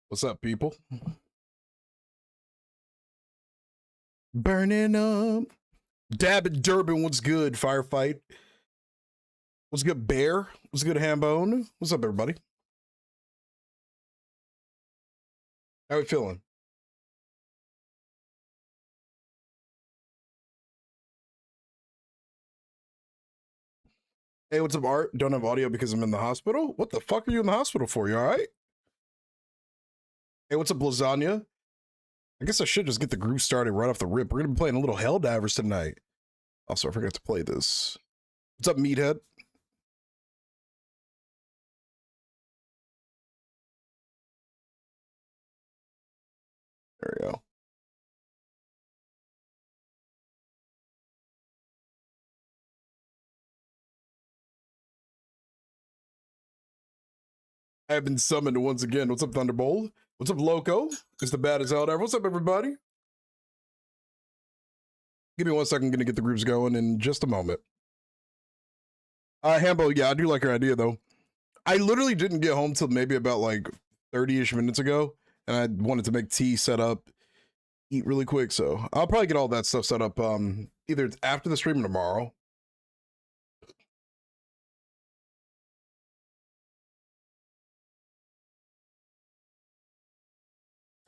What's up, people? Burning up. Dab at Durban, what's good? Firefight. What's good, Bear? What's good, Hambone? What's up, everybody? How we feeling? Hey, what's up, Art? Don't have audio because I'm in the hospital? What the fuck are you in the hospital for? You alright? Hey, what's up, Lasagna? I guess I should just get the group started right off the rip. We're gonna be playing a little Helldivers tonight. Also, I forgot to play this. What's up, Meathead? There we go. I have been summoned once again. What's up, Thunderbolt? What's up, Loco? It's the baddest Helldiver. What's up, everybody? Give me 1 second. I'm gonna get the groups going in just a moment. Hambo, yeah, I do like your idea though. I literally didn't get home till maybe about like 30-ish minutes ago, and I wanted to make tea, set up, eat really quick. So I'll probably get all that stuff set up either after the stream or tomorrow.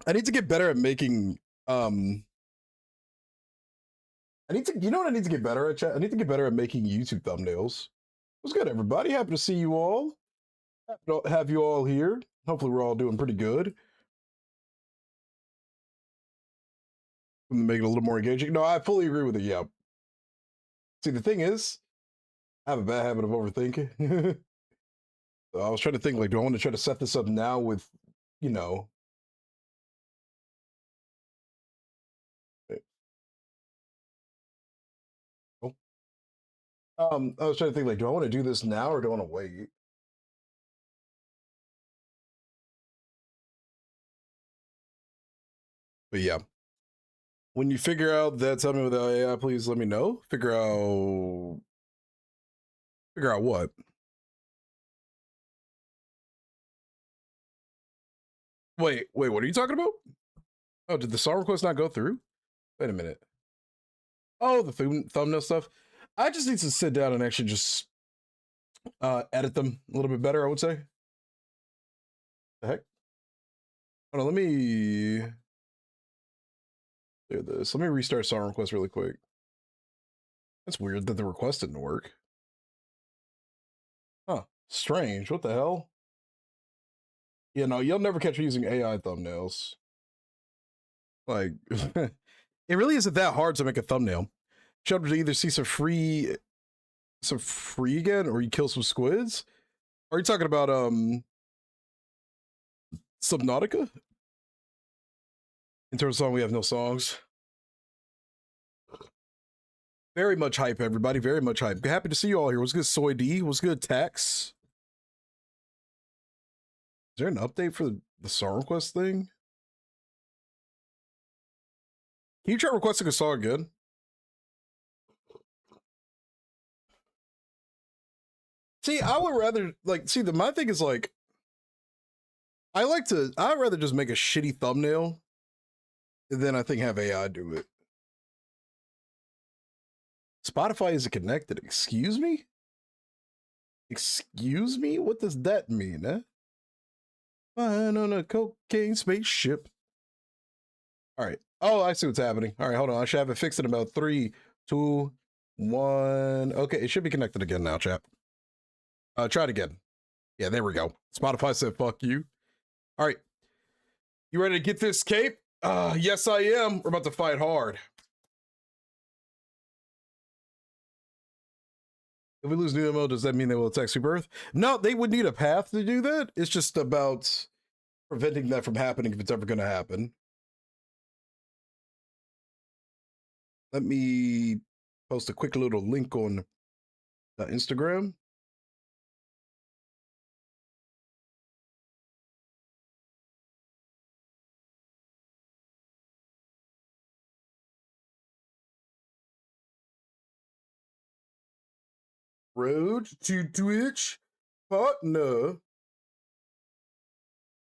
I need to get better at making you know what I need to get better at, chat? I need to get better at making YouTube thumbnails. What's good, everybody? Happy to see you all. Happy to have you all here. Hopefully we're all doing pretty good. Make it a little more engaging. No, I fully agree with it. Yeah. See, the thing is, I have a bad habit of overthinking. So I was trying to think, like, do I want to try to set this up now with, you know, I was trying to think, like, do I want to do this now or do I want to wait? But yeah, when you figure out that, tell me without AI, please let me know. Figure out what? Wait, what are you talking about? Oh, did the song request not go through? Wait a minute. Oh, the thumbnail stuff. I just need to sit down and actually just edit them a little bit better, I would say. The heck? Hold on, let me do this. Let me restart song request really quick. That's weird that the request didn't work. Huh. Strange. What the hell? Yeah, no, you'll never catch me using AI thumbnails. Like, it really isn't that hard to make a thumbnail. You have to either see some free again, or you kill some squids. Are you talking about Subnautica? In terms of song, we have no songs. Very much hype, everybody. Very much hype. Happy to see you all here. What's good, Soy D? What's good, Tax? Is there an update for the song request thing? Can you try requesting a song again? See, I would rather my thing is like I'd rather just make a shitty thumbnail than I think have AI do it. Spotify isn't connected. Excuse me? Excuse me? What does that mean, eh? Flying on a cocaine spaceship. All right. Oh, I see what's happening. All right, hold on. I should have it fixed in about 3, 2, 1. Okay, it should be connected again now, chat. Try it again. Yeah, there we go. Spotify said fuck you. All right. You ready to get this cape? Yes, I am. We're about to fight hard. If we lose new MO, does that mean they will attack Super Earth? No, they would need a path to do that. It's just about preventing that from happening if it's ever going to happen. Let me post a quick little link on Instagram. Road to Twitch partner.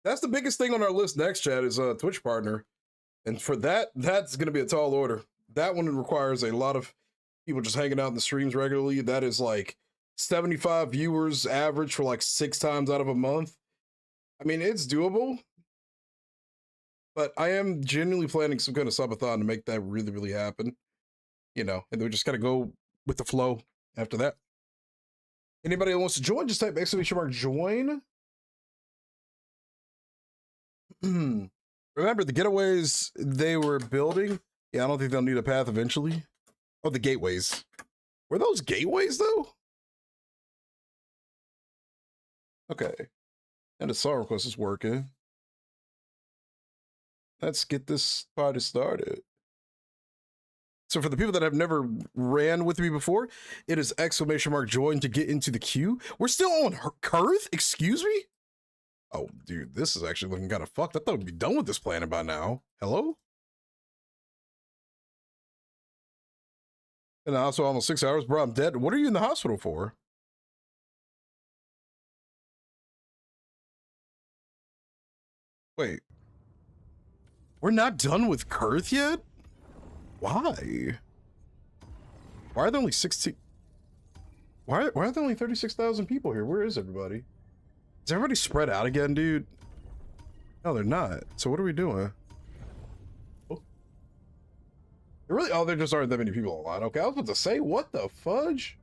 That's the biggest thing on our list next, chat, is a Twitch partner. And for that, that's going to be a tall order. That one requires a lot of people just hanging out in the streams regularly. That is like 75 viewers average for like 6 times out of a month. I mean, it's doable. But I am genuinely planning some kind of subathon to make that really, really happen. You know, and then we just gotta go with the flow after that. Anybody who wants to join, just type !join. Remember the getaways they were building? Yeah, I don't think they'll need a path eventually. Oh, the gateways. Were those gateways though? Okay. And the song request is working. Let's get this party started. So for the people that have never ran with me before, it is !join to get into the queue. We're still on Kurth? Excuse me? Oh, dude, this is actually looking kind of fucked. I thought we'd be done with this planet by now. Hello? And also almost 6 hours. Bro, I'm dead. What are you in the hospital for? Wait. We're not done with Kurth yet? Why? Why are there only 16? Why are there only 36,000 people here? Where is everybody? Is everybody spread out again, dude? No, they're not. So what are we doing? Oh. There just aren't that many people online. Okay, I was about to say, what the fudge?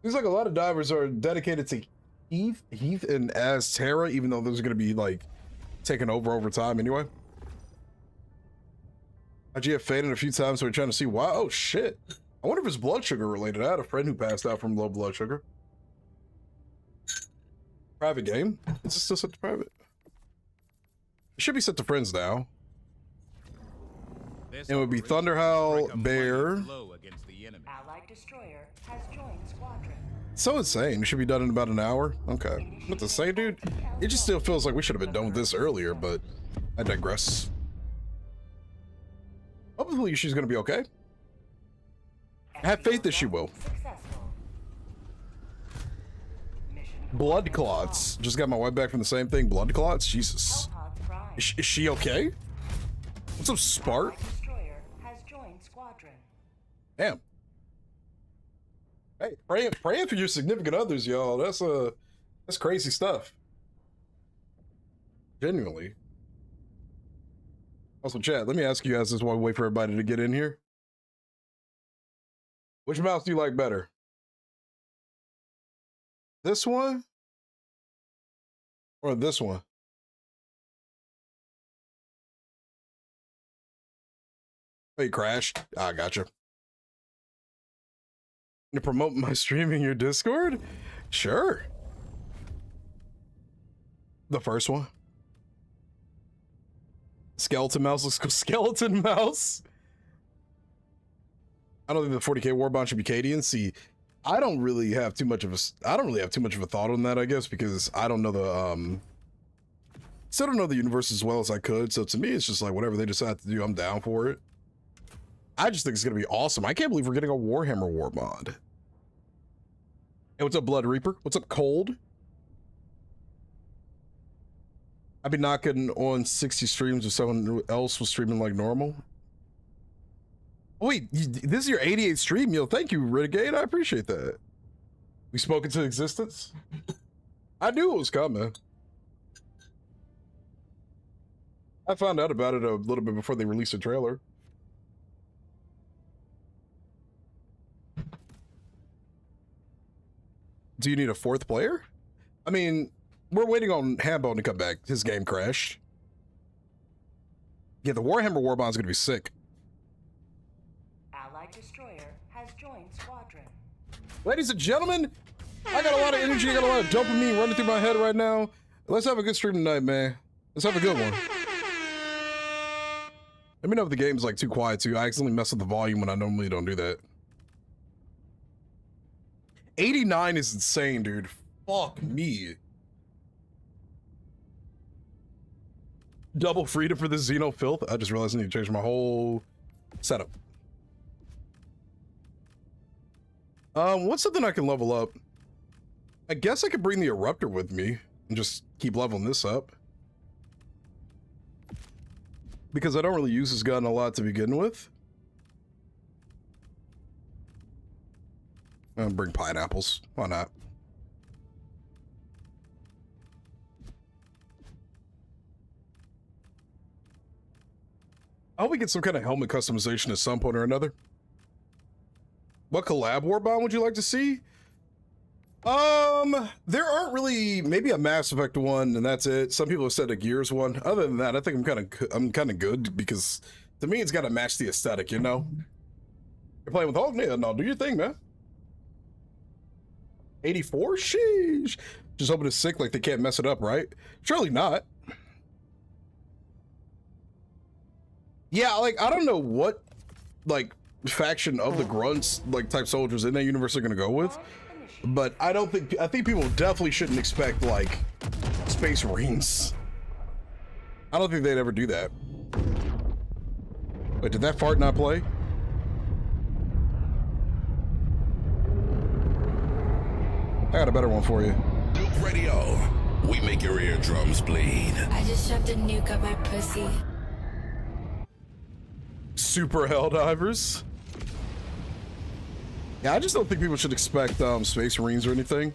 Seems like a lot of divers are dedicated to Heath and Aztera, even though those are going to be like taken over time anyway. IGF faded a few times, so we're trying to see why. Oh shit! I wonder if it's blood sugar related. I had a friend who passed out from low blood sugar. Private game? Is this still set to private? It should be set to friends now. It would be Thunderhowl, Bear. Allied destroyer has joined squadron. So insane. It should be done in about an hour. Okay. What to say, dude? It just still feels like we should have been done with this earlier, but I digress. Hopefully she's gonna be okay. I have faith that she will. Blood clots. Just got my wife back from the same thing. Blood clots? Jesus. Is she okay? What's up, Spart? Damn. Hey, praying for your significant others, y'all. That's crazy stuff. Genuinely. Also, chat, let me ask you guys this while we wait for everybody to get in here. Which mouse do you like better? This one? Or this one? Oh, you crashed? Ah, gotcha. To promote my stream in your Discord? Sure. The first one. Skeleton mouse looks cool. Skeleton mouse. I don't think the 40k Warbond should be Cadian. See, I don't really have too much of a thought on that, I guess, because I don't know the still don't know the universe as well as I could. So to me, it's just like whatever they decide to do, I'm down for it. I just think it's gonna be awesome. I can't believe we're getting a Warhammer Warbond. Hey, what's up, Blood Reaper? What's up, Cold? I've been knocking on 60 streams if someone else was streaming like normal. Oh, wait, this is your 88th stream, yo. Thank you, Renegade. I appreciate that. We spoke into existence. I knew it was coming. I found out about it a little bit before they released the trailer. Do you need a 4th player? I mean, we're waiting on Hambone to come back. His game crashed. Yeah, the Warhammer Warbond's gonna be sick. Allied destroyer has joined squadron. Ladies and gentlemen, I got a lot of energy, I got a lot of dopamine running through my head right now. Let's have a good stream tonight, man. Let's have a good one. Let me know if the game's like too quiet too. I accidentally mess with the volume when I normally don't do that. 89 is insane, dude. Fuck me. Double freedom for the Xeno filth. I just realized I need to change my whole setup. What's something I can level up? I guess I could bring the Eruptor with me. and just keep leveling this up. Because I don't really use this gun a lot to begin with. I'll bring pineapples. Why not? I hope we get some kind of helmet customization at some point or another. What collab warbond would you like to see? There aren't really, maybe a Mass Effect one, and that's it. Some people have said a Gears one. Other than that, I think I'm kind of good, because to me, it's got to match the aesthetic, you know? You're playing with Hulk? Yeah, no, do your thing, man. 84? Sheesh. Just hoping it's sick, like they can't mess it up, right? Surely not. Yeah, like, I don't know what, like, faction of the grunts, like, type soldiers in that universe are gonna go with. But I think people definitely shouldn't expect, like, Space Marines. I don't think they'd ever do that. Wait, did that fart not play? I got a better one for you. Nuke Radio. We make your eardrums bleed. I just shoved a nuke up my pussy. Super Helldivers. Yeah, I just don't think people should expect Space Marines or anything.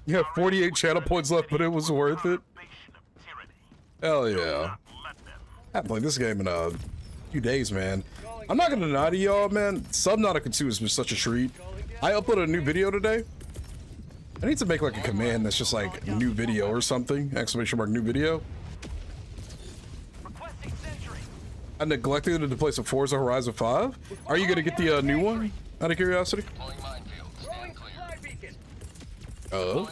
You have 48 channel points left, but it was worth it. Hell yeah. I haven't played this game in a few days, man. I'm not gonna deny to y'all, man. Subnautica 2 has been such a treat. I uploaded a new video today. I need to make like a command that's just like new video or something. Exclamation mark new video. I neglected to play some Forza Horizon 5. Are you gonna get the new one? Out of curiosity. Oh.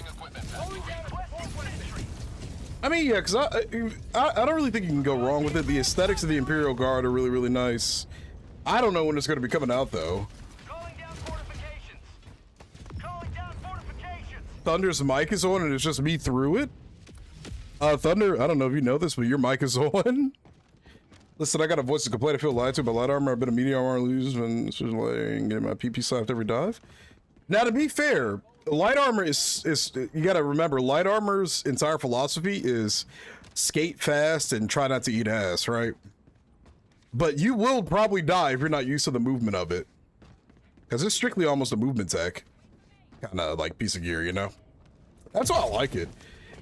I mean, yeah, because I don't really think you can go wrong with it. The aesthetics of the Imperial Guard are really, really nice. I don't know when it's gonna be coming out though. Thunder's mic is on and it's just me through it. Thunder, I don't know if you know this, but your mic is on. Listen, I got a voice to complain. I feel lied to by light armor. I've been a medium armor lose when getting my PP slapped every dive. Now, to be fair, light armor is you got to remember, light armor's entire philosophy is skate fast and try not to eat ass, right? But you will probably die if you're not used to the movement of it, because it's strictly almost a movement tech, kind of like piece of gear, you know? That's why I like it.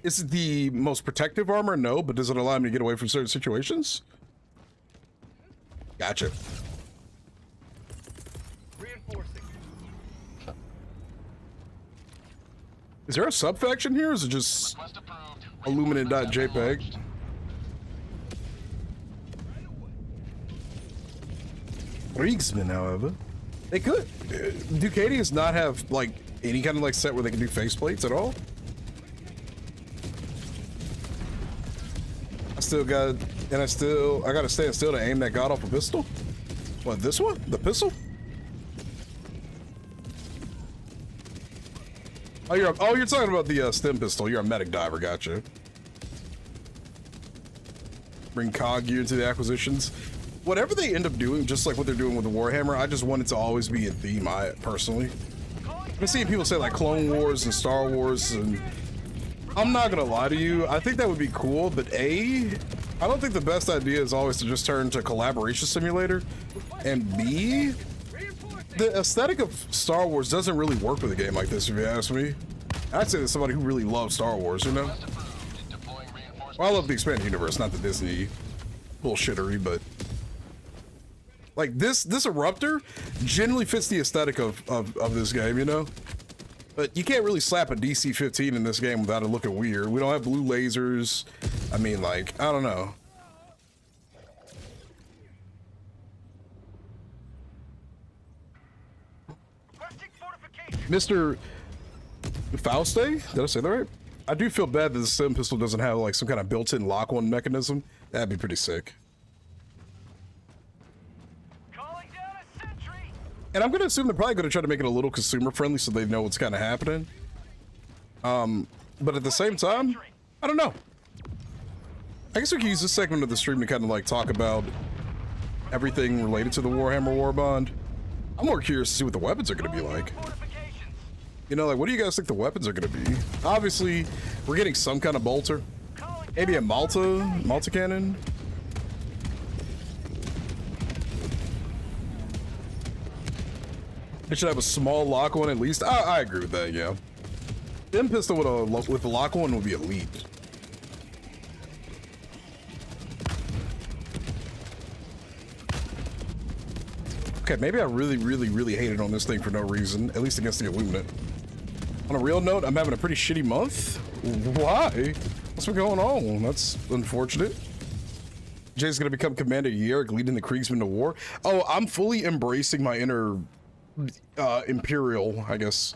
Is it the most protective armor? No, but does it allow me to get away from certain situations? Gotcha. Reinforcing. Is there a sub-faction here, or is it just illuminate.jpg? Kriegsman, however. They could. Ducati does not have, like, any kind of, like, set where they can do faceplates at all. I gotta stand still to aim that god off a pistol? What, this one? The pistol? Oh, you're talking about the stem pistol. You're a medic diver, gotcha. Bring COG gear to the acquisitions. Whatever they end up doing, just like what they're doing with the Warhammer, I just want it to always be in theme, personally. I've been seeing people say like Clone Wars and Star Wars, and I'm not gonna lie to you, I think that would be cool, but I don't think the best idea is always to just turn to collaboration simulator, and B, the aesthetic of Star Wars doesn't really work with a game like this, if you ask me. I'd say there's somebody who really loves Star Wars, you know? Well, I love the expanded universe, not the Disney bullshittery, but like this Eruptor generally fits the aesthetic of this game, you know? But you can't really slap a DC-15 in this game without it looking weird. We don't have blue lasers. I mean, like, I don't know. Mr. Fauste? Did I say that right? I do feel bad that the stem pistol doesn't have like some kind of built-in lock-on mechanism. That'd be pretty sick. And I'm gonna assume they're probably gonna try to make it a little consumer-friendly so they know what's kind of happening. But at the same time, I don't know. I guess we could use this segment of the stream to kind of like talk about everything related to the Warhammer Warbond. I'm more curious to see what the weapons are gonna be like. You know, like, what do you guys think the weapons are going to be? Obviously, we're getting some kind of bolter. Maybe a Malta cannon. It should have a small lock one at least. I agree with that, yeah. Them pistol with the lock one would be elite. Okay, maybe I really hated on this thing for no reason, at least against the Illuminate. On a real note, I'm having a pretty shitty month. Why? What's been going on? That's unfortunate. Jay's gonna become Commander Yerrick, leading the Kriegsmen to war. Oh, I'm fully embracing my inner Imperial, I guess.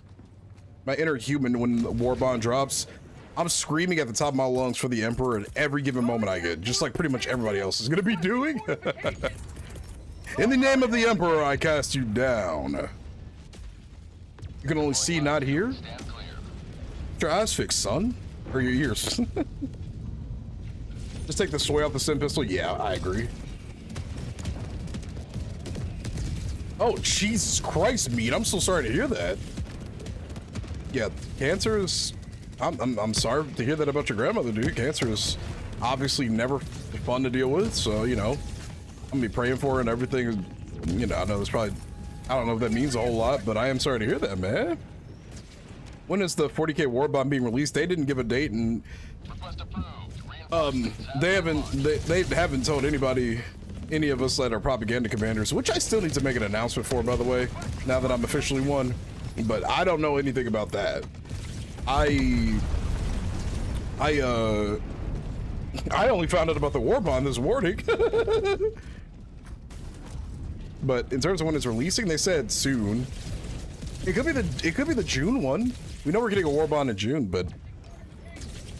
My inner human when the war bond drops. I'm screaming at the top of my lungs for the Emperor at every given moment I get, just like pretty much everybody else is gonna be doing. In the name of the Emperor, I cast you down. You can only see, not hear. Get your eyes fixed, son. Or your ears. Just take the soy off the Sim pistol. Yeah, I agree. Oh, Jesus Christ, meat. I'm so sorry to hear that. Yeah, cancer is... I'm sorry to hear that about your grandmother, dude. Cancer is obviously never fun to deal with, so, you know, I'm gonna be praying for her and everything. You know, I know there's probably... I don't know if that means a whole lot, but I am sorry to hear that, man. When is the 40K war bond being released? They didn't give a date, and they haven't told anybody, any of us that are propaganda commanders, which I still need to make an announcement for, by the way, now that I'm officially one. But I don't know anything about that. I only found out about the war bond this morning. But in terms of when it's releasing, they said soon. It could be the June one. We know we're getting a war bond in June, but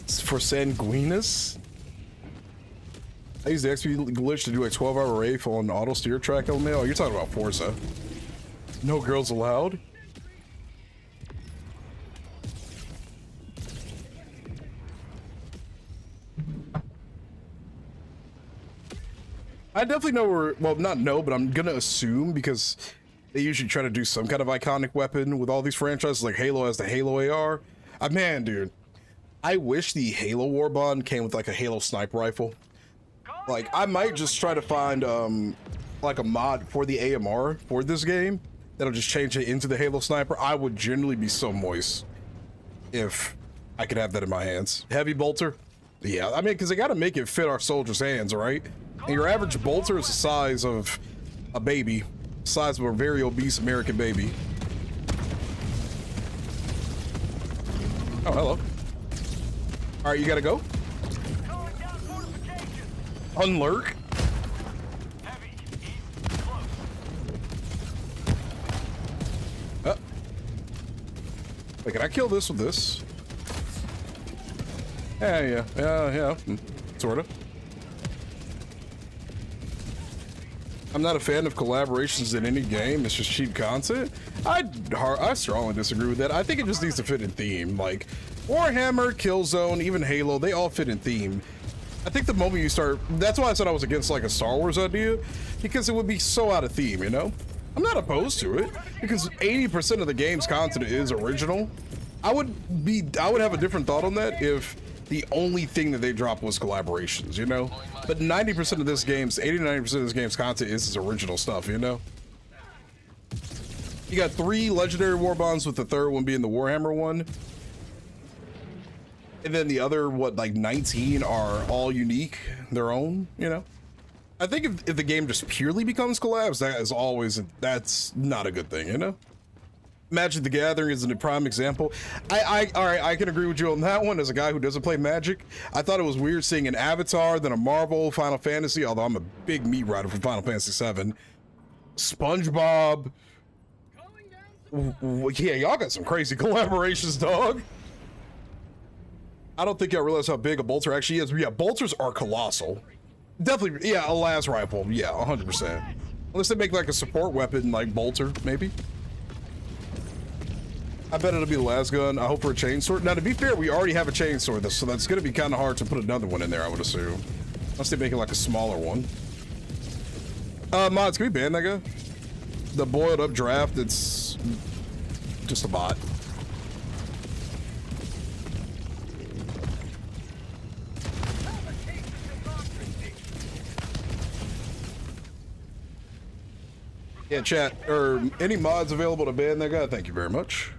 it's for Sanguinus. I use the XP glitch to do a 12-hour race on auto steer track element. Oh, you're talking about Forza. No girls allowed. I definitely know where, well, not know, but I'm gonna assume, because they usually try to do some kind of iconic weapon with all these franchises, like Halo has the Halo AR. Man, dude, I wish the Halo War Bond came with like a Halo sniper rifle. Like, I might just try to find like a mod for the AMR for this game that'll just change it into the Halo sniper. I would generally be so moist if I could have that in my hands. Heavy bolter, yeah, I mean, because they got to make it fit our soldiers' hands, right? And your average bolter is the size of a baby, size of a very obese American baby. Oh, hello. All right, you gotta go. Unlurk. Wait, can I kill this with this? Yeah, sort of. I'm not a fan of collaborations in any game. It's just cheap content. I strongly disagree with that. I think it just needs to fit in theme. Like Warhammer, Killzone, even Halo, they all fit in theme. I think the moment you start, that's why I said I was against like a Star Wars idea, because it would be so out of theme, you know? I'm not opposed to it, because 80% of the game's content is original. I would have a different thought on that if the only thing that they dropped was collaborations, you know? But 90% of this game's, 80-90% of this game's content is its original stuff, you know? You got 3 legendary war bonds, with the third one being the Warhammer one. And then the other, what, like 19 are all unique, their own, you know? I think if the game just purely becomes collabs, that is always, that's not a good thing, you know? Magic the Gathering is a prime example. All right, I can agree with you on that one as a guy who doesn't play Magic. I thought it was weird seeing an Avatar, then a Marvel, Final Fantasy, although I'm a big meat rider for Final Fantasy VII. SpongeBob. Yeah, y'all got some crazy collaborations, dog. I don't think y'all realize how big a bolter actually is. But yeah, bolters are colossal. Definitely, yeah, a las rifle. Yeah, 100%. Unless they make like a support weapon, like bolter, maybe. I bet it'll be the las gun. I hope for a chainsword. Now, to be fair, we already have a chainsword, so that's going to be kind of hard to put another one in there, I would assume. Unless they make it like a smaller one. Mods, can we ban that guy? The boiled up draft, it's just a bot. Yeah, chat, or any mods available to ban that guy, thank you very much.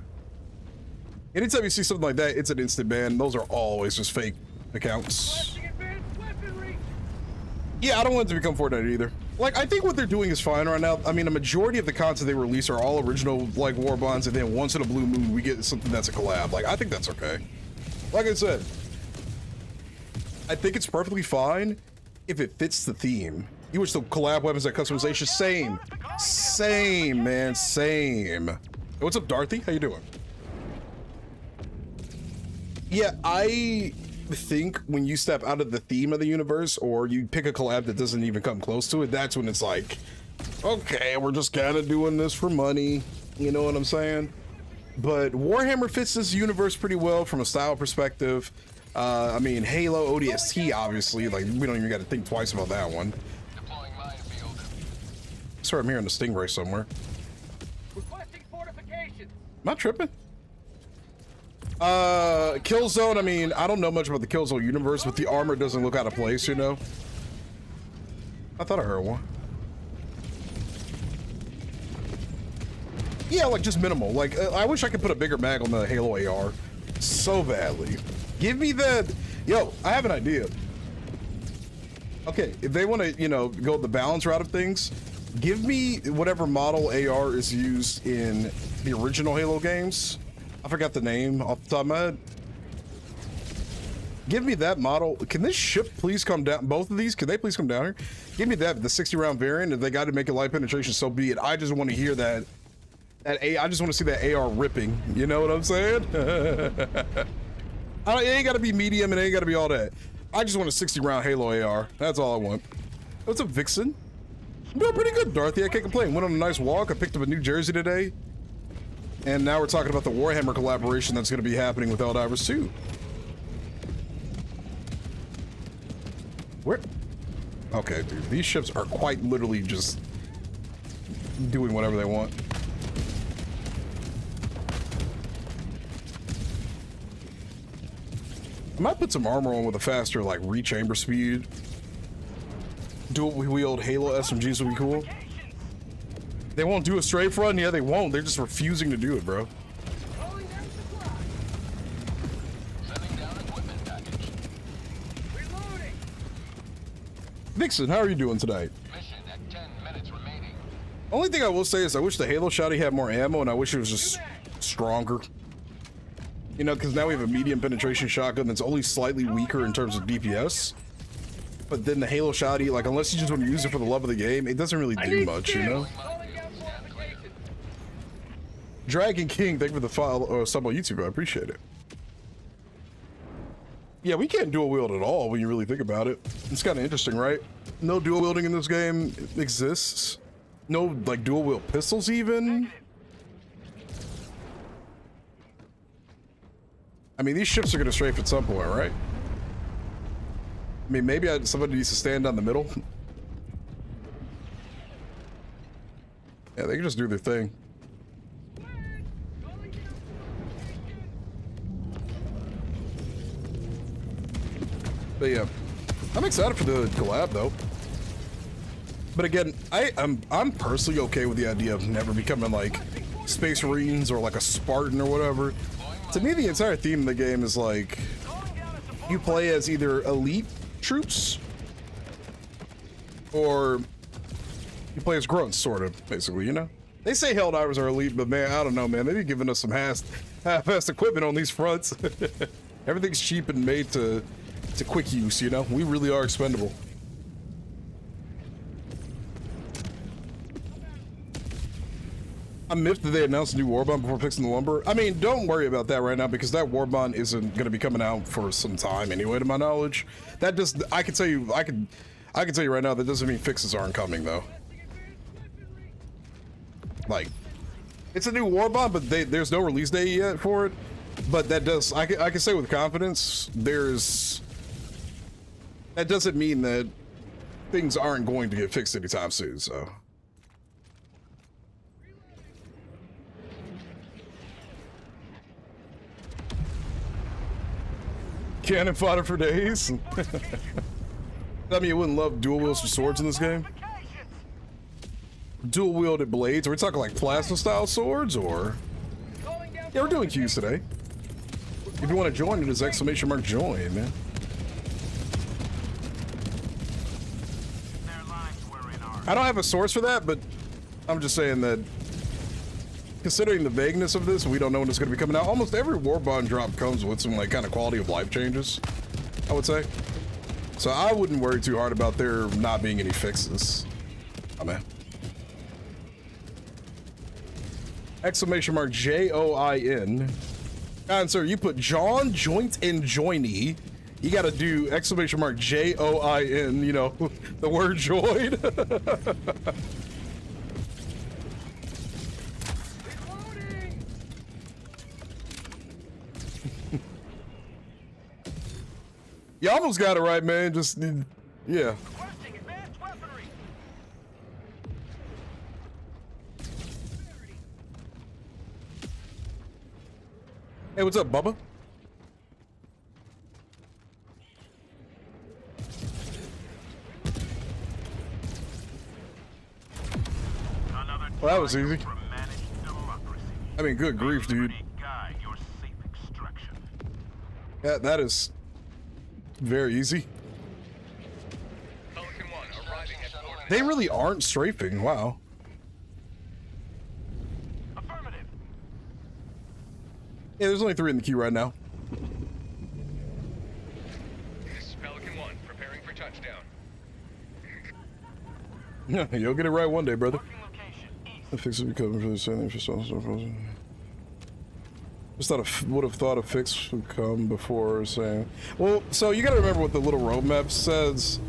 Anytime you see something like that, it's an instant ban. Those are always just fake accounts. Yeah, I don't want it to become Fortnite either. Like, I think what they're doing is fine right now. I mean, a majority of the content they release are all original, like, war bonds, and then once in a blue moon, we get something that's a collab. Like, I think that's okay. Like I said, I think it's perfectly fine if it fits the theme. You wish the collab weapons, that customization, same, man, same. Hey, what's up, Dorothy? How you doing? Yeah, I think when you step out of the theme of the universe, or you pick a collab that doesn't even come close to it, that's when it's like, okay, we're just kind of doing this for money. You know what I'm saying? But Warhammer fits this universe pretty well from a style perspective. I mean, Halo, ODST, obviously, like, we don't even got to think twice about that one. Sorry, I'm hearing the Stingray somewhere. Requesting fortifications. Am I tripping? Killzone, I mean, I don't know much about the Killzone universe, but the armor doesn't look out of place, you know? I thought I heard one. Yeah, like, just minimal. Like, I wish I could put a bigger mag on the Halo AR. So badly. Give me that. Yo, I have an idea. Okay, if they want to, you know, go the balance route of things, give me whatever model AR is used in the original Halo games. I forgot the name off the top of my head. Give me that model. Can this ship please come down? Both of these, can they please come down here? Give me that, the 60 round variant. If they got to make it light penetration, so be it. I just want to hear that. I just want to see that AR ripping. You know what I'm saying? It ain't got to be medium and it ain't got to be all that. I just want a 60 round Halo AR. That's all I want. What's up, Vixen? I'm doing pretty good, Dorothy. I can't complain. Went on a nice walk. I picked up a new jersey today. And now we're talking about the Warhammer collaboration that's going to be happening with Helldivers 2. Where? Okay, dude. These ships are quite literally just doing whatever they want. I might put some armor on with a faster, like, rechamber speed. Dual wield Halo SMGs would be cool. They won't do a strafe run? Yeah, they won't. They're just refusing to do it, bro. Vixen, how are you doing tonight? Mission at 10 minutes remaining. Only thing I will say is I wish the Halo shotty had more ammo, and I wish it was just stronger. You know, because now we have a medium penetration shotgun that's only slightly weaker in terms of DPS. But then the Halo shotty, like, unless you just want to use it for the love of the game, it doesn't really do much, you know? Dragon King, thank you for the file sub on YouTube. I appreciate it. Yeah, we can't dual wield at all when you really think about it. It's kind of interesting, right? No dual wielding in this game exists. No, like, dual wield pistols even. I mean, these ships are going to strafe at some point, right? I mean, maybe somebody needs to stand down the middle. Yeah, they can just do their thing. But yeah, I'm excited for the collab though. But again, I'm personally okay with the idea of never becoming like Space Marines or like a Spartan or whatever. To me, the entire theme of the game is like you play as either elite troops or you play as grunts, sort of, basically, you know? They say Helldivers are elite, but man, I don't know, man. They be giving us some half-assed equipment on these fronts. Everything's cheap and made to quick use, you know? We really are expendable. I'm miffed that they announced a new Warbond before fixing the lumber. I mean, don't worry about that right now because that Warbond isn't going to be coming out for some time anyway, to my knowledge. That just, I can tell you right now, that doesn't mean fixes aren't coming though. Like, it's a new Warbond, but there's no release date yet for it. But that does, I can say with confidence, that doesn't mean that things aren't going to get fixed anytime soon, so. Cannon fodder for days. I mean, you wouldn't love dual wields for swords in this game. dual wielded blades? Are we talking like plasma style swords or? Calling down Yeah, we're doing Qs today. If you want to join, it is !join, man. I don't have a source for that, but I'm just saying that considering the vagueness of this, we don't know when it's going to be coming out. Almost every war bond drop comes with some like kind of quality of life changes, I would say. So I wouldn't worry too hard about there not being any fixes. Oh man. !JOIN. And sir, you put John, joint, and joiny. You gotta do !JOIN, you know, the word join. Reloading! You almost got it right, man. Just, yeah. Requesting advanced weaponry! Hey, what's up, Bubba? Well, that was easy. I mean, good grief, dude. That is very easy. Pelican 1 arriving at coordinates. They really aren't strafing. Wow. Affirmative. Yeah, there's only 3 in the queue right now. This is Pelican 1 preparing for touchdown. You'll get it right one day, brother. Marking location east. The fix will be coming for the same just would have thought a fix would come before saying. Well, so you got to remember what the little roadmap says.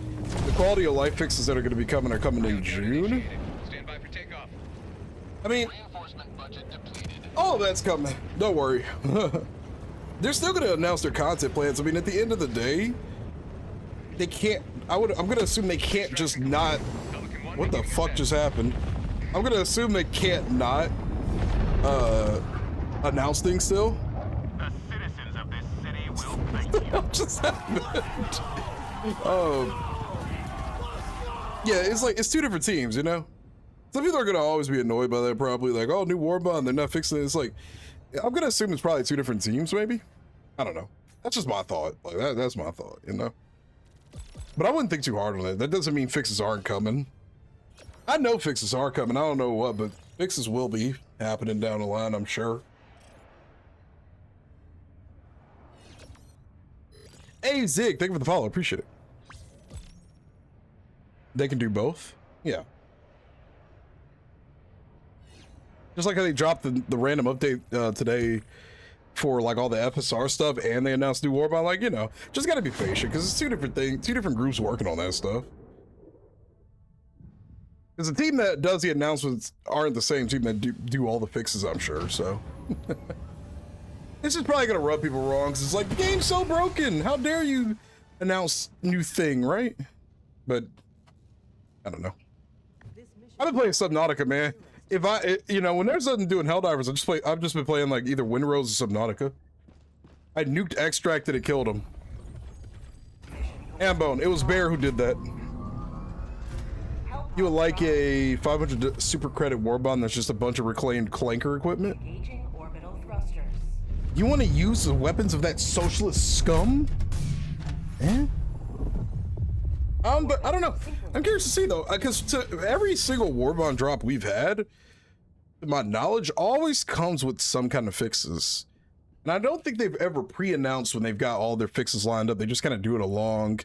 The quality of life fixes that are going to be coming are coming in June. Stand by for takeoff. I mean, Reinforcement budget depleted. all of that's coming. Don't worry. They're still going to announce their content plans. I mean, at the end of the day, they can't. I'm going to assume they can't just not. Pelican 1 What the making fuck ascent. just happened? I'm going to assume they can't not announce things still. The citizens of this city will thank you. What just happened? Yeah, it's like it's 2 different teams, you know. Some people are gonna always be annoyed by that, probably like, oh, new war bond, they're not fixing it. It's like, I'm gonna assume it's probably 2 different teams, maybe. I don't know. That's just my thought. Like that's my thought, you know. But I wouldn't think too hard on it. That doesn't mean fixes aren't coming. I know fixes are coming. I don't know what, but fixes will be happening down the line, I'm sure. Hey, Zig, thank you for the follow. Appreciate it. They can do both? Yeah. Just like how they dropped the random update today for like all the FSR stuff and they announced new Warbond, like, you know, just gotta be patient because it's 2 different things, 2 different groups working on that stuff. Because the team that does the announcements aren't the same team that do all the fixes, I'm sure, so. This is probably gonna rub people wrong because it's like, the game's so broken. How dare you announce new thing, right? But I don't know. I've been playing Subnautica, man. If you know, when there's nothing doing Helldivers, I've just been playing like either Windrose or Subnautica. I nuked Extract and it killed him. Ambone, it was Bear who did that. You would like a 500 super credit warbond that's just a bunch of reclaimed clanker equipment? Engaging orbital thrusters. You want to use the weapons of that socialist scum? Eh? But I don't know. I'm curious to see though, because every single warbond drop we've had, to my knowledge, always comes with some kind of fixes. And I don't think they've ever pre-announced when they've got all their fixes lined up. They just kind of do it along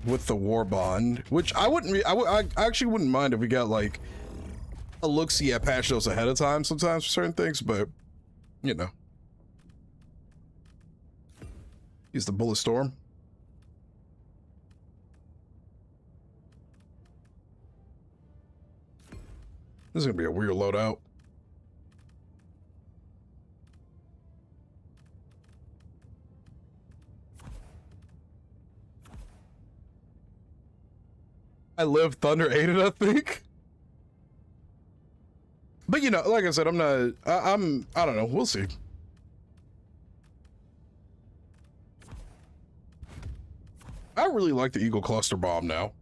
with the warbond, which I wouldn't. I actually wouldn't mind if we got like a look-see at patch notes ahead of time sometimes for certain things, but you know. Use the Bullet Storm. This is gonna be a weird loadout. I live Thunder 8 it, I think. But you know, like I said, I don't know, we'll see. I really like the Eagle Cluster Bomb now.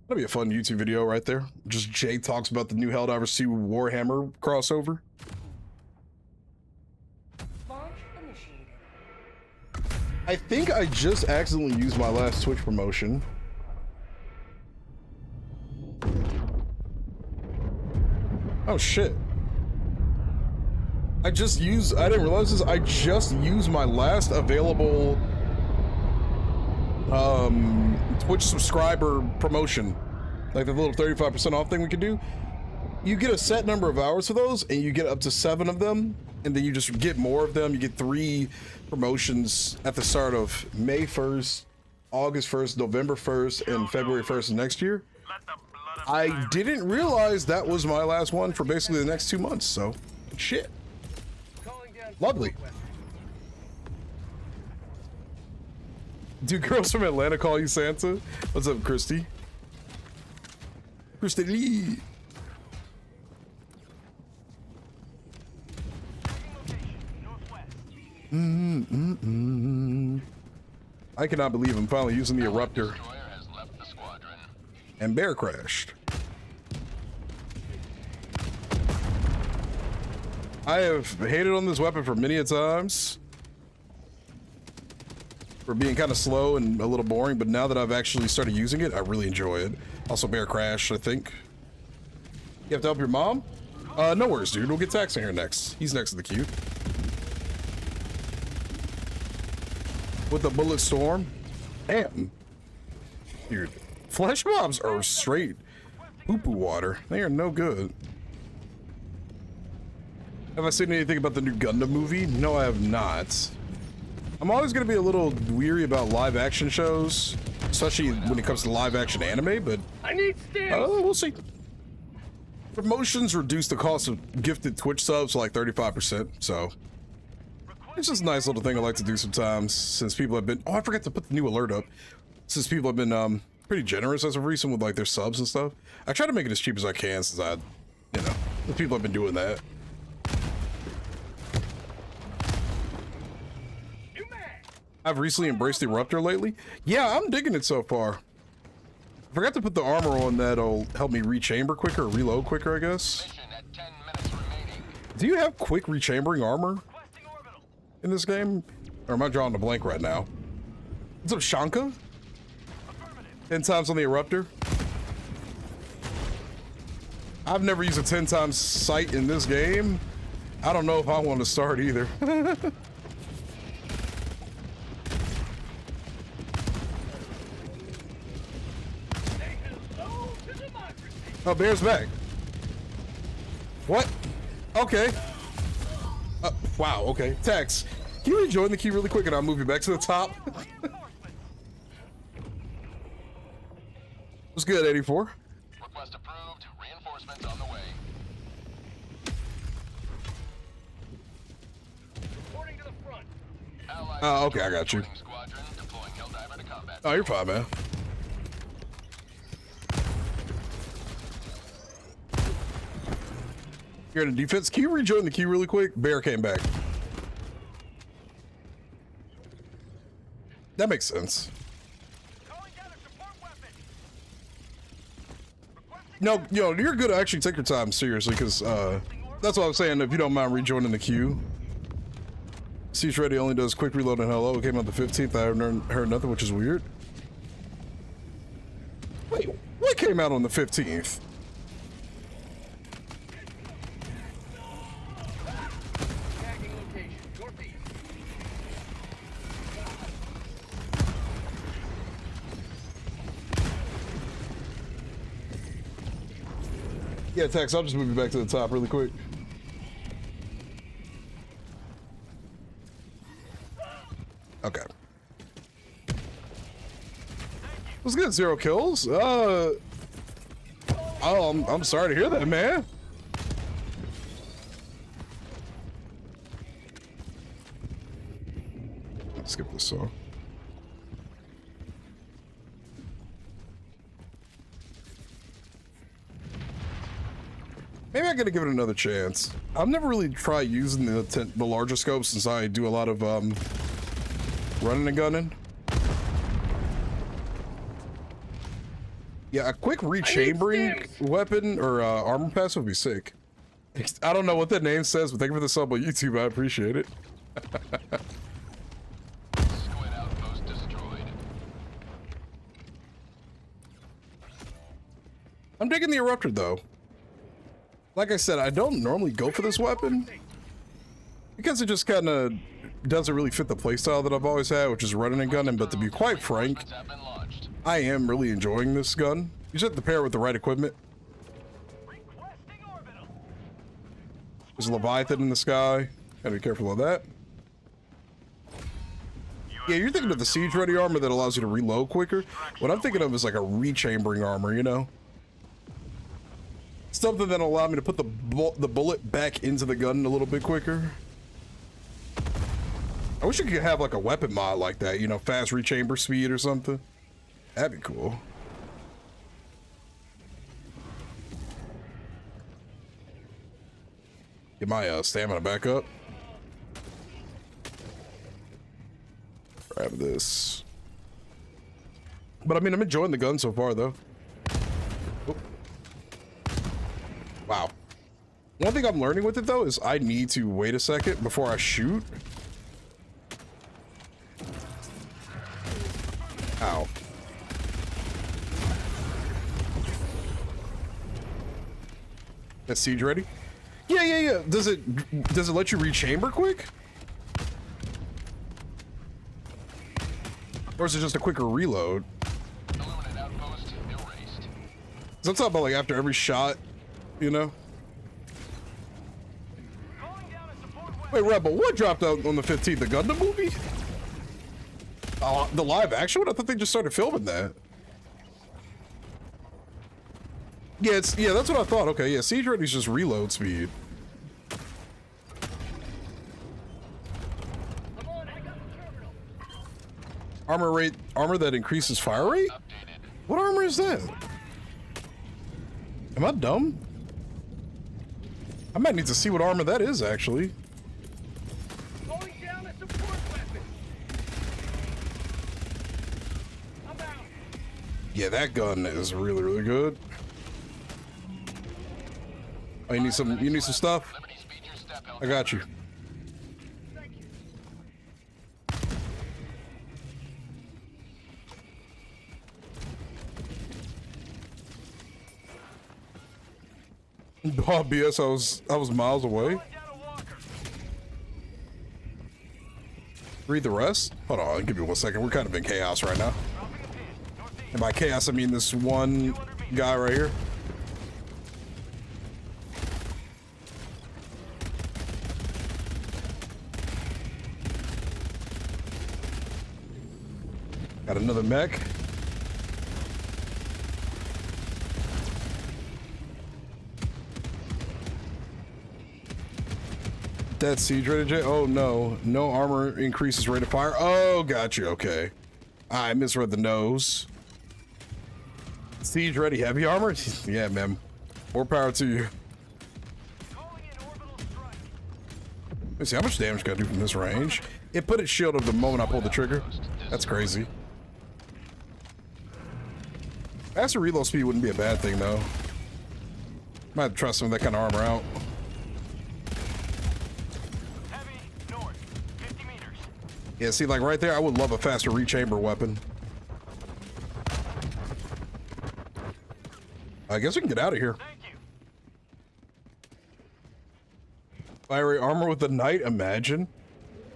That'd be a fun YouTube video right there. Just Jay talks about the new Helldivers 2 Warhammer crossover. Launch initiated. I think I just accidentally used my last Twitch promotion. Oh shit. I didn't realize this, I just used my last available Twitch subscriber promotion. Like the little 35% off thing we could do. You get a set number of hours for those, and you get up to 7 of them, and then you just get more of them. You get 3 promotions at the start of May 1st, August 1st, November 1st, and February 1st of next year. I didn't realize that was my last one for basically the next 2 months, so shit. Lovely. Do girls from Atlanta call you Santa? What's up, Christy? Christy Lee. I cannot believe I'm finally using the Eruptor. And bear crashed. I have hated on this weapon for many a times. For being kind of slow and a little boring, but now that I've actually started using it, I really enjoy it. Also bear crash, I think. You have to help your mom? No worries, dude. We'll get Tax in here next. He's next to the queue. With the bullet storm. Damn. Dude, flesh mobs are straight poo-poo water. They are no good. Have I seen anything about the new Gundam movie? No, I have not. I'm always going to be a little weary about live action shows, especially when it comes to live action anime, but we'll see. Promotions reduce the cost of gifted Twitch subs to like 35%, so it's just a nice little thing I like to do sometimes, since people have been, I forgot to put the new alert up, since people have been pretty generous as of recent with like their subs and stuff. I try to make it as cheap as I can, since the people have been doing that. I've recently embraced the Eruptor lately. Yeah, I'm digging it so far. I forgot to put the armor on that'll help me rechamber quicker, or reload quicker, I guess. Do you have quick rechambering armor in this game? Or am I drawing a blank right now? What's up, Shanka? 10 times on the Eruptor. I've never used a 10 times sight in this game. I don't know if I want to start either. Oh, Bear's back. What? Okay. Wow, okay. Tex, can you rejoin the queue really quick and I'll move you back to the top? What's good, 84? Request approved. Reinforcements on the way. Reporting to the front. Oh, okay, I got you. Squadron deploying Helldiver to combat. Oh, you're fine, man. You're in a defense. Can you rejoin the queue really quick? Bear came back. That makes sense. Calling down a support weapon. No, you're good to actually take your time seriously, because that's what I was saying. If you don't mind rejoining the queue. Siege Ready only does quick reload and hello. It came out the 15th. I haven't heard nothing, which is weird. Wait, what came out on the 15th? Tagging location. Northeast. Yeah, Tex, I'll just move you back to the top really quick. Okay. What's good? 0 kills? Oh, I'm sorry to hear that, man. Let's skip this song. Maybe I gotta give it another chance. I've never really tried using the larger scope, since I do a lot of running and gunning. Yeah, a quick rechambering weapon or armor pass would be sick. I don't know what that name says, but thank you for the sub on YouTube. I appreciate it. Squid outpost destroyed. I'm digging the eruptor though. Like I said, I don't normally go for this weapon because it just kind of doesn't really fit the playstyle that I've always had, which is running and gunning. But to be quite frank, Have been launched. I am really enjoying this gun. You just have to pair it with the right equipment. Requesting orbital. There's a Leviathan in the sky. Gotta be careful of that. Yeah, you're thinking of the siege ready armor that allows you to reload quicker. What I'm thinking of is like a rechambering armor, you know? Something that'll allow me to put the bullet back into the gun a little bit quicker. I wish you could have like a weapon mod like that, you know, fast rechamber speed or something. That'd be cool. Get my stamina back up. Grab this. But I mean, I'm enjoying the gun so far though. Oh. Wow. One thing I'm learning with it though is I need to wait a second before I shoot. Ow. That's siege ready? Yeah. Does it let you rechamber quick? Or is it just a quicker reload? Illuminate outpost erased. So I'm talking about like after every shot, you know? Calling down a support weapon. Wait, Rebel, what dropped out on the 15th? The Gundam movie? The live action one? I thought they just started filming that. Yeah, that's what I thought. Okay, yeah, siege ready's just reload speed. I'm on. I got the terminal. Armor that increases fire rate? Updated. What armor is that? Am I dumb? I might need to see what armor that is, actually. Calling down a support weapon. I'm out. Yeah, that gun is really, really good. Oh, you need some stuff? Liberty speed your step health. I got you. Thank you. Oh, BS, I was miles away. Calling down a walker. Read the rest? Hold on, give me 1 second. We're kind of in chaos right now. Dropping a pin. Northeast. And by chaos, I mean this one guy right here. Got another mech. That's siege ready jet. Oh no, no armor increases rate of fire. Oh, got you. Okay, I misread the nose. Siege ready heavy armor. Yeah, man. More power to you. Calling in orbital strike. Let's see how much damage can I do from this range. It put its shield up the moment I pulled the trigger. That's crazy. Faster reload speed wouldn't be a bad thing though. Might have to try some of that kind of armor out. Heavy north. 50 meters. Yeah, see, like right there, I would love a faster rechamber weapon. I guess we can get out of here. Thank you. Fiery armor with the knight, imagine.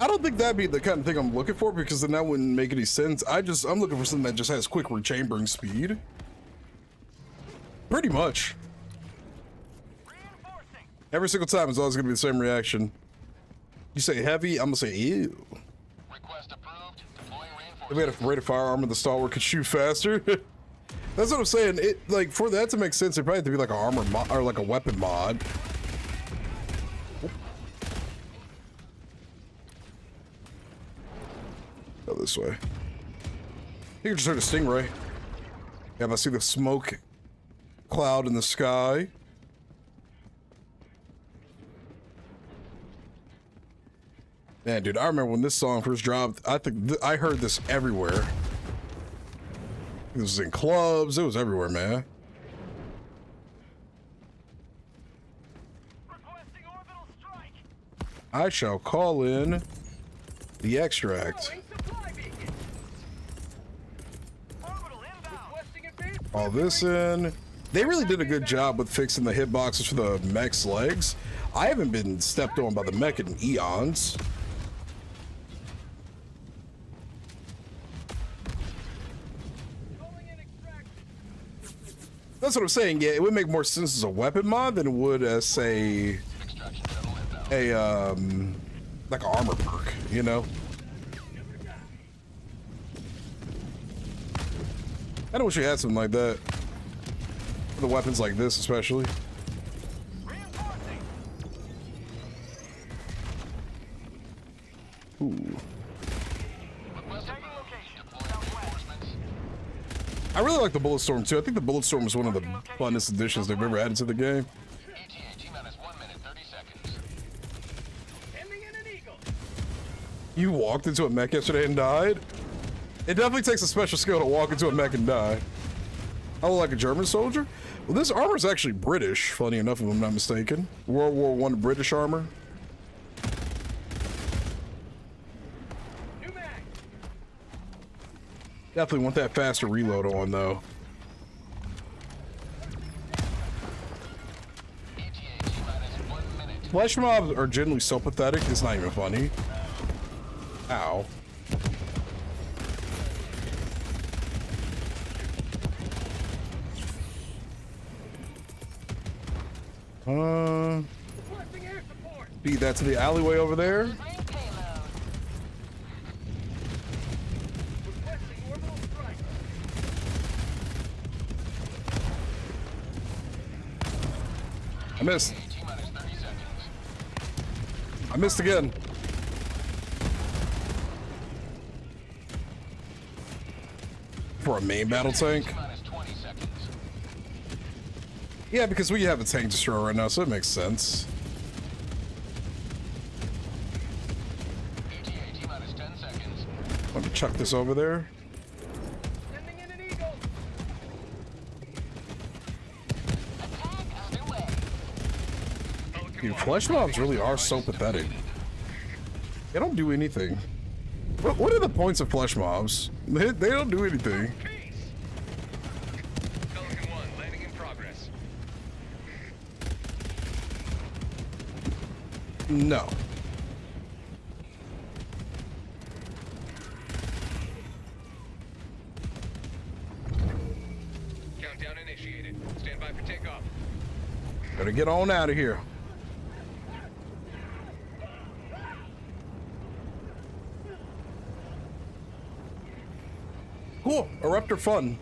I don't think that'd be the kind of thing I'm looking for because then that wouldn't make any sense. I'm looking for something that just has quick rechambering speed. Pretty much. Reinforcing. Every single time it's always gonna be the same reaction. You say heavy, I'm gonna say ew. Request approved. Deploying If we reinforcements. had a rated fire armor, the stalwart could shoot faster. That's what I'm saying. It like for that to make sense, it probably have to be like an armor mod or like a weapon mod. Go this way. You can just heard a stingray. Yeah, I see the smoke cloud in the sky. Man, dude, I remember when this song first dropped. I think I heard this everywhere. This was in clubs. It was everywhere, man. Requesting orbital strike. I shall call in the extract. Throwing supply beacon. Orbital inbound. Requesting advance. All this in. They really did a good job with fixing the hitboxes for the mech's legs. I haven't been stepped on by the mech in eons. Calling in extraction. That's what I'm saying. Yeah, it would make more sense as a weapon mod than it would as, say, a like an armor perk, you know? I wish we had something like that. For the weapons like this, especially. Reinforcing. Ooh. Taking location. Southwest. I really like the Bulletstorm too. I think the Bulletstorm was one of the funnest additions they've ever added to the game. ETA T-minus 1 minute 30 seconds. Sending in an eagle. You walked into a mech yesterday and died? It definitely takes a special skill to walk into a mech and die. I look like a German soldier? Well, this armor is actually British, funny enough, if I'm not mistaken. World War I British armor. New mag. Definitely want that faster reload on, though. ETA T-minus 1 minute. Flesh mobs are generally so pathetic, it's not even funny. Ow. Requesting air support. Feed that to the alleyway over there. Requesting orbital strike. I missed. T-minus 30 seconds. I missed again. For a main battle tank? T-minus 20 seconds. Yeah, because we have a tank destroyer right now, so it makes sense. ETA T-minus 10 seconds. Let me chuck this over there. Sending in an eagle. Dude, flesh mobs really are so pathetic. They don't do anything. What are the points of flesh mobs? They don't do anything. Peace. Pelican 1 landing in progress. No. Countdown initiated. Stand by for takeoff. Better get on out of here. Cool. Eruptor fun.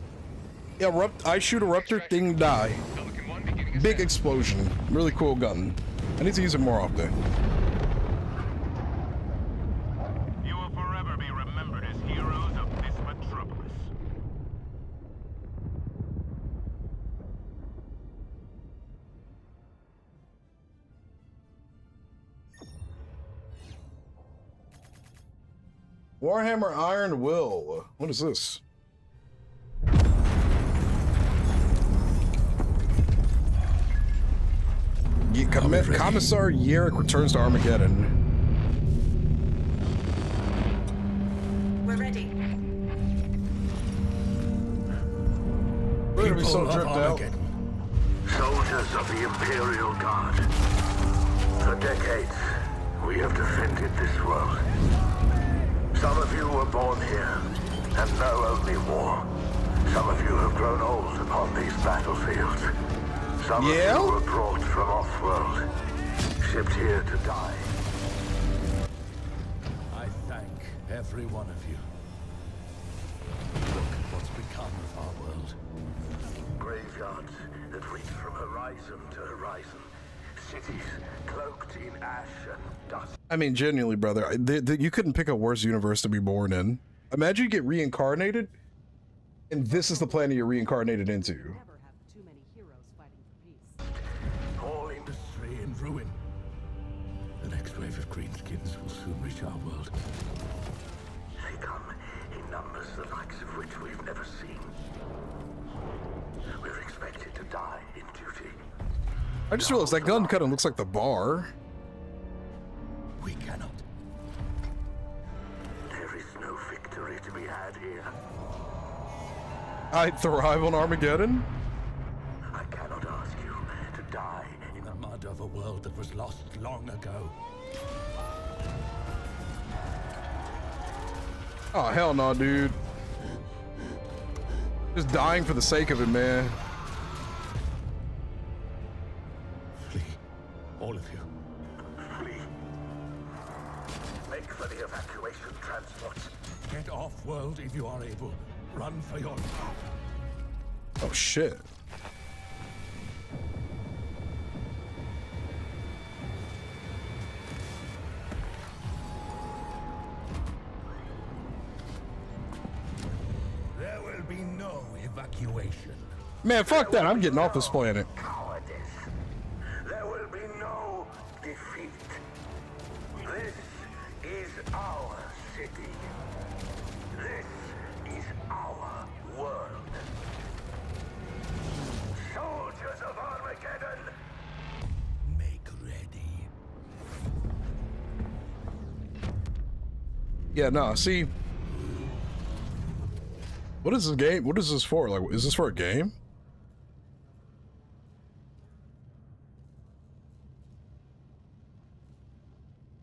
Yeah, I shoot Eruptor, thing die. Pelican 1 beginning Big ascent. explosion. Really cool gun. I need to use it more often. You will forever be remembered as heroes of this metropolis. Warhammer Iron Will. What is this? Commissar Yerrick returns to Armageddon. We're ready. We're gonna be so dripped out. Soldiers of the Imperial Guard. For decades, we have defended this world. Some of you were born here and know only war. Some of you have grown old upon these battlefields. Some of Yeah? you were brought from off-world, shipped here to die. I thank every one of you. Look at what's become of our world. Graveyards that reach from horizon to horizon. Cities cloaked in ash and dust. I mean, genuinely, brother, you couldn't pick a worse universe to be born in. Imagine you get reincarnated, and this is the planet you're reincarnated into. Never have too many heroes fighting for peace. All in Industry in ruin. The next wave of greenskins will soon reach our world. they come in numbers the likes of which we've never seen. die in duty. I just realized that gun kind of looks like the bar. We cannot. There is no victory to be had here. I'd thrive on Armageddon. I cannot ask you to die In the mud of a world that was lost long ago. Oh, hell no, dude. Just dying for the sake of it, man. Flee. All of you. Flee. Make for the evacuation transports. Get off world if you are able. Run for your life. Oh, shit. There will be no evacuation. Man, fuck that. I'm getting off this planet. Cowardice. There will be no defeat. This is our city. This is our world. Soldiers of Armageddon, Make ready. Yeah, no, see. What is this game? What is this for? Like, is this for a game?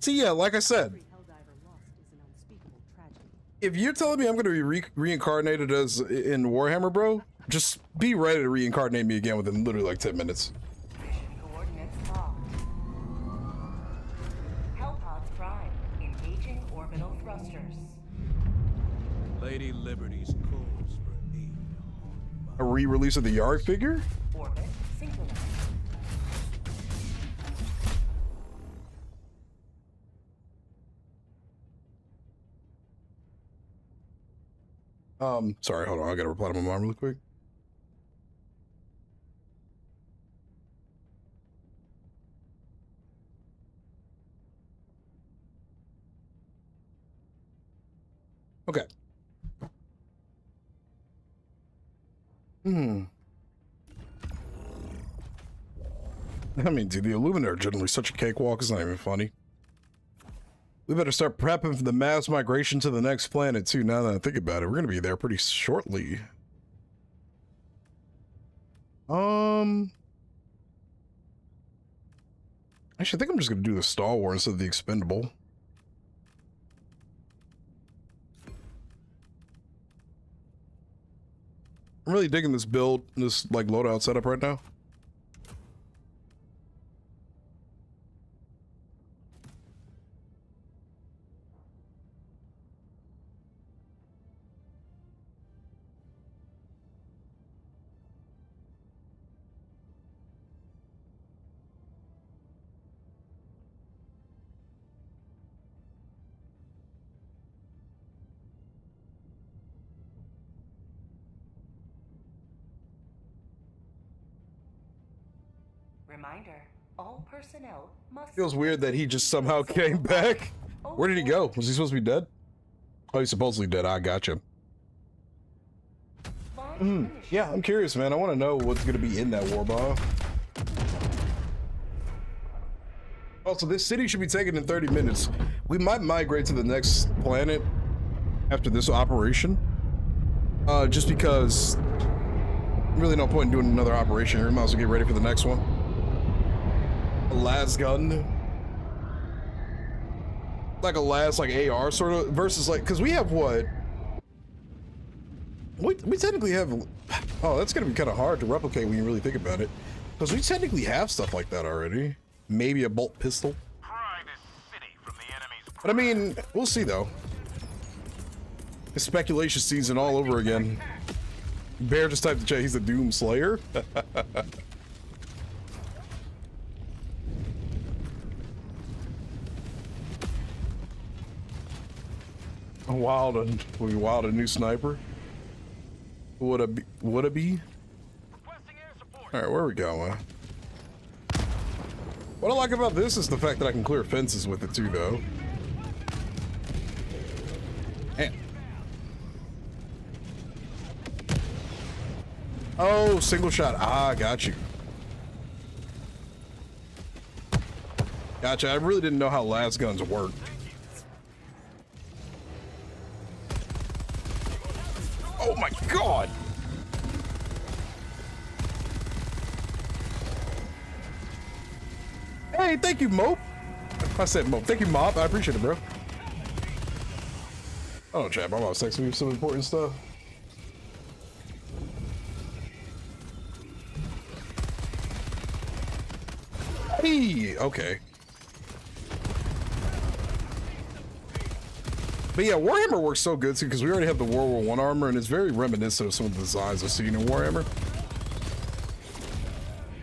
See, yeah, like I said, Every Helldiver lost is an unspeakable tragedy. if you're telling me I'm going to be reincarnated as in Warhammer, bro, just be ready to reincarnate me again within literally like 10 minutes. Mission coordinates locked. Hellpods Prime, engaging orbital thrusters. Lady Liberty's calls for aid. A re-release of the Yarg figure? Orbit synchronized. Sorry, hold on. I gotta reply to my mom really quick. Okay. I mean, dude, the Illuminati are generally such a cakewalk, it's not even funny. We better start prepping for the mass migration to the next planet, too, now that I think about it. We're gonna be there pretty shortly. Actually, I think I'm just gonna do the Star Wars instead of the Expendable. I'm really digging this build, this, like, loadout setup right now. Reminder, all personnel must... Feels weird that he just somehow came back. Where did he go? Was he supposed to be dead? Oh, he's supposedly dead. I gotcha. Yeah, I'm curious, man. I want to know what's going to be in that war bomb. Also, this city should be taken in 30 minutes. We might migrate to the next planet after this operation. Just because really no point in doing another operation here. We might as well get ready for the next one. A lasgun. Like a like AR sort of versus like, because we have what? We technically have, oh, that's gonna be kind of hard to replicate when you really think about it. Because we technically have stuff like that already. Maybe a bolt pistol. Pry this city from the enemy's But I mean, we'll see though. It's speculation season all over again. Bear just typed in chat, he's a Doom Slayer. Wild a new sniper. Would it be? requesting air support. All right, where are we going? What I like about this is the fact that I can clear fences with it too, though. Man. Oh, single shot. Ah, got you. Gotcha. I really didn't know how las guns work. Oh my god. Hey, thank you, Mope. I said Mope. Thank you, Mop. I appreciate it, bro. Oh, chap, I'm about to text me some important stuff. Hey, okay. But yeah, Warhammer works so good too because we already have the World War I armor and it's very reminiscent of some of the designs I've seen in Warhammer.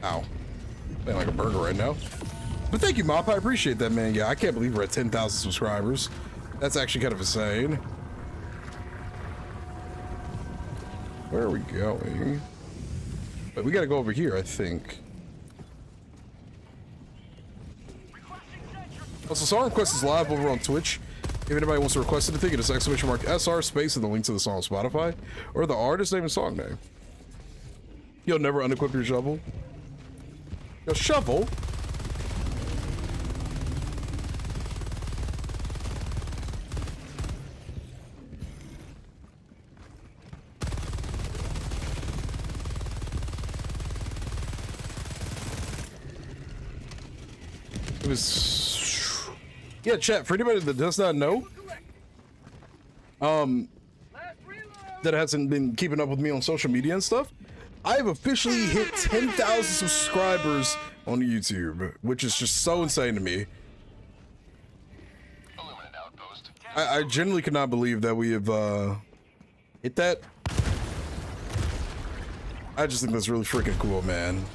Ow. Playing like a burger right now. But thank you, Mop. I appreciate that, man. Yeah, I can't believe we're at 10,000 subscribers. That's actually kind of insane. Where are we going? But we gotta go over here, I think. Also, Song Request is live over on Twitch. If anybody wants to request anything, it is !SR space and the link to the song on Spotify or the artist name and song name. You'll never unequip your shovel. Your shovel? It was, yeah, chat, for anybody that does not know, that hasn't been keeping up with me on social media and stuff, I have officially hit 10,000 subscribers on YouTube, which is just so insane to me. I genuinely cannot believe that we have hit that. I just think that's really freaking cool, man.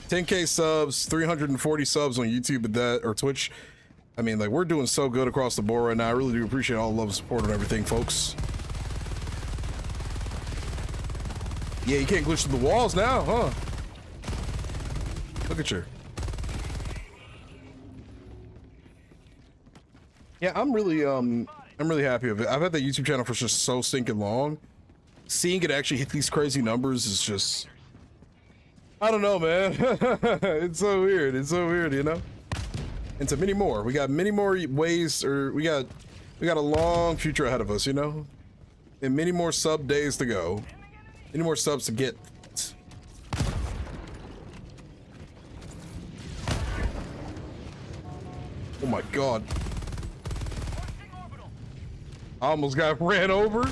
10K subs, 340 subs on YouTube and that, or Twitch. I mean, like, we're doing so good across the board right now. I really do appreciate all the love and support and everything, folks. Yeah, you can't glitch through the walls now, huh? Look at you. Yeah, I'm really happy with it. I've had that YouTube channel for just so stinking long. Seeing it actually hit these crazy numbers is just, I don't know, man. It's so weird. It's so weird, you know? And to many more. We got many more ways, or we got a long future ahead of us, you know? And many more sub days to go. Many more subs to get. Oh my god. I almost got ran over.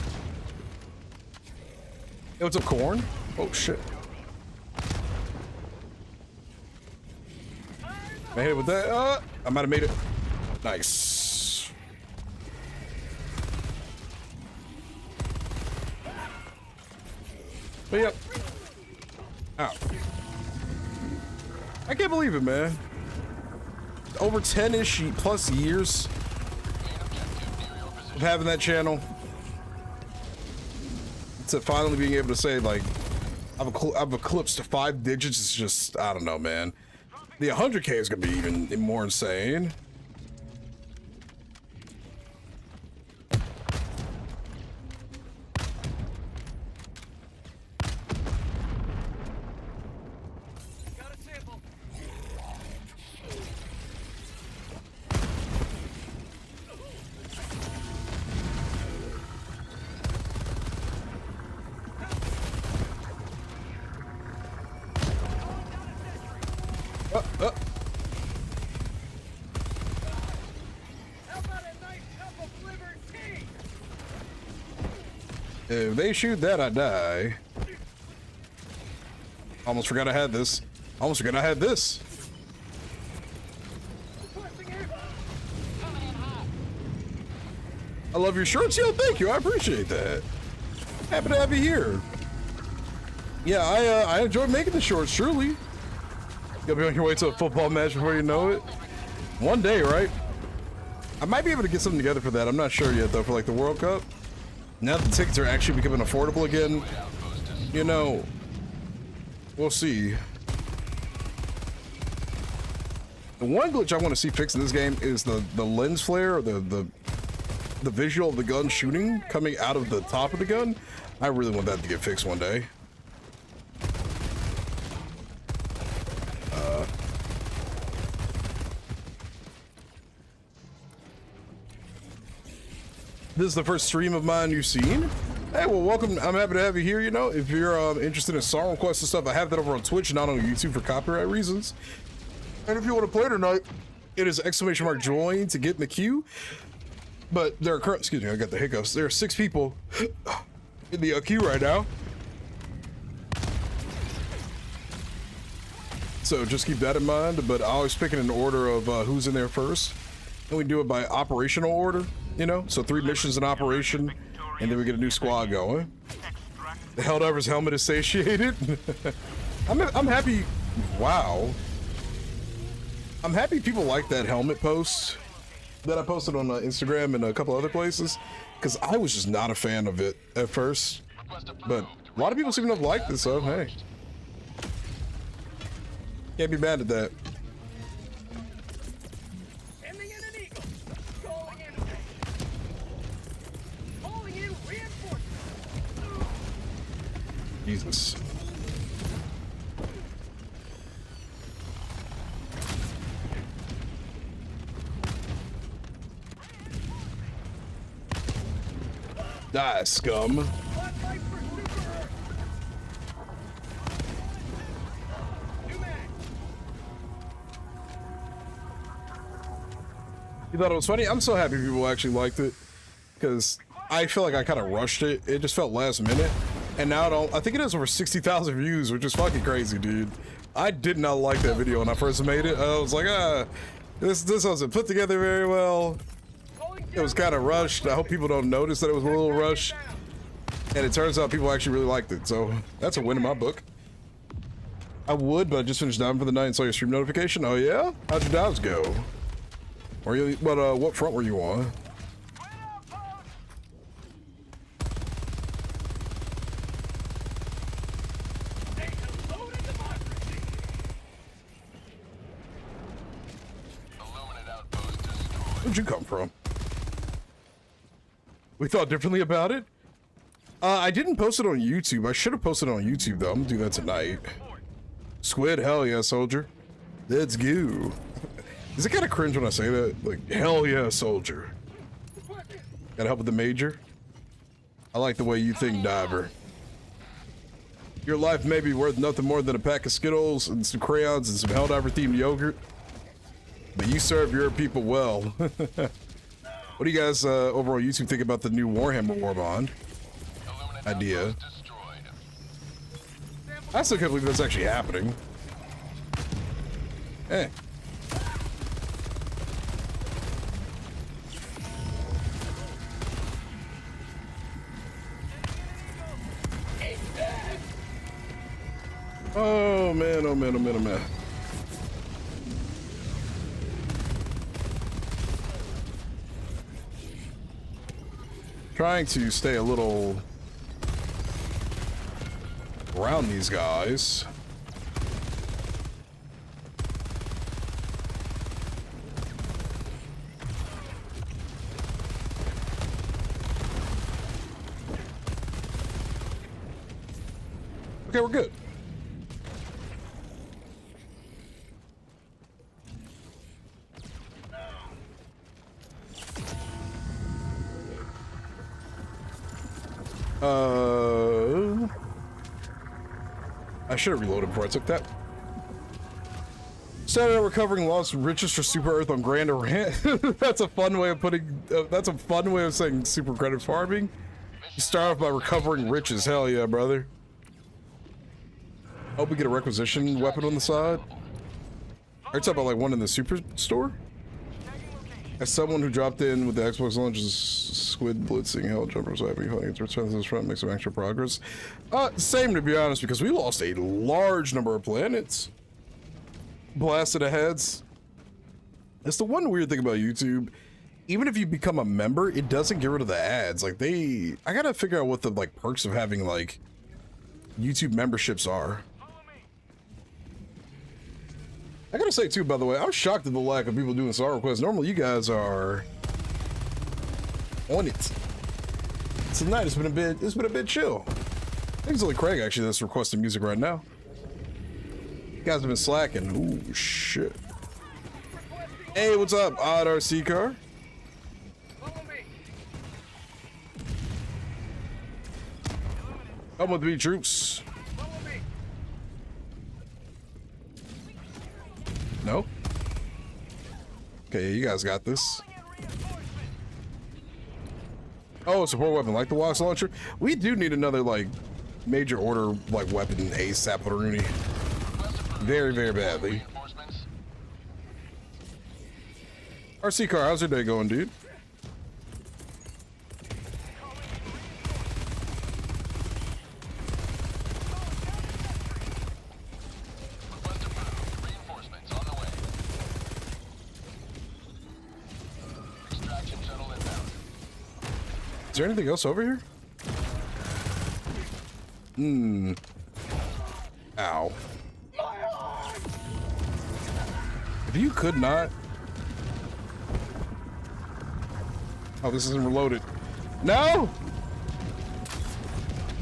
Hey, what's up, Corn? Oh shit. I hit it with that. I might have made it. Nice. But yep. Ow. I can't believe it, man. Over 10-ish plus years of having that channel. To finally being able to say, like, I've eclipsed 5 digits. It's just, I don't know, man. The 100K is gonna be even more insane. If they shoot that, I die. Almost forgot I had this. Almost forgot I had this. I love your shorts, yo. Thank you. I appreciate that. Happy to have you here. Yeah, I enjoy making the shorts. Truly, you'll be on your way to a football match before you know it. One day, right? I might be able to get something together for that. I'm not sure yet, though. For like the World Cup. Now that the tickets are actually becoming affordable again, you know, we'll see. The one glitch I want to see fixed in this game is the lens flare, or the visual of the gun shooting coming out of the top of the gun. I really want that to get fixed one day. this is the first stream of mine you've seen, hey, well, welcome. I'm happy to have you here. You know, if you're interested in song requests and stuff, I have that over on Twitch, not on YouTube for copyright reasons. And if you want to play tonight, it is !join to get in the queue. But there are current, excuse me, I got the hiccups. There are 6 people in the queue right now. So just keep that in mind, but I always pick it in order of who's in there first. And we do it by operational order, you know? So 3 missions in operation, and then we get a new squad going. The Helldiver's helmet is satiated. I'm happy, wow. I'm happy people like that helmet post that I posted on Instagram and a couple other places, because I was just not a fan of it at first, but a lot of people seem to have liked it, so hey. Can't be mad at that. Sending in an eagle. Calling in. Calling in reinforcements. Jesus. Die, scum. You thought it was funny? I'm so happy people actually liked it, because I feel like I kind of rushed it. It just felt last minute, and now I think it has over 60,000 views, which is fucking crazy, dude. I did not like that video when I first made it. I was like, this wasn't put together very well. It was kind of rushed. I hope people don't notice that it was a little rushed. And it turns out people actually really liked it. So that's a win in my book. I would, but I just finished diving for the night and saw your stream notification. Oh yeah? How'd your dives go? What front were you on? Where'd you come from? We thought differently about it? I didn't post it on YouTube. I should have posted it on YouTube, though. I'm gonna do that tonight. Squid, hell yeah, soldier. Let's go. Is it kind of cringe when I say that? Like, hell yeah, soldier. Gotta help with the major? I like the way you think, diver. Your life may be worth nothing more than a pack of Skittles and some crayons and some Helldiver-themed yogurt, but you serve your people well. What do you guys over on YouTube think about the new Warhammer Warbond idea? I still can't believe that's actually happening. Eh. Oh man, oh man, oh man, oh man. Trying to stay a little around these guys. Okay, we're good. I should have reloaded before I took that. Started out recovering lost riches for Super Earth on Grand Rant. That's a fun way of putting. That's a fun way of saying super credit farming. You start off by recovering riches. Hell yeah, brother. Hope we get a requisition weapon on the side. Are you talking about like one in the super store? As someone who dropped in with the Xbox launches, squid blitzing, hell jumpers, I mean, to return to this front, make some extra progress. Same to be honest, because we lost a large number of planets. Blasted aheads. That's the one weird thing about YouTube. Even if you become a member, it doesn't get rid of the ads. Like I gotta figure out what the like perks of having like YouTube memberships are. I gotta say too, by the way, I was shocked at the lack of people doing star requests. Normally you guys are on it. Tonight it's been a bit chill. I think it's only Craig actually that's requesting music right now. You guys have been slacking. Ooh shit. Hey, what's up, Odd RC car? Come with me, troops. No? Okay, you guys got this. Oh, support weapon like the Wax Launcher. We do need another, like, major order, like, weapon ASAP, Rooney. Very, very badly. RC car, how's your day going, dude? Reinforcements on the way. Extraction shuttle inbound. Is there anything else over here? Ow. If you could not. Oh, this isn't reloaded. No!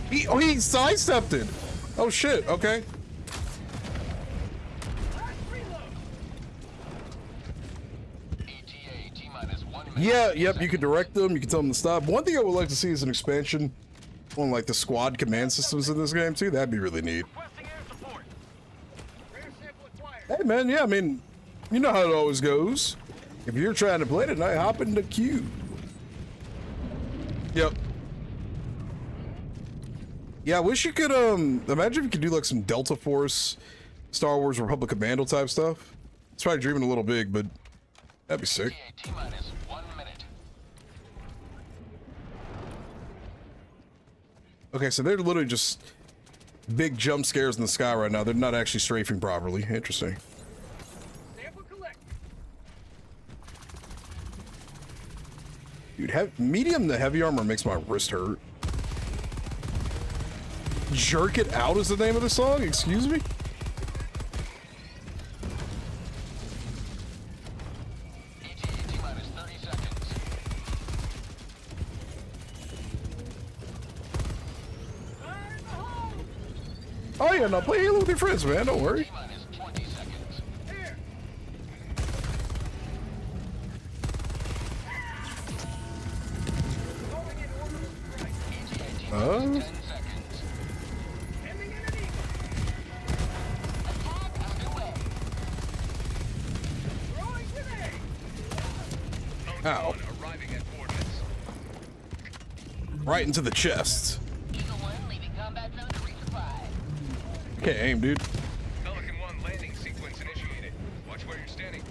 He sidestepped it. Oh shit, okay. ETA T-minus 1 minute. Yeah, yep, you can direct them, you can tell them to stop. One thing I would like to see is an expansion on like the squad command systems in this game too. That'd be really neat. Requesting air support. Rare sample acquired. Hey man, yeah, I mean, you know how it always goes. If you're trying to play tonight, hop in the queue. Yep. Yeah, I wish you could, imagine if you could do like some Delta Force, Star Wars Republic Commando type stuff. It's probably dreaming a little big, but that'd be sick. ETA T-minus 1 minute. Okay, so they're literally just big jump scares in the sky right now. They're not actually strafing properly. Interesting. Sample collect. Dude, medium to heavy armor makes my wrist hurt. Jerk It Out is the name of the song? Excuse me? ETA T-minus 30 seconds. Oh yeah, no, play Halo with your friends, man. Don't worry. T-minus 20 seconds. Here. Calling in orbital strike. ETA T-minus Oh. 10 seconds. Sending in an eagle. Attack underway. Throwing grenade. Ow. Arriving at coordinates. Right into the chest. Eagle 1 leaving combat zone to resupply. Can't aim, dude. Pelican 1 landing sequence initiated. Watch where you're standing.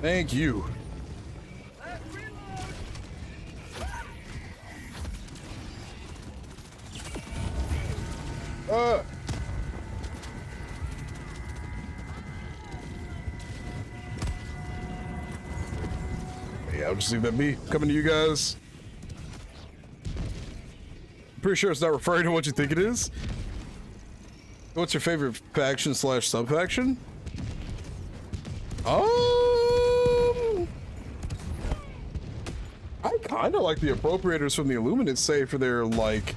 Thank you. Last reload. Yeah, I'll just leave that be. Coming to you guys. Pretty sure it's not referring to what you think it is. What's your favorite faction slash sub-faction? I kind of like the appropriators from the Illuminates, say, for their, like,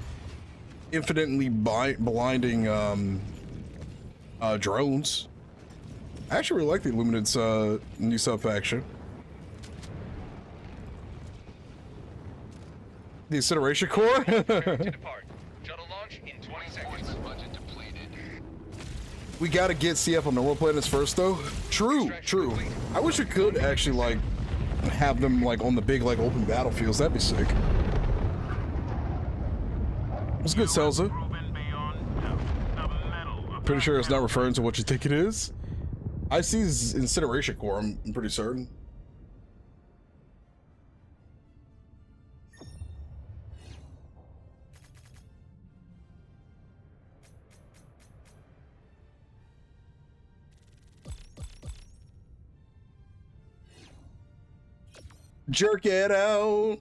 infinitely blinding, drones. I actually really like the Illuminates, new sub-faction. The Incineration Core? Depart. Shuttle launch in 20 seconds. Reinforcement budget depleted. We gotta get CF on normal planets first, though. True, true. I wish we could actually, like, have them, like, on the big, like, open battlefields. That'd be sick. It's good, Celsa. Proven beyond doubt. The metal of Pretty sure it's not referring to what you think it is. I see his Incineration Core, I'm pretty certain. Jerk it out.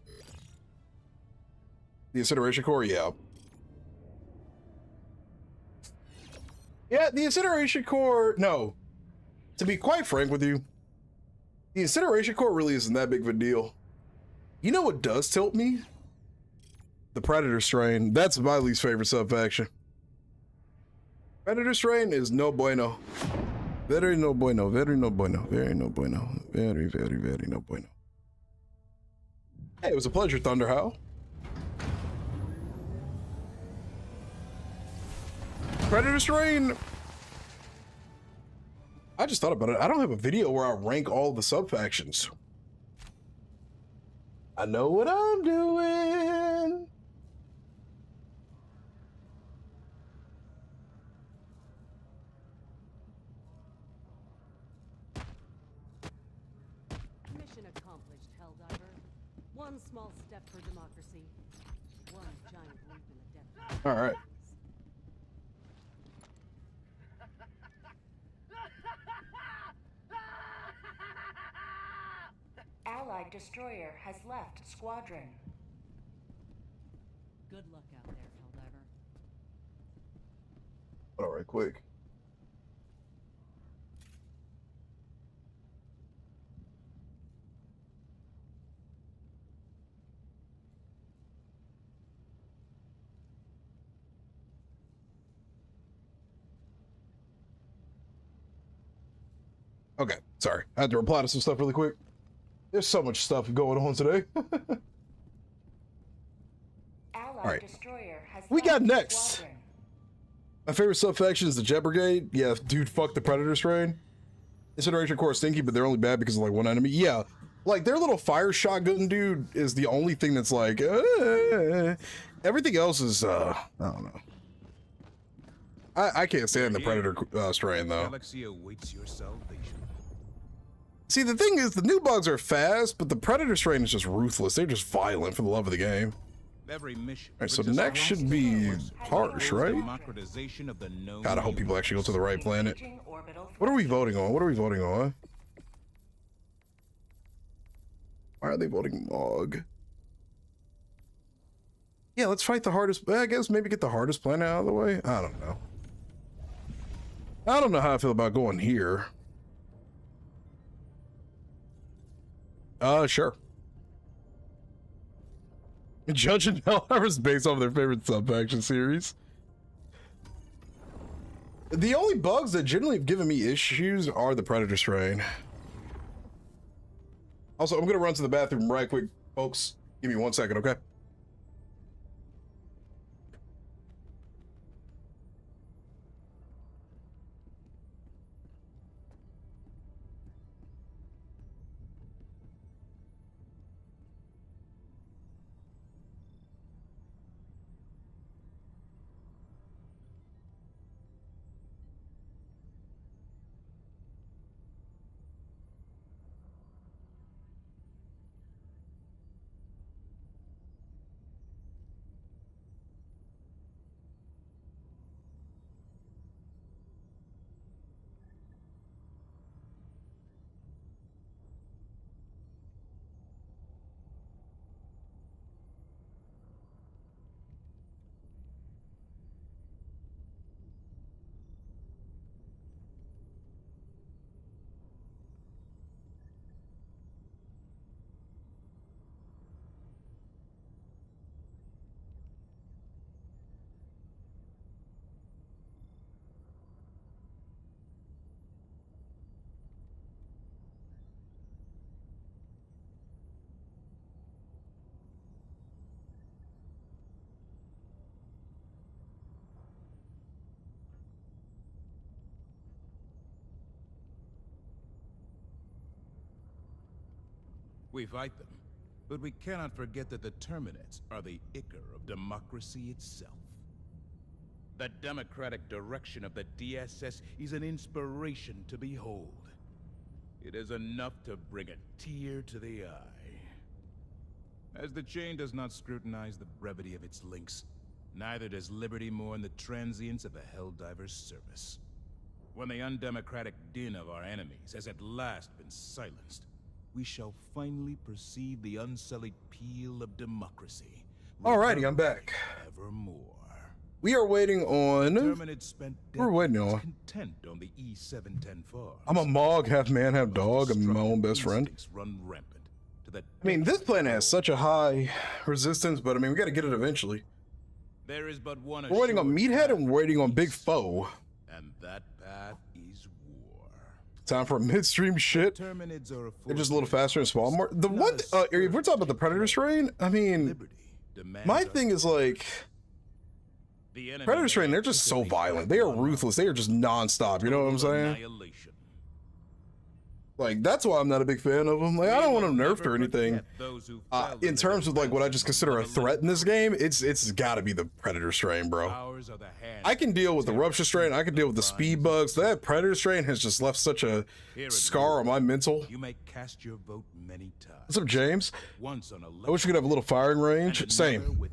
The Incineration Core, yeah. Yeah, the Incineration Core, no. To be quite frank with you, the Incineration Core really isn't that big of a deal. You know what does tilt me? The Predator Strain. That's my least favorite sub-faction. Predator Strain is no bueno. Very no bueno, very no bueno, very no bueno, very, very, very no bueno. Hey, it was a pleasure, Thunderhowl. Predator's Reign. I just thought about it. I don't have a video where I rank all the sub-factions. I know what I'm doing. Mission accomplished, Helldiver. One small step for democracy. One giant leap in the depths. All right. Allied destroyer has left squadron. Good luck out there, Helldiver. All right, quick. Okay, sorry. I had to reply to some stuff really quick. There's so much stuff going on today. Allied right. destroyer has We left got next. squadron. My favorite sub-faction is the Jet Brigade. Yeah, dude, fuck the Predator Strain. Incineration Core is stinky, but they're only bad because of like one enemy. Yeah, like their little fire shotgun dude is the only thing that's like, everything else is, I don't know. I can't stand the Predator Strain though. Galaxy awaits your salvation. See, the thing is, the new bugs are fast, but the Predator Strain is just ruthless. They're just violent for the love of the game. Every mission. All right, so next should be harsh, right? Democratization of the known God, I hope people actually go to the right planet. Engaging orbital What are we voting on? What are we voting on? Why are they voting Mog? Yeah, let's fight the hardest. I guess maybe get the hardest planet out of the way. I don't know. I don't know how I feel about going here. Sure. Judge and Helldiver's based off their favorite sub-faction series. The only bugs that generally have given me issues are the Predator Strain. Also, I'm gonna run to the bathroom right quick, folks. Give me 1 second, okay? We fight them, but we cannot forget that the Terminids are the ichor of democracy itself. The democratic direction of the DSS is an inspiration to behold. It is enough to bring a tear to the eye. As the chain does not scrutinize the brevity of its links, neither does liberty mourn the transience of a Helldiver's service. When the undemocratic din of our enemies has at last been silenced, we shall finally perceive the unsullied peal of democracy. Alrighty, I'm back. Evermore. We are waiting on. Terminids spent We're waiting on. content on the E710 farms. I'm a Mog, half man, half dog. I'm my own best friend. Instincts run rampant to the I mean, this planet has such a high resistance, but I mean, we got to get it eventually. There is but one We're waiting on assured Meathead path and we're waiting on to Big peace, Foe. and that path is war. Time for a midstream shit. Terminids are They're just a little faster and small. More the one if we're talking about the Predator strain, I mean, my thing is like Predator strain. They're just so violent. They are ruthless. They are just nonstop. You know what I'm saying? Like, that's why I'm not a big fan of them. Like, I don't want them nerfed or anything. In terms of like what I just consider a threat in this game, it's got to be the Predator strain, bro. I can deal with the Rupture strain. I can deal with the speed bugs. That Predator strain has just left such a scar on my mental. You may cast your vote many times. What's up, James? I wish we could have a little firing range. Same.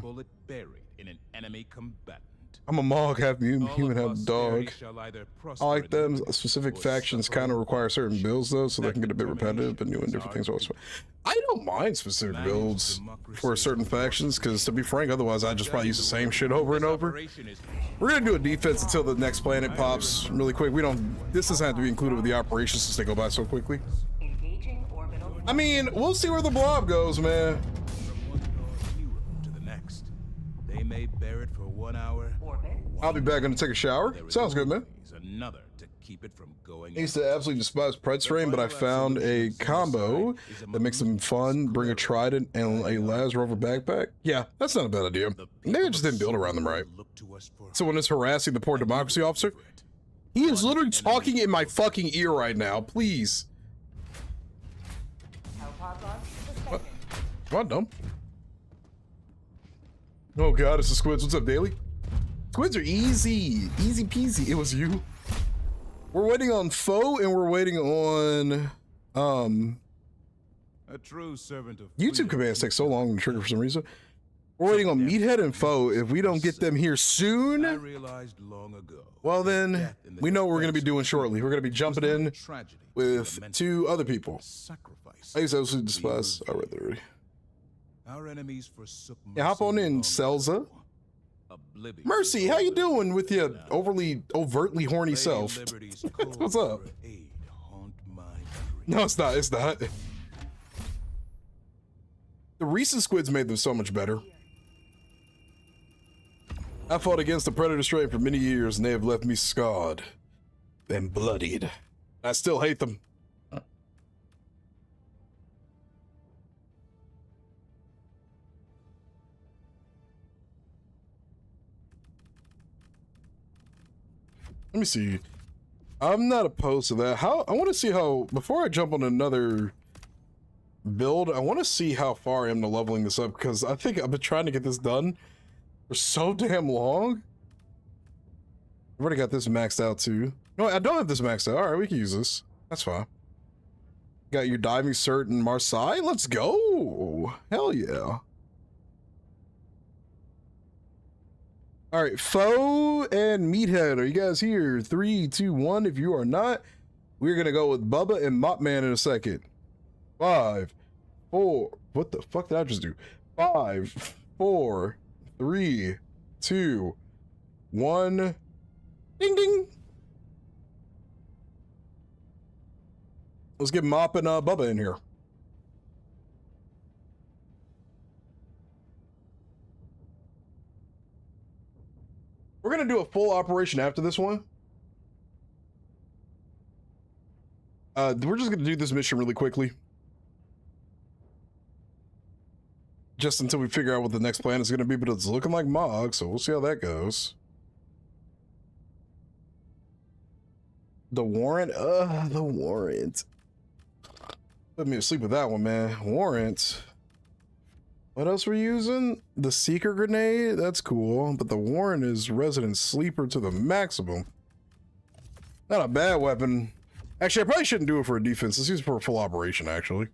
Bullet buried in an enemy combatant. I'm a Mog, half human, half dog. I like them. Specific factions kind of require certain builds, though, so they can get a bit repetitive and doing different things. I don't mind specific builds for certain factions, because to be frank, otherwise I just probably use the same shit over and over. We're gonna do a defense until the next planet pops really quick. This doesn't have to be included with the operations since they go by so quickly. I mean, we'll see where the blob goes, man. They may bear it for 1 hour. I'll be back. Gonna take a shower. Sounds good, man. Another to keep it from going. I used to absolutely despise Pred Strain, but I found a combo that makes them fun. Bring a Trident and a Las Rover backpack. Yeah, that's not a bad idea. Maybe I just didn't build around them right. Someone is harassing the poor democracy officer. He is literally talking in my fucking ear right now. Please. What? Come on, dumb. Oh god, it's the squids. What's up, Daily? Squids are easy. Easy peasy. It was you. We're waiting on Foe and we're waiting on a true servant of YouTube commands take so long to trigger for some reason. We're waiting on Meathead and Foe. If we don't get them here soon, I realized long ago, well then we know what we're gonna be doing shortly. We're gonna be jumping in with 2 other people. I used to absolutely despise. I read that already. Our enemies forsook Yeah, hop on in, Selza. Mercy, how you doing with your overtly horny self? What's up? No, it's not. It's not. The recent squids made them so much better. I fought against the Predator strain for many years, and they have left me scarred and bloodied. I still hate them. Let me see. I'm not opposed to that. I want to see how, before I jump on another build, I want to see how far I am to leveling this up, because I think I've been trying to get this done for so damn long. I've already got this maxed out too. No, I don't have this maxed out. All right, we can use this. That's fine. Got your diving cert in Marseille? Let's go. Hell yeah. All right, Foe and Meathead, are you guys here? 3, 2, 1. If you are not, we're gonna go with Bubba and Mopman in a second. 5, 4. What the fuck did I just do? 5, 4, 3, 2, 1. Ding ding. Let's get Mop and Bubba in here. We're gonna do a full operation after this one. We're just gonna do this mission really quickly. Just until we figure out what the next plan is gonna be, but it's looking like Mog, so we'll see how that goes. The Warrant? The Warrant. Put me to sleep with that one, man. Warrant. What else we're using? The Seeker Grenade? That's cool. But the Warrant is Resident Sleeper to the maximum. Not a bad weapon. Actually, I probably shouldn't do it for a defense. Let's use it for a full operation, actually.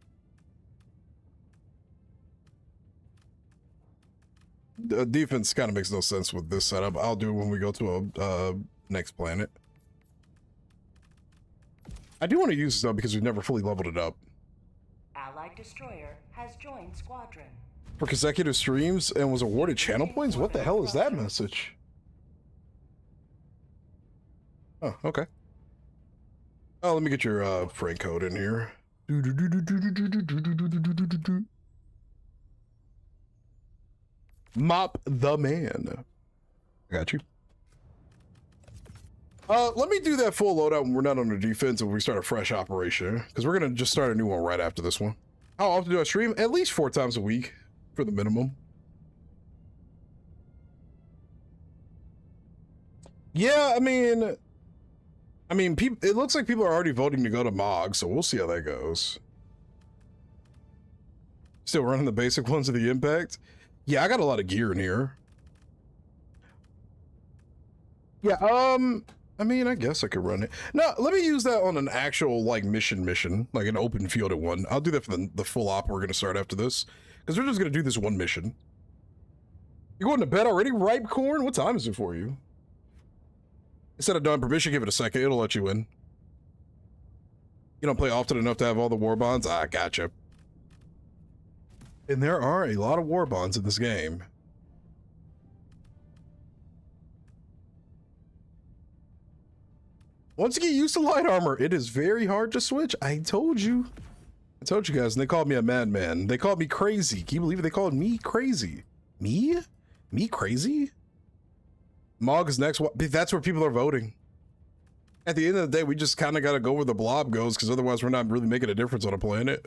Defense kind of makes no sense with this setup. I'll do it when we go to a next planet. I do want to use this though because we've never fully leveled it up. Allied destroyer has joined squadron. For consecutive streams and was awarded channel points? What the hell is that message? Oh, okay. Oh, let me get your freight code in here. Mop the man. I got you. Let me do that full loadout when we're not on the defense and we start a fresh operation, because we're gonna just start a new one right after this one. How often do I stream? At least 4 times a week for the minimum. Yeah, I mean, people. It looks like people are already voting to go to MOG, so we'll see how that goes. Still running the basic ones of the Impact. Yeah, I got a lot of gear in here. Yeah, I mean, I guess I could run it. No, let me use that on an actual, like, mission, like an open fielded one. I'll do that for the full op we're going to start after this, because we're just going to do this one mission. You going to bed already, Ripe Corn? What time is it for you? Instead of done permission, give it a second. It'll let you in. You don't play often enough to have all the war bonds? Ah, gotcha. And there are a lot of war bonds in this game. Once you get used to light armor, it is very hard to switch. I told you. I told you guys, and they called me a madman. They called me crazy. Can you believe it? They called me crazy. Me? Me crazy? MOG is next. That's where people are voting. At the end of the day, we just kind of got to go where the blob goes, because otherwise we're not really making a difference on a planet.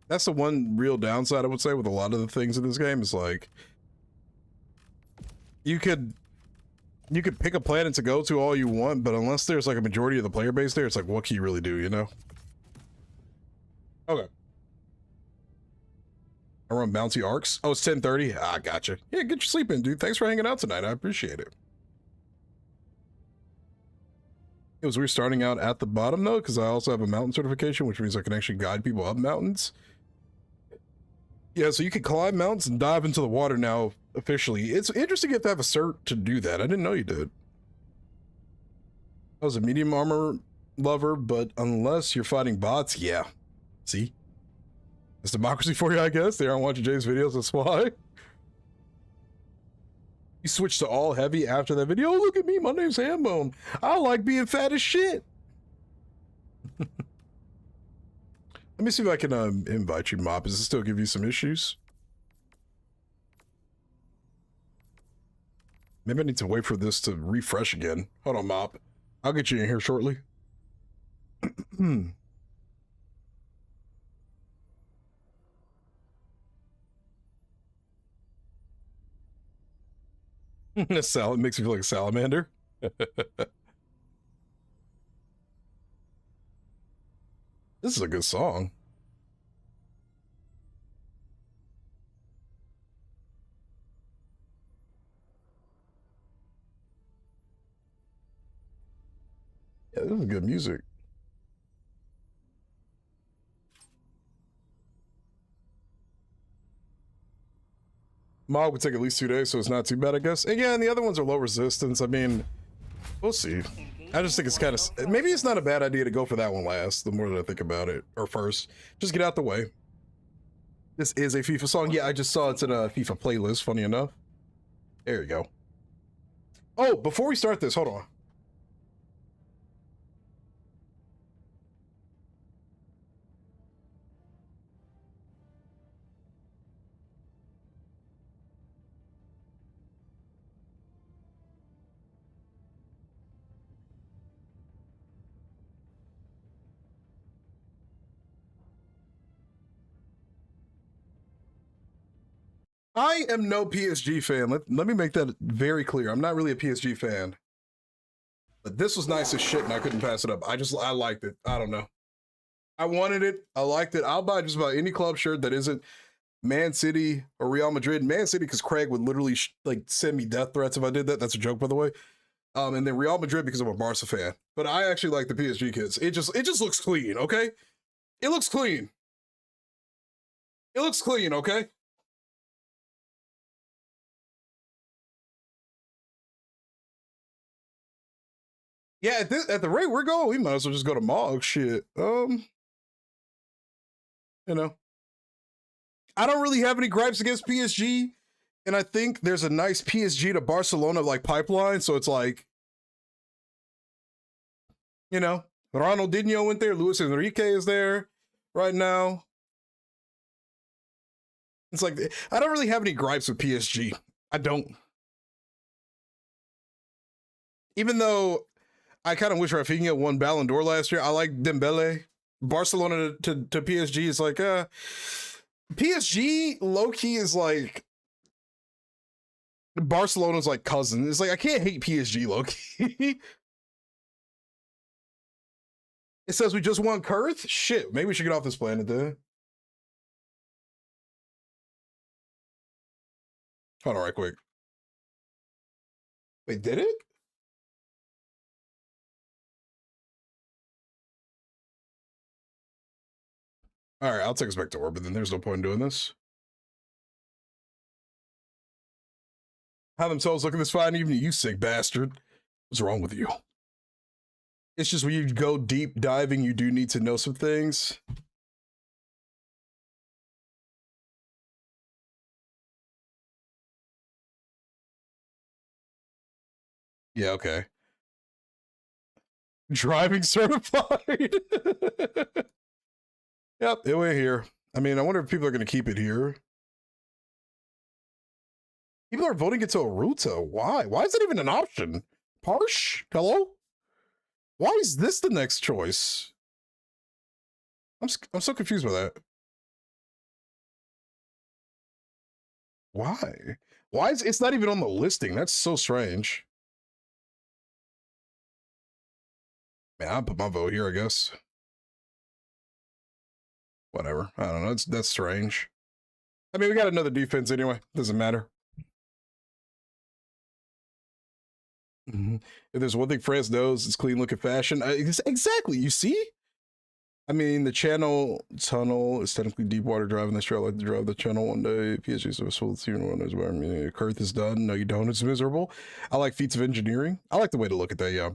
That's the one real downside, I would say, with a lot of the things in this game. Is like, you could pick a planet to go to all you want, but unless there's like a majority of the player base there, it's like, what can you really do, you know? Okay. I run bouncy arcs. Oh, it's 10:30. Ah, gotcha. Yeah, get your sleep in, dude. Thanks for hanging out tonight. I appreciate it. It was weird starting out at the bottom though, because I also have a mountain certification, which means I can actually guide people up mountains. Yeah, so you can climb mountains and dive into the water now officially. It's interesting you have to have a cert to do that. I didn't know you did. I was a medium armor lover, but unless you're fighting bots, yeah. See? It's democracy for you, I guess. They aren't watching Jay's videos, that's why. You switched to all heavy after that video. Oh, look at me, my name's Hambone. I like being fat as shit. Let me see if I can invite you, Mop. Does it still give you some issues? Maybe I need to wait for this to refresh again. Hold on, Mop. I'll get you in here shortly. It makes me feel like a salamander. This is a good song. Yeah, this is good music. Mod would take at least 2 days, so it's not too bad, I guess. And yeah, and the other ones are low resistance. I mean, we'll see. I just think it's kind of... Maybe it's not a bad idea to go for that one last, the more that I think about it. Or first. Just get out the way. This is a FIFA song. Yeah, I just saw it's in a FIFA playlist, funny enough. There you go. Oh, before we start this, hold on. I am no PSG fan. Let me make that very clear. I'm not really a PSG fan. But this was nice as shit and I couldn't pass it up. I liked it. I don't know. I wanted it. I liked it. I'll buy just about any club shirt that isn't Man City or Real Madrid. Man City, because Craig would literally like send me death threats if I did that. That's a joke, by the way. And then Real Madrid because I'm a Barca fan. But I actually like the PSG kids. It just looks clean, okay? It looks clean. It looks clean, okay? Yeah, at the rate we're going, we might as well just go to MOG. Shit. You know. I don't really have any gripes against PSG, and I think there's a nice PSG to Barcelona like pipeline, so it's like, you know, Ronaldinho went there, Luis Enrique is there right now. It's like, I don't really have any gripes with PSG. I don't. Even though I kind of wish Rafinha won Ballon d'Or last year, I like Dembele. Barcelona to PSG is like, PSG low-key is like, Barcelona's like cousin. It's like, I can't hate PSG low-key. It says we just won Kurth? Shit, maybe we should get off this planet then. Hold on right quick. Wait, did it? All right, I'll take us back to orbit then. There's no point in doing this. How themselves looking this fine evening, you sick bastard. What's wrong with you? It's just when you go deep diving, you do need to know some things. Yeah, okay. Driving certified. Yep, it went here. I mean, I wonder if people are going to keep it here. People are voting it to Aruta. Why? Why is it even an option? Parsh? Hello? Why is this the next choice? I'm so confused by that. Why? Why is it's not even on the listing? That's so strange. Man, I'll put my vote here, I guess. Whatever. I don't know. That's strange. I mean, we got another defense anyway. Doesn't matter. If there's one thing France knows, it's clean looking fashion. Exactly. You see? I mean, the channel tunnel is technically deep water driving the straight. I like to drive the channel one day. PSG is a full team runners. I mean, Kurth is done. No, you don't. It's miserable. I like feats of engineering. I like the way to look at that. Yeah.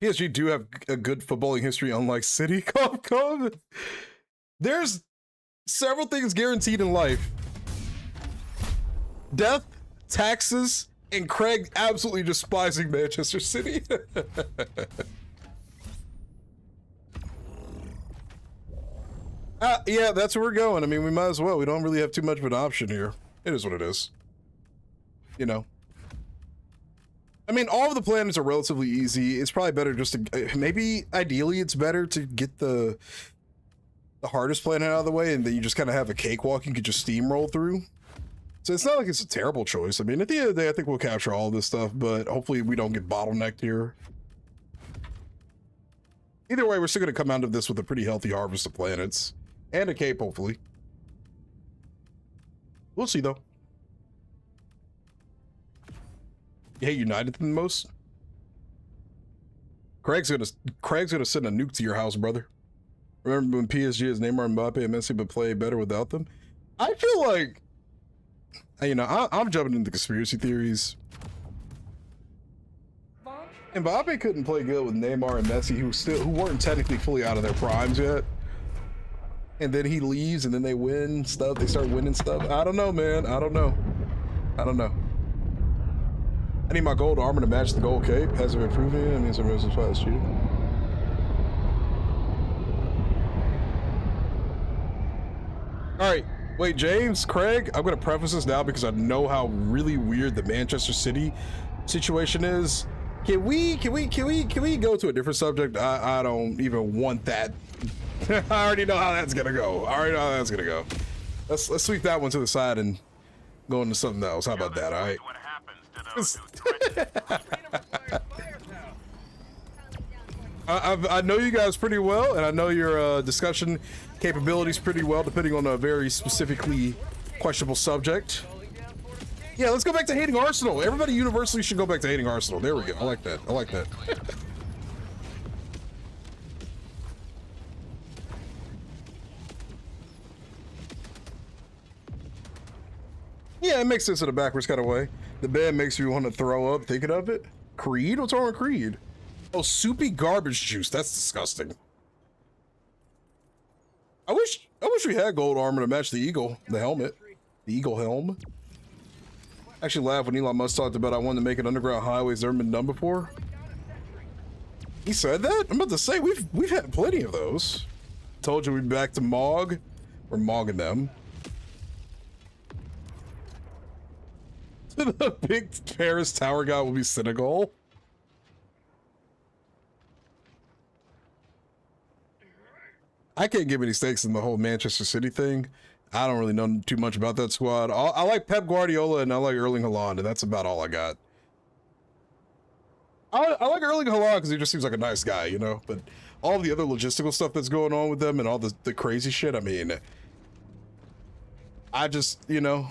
PSG do have a good footballing history, unlike City. Come. There's several things guaranteed in life: death, taxes, and Craig absolutely despising Manchester City. Yeah, that's where we're going. I mean, we might as well. We don't really have too much of an option here. It is what it is. You know. I mean, all of the planets are relatively easy. It's probably better just to, maybe ideally it's better to get the hardest planet out of the way, and then you just kind of have a cakewalk you could just steamroll through. So it's not like it's a terrible choice. I mean, at the end of the day, I think we'll capture all this stuff, but hopefully we don't get bottlenecked here. Either way, we're still going to come out of this with a pretty healthy harvest of planets. And a cape, hopefully. We'll see, though. You hate United the most? Craig's gonna send a nuke to your house, brother. Remember when PSG has Neymar, Mbappe, and Messi, but play better without them? I feel like, you know, I'm jumping into conspiracy theories. Mbappe couldn't play good with Neymar and Messi, who weren't technically fully out of their primes yet. And then he leaves, and then they win stuff. They start winning stuff. I don't know, man. I don't know. I need my gold armor to match the gold cape. Hasn't been proven yet. It means I'm as cheating. All right. Wait, James, Craig, I'm going to preface this now because I know how really weird the Manchester City situation is. Can we go to a different subject? I don't even want that. I already know how that's gonna go. Let's sweep that one to the side and go into something else. How about that? All right. I know you guys pretty well, and I know your discussion capabilities pretty well, depending on a very specifically questionable subject. Yeah, let's go back to hating Arsenal. Everybody universally should go back to hating Arsenal. There we go. I like that. Yeah, it makes sense in a backwards kind of way. The band makes you want to throw up thinking of it. Creed? What's wrong with Creed? Oh, soupy garbage juice. That's disgusting. I wish we had gold armor to match the eagle, the helmet. The eagle helm. I actually laughed when Elon Musk talked about I wanted to make an underground highway that's never been done before. He said that? I'm about to say, we've had plenty of those. Told you we'd be back to Mog. We're mogging them. The big Paris tower guy will be Senegal. I can't give any stakes in the whole Manchester City thing. I don't really know too much about that squad. I like Pep Guardiola and I like Erling Haaland, and that's about all I got. I like Erling Haaland because he just seems like a nice guy, you know? But all the other logistical stuff that's going on with them and all the crazy shit, I mean, I just, you know,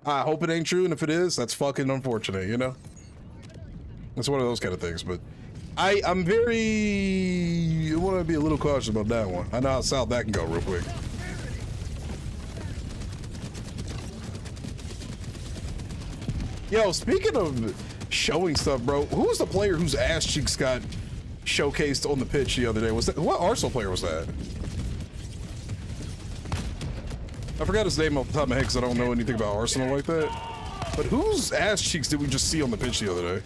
I hope it ain't true, and if it is, that's fucking unfortunate, you know? It's one of those kind of things, but I'm very, I want to be a little cautious about that one. I know how south that can go real quick. Yo, speaking of showing stuff, bro, who was the player whose ass cheeks got showcased on the pitch the other day? Was that, what Arsenal player was that? I forgot his name off the top of my head because I don't know anything about Arsenal like that. But whose ass cheeks did we just see on the pitch the other day?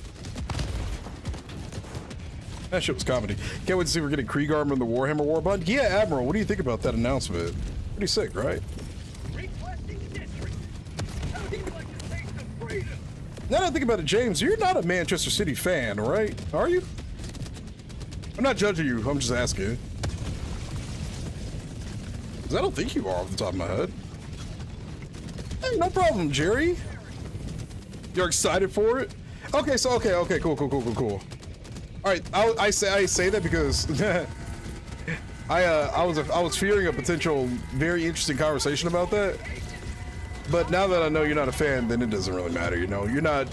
That shit was comedy. Can't wait to see if we're getting Krieg armor in the Warhammer Warbond. Yeah, Admiral, what do you think about that announcement? Pretty sick, right? Now that I think about it, James, you're not a Manchester City fan, right? Are you? I'm not judging you, I'm just asking. Because I don't think you are off the top of my head. Hey, no problem, Jerry. You're excited for it? Okay, so okay, cool. All right, I say that because I was fearing a potential very interesting conversation about that. But now that I know you're not a fan, then it doesn't really matter. You know, you're not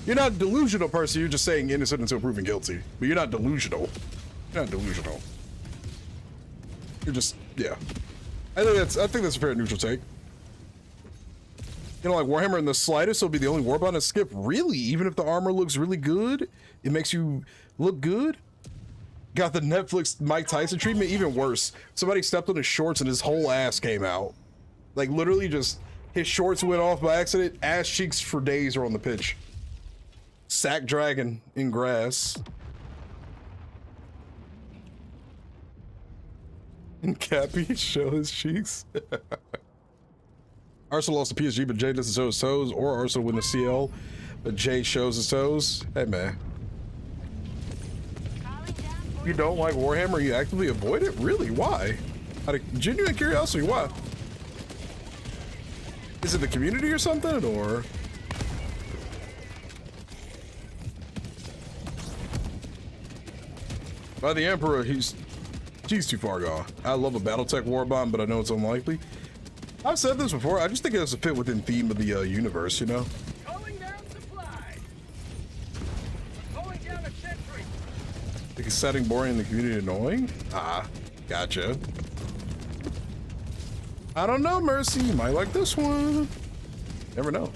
a delusional person. You're just saying innocent until proven guilty. But you're not delusional. You're not delusional. You're just, yeah. I think that's a fair neutral take. You know, like Warhammer in the slightest will be the only warbond to skip. Really? Even if the armor looks really good, it makes you look good? Got the Netflix Mike Tyson treatment. Even worse. Somebody stepped on his shorts and his whole ass came out. Like literally just his shorts went off by accident. Ass cheeks for days are on the pitch. Sack dragon in grass. And Cappy show his cheeks. Arsenal lost to PSG, but Jay doesn't show his toes, or Arsenal win the CL, but Jay shows his toes. Hey man. You don't like Warhammer, you actively avoid it? Really? Why? Out of genuine curiosity, why? Is it the community or something, or? By the Emperor, he's too far gone. I love a Battletech Warbond, but I know it's unlikely. I've said this before, I just think it has to fit within theme of the universe, you know? Calling down supply. Calling down a sentry. Think it's setting boring and the community annoying? Ah, gotcha. I don't know, Mercy. You might like this one. Never know.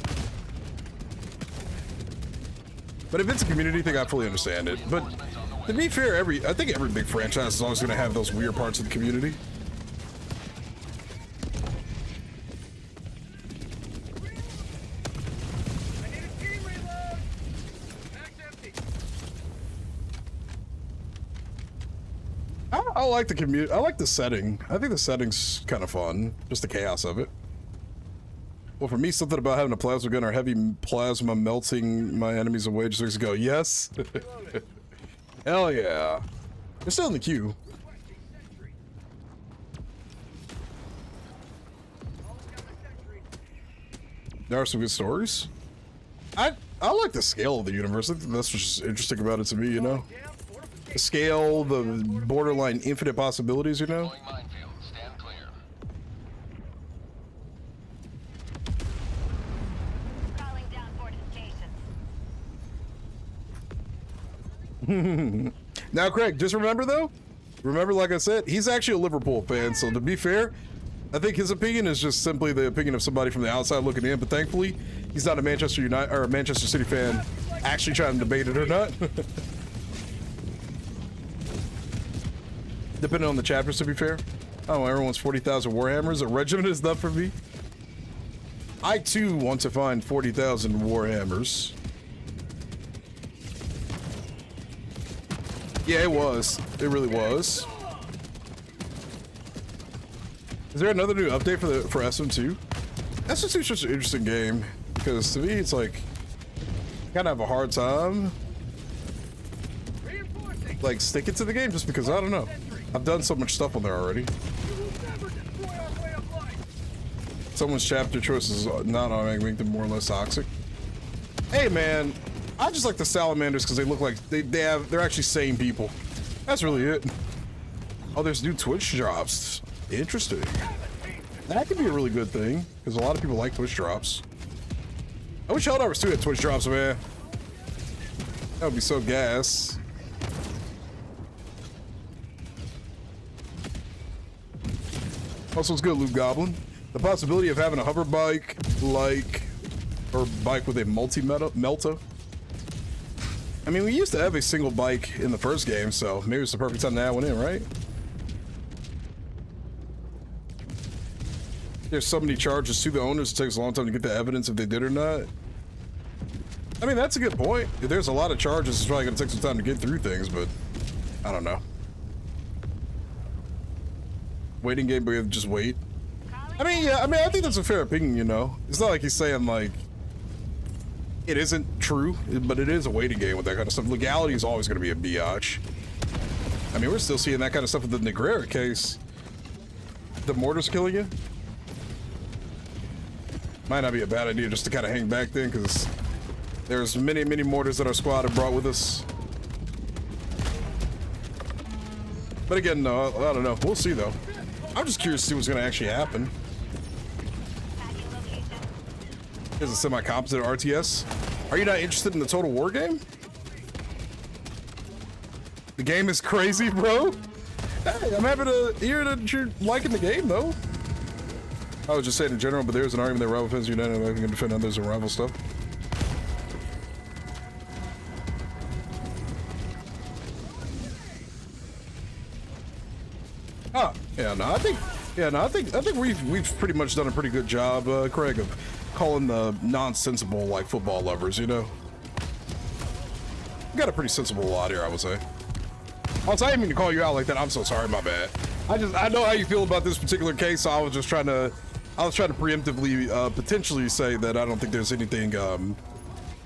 But if it's a community thing, I fully understand it. But to be fair, I think every big franchise is always going to have those weird parts of the community. I like the community. I like the setting. I think the setting's kind of fun. Just the chaos of it. Well, for me, something about having a plasma gun or heavy plasma melting my enemies away just makes it go, yes. Hell yeah. They're still in the queue. There are some good stories. I like the scale of the universe. I think that's what's interesting about it to me, you know? The scale, the borderline infinite possibilities, you know? Minefield. Stand clear. Calling down fortifications. Now, Craig, just remember though, like I said, he's actually a Liverpool fan, so to be fair, I think his opinion is just simply the opinion of somebody from the outside looking in, but thankfully, he's not a Manchester United or a Manchester City fan actually trying to debate it or not. Depending on the chapters, to be fair. Oh, everyone's 40,000 Warhammers. A regiment is enough for me. I too want to find 40,000 Warhammers. Yeah, it was. It really was. Is there another new update for SM2? SM2 is such an interesting game because to me, it's like kind of have a hard time like sticking to the game just because I don't know. I've done so much stuff on there already. Someone's chapter choices not automatic make them more or less toxic. Hey man, I just like the salamanders because they look like they're actually sane people. That's really it. Oh, there's new Twitch drops. Interesting. That could be a really good thing because a lot of people like Twitch drops. I wish Helldivers 2 had Twitch drops, man. That would be so gas. Also, it's good, Luke Goblin. The possibility of having a hover bike, or bike with a melta. I mean, we used to have a single bike in the first game, so maybe it's the perfect time to add one in, right? There's so many charges to the owners, it takes a long time to get the evidence if they did or not. I mean, that's a good point. If there's a lot of charges, it's probably gonna take some time to get through things, but I don't know. Waiting game, but we have to just wait. I mean, yeah, I think that's a fair opinion, you know? It's not like he's saying, like, it isn't true, but it is a waiting game with that kind of stuff. Legality is always going to be a biatch. I mean, we're still seeing that kind of stuff with the Negrera case. The mortars killing you? Might not be a bad idea just to kind of hang back then, because there's many, many mortars that our squad have brought with us. But again, no, I don't know. We'll see, though. I'm just curious to see what's going to actually happen. Is a semi-competent RTS? Are you not interested in the Total War game? The game is crazy, bro. Hey, I'm happy to hear that you're liking the game, though. I was just saying in general, but there's an argument that rival fans are united and can defend others and rival stuff. Oh, yeah, no, I think we've pretty much done a pretty good job, Craig, of calling the nonsensible like football lovers, you know. We got a pretty sensible lot here, I would say. Also, I didn't mean to call you out like that. I'm so sorry, my bad. I know how you feel about this particular case, so I was just trying to preemptively potentially say that I don't think there's anything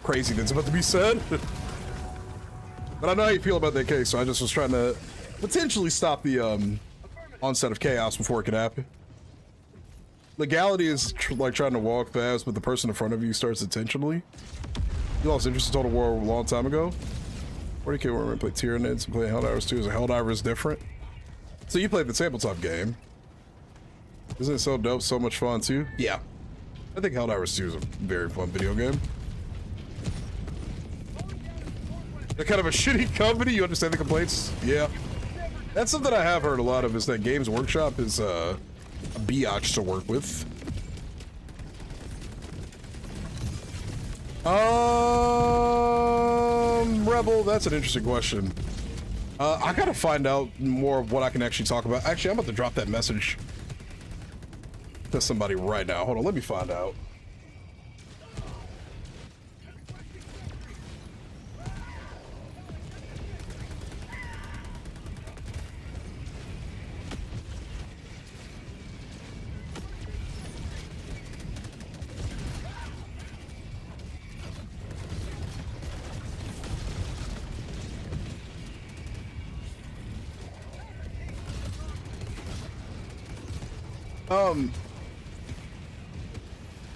crazy that's about to be said. But I know how you feel about that case, so I just was trying to potentially stop the onset of chaos before it could happen. Legality is like trying to walk fast, but the person in front of you starts intentionally. You lost interest in Total War a long time ago. 40K where we play Tyranids and play Helldivers 2 as a Helldivers different. So you played the tabletop game. Isn't it so dope? So much fun too? Yeah. I think Helldivers 2 is a very fun video game. They're kind of a shitty company. You understand the complaints? Yeah. That's something I have heard a lot of, is that Games Workshop is a biatch to work with. Rebel, that's an interesting question. I gotta find out more of what I can actually talk about. Actually, I'm about to drop that message to somebody right now. Hold on, let me find out.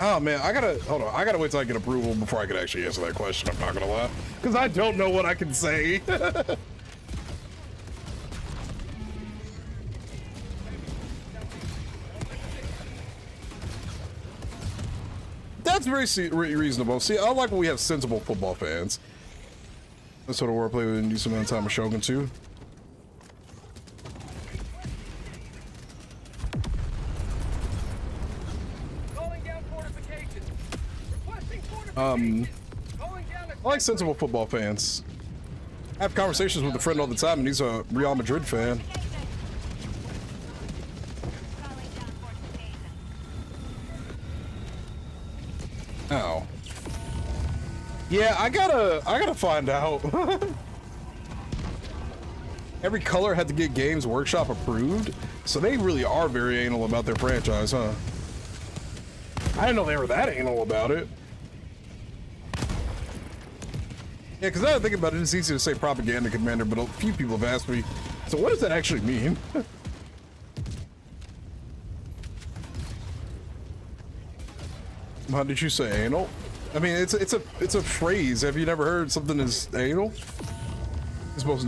Oh man, hold on. I gotta wait till I get approval before I can actually answer that question. I'm not gonna lie, because I don't know what I can say. That's very reasonable. See, I like when we have sensible football fans. That's what I want to play with and do some amount of time with Shogun too. I like sensible football fans. I have conversations with a friend all the time, and he's a Real Madrid fan. Oh. Yeah, I gotta find out. Every color had to get Games Workshop approved, so they really are very anal about their franchise, huh? I didn't know they were that anal about it. Yeah, because now I think about it, it's easy to say propaganda commander, but a few people have asked me, so what does that actually mean? How did you say anal? I mean, it's a phrase. Have you never heard something as anal? It's both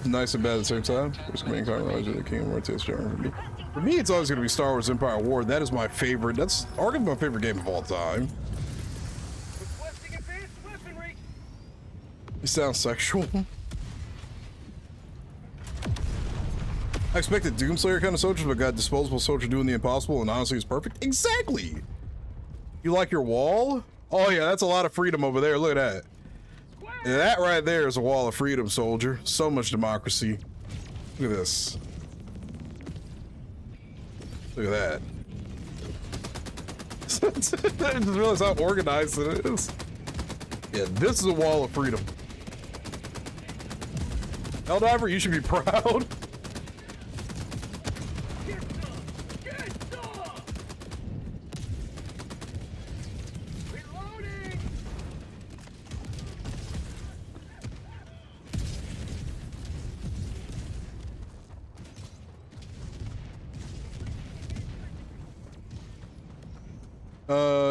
nice and bad at the same time. First command Cordaroys the King rotates for me. For me, it's always going to be Star Wars Empire War. That is my favorite. That's arguably my favorite game of all time. It sounds sexual. I expected Doomslayer kind of soldiers, but got disposable soldier doing the impossible, and honestly, it's perfect. Exactly. You like your wall? Oh yeah, that's a lot of freedom over there. Look at that. And that right there is a wall of freedom, soldier. So much democracy. Look at this. Look at that. I just realized how organized it is. Yeah, this is a wall of freedom. Helldiver, you should be proud.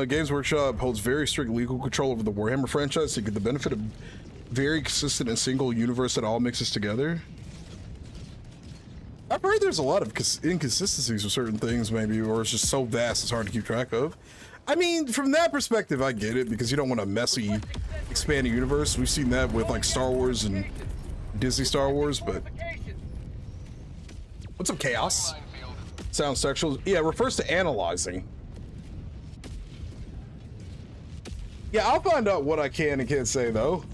Games Workshop holds very strict legal control over the Warhammer franchise to get the benefit of very consistent and single universe that all mixes together. I've heard there's a lot of inconsistencies with certain things, maybe, or it's just so vast it's hard to keep track of. I mean, from that perspective, I get it, because you don't want a messy, expanding universe. We've seen that with, like, Star Wars and Disney Star Wars, but... What's up, Chaos? Sounds sexual. Yeah, it refers to analyzing. Yeah, I'll find out what I can and can't say, though.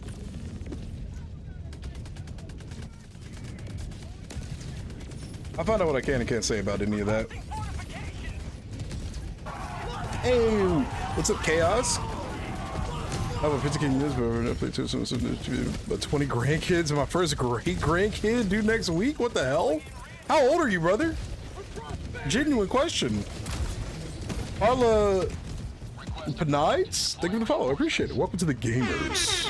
I'll find out what I can and can't say about any of that. Hey, what's up, Chaos? I have a 15 years, but I played 2 about 20 grandkids and my first great grandkid due next week? What the hell? How old are you, brother? Genuine question. Arla Penites? Thank you for the follow. I appreciate it. Welcome to the gamers.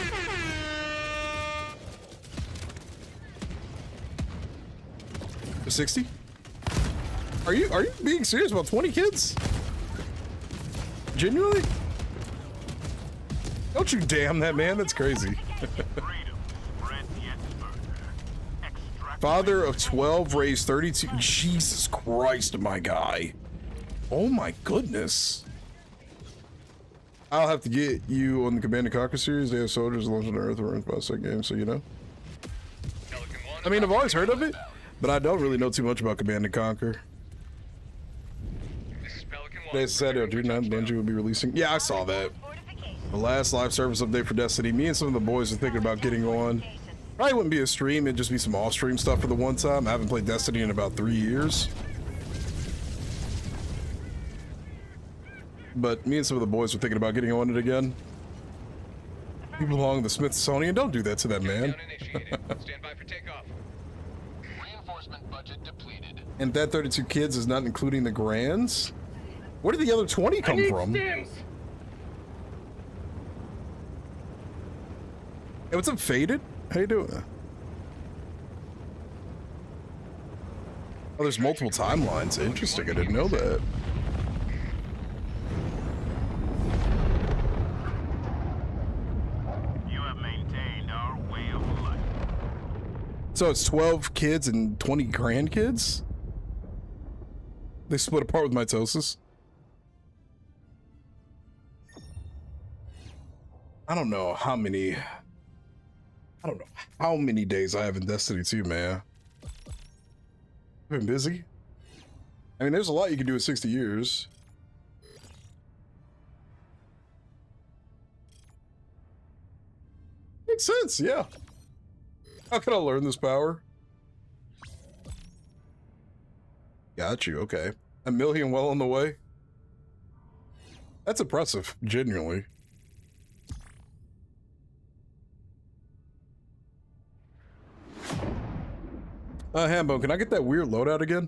The 60? Are you being serious about 20 kids? Genuinely? Don't you damn that man, that's crazy. Father of 12, raised 32. Jesus Christ, my guy. Oh my goodness. I'll have to get you on the Command & Conquer series. They have soldiers launched on Earth or in about that game, so you know. I mean, I've always heard of it, but I don't really know too much about Command & Conquer. They said June 9th, Bungie will be releasing. Yeah, I saw that. The last live service update for Destiny. Me and some of the boys are thinking about getting on. Probably wouldn't be a stream, it'd just be some off-stream stuff for the one time. I haven't played Destiny in about 3 years. But me and some of the boys are thinking about getting on it again. You belong to the Smithsonian. Don't do that to that man. Stand by for takeoff. Reinforcement budget depleted. And that 32 kids is not including the grands? Where did the other 20 come from? Stims. Hey, what's up, Faded? How you doing? Oh, there's multiple timelines. Interesting. I didn't know that. You have maintained our way of life. So it's 12 kids and 20 grandkids? They split apart with mitosis? I don't know how many days I have in Destiny 2, man. I've been busy. I mean, there's a lot you can do in 60 years. Makes sense, yeah. How can I learn this power? Got you, okay. 1 million well on the way? That's impressive, genuinely. Hambone, can I get that weird loadout again?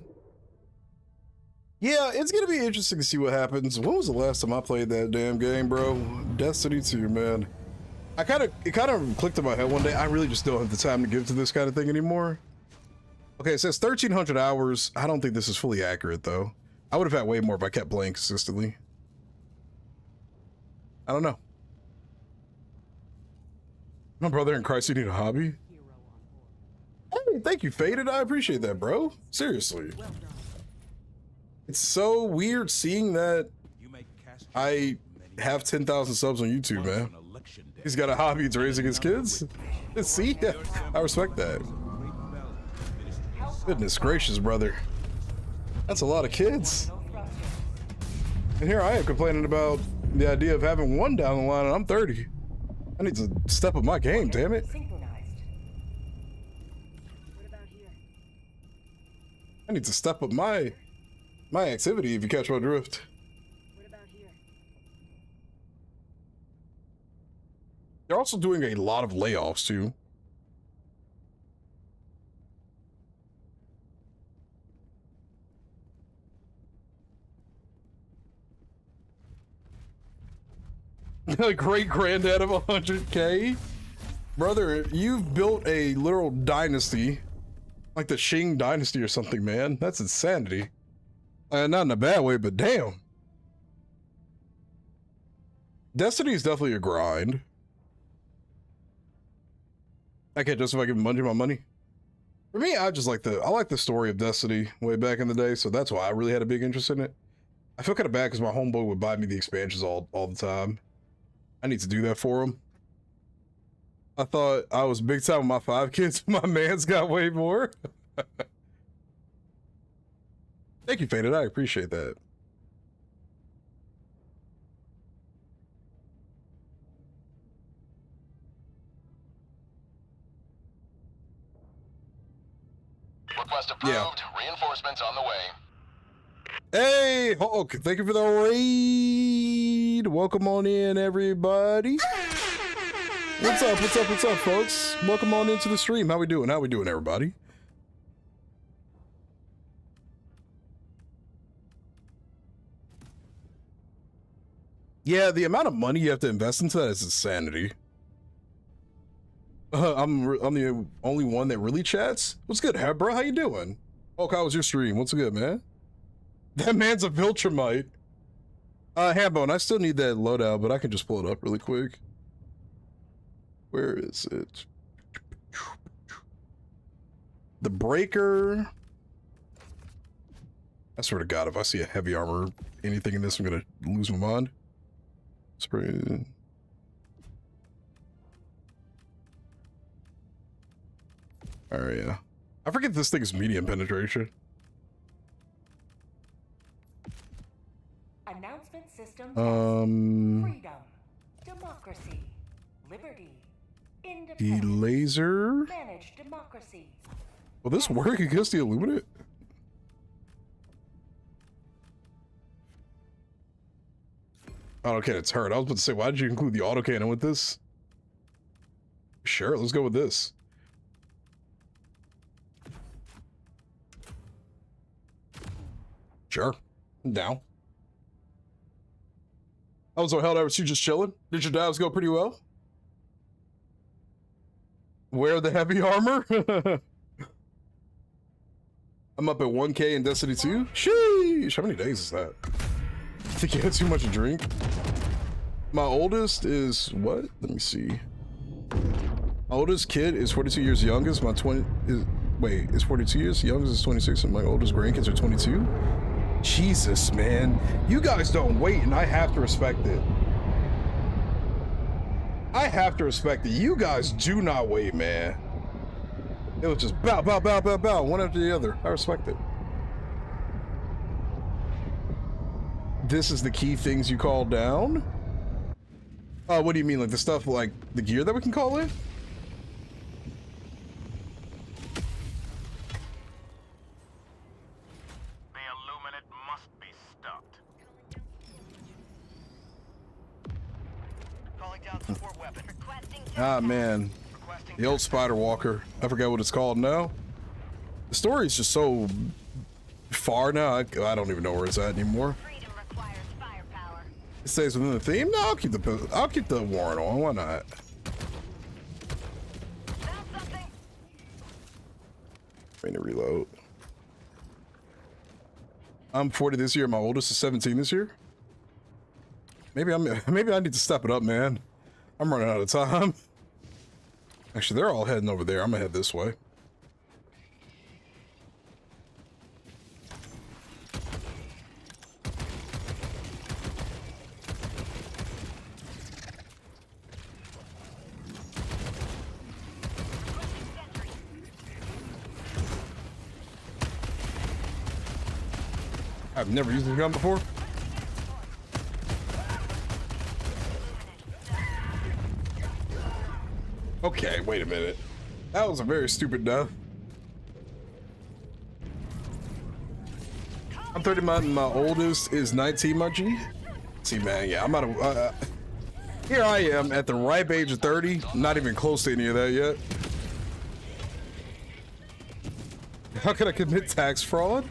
Yeah, it's gonna be interesting to see what happens. When was the last time I played that damn game, bro? Destiny 2, man. It kind of clicked in my head one day. I really just don't have the time to give to this kind of thing anymore. Okay, it says 1,300 hours. I don't think this is fully accurate though. I would have had way more if I kept playing consistently. I don't know. My brother in Christ, you need a hobby? Hey, thank you, Faded. I appreciate that, bro. Seriously. It's so weird seeing that I have 10,000 subs on YouTube, man. He's got a hobby, it's raising his kids. See? Yeah, I respect that. Goodness gracious, brother. That's a lot of kids. And here I am complaining about the idea of having one down the line and I'm 30. I need to step up my game, damn it. I need to step up my activity, if you catch my drift. They're also doing a lot of layoffs too. Great granddad of 100K. Brother, you've built a literal dynasty. Like the Qing dynasty or something, man. That's insanity. Not in a bad way, but damn. Destiny is definitely a grind. I can't justify giving Bungie my money. For me, I like the story of Destiny way back in the day, so that's why I really had a big interest in it. I feel kind of bad because my homeboy would buy me the expansions all the time. I need to do that for him. I thought I was big time with my 5 kids. My man's got way more. Thank you, Faded. I appreciate that. Request approved. Yeah. Reinforcements on the way. Hey, Hulk, thank you for the raid. Welcome on in, everybody. What's up, folks? Welcome on into the stream. How we doing, everybody? Yeah, the amount of money you have to invest into that is insanity. I'm the only one that really chats. What's good, bro? How you doing? Hulk, how was your stream? What's good, man? That man's a Viltrumite. Hambone, I still need that loadout, but I can just pull it up really quick. Where is it? The Breaker. I swear to God, if I see a heavy armor, anything in this, I'm gonna lose my mind. Spray. Alright, yeah. I forget this thing is medium penetration. Announcement system. Freedom, democracy, liberty, the independence. laser. Managed democracy. Will this work against the Illuminate? Autocannon, it's hurt. I was about to say, why did you include the autocannon with this? Sure, let's go with this. Sure, I'm down. I was so held ever, you just chilling? Did your dives go pretty well? Wear the heavy armor? I'm up at 1K in Destiny 2. Sheesh, how many days is that? I think you had too much to drink. My oldest is what? Let me see. My oldest kid is 42 years youngest. My 20 is wait, is 42 years youngest is 26, and my oldest grandkids are 22. Jesus, man, you guys don't wait, and I have to respect it. I have to respect it. You guys do not wait, man. It was just bow, bow, bow, bow, bow, one after the other. I respect it. This is the key things you call down? What do you mean, like the stuff, like the gear that we can call in? The Illuminate must be stopped. Calling down support weapon. Ah, man. The old Spider Walker. I forgot what it's called now. The story is just so far now, I don't even know where it's at anymore. Freedom requires firepower. It stays within the theme? No, I'll keep the Warren on. Why not? Wait to reload. I'm 40 this year. My oldest is 17 this year. Maybe I need to step it up, man. I'm running out of time. Actually, they're all heading over there. I'm gonna head this way. I've never used this gun before. Okay, wait a minute. That was a very stupid death. I'm 30, my oldest is 19, my G. See, man, yeah, I'm out of... here I am at the ripe age of 30, not even close to any of that yet. How can I commit tax fraud?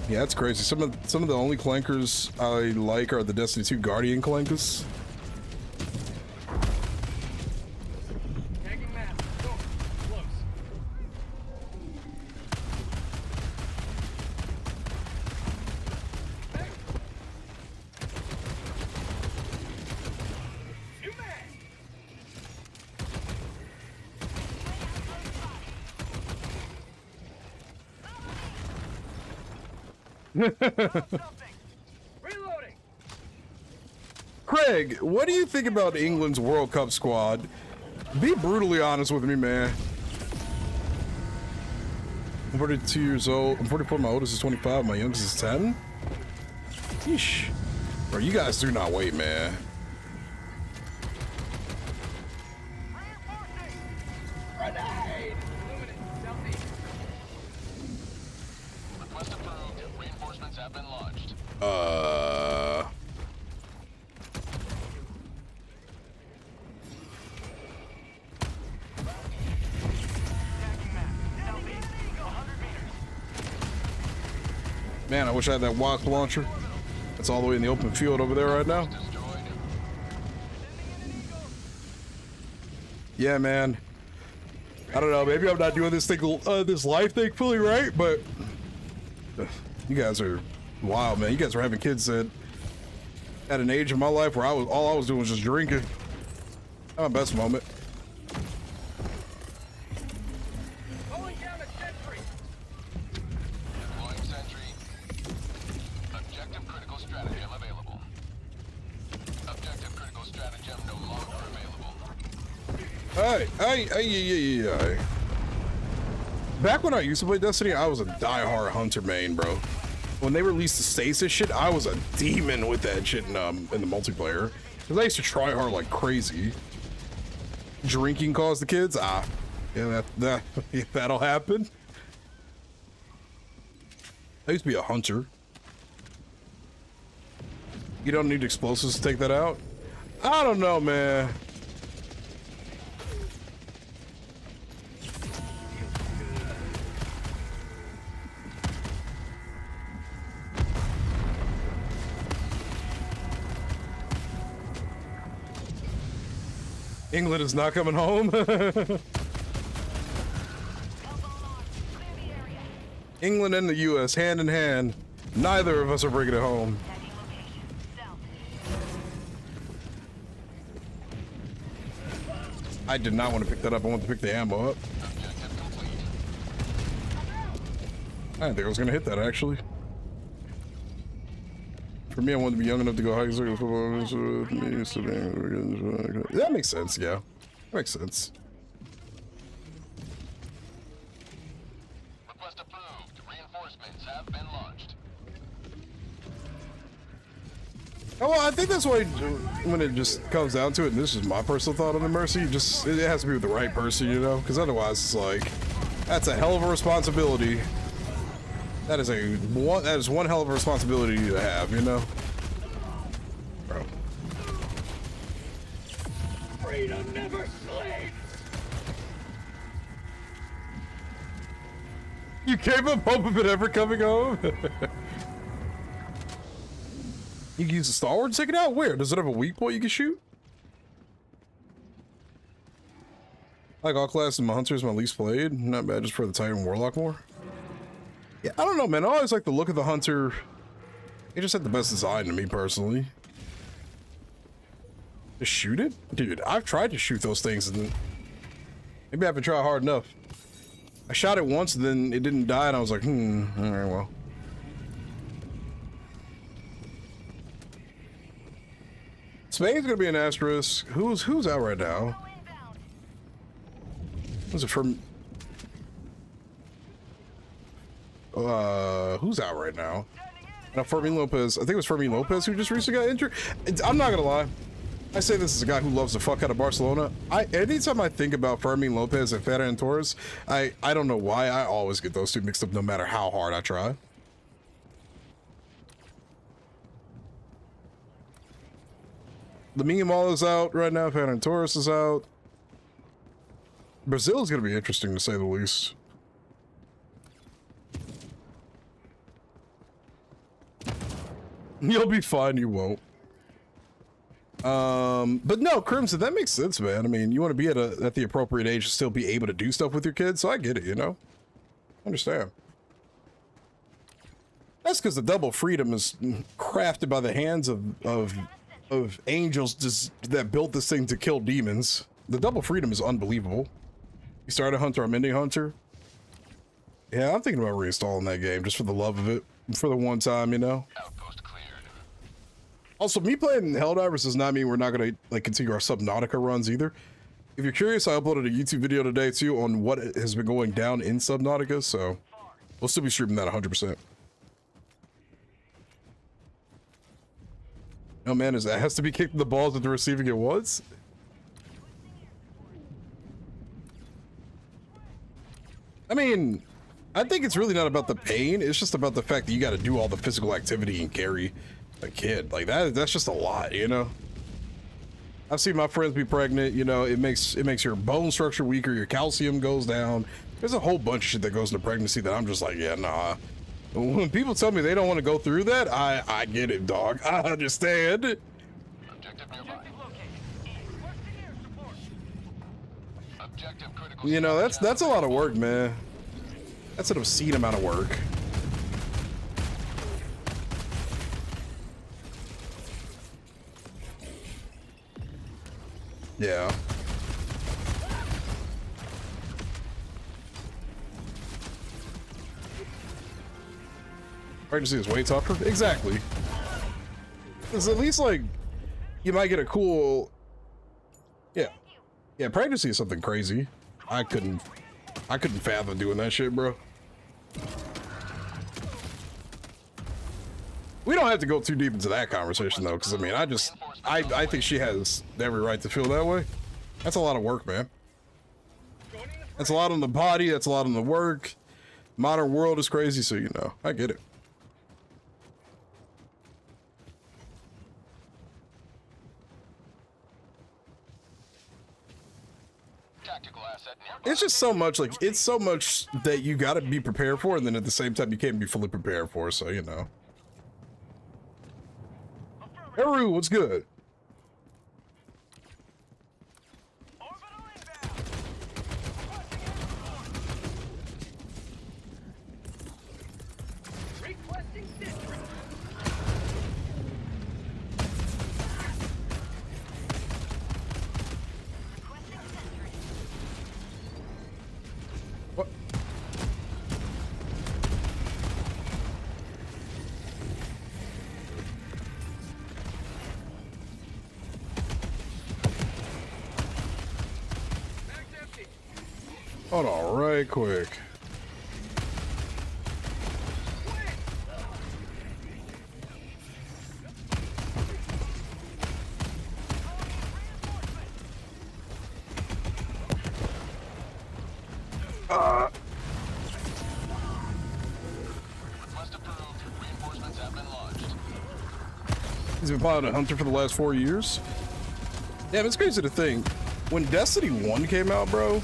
Yeah, that's crazy. Some of the only clankers I like are the Destiny 2 Guardian clankers. Tagging map. Go. Close. New mag. Reloading. Craig, what do you think about England's World Cup squad? Be brutally honest with me, man. I'm 42 years old. I'm 44. My oldest is 25. My youngest is 10. Yeesh. Bro, you guys do not wait, man. Grenade. Illuminate. Southeast. Request approved. Reinforcements have been launched. Man, I wish I had that wasp launcher. It's all the way in the open field over there right now. Destroyed. Yeah, man. I don't know. Maybe I'm not doing this thing, this life thing fully right, but you guys are wild, man. You guys are having kids at an age in my life where all I was doing was just drinking. Not my best moment. Calling down a sentry. Deploying sentry. Objective critical stratagem available. Objective critical stratagem no longer available. Hey. Back when I used to play Destiny, I was a diehard hunter main, bro. When they released the stasis shit, I was a demon with that shit in the multiplayer. Cause I used to try hard like crazy. Drinking caused the kids? Yeah, that'll happen. I used to be a hunter. You don't need explosives to take that out? I don't know, man. England is not coming home. England and the US, hand in hand. Neither of us are bringing it home. I did not want to pick that up. I want to pick the ammo up. I didn't think I was going to hit that, actually. For me, I wanted to be young enough to go high school football. That makes sense, yeah. That makes sense. Request approved. Reinforcements have been launched. Oh, well, I think that's why when it just comes down to it, and this is my personal thought on the Mercy, it has to be with the right person, you know? Because otherwise, it's like, that's a hell of a responsibility. That is one hell of a responsibility to have, you know? Bro. Freedom never sleeps. You gave up hope of it ever coming home? You can use the Star Wars to take it out? Where? Does it have a weak point you can shoot? Like all classes, my hunter is my least played. Not bad, just for the Titan Warlock more. Yeah, I don't know, man. I always like the look of the hunter. He just had the best design to me personally. Just shoot it? Dude, I've tried to shoot those things and maybe I haven't tried hard enough. I shot it once and then it didn't die and I was like, alright, well. Spain's gonna be an asterisk. Who's out right now? Who's it from? Who's out right now? Fermin Lopez. I think it was Fermin Lopez who just recently got injured. I'm not gonna lie. I say this as a guy who loves the fuck out of Barcelona. Anytime I think about Fermin Lopez and Ferran Torres, I don't know why I always get those two mixed up no matter how hard I try. Lamine Yamal is out right now. Ferran Torres is out. Brazil is going to be interesting to say the least. You'll be fine, you won't. But no, Crimson, that makes sense, man. I mean, you want to be at the appropriate age to still be able to do stuff with your kids, so I get it, you know? I understand. That's because the double freedom is crafted by the hands of angels that built this thing to kill demons. The double freedom is unbelievable. You start a hunter, I'm ending hunter. Yeah, I'm thinking about reinstalling that game just for the love of it. For the one time, you know? Outpost cleared. Also, me playing Helldivers does not mean we're not going to like continue our Subnautica runs either. If you're curious, I uploaded a YouTube video today too on what has been going down in Subnautica, so we'll still be streaming that 100%. Oh man, is that has to be kicking the balls at the receiving it once? I mean, I think it's really not about the pain. It's just about the fact that you got to do all the physical activity and carry a kid like that. That's just a lot, you know. I've seen my friends be pregnant. You know, it makes your bone structure weaker. Your calcium goes down. There's a whole bunch of shit that goes into pregnancy that I'm just like, yeah, nah. When people tell me they don't want to go through that, I get it, dog. I understand. Objective nearby. Objective critical. You know, that's a lot of work, man. That's an obscene amount of work. Yeah. Pregnancy is way tougher. Exactly. It's at least like you might get a cool. Yeah, pregnancy is something crazy. I couldn't fathom doing that shit, bro. We don't have to go too deep into that conversation though, because I mean, I think she has every right to feel that way. That's a lot of work, man. That's a lot on the body. That's a lot on the work. Modern world is crazy, so you know, I get it. Tactical asset nearby. It's just so much, like, it's so much that you gotta be prepared for, and then at the same time, you can't be fully prepared for, so, you know. Eru, what's good? What? Hold on, right quick. Request approved. Reinforcements have been launched. He's been piloting Hunter for the last 4 years. Damn, it's crazy to think. When Destiny 1 came out, bro,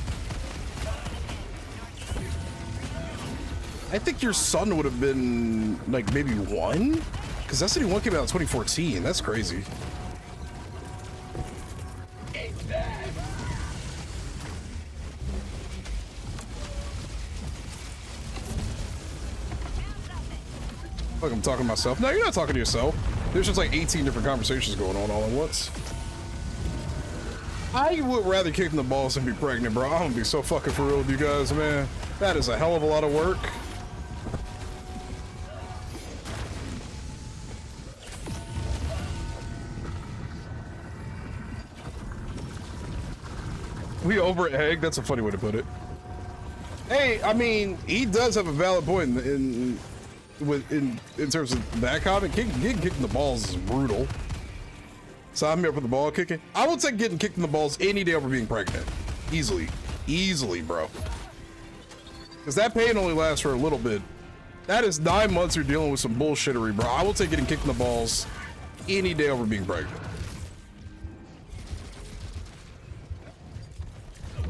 I think your son would have been, like, maybe 1? Because Destiny 1 came out in 2014. That's crazy. Fuck, I'm talking to myself. No, you're not talking to yourself. There's just like 18 different conversations going on all at once. I would rather kick in the balls than be pregnant, bro. I'm gonna be so fucking for real with you guys, man. That is a hell of a lot of work. We over egg. That's a funny way to put it. Hey, I mean, he does have a valid point in terms of that comment. Getting kicked in the balls is brutal. So I'm here for the ball kicking. I would say getting kicked in the balls any day over being pregnant. Easily, bro. Because that pain only lasts for a little bit. That is 9 months you're dealing with some bullshittery, bro. I would say getting kicked in the balls any day over being pregnant.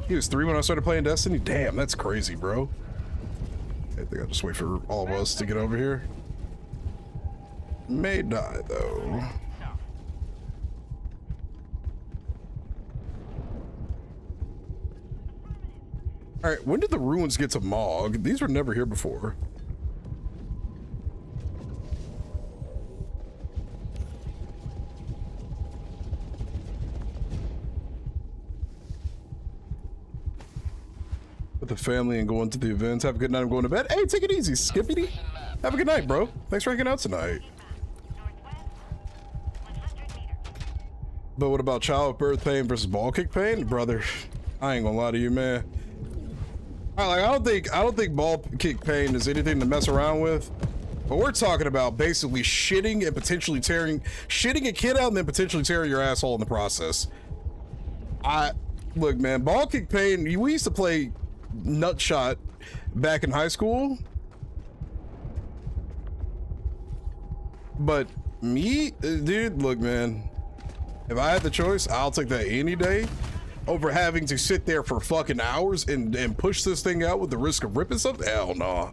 He was 3 when I started playing Destiny. Damn, that's crazy, bro. I think I'll just wait for all of us to get over here. May die, though. All right, when did the ruins get to Mog? These were never here before. With the family and going to the events. Have a good night. I'm going to bed. Hey, take it easy, Skippity. Have a good night, bro. Thanks for hanging out tonight. But what about childbirth pain versus ball kick pain, brother? I ain't gonna lie to you, man. Like, I don't think ball kick pain is anything to mess around with. But we're talking about basically shitting and potentially shitting a kid out and then potentially tearing your asshole in the process. Look, man, ball kick pain. We used to play Nutshot back in high school. But me, dude, look, man. If I had the choice, I'll take that any day over having to sit there for fucking hours and push this thing out with the risk of ripping something. Hell no.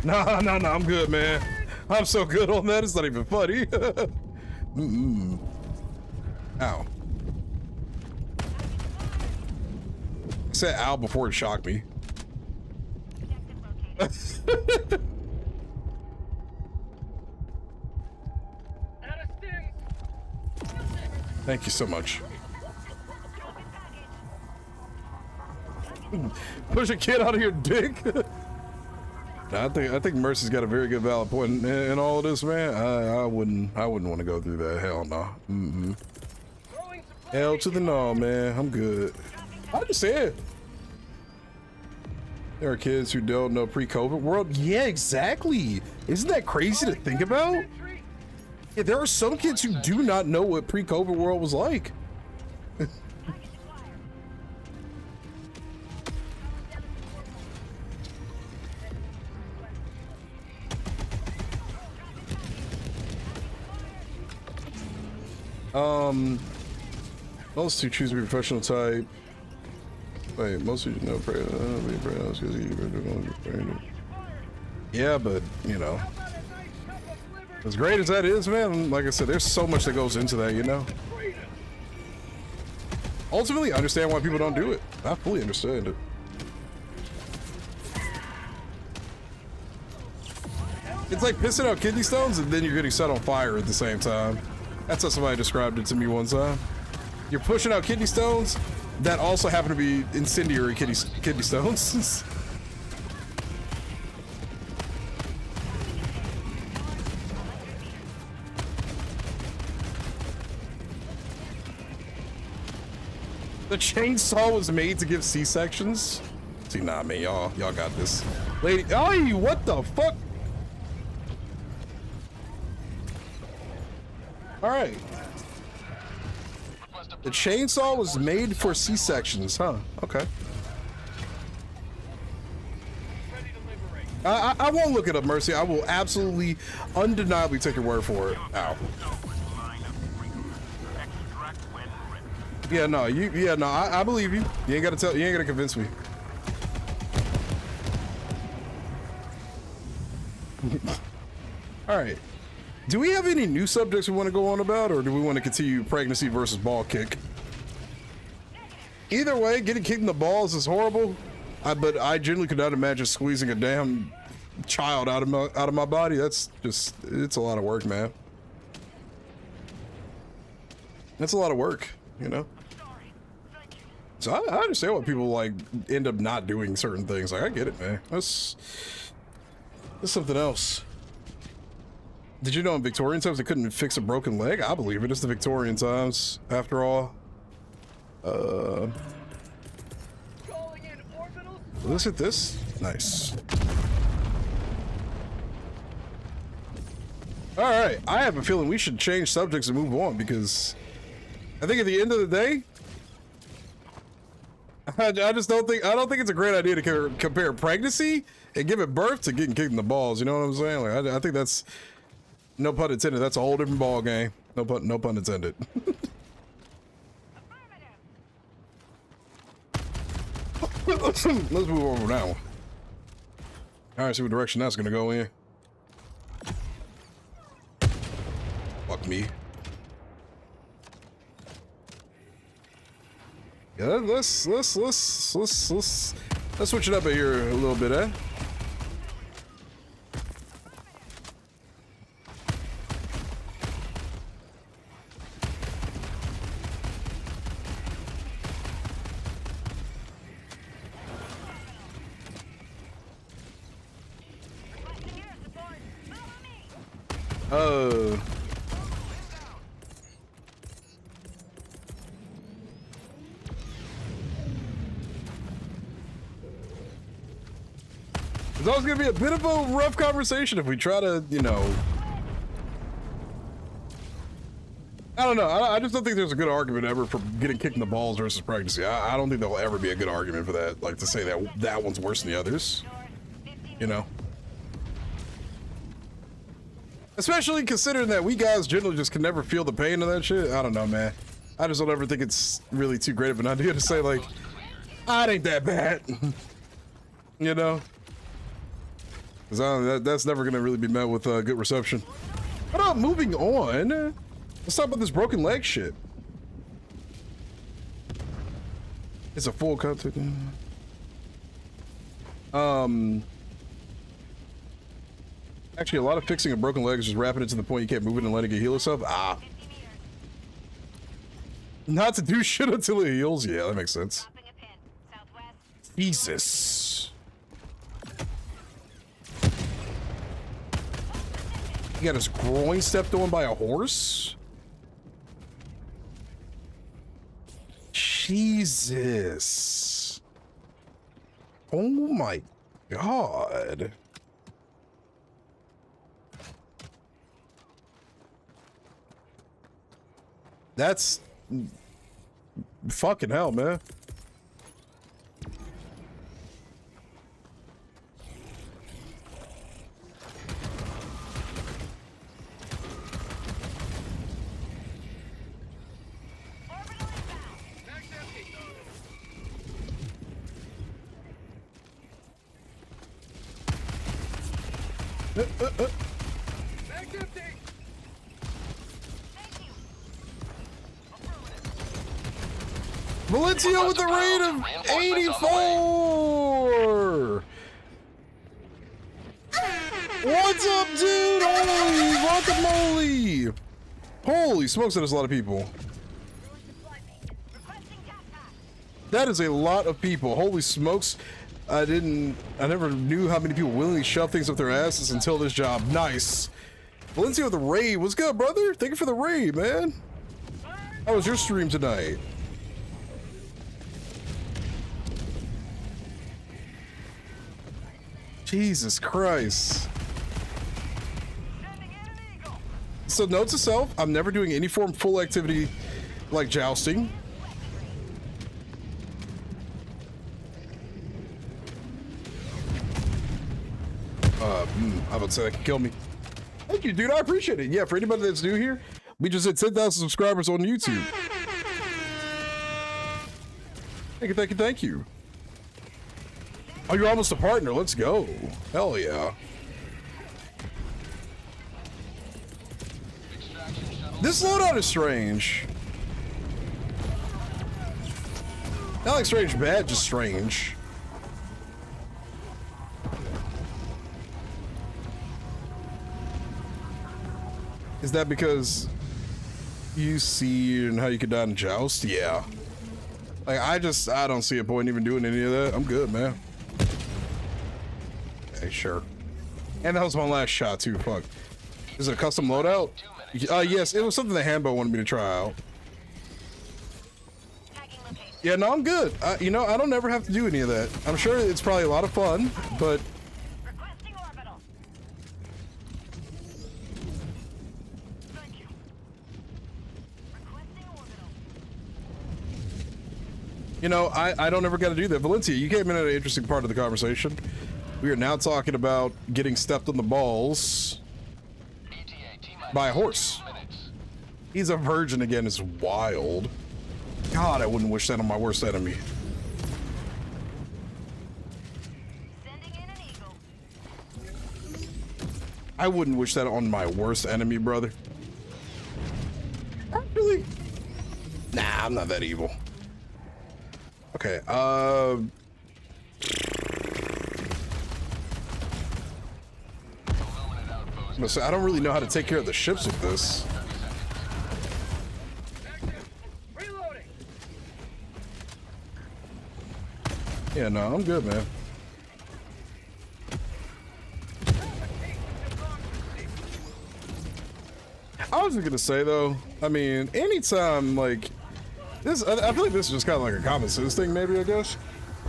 No, I'm good, man. I'm so good on that, it's not even funny. Ow. I said ow before it shocked me. Thank you so much. Push a kid out of your dick. I think Mercy's got a very good valid point in all of this, man. I wouldn't want to go through that. Hell no. Hell to the no, man. I'm good. I just said there are kids who don't know pre-COVID world. Yeah, exactly. Isn't that crazy to think about? Yeah, there are some kids who do not know what pre-COVID world was like. Most who choose to be professional type. Wait, most of you know yeah, but you know, as great as that is, man, like I said, there's so much that goes into that, you know. Ultimately, I understand why people don't do it. I fully understand it. It's like pissing out kidney stones and then you're getting set on fire at the same time. That's how somebody described it to me one time. You're pushing out kidney stones that also happen to be incendiary kidney stones. The chainsaw was made to give C-sections. See, nah, man, y'all got this. Lady, oh, what the fuck? All right. The chainsaw was made for C-sections, huh? Okay. I won't look it up, Mercy. I will absolutely, undeniably take your word for it. Ow. Yeah, no, I believe you. You ain't gotta convince me. All right. Do we have any new subjects we want to go on about, or do we want to continue pregnancy versus ball kick? Either way, getting kicked in the balls is horrible. But I genuinely could not imagine squeezing a damn child out of my body. That's just, it's a lot of work, man. That's a lot of work, you know? So I understand why people like end up not doing certain things. Like, I get it, man. That's something else. Did you know in Victorian times they couldn't fix a broken leg? I believe it. It's the Victorian times, after all. Let's hit this. Nice. All right. I have a feeling we should change subjects and move on, because I think at the end of the day, I don't think it's a great idea to compare pregnancy and giving birth to getting kicked in the balls. You know what I'm saying? Like, I think that's, no pun intended, that's a whole different ball game. No pun intended. Let's move over now. All right, see what direction that's gonna go in. Fuck me. Yeah, let's switch it up here a little bit, eh? Oh. It's always gonna be a bit of a rough conversation if we try to, you know. I don't know. I just don't think there's a good argument ever for getting kicked in the balls versus pregnancy. I don't think there'll ever be a good argument for that. Like, to say that one's worse than the others. You know. Especially considering that we guys generally just can never feel the pain of that shit. I don't know, man. I just don't ever think it's really too great of an idea to say, like, it ain't that bad. You know? Because that's never going to really be met with good reception. But moving on. Let's talk about this broken leg shit. It's a full cut. Actually, a lot of fixing a broken leg is just wrapping it to the point you can't move it and letting it heal itself. Not to do shit until it heals? Yeah, that makes sense. Jesus. He got his groin stepped on by a horse? Jesus. Oh my God. That's fucking hell, man. Valencia with the rate of 84! What's up, dude? Holy guacamole! Holy smokes, that is a lot of people. That is a lot of people. Holy smokes. I never knew how many people willingly shove things up their asses until this job. Nice. Valencia with the raid. What's good, brother? Thank you for the raid, man. How was your stream tonight? Jesus Christ. So note to self, I'm never doing any form of full activity like jousting. I would say that could kill me. Thank you, dude. I appreciate it. Yeah, for anybody that's new here, we just hit 10,000 subscribers on YouTube. Thank you, thank you, thank you. Oh, you're almost a partner. Let's go. Hell yeah. This loadout is strange. Not like strange bad, just strange. Is that because you see and how you could die in Joust? Yeah. Like, I don't see a point in even doing any of that. I'm good, man. Okay, sure. And that was my last shot, too. Fuck. Is it a custom loadout? Yes, it was something that Hambo wanted me to try out. Yeah, no, I'm good. You know, I don't ever have to do any of that. I'm sure it's probably a lot of fun, but... Requesting orbital. Thank you. Requesting orbital. You know, I don't ever got to do that. Valencia, you came in at an interesting part of the conversation. We are now talking about getting stepped on the balls by a horse. He's a virgin again. It's wild. God, I wouldn't wish that on my worst enemy. Sending in an eagle. I wouldn't wish that on my worst enemy, brother. Actually, nah, I'm not that evil. Okay, I don't really know how to take care of the ships with this. Reloading. Yeah, no, I'm good, man. I was just gonna say though, I mean, anytime like this, I feel like this is just kind of like a common sense thing, maybe, I guess.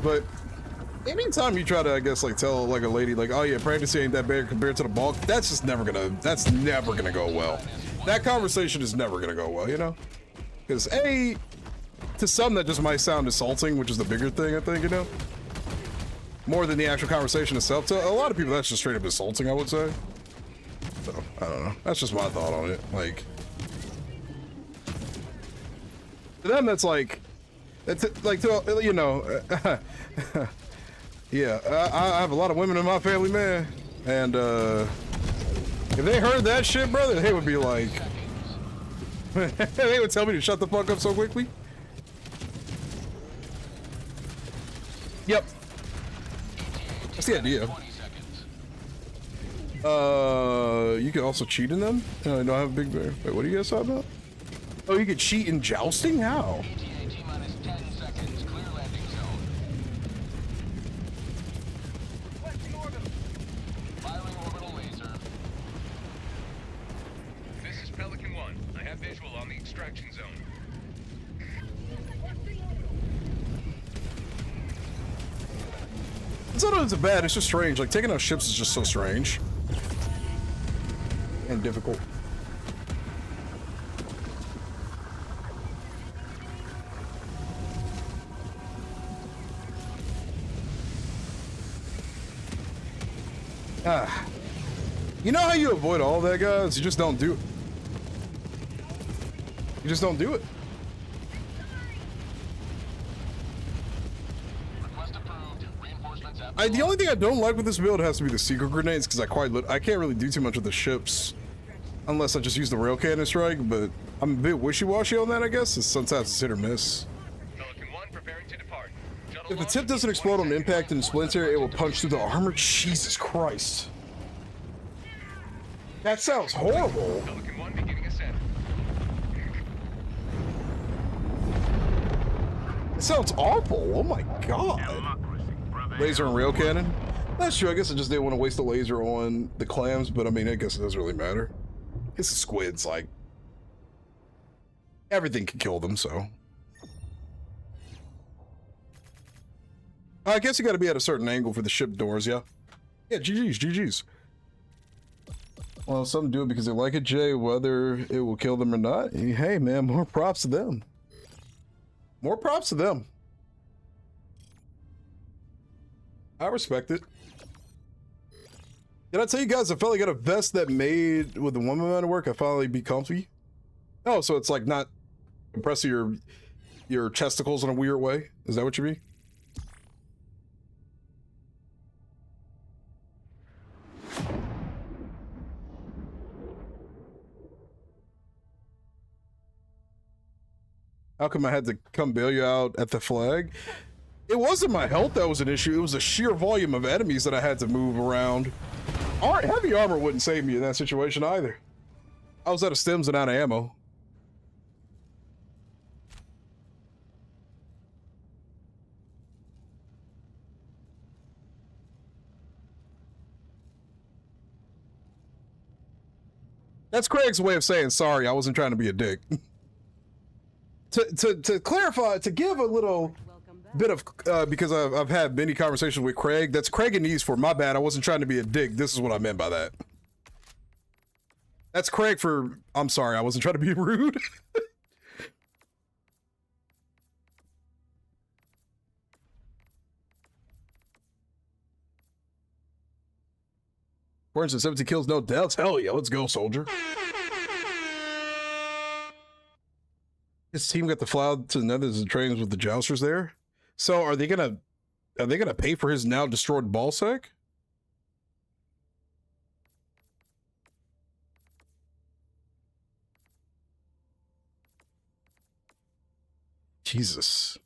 But anytime you try to, I guess, like tell like a lady like, oh yeah, pregnancy ain't that bad compared to the bulk, that's just never gonna go well. That conversation is never gonna go well, you know? Because to some that just might sound insulting, which is the bigger thing, I think, you know? More than the actual conversation itself. To a lot of people, that's just straight up insulting, I would say. So, I don't know. That's just my thought on it. Like, to them, that's like, you know, yeah, I have a lot of women in my family, man, and if they heard that shit, brother, they would be like, they would tell me to shut the fuck up so quickly. Yep. That's the idea. You can also cheat in them? I don't have a big bear. Wait, what are you guys talking about? Oh, you could cheat in jousting? How? This is Pelican 1. I have visual on the extraction zone. It's not that bad, it's just strange. Like, taking out ships is just so strange. And difficult. You know how you avoid all that, guys? You just don't do it. You just don't do it. The only thing I don't like with this build has to be the secret grenades, because I can't really do too much with the ships unless I just use the rail cannon strike, but I'm a bit wishy-washy on that, I guess. Sometimes it's hit or miss. Pelican 1 preparing to depart. If the tip doesn't explode on impact and splinter, it will punch through the armor. Jesus Christ. That sounds horrible. Pelican 1 beginning ascent. It sounds awful. Oh my god. Laser and rail cannon? That's true. I guess I just didn't want to waste the laser on the clams, but I mean, I guess it doesn't really matter. It's the squids, like, everything can kill them, so. I guess you got to be at a certain angle for the ship doors, yeah? Yeah, GG's, GG's. Well, some do it because they like it, Jay, whether it will kill them or not. Hey, man, more props to them. More props to them. I respect it. Did I tell you guys I finally got a vest that made with the woman amount of work? I finally be comfy. Oh, so it's like not compressing your chesticles in a weird way? Is that what you mean? How come I had to come bail you out at the flag? It wasn't my health that was an issue. It was the sheer volume of enemies that I had to move around. Heavy armor wouldn't save me in that situation either. I was out of stems and out of ammo. That's Craig's way of saying sorry. I wasn't trying to be a dick. To clarify, to give a little bit of because I've had many conversations with Craig. That's Craig and Ease for my bad. I wasn't trying to be a dick. This is what I meant by that. That's Craig for I'm sorry. I wasn't trying to be rude. For instance, 70 kills, no deaths. Hell yeah, let's go, soldier. His team got the fly out to the Nethers and trains with the jousters there. So are they gonna pay for his now destroyed ball sack? Jesus.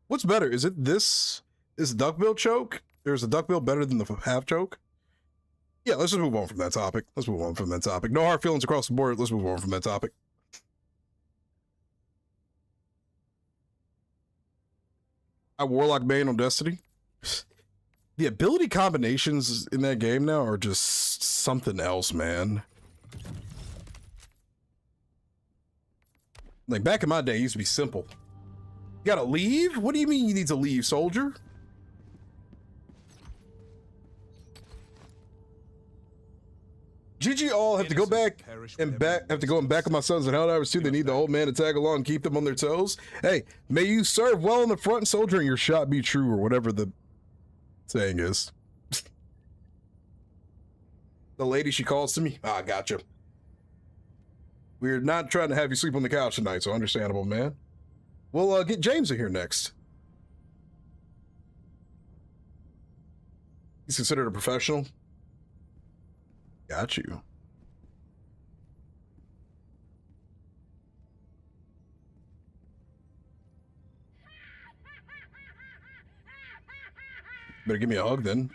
What's better? Is it this? Is duckbill choke? There's a duckbill better than the half choke? Yeah, let's just move on from that topic. Let's move on from that topic. No hard feelings across the board. Let's move on from that topic. I Warlock main on Destiny. The ability combinations in that game now are just something else, man. Like back in my day, it used to be simple. You gotta leave? What do you mean you need to leave, soldier? GG all have to go back and back with my sons and Helldivers too. They need the old man to tag along and keep them on their toes. Hey, may you serve well in the front, soldier, and your shot be true, or whatever the saying is. The lady she calls to me. Ah, gotcha. We're not trying to have you sleep on the couch tonight, so understandable, man. We'll get James in here next. He's considered a professional. Got you. Better give me a hug then.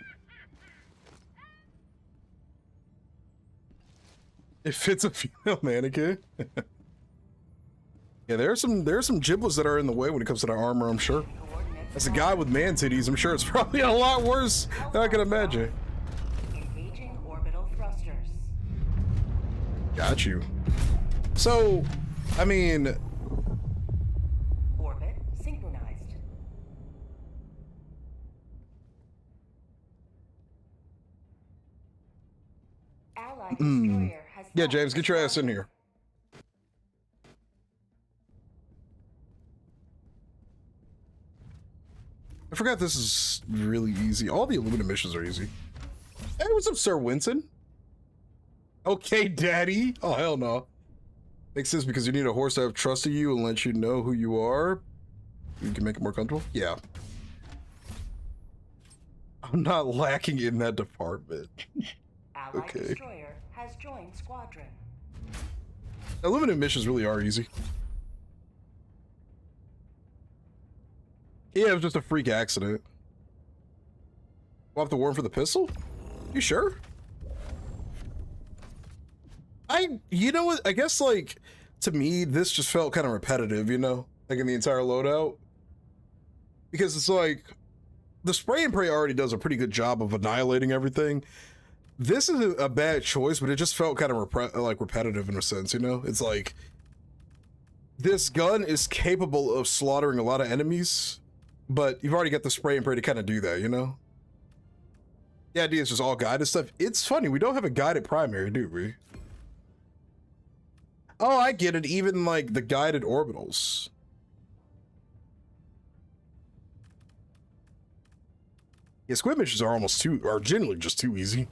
It fits a female mannequin. Yeah, there are some giblets that are in the way when it comes to the armor, I'm sure. As a guy with man titties, I'm sure it's probably a lot worse than I can imagine. Engaging orbital thrusters. Got you. So, I mean, Orbit synchronized. Allied destroyer has yeah, left James, get your ass in squadron. here. I forgot this is really easy. All the aluminum missions are easy. Hey, what's up, Sir Winston? Okay, Daddy. Oh, hell no. Makes sense because you need a horse to have trust in you and let you know who you are. You can make it more comfortable. Yeah. I'm not lacking in that department. Allied Okay. destroyer has joined squadron. Aluminum missions really are easy. Yeah, it was just a freak accident. We'll have to warn for the pistol? You sure? You know what? I guess, like, to me, this just felt kind of repetitive, you know? Like in the entire loadout. Because it's like, the spray and pray already does a pretty good job of annihilating everything. This is a bad choice, but it just felt kind of repetitive in a sense, you know? It's like, this gun is capable of slaughtering a lot of enemies, but you've already got the spray and pray to kind of do that, you know? The idea is just all guided stuff. It's funny, we don't have a guided primary, do we? Oh, I get it. Even like the guided orbitals. Yeah, squid missions are generally just too easy.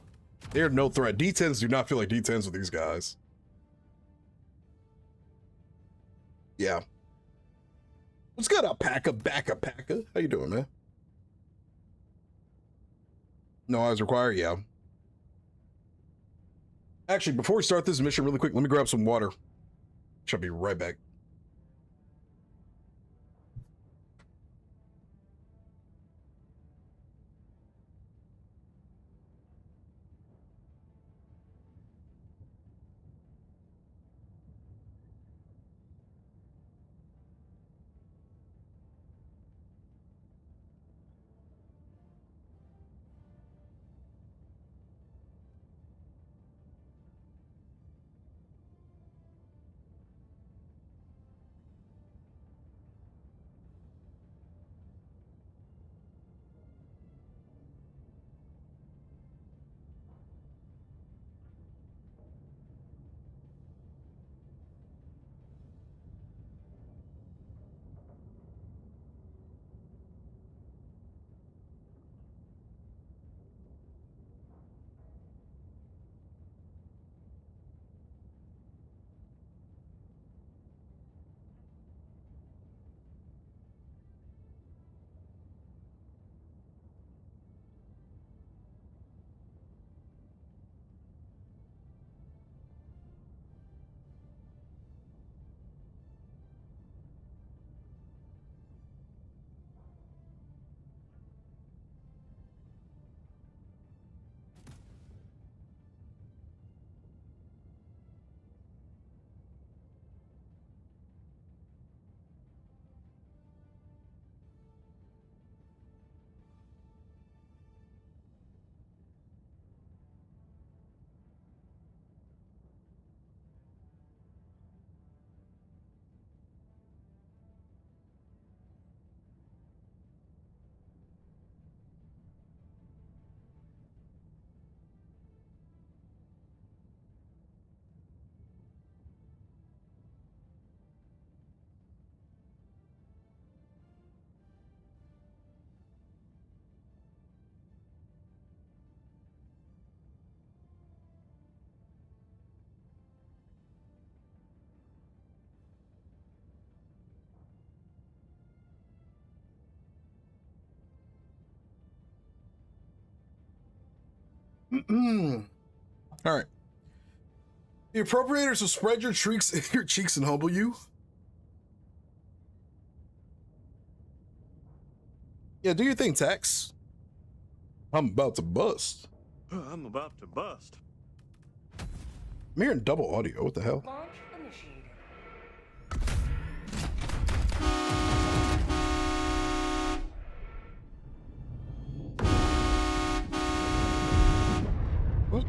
They're no threat. D10s do not feel like D10s with these guys. Yeah. What's good, Alpaca? Back-a-paca? How you doing, man? No eyes required? Yeah. Actually, before we start this mission really quick, let me grab some water. Shall be right back. All right. The appropriators will spread your cheeks and humble you. Yeah, do your thing, Tex. I'm about to bust. I'm about to bust. I'm hearing double audio. What the hell? Launch initiated. What?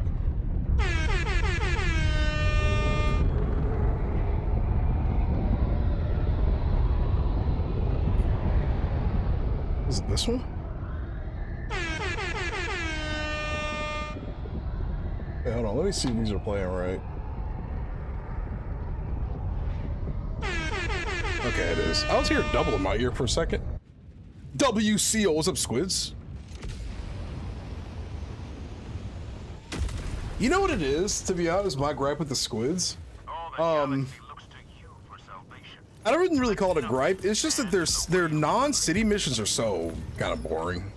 Is it this one? Hey, hold on. Let me see if these are playing right. Okay, it is. I was hearing double in my ear for a second. WCO, what's up, squids? You know what it is, to be honest, my gripe with the squids? I don't really call it a gripe. It's just that their non-city missions are so kind of boring.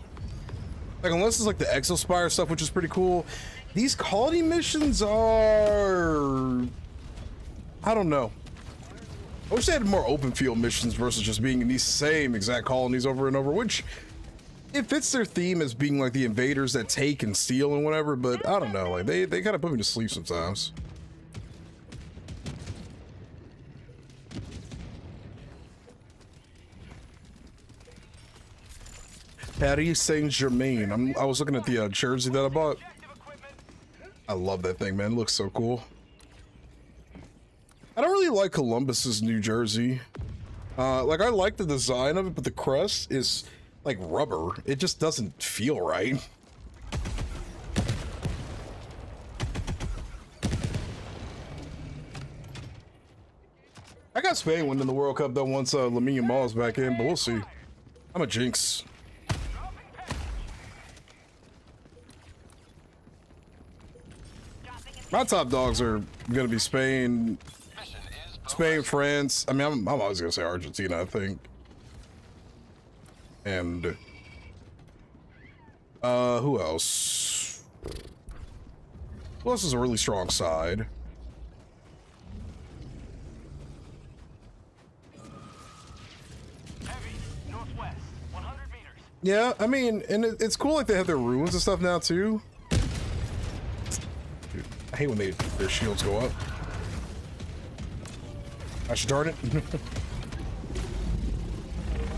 Like, unless it's like the Exospire stuff, which is pretty cool. These colony missions are... I don't know. I wish they had more open field missions versus just being in these same exact colonies over and over, which it fits their theme as being like the invaders that take and steal and whatever, but I don't know, like they kind of put me to sleep sometimes. Paris Saint-Germain. I was looking at the jersey that I bought. I love that thing, man. It looks so cool. I don't really like Columbus's New Jersey. Like, I like the design of it, but the crust is like rubber. It just doesn't feel right. I got Spain winning the World Cup though once Lamine Yamal's back in, but we'll see. I'm a jinx. My top dogs are gonna be Spain, France. I mean, I'm always gonna say Argentina, I think. And who else? Who else is a really strong side? Heavy, northwest, 100 meters. Yeah, I mean, and it's cool like they have their ruins and stuff now too. Dude, I hate when their shields go up. Gosh darn it.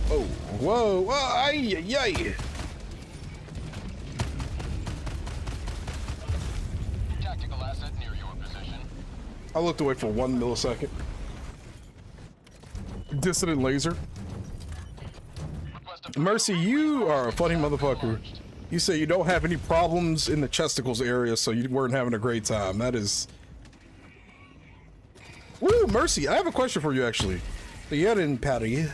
Oh, whoa, whoa, ay, yay. Tactical asset near your position. I looked away for 1 millisecond. Dissident laser. Mercy, you are a funny motherfucker. You say you don't have any problems in the chesticles area, so you weren't having a great time. That is... Woo, Mercy, I have a question for you, actually. So you're in Paris.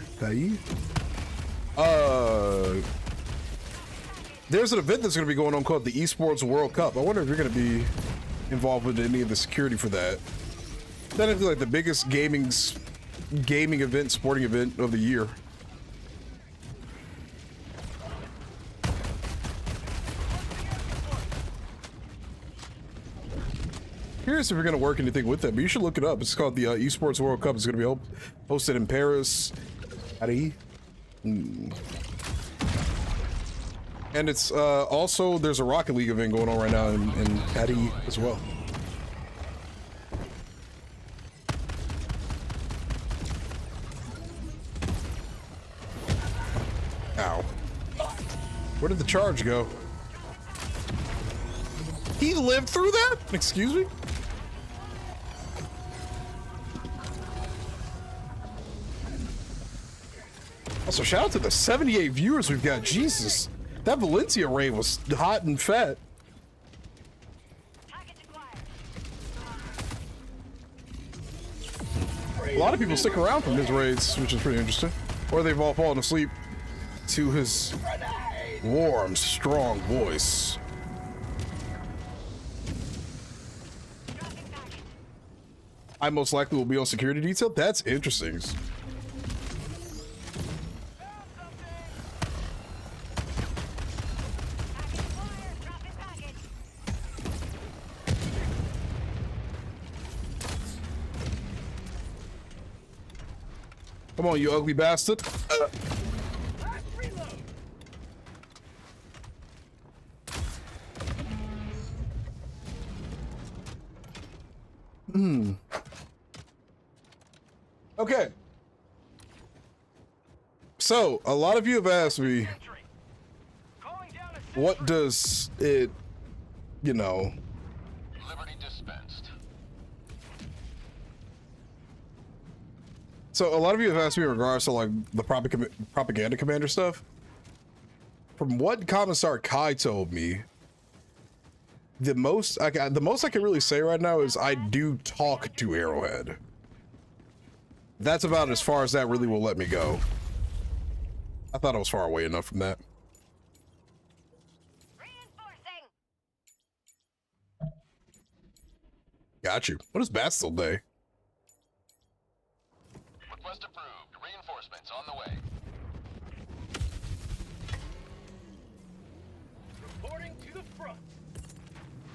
There's an event that's going to be going on called the Esports World Cup. I wonder if you're going to be involved with any of the security for that. That is like the biggest gaming event, sporting event of the year. Curious if you're going to work anything with them, but you should look it up. It's called the Esports World Cup. It's going to be hosted in Paris. Paris. And it's also, there's a Rocket League event going on right now in Paris as well. Ow. Where did the charge go? He lived through that? Excuse me? Also, shout out to the 78 viewers we've got. Jesus, that Valencia raid was hot and fat. A lot of people stick around from his raids, which is pretty interesting. Or they've all fallen asleep to his warm, strong voice. I most likely will be on security detail. That's interesting. Come on, you ugly bastard. Okay. So, a lot of you have asked me, what does it, you know... Liberty dispensed. So, a lot of you have asked me in regards to, like, the propaganda commander stuff. From what Commissar Kai told me, the most I can really say right now is I do talk to Arrowhead. That's about as far as that really will let me go. I thought I was far away enough from that. Got you. What is Bastille Day? Request approved. Reinforcements on the way. Reporting to the front.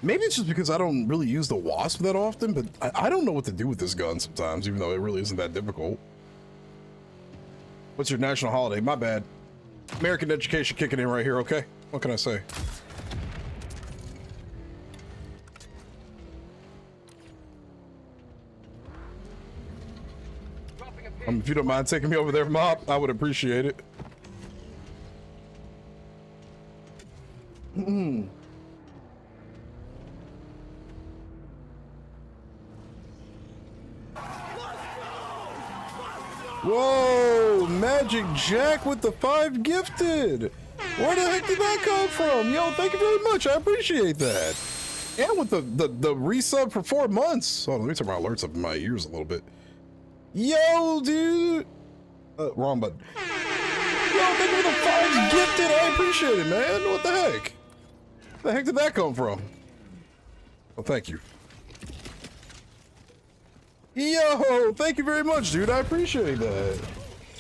Maybe it's just because I don't really use the Wasp that often, but I don't know what to do with this gun sometimes, even though it really isn't that difficult. What's your national holiday? My bad. American education kicking in right here, okay? What can I say? If you don't mind taking me over there, Mop, I would appreciate it. Whoa, Magic Jack with the 5 gifted. Where the heck did that come from? Yo, thank you very much. I appreciate that. And with the resub for 4 months. Oh, let me turn my alerts up in my ears a little bit. Yo, dude. Wrong button. Yo, thank you for the 5 gifted. I appreciate it, man. What the heck? Where the heck did that come from? Well, thank you. Yo, thank you very much, dude. I appreciate that.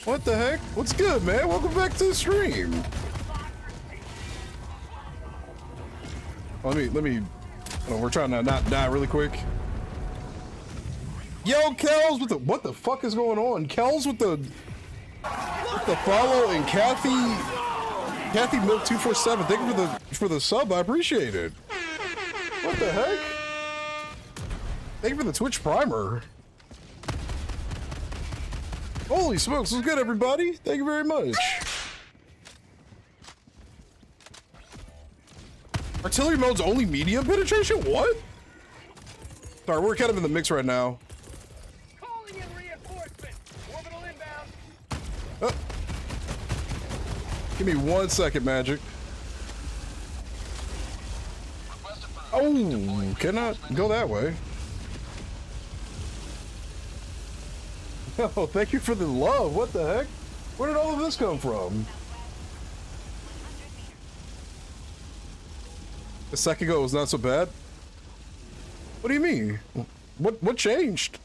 What the heck? What's good, man? Welcome back to the stream. Let me. Oh, we're trying to not die really quick. Yo, Kells with the what the fuck is going on? Kells with the follow and Kathy Milk 247. Thank you for the sub. I appreciate it. What the heck? Thank you for the Twitch primer. Holy smokes, what's good, everybody? Thank you very much. Artillery mode's only medium penetration? What? Sorry, we're kind of in the mix right now. Calling in reinforcements. Orbital inbound. Oh. Give me 1 second, Magic. Oh, cannot go that way. Oh, thank you for the love. What the heck? Where did all of this come from? A second ago was not so bad. What do you mean? What changed?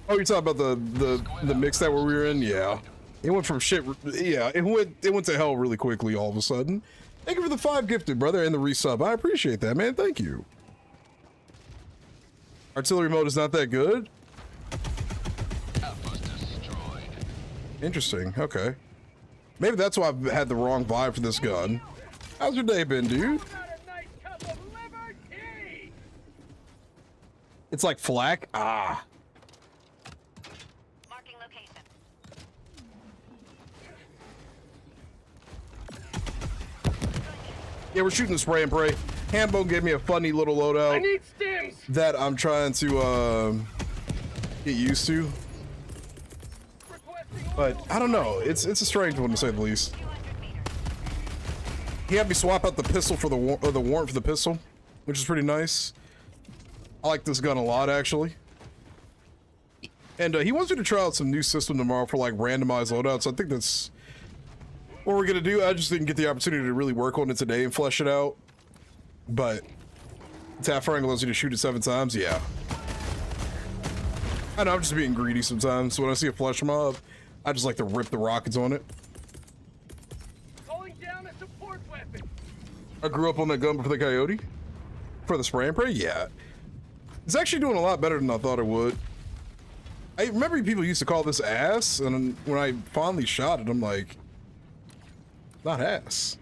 Oh, you're talking about the mix that we were in? Yeah. It went from shit. Yeah, it went to hell really quickly all of a sudden. Thank you for the 5 gifted, brother, and the resub. I appreciate that, man. Thank you. Artillery mode is not that good. Interesting. Okay. Maybe that's why I've had the wrong vibe for this gun. How's your day been, dude? It's like flak. Ah. Marking location. Yeah, we're shooting the spray and pray. Hambone gave me a funny little loadout. I need stims. That I'm trying to get used to. But I don't know. It's a strange one to say the least. He had me swap out the pistol for the warrant for the pistol, which is pretty nice. I like this gun a lot, actually. And he wants me to try out some new system tomorrow for like randomized loadouts. I think that's what we're gonna do. I just didn't get the opportunity to really work on it today and flesh it out. But tap firing allows you to shoot it 7 times. Yeah. I know I'm just being greedy sometimes. So when I see a flesh mob, I just like to rip the rockets on it. Calling down a support weapon. I grew up on that gun before the Coyote. For the spray and pray, yeah. It's actually doing a lot better than I thought it would. I remember people used to call this ass, and when I finally shot it, I'm like, not ass.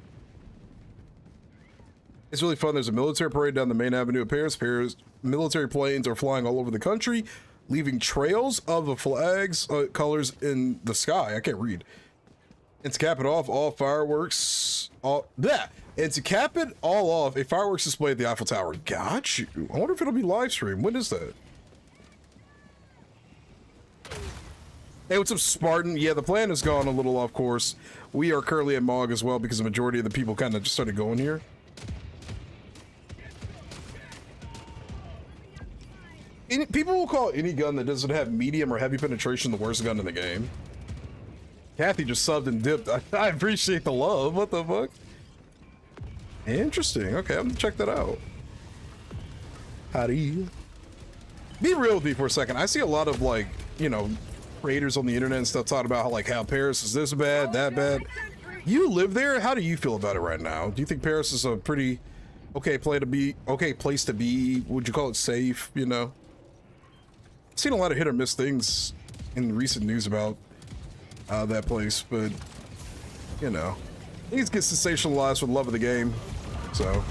It's really fun. There's a military parade down the main avenue of Paris. Military planes are flying all over the country, leaving trails of the flags colors in the sky. I can't read. And to cap it off, all fireworks, and to cap it all off, a fireworks display at the Eiffel Tower. Got you. I wonder if it'll be live streamed. When is that? Hey, what's up, Spartan? Yeah, the plan has gone a little off course. We are currently at MOG as well because the majority of the people kind of just started going here. People will call any gun that doesn't have medium or heavy penetration the worst gun in the game. Kathy just subbed and dipped. I appreciate the love. What the fuck? Interesting. Okay, I'm gonna check that out. Howdy. Be real with me for a second. I see a lot of, like, you know, creators on the internet and stuff talking about how Paris is this bad, that bad. You live there. How do you feel about it right now? Do you think Paris is a pretty okay place to be? Would you call it safe? You know, I've seen a lot of hit or miss things in recent news about that place, but you know, things get sensationalized for the love of the game. So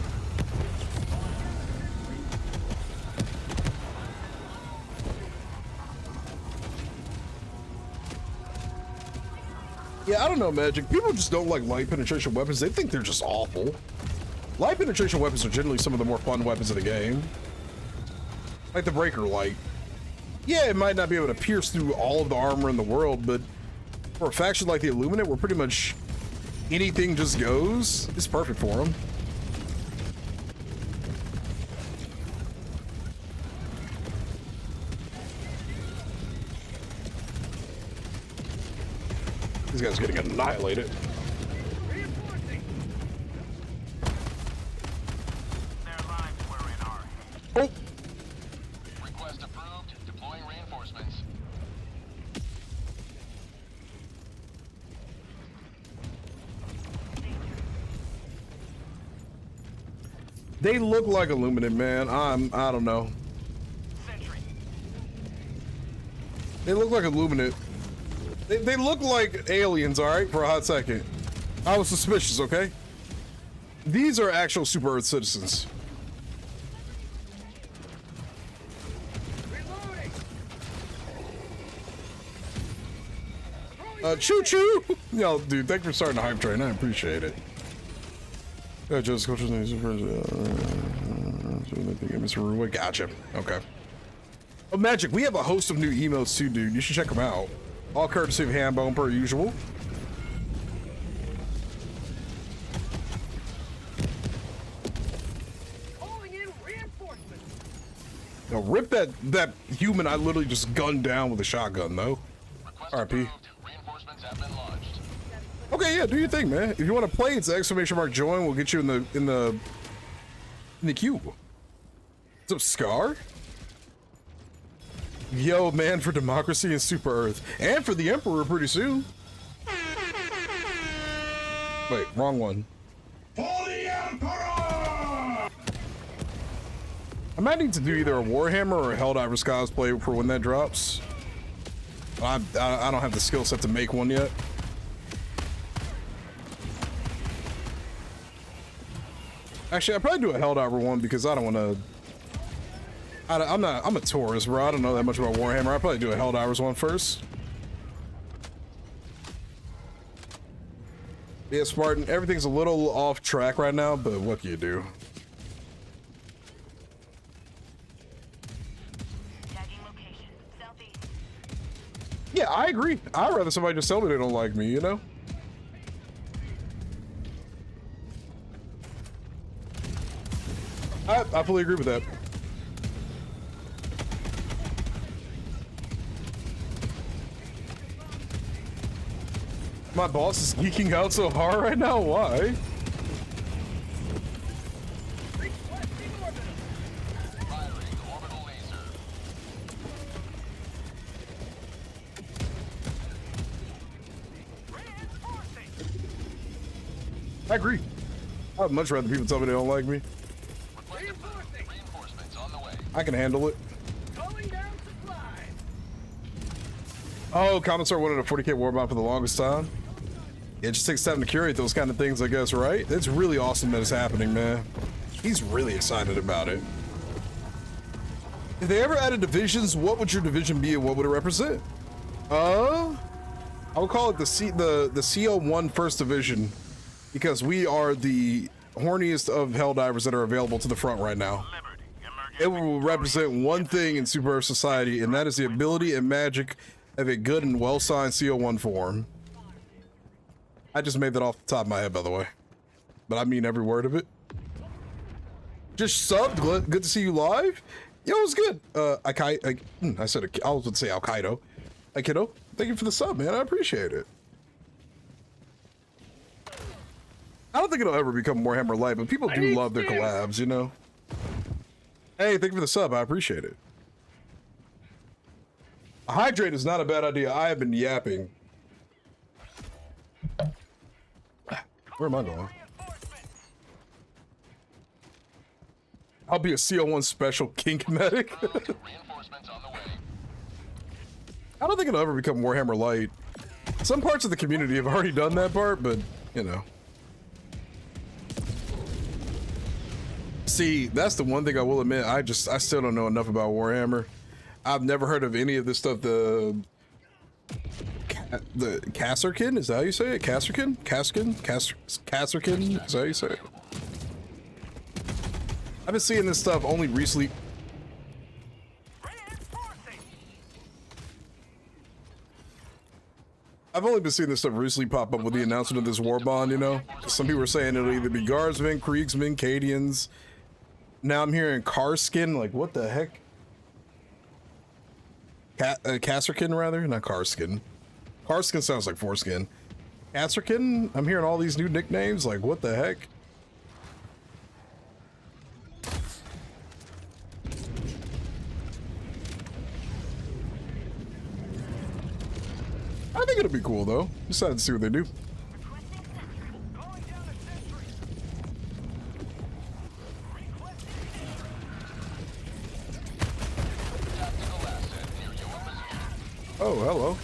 yeah, I don't know, Magic. People just don't like light penetration weapons. They think they're just awful. Light penetration weapons are generally some of the more fun weapons of the game. Like the Breaker Light. Yeah, it might not be able to pierce through all of the armor in the world, but for a faction like the Illuminate, where pretty much anything just goes, it's perfect for them. This guy's getting annihilated. Oh! Request approved. Deploying reinforcements. They look like Illuminate, man. I don't know. They look like Illuminate. They look like aliens, all right, for a hot second. I was suspicious, okay? These are actual Super Earth citizens. Choo choo! Yo, dude, thank you for starting the hype train. I appreciate it. Yeah, just coach's name is Mr. Ruwa. Gotcha. Okay. Oh, Magic, we have a host of new emotes too, dude. You should check them out. All courtesy of Hambone per usual. Now rip that human I literally just gunned down with a shotgun though. RP. Okay, yeah, do your thing, man. If you want to play, it's !join. We'll get you in the queue. What's up, Scar? Yo, man, for democracy and Super Earth. And for the Emperor pretty soon. Wait, wrong one. For the Emperor! I might need to do either a Warhammer or a Helldivers cosplay for when that drops. I don't have the skill set to make one yet. Actually, I'll probably do a Helldiver one because I don't want to... I'm a tourist, bro. I don't know that much about Warhammer. I'll probably do a Helldivers one first. Yeah, Spartan, everything's a little off track right now, but what can you do? Yeah, I agree. I'd rather somebody just tell me they don't like me, you know? I fully agree with that. My boss is geeking out so hard right now. Why? I agree. I'd much rather people tell me they don't like me. I can handle it. Oh, Commissar wanted a 40k warbond for the longest time. It just takes time to curate those kind of things, I guess, right? It's really awesome that it's happening, man. He's really excited about it. If they ever added divisions, what would your division be and what would it represent? I would call it the CO1 First Division, because we are the horniest of Helldivers that are available to the front right now. It will represent one thing in Super Earth society, and that is the ability and magic of a good and well-signed CO1 form. I just made that off the top of my head, by the way, but I mean every word of it. Just subbed. Good to see you live. Yo, it was good. I said I was going to say Al Kaido. Kiddo, thank you for the sub, man. I appreciate it. I don't think it'll ever become Warhammer Light, but people do love their collabs, you know. Hey, thank you for the sub. I appreciate it. A hydrate is not a bad idea. I have been yapping. Where am I going? I'll be a CO1 special kink medic. I don't think it'll ever become Warhammer Light. Some parts of the community have already done that part, but, you know. See, that's the one thing I will admit. I still don't know enough about Warhammer. I've never heard of any of this stuff. The Kasserkin, is that how you say it? Kasserkin? Kasserkin? Kasserkin? Is that how you say it? I've been seeing this stuff only recently. I've only been seeing this stuff recently pop up with the announcement of this war bond, you know? Some people are saying it'll either be Guardsmen, Kriegsmen, Cadians. Now I'm hearing Carskin, like what the heck? Kasserkin rather, not Carskin. Carskin sounds like foreskin. Kasserkin, I'm hearing all these new nicknames, like what the heck? I think it'll be cool though. Decided to see what they do. Oh, hello.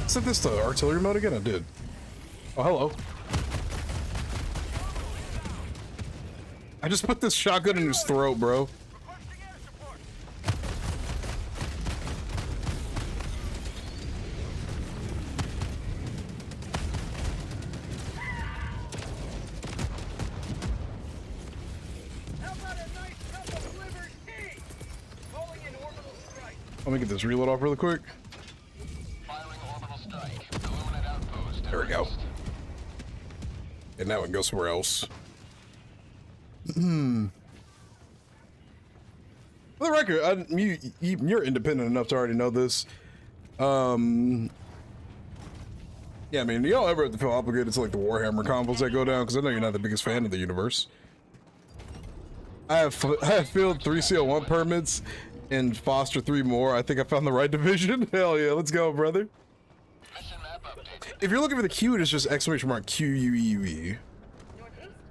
Set this to artillery mode again? I did. Oh, hello. I just put this shotgun in his throat, bro. Let me get this reload off really quick. There we go. And now we can go somewhere else. For the record, you're independent enough to already know this. Yeah, I mean, you don't ever have to feel obligated to like the Warhammer combos that go down, because I know you're not the biggest fan of the universe. I have filled 3 CO1 permits and foster 3 more. I think I found the right division. Hell yeah, let's go, brother. If you're looking for the Q, it is just !QUEUE.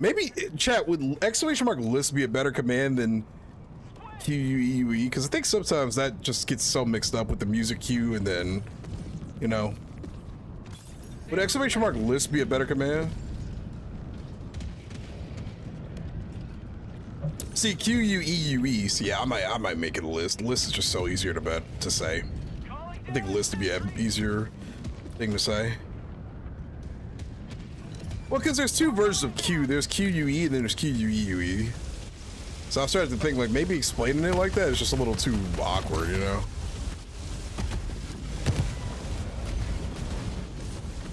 Maybe, chat, would !list be a better command than QUEUE? Because I think sometimes that just gets so mixed up with the music cue, and then, you know. Would !list be a better command? See, QUEUE, so yeah, I might make it a list. List is just so easier to say. I think list would be an easier thing to say. Well, because there's 2 versions of Q. There's QUE and then there's QUEUE. So I started to think, like, maybe explaining it like that is just a little too awkward, you know?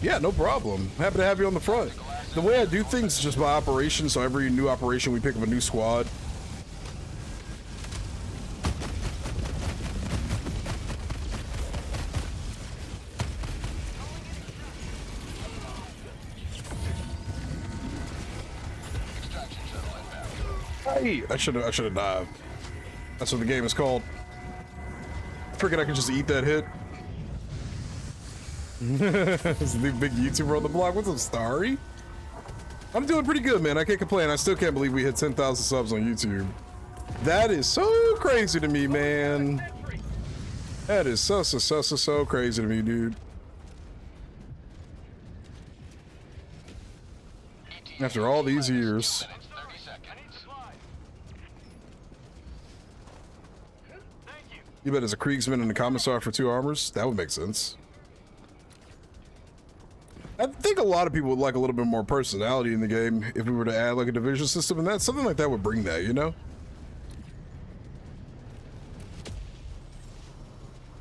Yeah, no problem. Happy to have you on the front. The way I do things is just by operation, so every new operation we pick up a new squad. I should have dived. That's what the game is called. Freaking, I can just eat that hit. This is the big YouTuber on the block. What's up, Starry? I'm doing pretty good, man. I can't complain. I still can't believe we hit 10,000 subs on YouTube. That is so crazy to me, man. That is so crazy to me, dude. After all these years. You bet as a Kriegsman and a Commissar for 2 armors? That would make sense. I think a lot of people would like a little bit more personality in the game if we were to add like a division system, and that something like that would bring that, you know?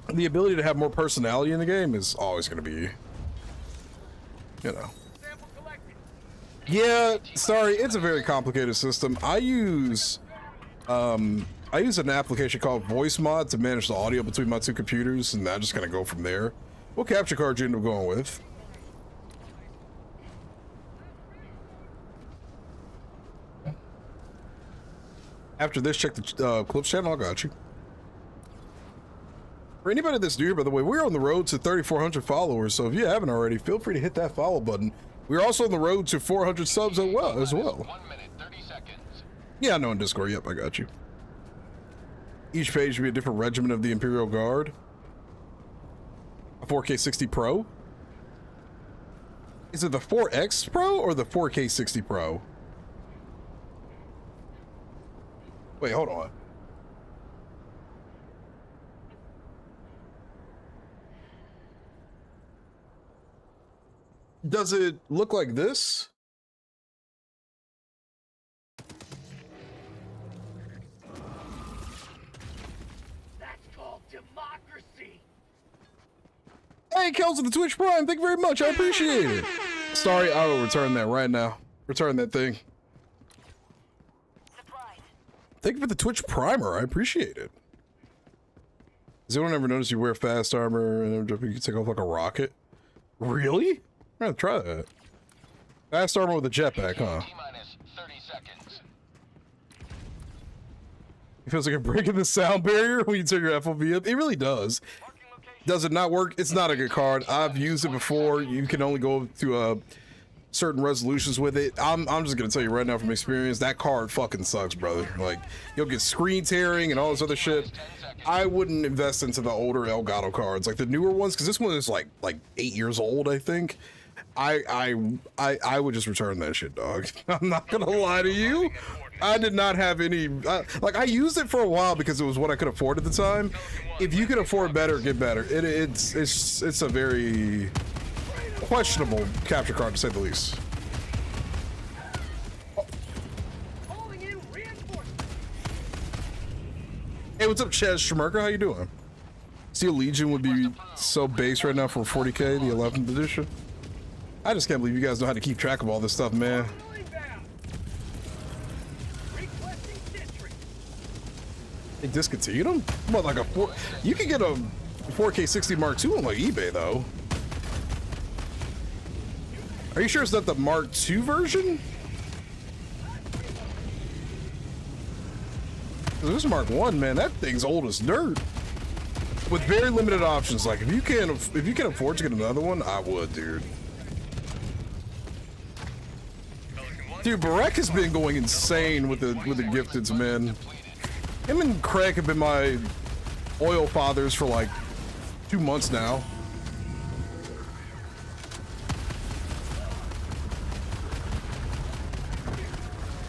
The ability to have more personality in the game is always going to be, you know. Yeah, sorry, it's a very complicated system. I use an application called Voice Mod to manage the audio between my 2 computers, and I just kind of go from there. What capture card you end up going with? After this, check the Clips channel. I got you. For anybody that's new here, by the way, we're on the road to 3,400 followers, so if you haven't already, feel free to hit that follow button. We're also on the road to 400 subs as well. 1 minute, 30 seconds. Yeah, I know in Discord. Yep, I got you. Each page will be a different regiment of the Imperial Guard. A 4K 60 Pro? Is it the 4X Pro or the 4K 60 Pro? Wait, hold on. Does it look like this? That's called democracy. Hey, Kels of the Twitch Prime, thank you very much. I appreciate it. Sorry, I will return that right now. Return that thing. Thank you for the Twitch Primer. I appreciate it. Has anyone ever noticed you wear fast armor and you can take off like a rocket? Really? I'm gonna try that. Fast armor with a jetpack, huh? T-minus 30 seconds. It feels like a break in the sound barrier when you turn your FOV up. It really does. Does it not work? It's not a good card. I've used it before. You can only go to certain resolutions with it. I'm just gonna tell you right now from experience, that card fucking sucks, brother. Like, you'll get screen tearing and all this other shit. I wouldn't invest into the older Elgato cards, like the newer ones, because this one is like 8 years old, I think. I would just return that shit, dog. I'm not gonna lie to you. I did not have any like, I used it for a while because it was what I could afford at the time. If you can afford better, get better. It's a very questionable capture card, to say the least. Hey, what's up, Chaz Schmerker? How you doing? Steel Legion would be so base right now for 40K, the 11th edition. I just can't believe you guys know how to keep track of all this stuff, man. They discontinued them? What, like you can get a 4K 60 Mark II on like eBay though. Are you sure it's not the Mark II version? This is Mark I, man. That thing's old as dirt. With very limited options. Like if you can afford to get another one, I would, dude. Dude, Barek has been going insane with the gifteds, man. Him and Craig have been my oil fathers for like 2 months now.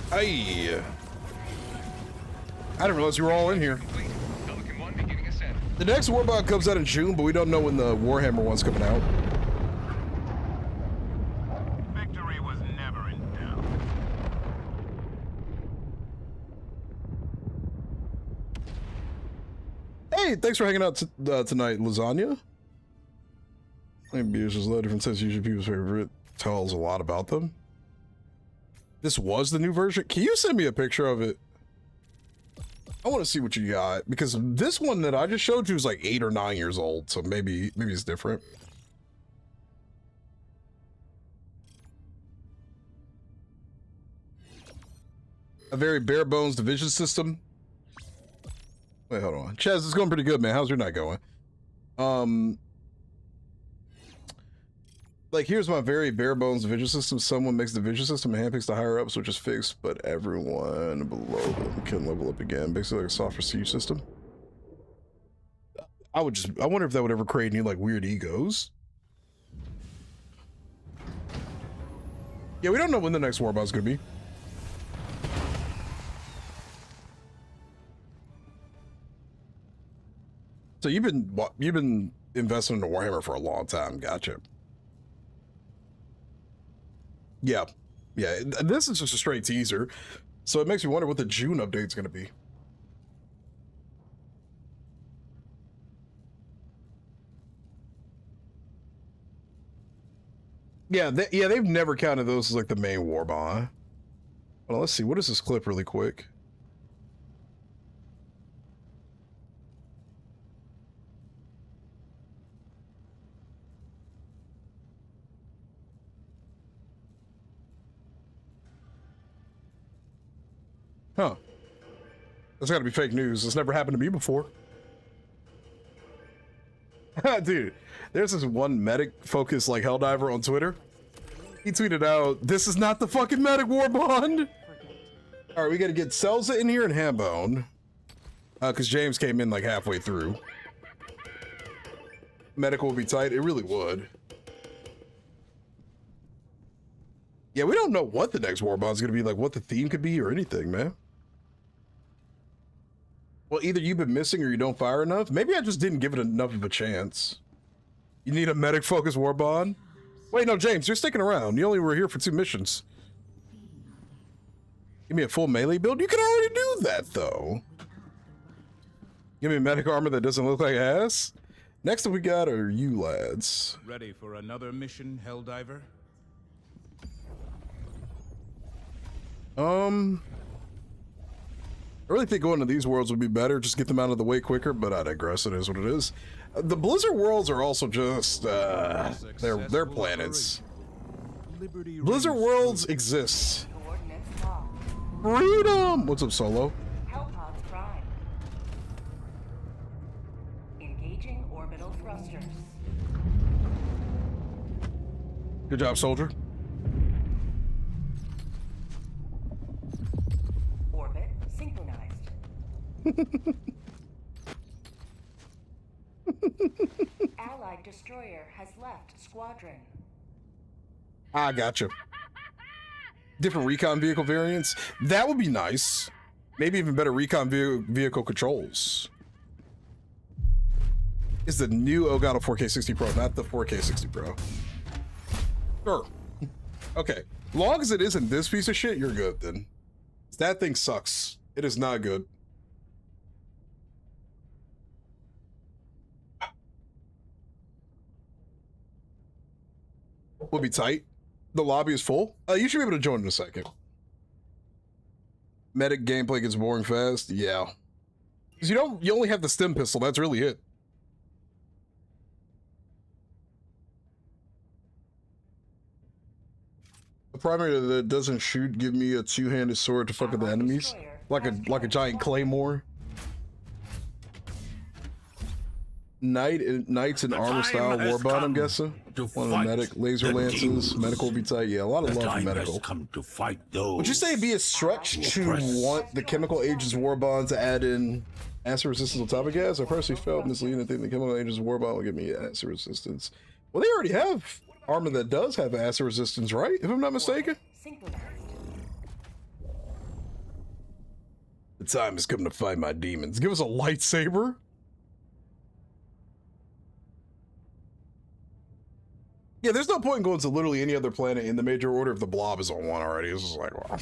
Hey, I didn't realize you were all in here. The next Warbot comes out in June, but we don't know when the Warhammer one's coming out. Victory was never in doubt. Hey, thanks for hanging out tonight, Lasagna. Maybe it's just a lot of different sets. Usually people's favorite tells a lot about them. This was the new version. Can you send me a picture of it? I want to see what you got, because this one that I just showed you is like 8 or 9 years old, so maybe it's different. A very bare bones division system. Wait, hold on. Chaz, it's going pretty good, man. How's your night going? Like, here's my very bare bones vision system. Someone makes the vision system and handpicks the higher ups, which is fixed, but everyone below them can level up again. Basically, like a software siege system. I wonder if that would ever create any like weird egos. Yeah, we don't know when the next warbot's gonna be. So you've been investing in the Warhammer for a long time, gotcha. Yeah, yeah. This is just a straight teaser, so it makes me wonder what the June update's gonna be. Yeah, they've never counted those as like the main warbot. Well, let's see. What is this clip really quick? Huh. That's gotta be fake news. This never happened to me before. Dude, there's this one medic-focused, like, Helldiver on Twitter. He tweeted out, "This is not the fucking medic war bond." Alright, we gotta get Selza in here and Hambone. Because James came in, like, halfway through. Medic will be tight. It really would. Yeah, we don't know what the next war bond's gonna be, like, what the theme could be or anything, man. Well, either you've been missing or you don't fire enough. Maybe I just didn't give it enough of a chance. You need a medic-focused war bond? Wait, no, James, you're sticking around. You only were here for 2 missions. Give me a full melee build? You can already do that, though. Give me a medic armor that doesn't look like ass? Next up we got are you lads. Ready for another mission, Helldiver? I really think going to these worlds would be better, just get them out of the way quicker, but I digress, it is what it is. The Blizzard worlds are also just, they're planets. Blizzard worlds exist. Freedom! What's up, Solo? Hellpods prime. Engaging orbital thrusters. Good job, soldier. Orbit synchronized. Allied destroyer has left squadron. I gotcha. Different recon vehicle variants. That would be nice. Maybe even better recon vehicle controls. Is the new Elgato 4K60 Pro, not the 4K60 Pro. Sure. Okay. Long as it isn't this piece of shit, you're good then. That thing sucks. It is not good. Will be tight. The lobby is full. You should be able to join in a second. Medic gameplay gets boring fast. Yeah. Because you only have the stem pistol. That's really it. The primary that doesn't shoot, give me a two-handed sword to fuck with the enemies. Like a giant claymore. Knights in armor style warbot, I'm guessing. One of the medic laser lances. Medical will be tight. Yeah, a lot of love for medical. Come to fight those. Would you say it'd be a stretch to want the chemical agents warbond to add in acid resistance on top of gas? I personally felt misleading to think the chemical agents warbond will give me acid resistance. Well, they already have armor that does have acid resistance, right? If I'm not mistaken. The time has come to fight my demons. Give us a lightsaber. Yeah, there's no point in going to literally any other planet in the major order if the blob is on one already. It's just like, well,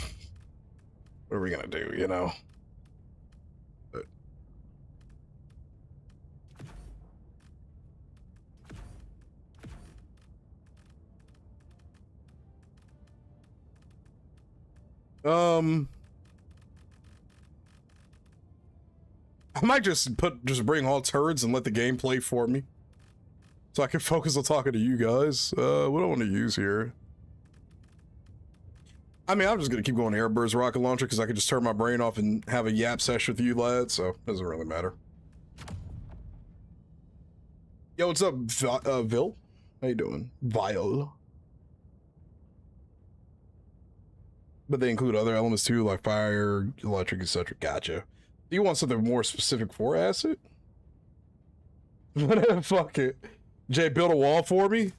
what are we gonna do, you know? But, I might just bring all turrets and let the game play for me. So I can focus on talking to you guys. What do I want to use here? I mean, I'm just going to keep going Airburst rocket launcher because I can just turn my brain off and have a yap session with you lads, so it doesn't really matter. Yo, what's up, Vil? How you doing? Vile. But they include other elements too, like fire, electric, etc. Gotcha. Do you want something more specific for acid? Fuck it. Jay, build a wall for me.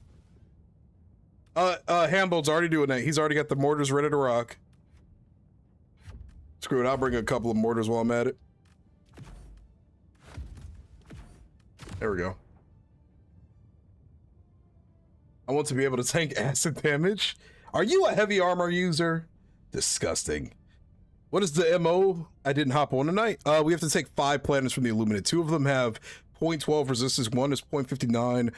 Hambold's already doing that. He's already got the mortars ready to rock. Screw it, I'll bring a couple of mortars while I'm at it. There we go. I want to be able to tank acid damage. Are you a heavy armor user? Disgusting. What is the MO? I didn't hop on tonight. We have to take 5 planets from the Illuminate. 2 of them have 0.12 resistance. 1 is 0.59.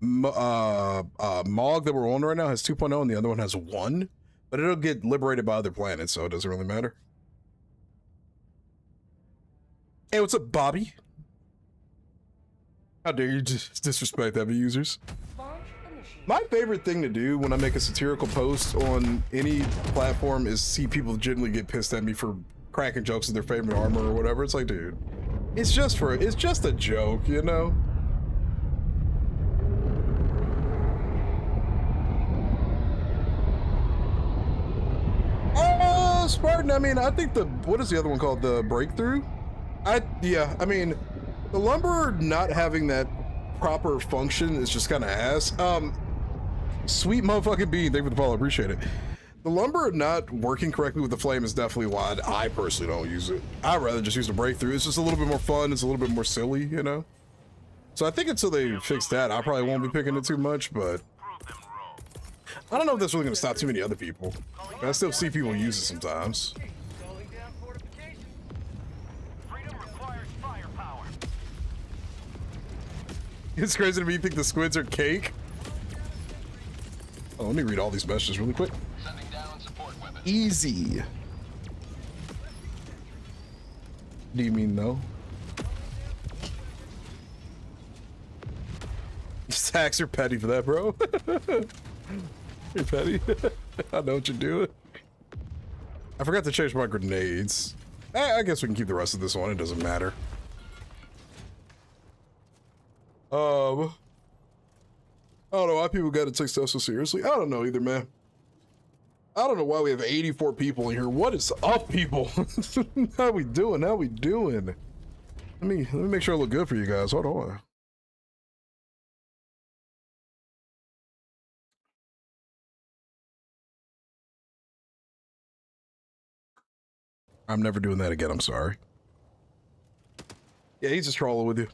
Mog that we're on right now has 2.0 and the other one has 1. But it'll get liberated by other planets, so it doesn't really matter. Hey, what's up, Bobby? How dare you disrespect heavy users? My favorite thing to do when I make a satirical post on any platform is see people genuinely get pissed at me for cracking jokes of their favorite armor or whatever. It's like, dude, it's just a joke, you know? Oh, Spartan, I mean, I think what is the other one called? The Breakthrough? Yeah, I mean, the lumber not having that proper function is just kind of ass. Sweet motherfucking bean, thank you for the follow, appreciate it. The lumber not working correctly with the flame is definitely why I personally don't use it. I'd rather just use the Breakthrough. It's just a little bit more fun, it's a little bit more silly, you know? So I think until they fix that, I probably won't be picking it too much, but I don't know if that's really gonna stop too many other people. But I still see people use it sometimes. It's crazy to me you think the squids are cake. Oh, let me read all these messages really quick. Easy. Do you mean no? Stacks are petty for that, bro. You're petty. I know what you're doing. I forgot to change my grenades. I guess we can keep the rest of this on. It doesn't matter. I don't know why people got to take stuff so seriously. I don't know either, man. I don't know why we have 84 people in here. What is up, people? How we doing? How we doing? Let me make sure I look good for you guys. Hold on. I'm never doing that again. I'm sorry. Yeah, he's just trolling with you.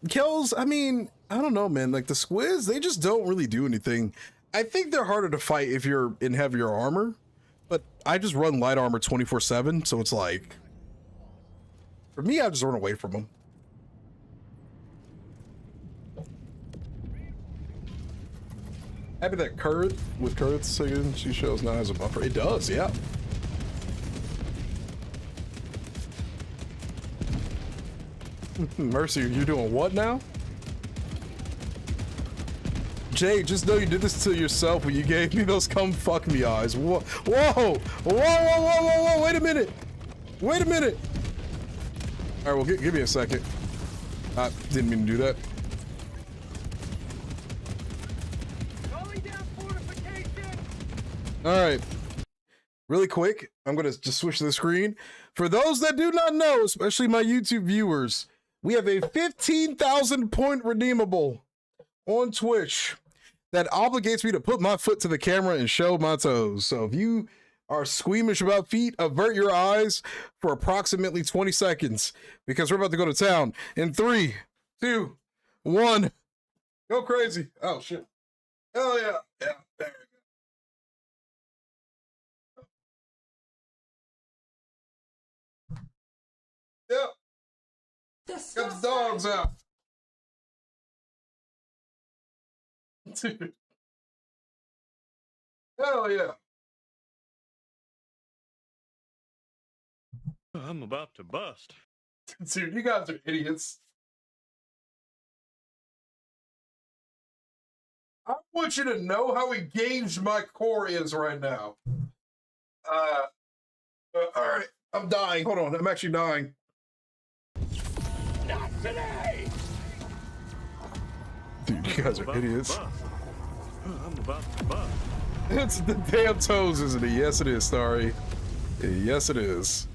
Kills, I mean, I don't know, man. Like the squids, they just don't really do anything. I think they're harder to fight if you're in heavier armor, but I just run light armor 24/7, so it's like, for me, I just run away from them. Happy that Kurt, with Kurt's singing, she shows now has a buffer. It does, yeah. Mercy, you're doing what now? Jay, just know you did this to yourself when you gave me those come fuck me eyes. Whoa, whoa, whoa, whoa, whoa, whoa, whoa, wait a minute. Wait a minute. All right, well, give me a second. I didn't mean to do that. All right, really quick, I'm gonna just switch the screen. For those that do not know, especially my YouTube viewers, we have a 15,000 point redeemable on Twitch that obligates me to put my foot to the camera and show my toes. So if you are squeamish about feet, avert your eyes for approximately 20 seconds because we're about to go to town in 3, 2, 1. Go crazy. Oh shit. Hell yeah. Yeah, there you go. Yep. Got the dogs out. Dude. Hell yeah. I'm about to bust. Dude, you guys are idiots. I want you to know how engaged my core is right now. All right, I'm dying. Hold on, I'm actually dying. Not today. Dude, you guys are idiots. I'm about to bust. It's the damn toes, isn't it? Yes, it is, Starry. Yes, it is.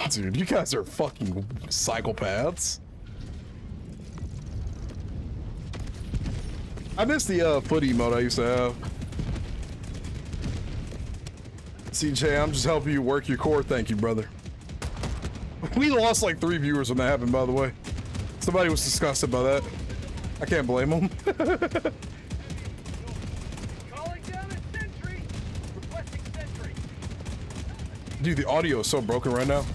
Dude, you guys are fucking psychopaths. I miss the foot emote I used to have. CJ, I'm just helping you work your core. Thank you, brother. We lost like 3 viewers when that happened, by the way. Somebody was disgusted by that. I can't blame them. Calling down a sentry. Requesting sentry. Dude, the audio is so broken right now.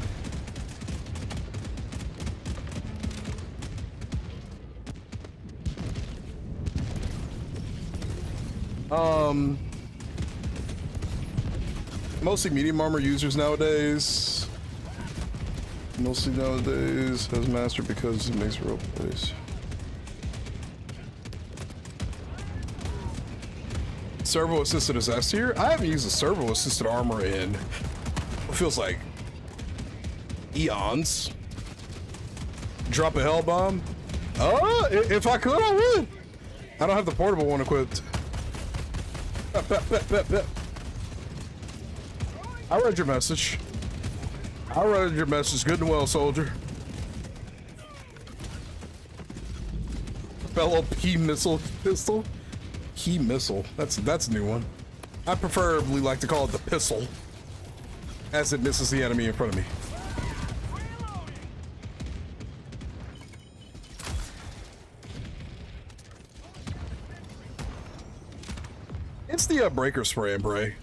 Mostly medium armor users nowadays. Mostly nowadays has master because it makes real plays. Servo assisted is S tier. I haven't used a servo assisted armor in what feels like eons. Drop a hell bomb. Oh, if I could, I would. I don't have the portable one equipped. I read your message. I read your message. Good and well, soldier. Fellow P missile pistol. Key missile. That's a new one. I preferably like to call it the pistol, as it misses the enemy in front of me. It's the breaker spray and pray.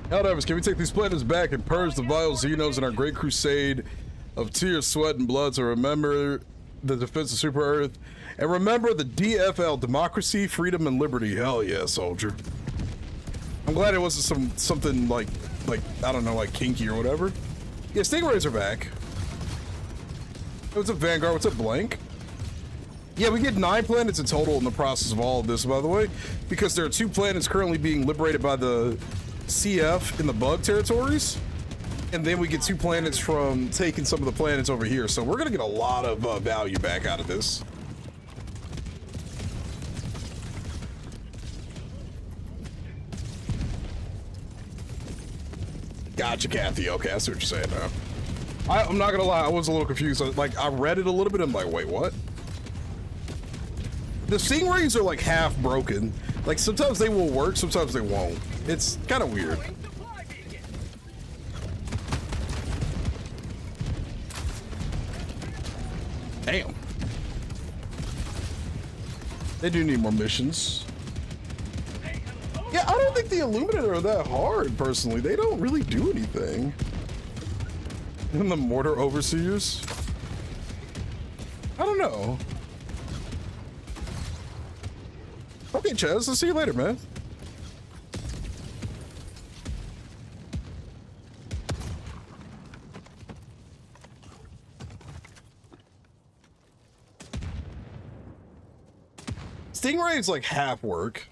Helldivers, can we take these planets back and purge the vile Xenos in our great crusade of tears, sweat, and blood to remember the defense of Super Earth and remember the DFL, democracy, freedom, and liberty? Hell yeah, soldier. I'm glad it wasn't something like I don't know, like kinky or whatever. Yeah, Stingrays are back. What's up, Vanguard? What's up, Blank? Yeah, we get 9 planets in total in the process of all of this, by the way, because there are 2 planets currently being liberated by the CF in the bug territories, and then we get 2 planets from taking some of the planets over here, so we're gonna get a lot of value back out of this. Gotcha, Kathy. Okay, I see what you're saying now. I'm not gonna lie, I was a little confused. Like, I read it a little bit, and I'm like, wait, what? The Stingrays are like half broken. Like, sometimes they will work, sometimes they won't. It's kind of weird. Damn. They do need more missions. Yeah, I don't think the Illuminate are that hard, personally. They don't really do anything. And the Mortar Overseers? I don't know. Okay, Chaz, I'll see you later, man. Stingray is like half work.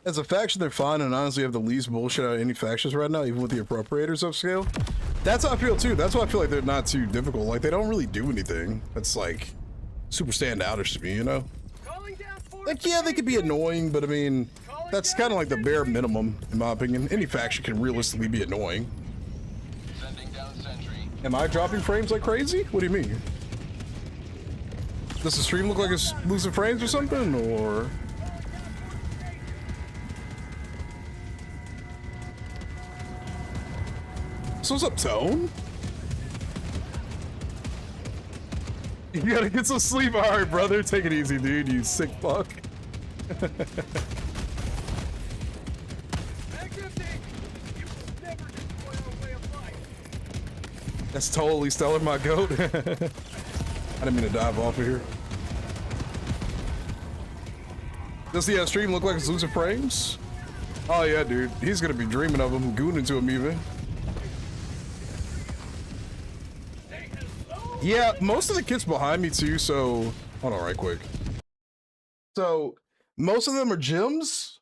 As a faction, they're fine and honestly have the least bullshit out of any factions right now, even with the appropriators upscale. That's how I feel too. That's why I feel like they're not too difficult. Like, they don't really do anything that's like super standoutish to me, you know? Like, yeah, they could be annoying, but I mean, that's kind of like the bare minimum, in my opinion. Any faction can realistically be annoying. Am I dropping frames like crazy? What do you mean? Does the stream look like it's losing frames or something, or? So what's up, Tone? You gotta get some sleep. All right, brother. Take it easy, dude. You sick fuck. That's totally Stellar, my goat. I didn't mean to dive off of here. Does the stream look like it's losing frames? Oh yeah, dude. He's gonna be dreaming of him, gooning to him even. Yeah, most of the kits behind me too, so hold on right quick. So most of them are gems.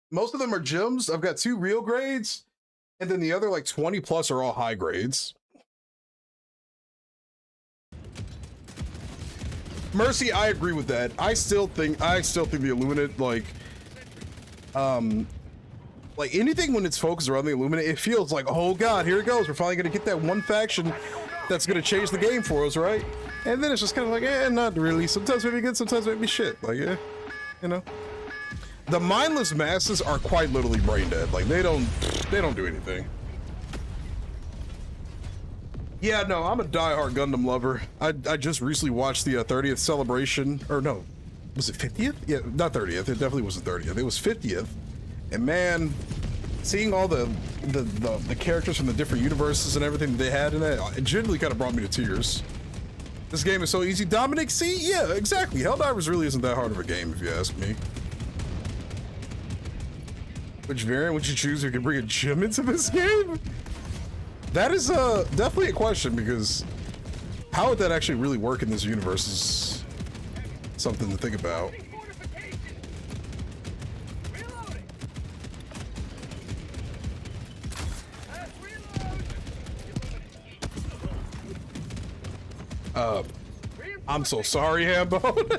Most of them are gems. I've got 2 real grades And then the other like 20 plus are all high grades. Mercy, I agree with that. I still think the Illuminate, like anything when it's focused around the Illuminate, it feels like, oh god, here it goes. We're finally gonna get that one faction that's gonna change the game for us, right? And then it's just kind of like, not really. Sometimes maybe good, sometimes maybe shit. Like, you know. The mindless masses are quite literally brain dead. Like they don't do anything. Yeah, no, I'm a diehard Gundam lover. I just recently watched the 30th celebration, or no, was it 50th? Yeah, not 30th. It definitely wasn't 30th. It was 50th. And man, seeing all the characters from the different universes and everything they had in it, it genuinely kind of brought me to tears. This game is so easy. Dominic, see? Yeah, exactly. Helldivers really isn't that hard of a game, if you ask me. Which variant would you choose who can bring a gym into this game? That is definitely a question, because how would that actually really work in this universe is something to think about. I'm so sorry, Hambo. Request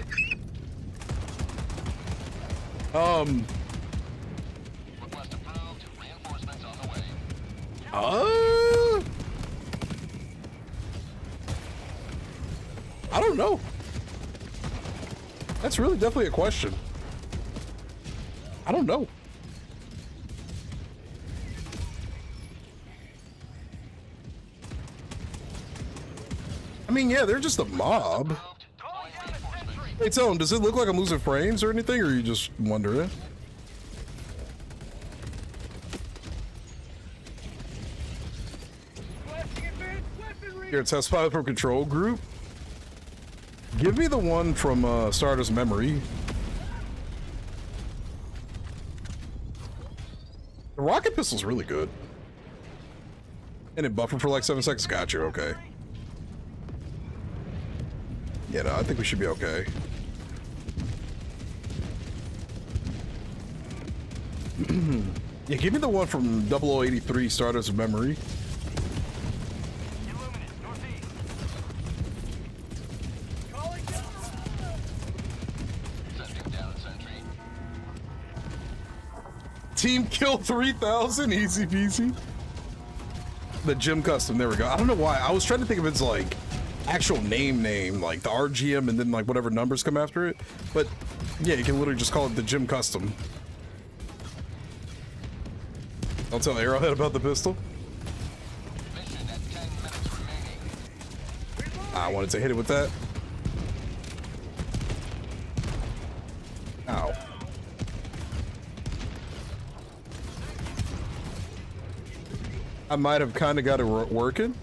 approved. Reinforcements on the way. I don't know. That's really definitely a question. I don't know. I mean, yeah, they're just a mob. Hey, tell them, does it look like I'm losing frames or anything, or are you just wondering? Here, test file from control group. Give me the one from Stardust Memory. The rocket pistol's really good. And it buffered for like 7 seconds. Gotcha, okay. Yeah, no, I think we should be okay. Yeah, give me the one from 0083 Stardust Memory. Team kill 3000, easy peasy. The gym custom, there we go. I don't know why. I was trying to think of its like actual name, like the RGM and then like whatever numbers come after it. But yeah, you can literally just call it the gym custom. I'll tell Arrowhead about the pistol. I wanted to hit it with that. Ow. I might have kind of got it working.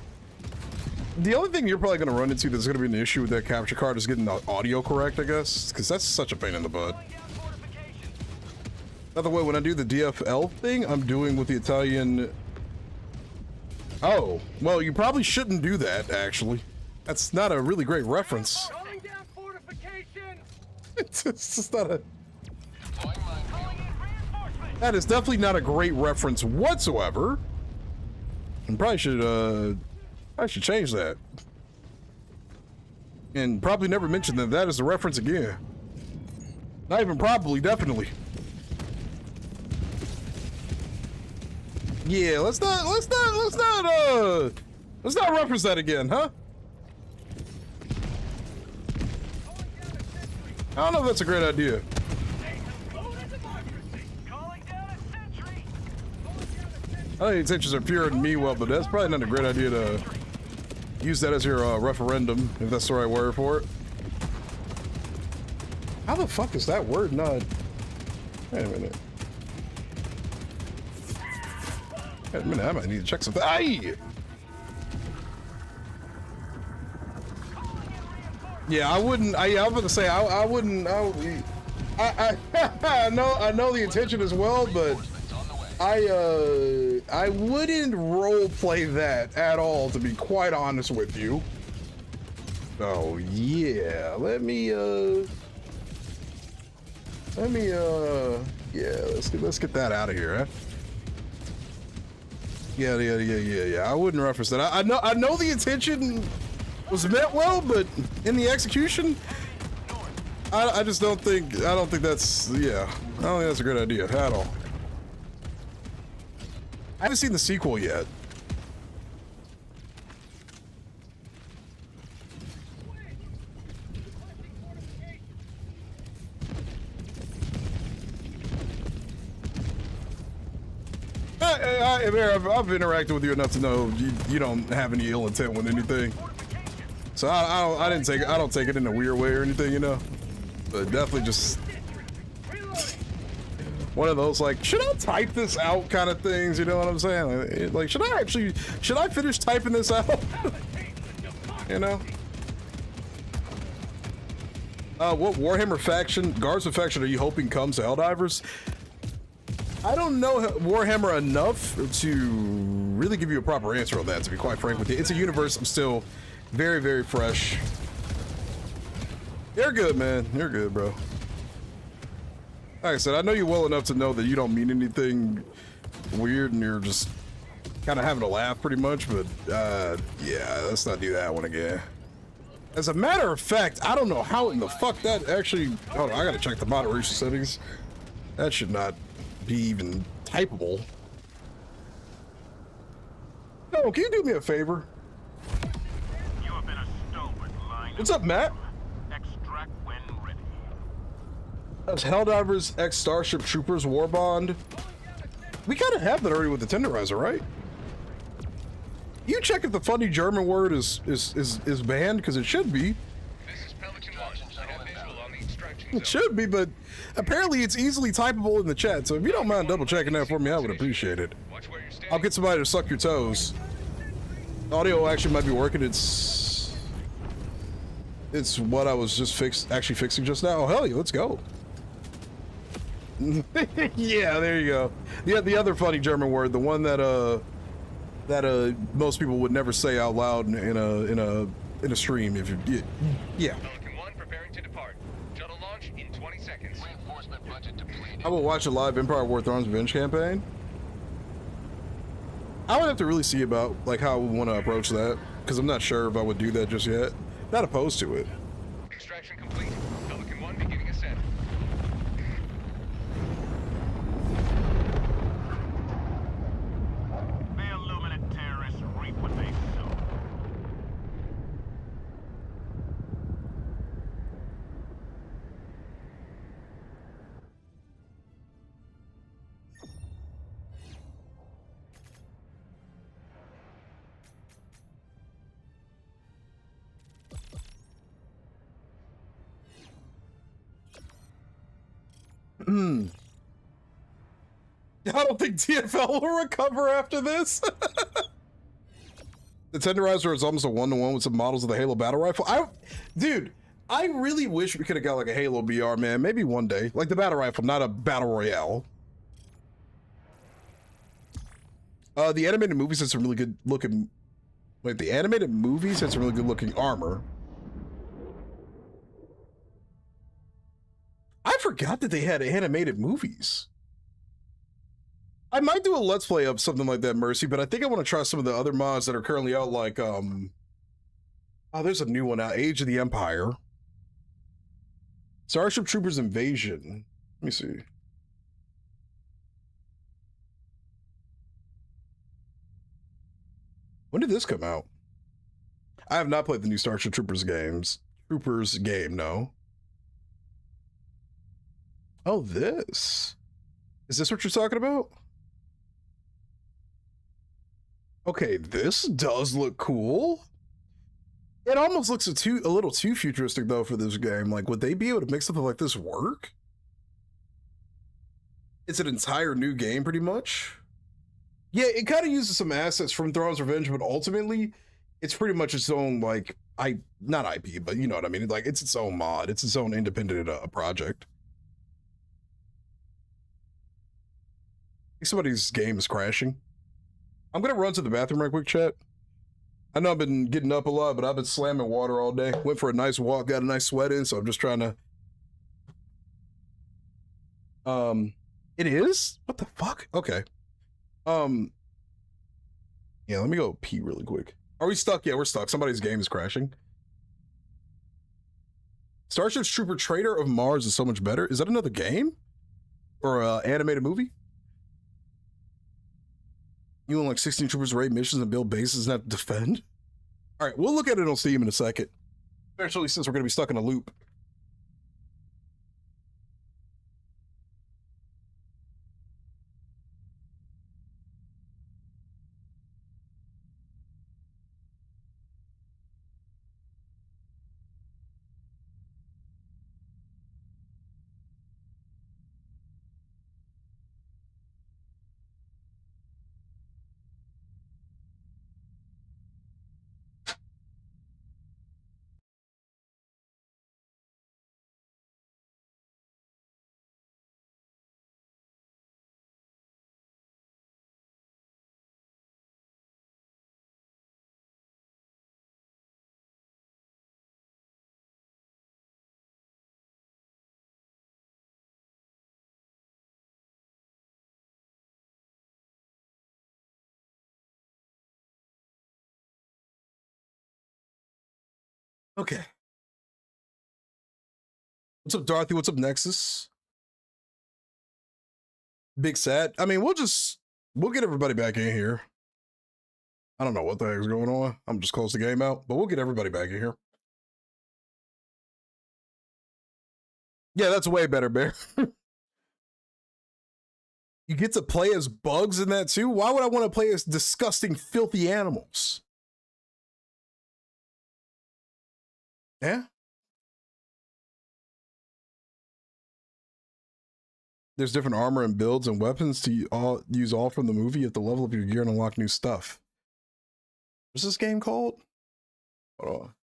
The only thing you're probably going to run into that's going to be an issue with that capture card is getting the audio correct, I guess, because that's such a pain in the butt. By the way, when I do the DFL thing, I'm doing with the Italian... Oh, well, you probably shouldn't do that, actually. That's not a really great reference. It's just not a... That is definitely not a great reference whatsoever. And probably should, I should change that. And probably never mention that is a reference again. Not even probably, definitely. Yeah, let's not reference that again, huh? I don't know if that's a great idea. I think intentions are pure and mean well, but that's probably not a great idea to use that as your referendum, if that's the right word for it. How the fuck is that word not... Wait a minute. Wait a minute, I might need to check something. Aye! Yeah, I wouldn't... I was about to say, I wouldn't... I know the intention as well, but... I wouldn't roleplay that at all, to be quite honest with you. Oh yeah, let me yeah, let's get that out of here, huh? Yeah. I wouldn't reference that. I know the intention was meant well, but in the execution, I just don't think that's, yeah. I don't think that's a good idea at all. I haven't seen the sequel yet. I've interacted with you enough to know you don't have any ill intent with anything. So I don't take it in a weird way or anything, you know. But definitely just one of those like, should I type this out kind of things, you know what I'm saying? Like, should I finish typing this out? You know? What Warhammer faction, Guards of faction are you hoping comes to Helldivers? I don't know Warhammer enough to really give you a proper answer on that, to be quite frank with you. It's a universe I'm still very, very fresh. You're good, man. You're good, bro. Like I said, I know you well enough to know that you don't mean anything weird and you're just kind of having a laugh pretty much, but yeah, let's not do that one again. As a matter of fact, I don't know how in the fuck that actually... Hold on, I gotta check the moderation settings. That should not be even typable. No, can you do me a favor? You have been a stalwart line. What's up, Matt? Extract when ready. That's Helldivers X Starship Troopers War Bond. We kind of have that already with the Tenderizer, right? You check if the funny German word is banned, because it should be. This is Pelican 1. I have visual on the extraction It should be, but apparently it's easily typable in the chat, so if you don't mind double checking that for me, I would appreciate it. Watch where you're standing. I'll get somebody to suck your toes. Audio actually might be working. It's what I was just fixing just now. Oh, hell yeah, let's go. Yeah, there you go. Yeah, the other funny German word, the one that most people would never say out loud in a stream. If you, yeah. Pelican 1 preparing to depart. Shuttle launch in 20 seconds. Reinforcement budget depleted. I will watch a live Empire War Thrones Revenge campaign. I would have to really see about like how I would want to approach that, because I'm not sure if I would do that just yet. Not opposed to it. Extraction complete. Pelican 1 beginning ascent. The Illuminate terrorists reap what they sow. I don't think TFL will recover after this. The Tenderizer is almost a one-to-one with some models of the Halo battle rifle. Dude, I really wish we could have got like a Halo BR, man. Maybe one day, like the battle rifle, not a battle royale. The animated movies had some really good looking. Wait, the animated movies had some really good looking armor. I forgot that they had animated movies. I might do a let's play of something like that, Mercy, but I think I want to try some of the other mods that are currently out, like oh, there's a new one out, Age of the Empire. Starship Troopers Invasion. Let me see. When did this come out? I have not played the new Starship Troopers game, no. Oh, this. Is this what you're talking about? Okay, this does look cool. It almost looks a little too futuristic though for this game. Like, would they be able to make something like this work? It's an entire new game pretty much. Yeah, it kind of uses some assets from Thrones Revenge, but ultimately it's pretty much its own, like, not IP, but you know what I mean? Like, it's its own mod. It's its own independent project. I think somebody's game is crashing. I'm gonna run to the bathroom right quick, chat. I know I've been getting up a lot, but I've been slamming water all day. Went for a nice walk, got a nice sweat in, so I'm just trying to... It is? What the fuck? Okay. Yeah, let me go pee really quick. Are we stuck? Yeah, we're stuck. Somebody's game is crashing. Starship Trooper Trader of Mars is so much better. Is that another game? Or animated movie? You and like 16 troopers raid missions and build bases and have to defend? All right, we'll look at it on Steam in a second. Especially since we're going to be stuck in a loop. Okay. What's up, Dorothy? What's up, Nexus? Big Sad. I mean, we'll get everybody back in here. I don't know what the heck's going on. I'm just close the game out, but we'll get everybody back in here. Yeah, that's way better, Bear. You get to play as bugs in that too? Why would I want to play as disgusting, filthy animals? Yeah. There's different armor and builds and weapons to use all from the movie at the level of your gear and unlock new stuff. What's this game called? Hold on.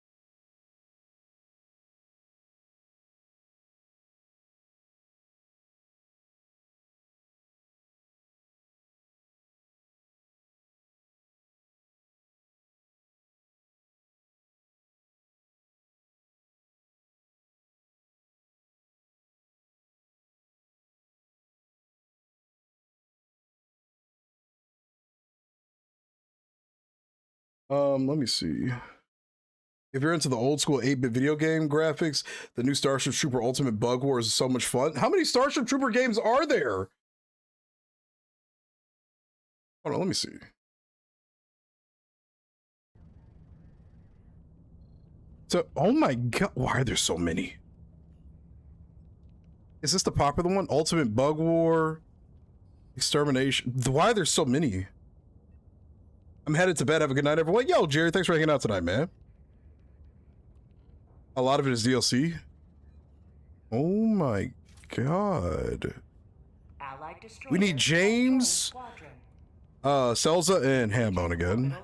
Let me see. If you're into the old school 8-bit video game graphics, the new Starship Trooper Ultimate Bug War is so much fun. How many Starship Trooper games are there? Hold on, let me see. So, oh my god, why are there so many? Is this the popular one? Ultimate Bug War, Extermination. Why are there so many? I'm headed to bed. Have a good night, everyone. Yo, Jerry, thanks for hanging out tonight, man. A lot of it is DLC. Oh my god. We need James, Selza, and Hambone again.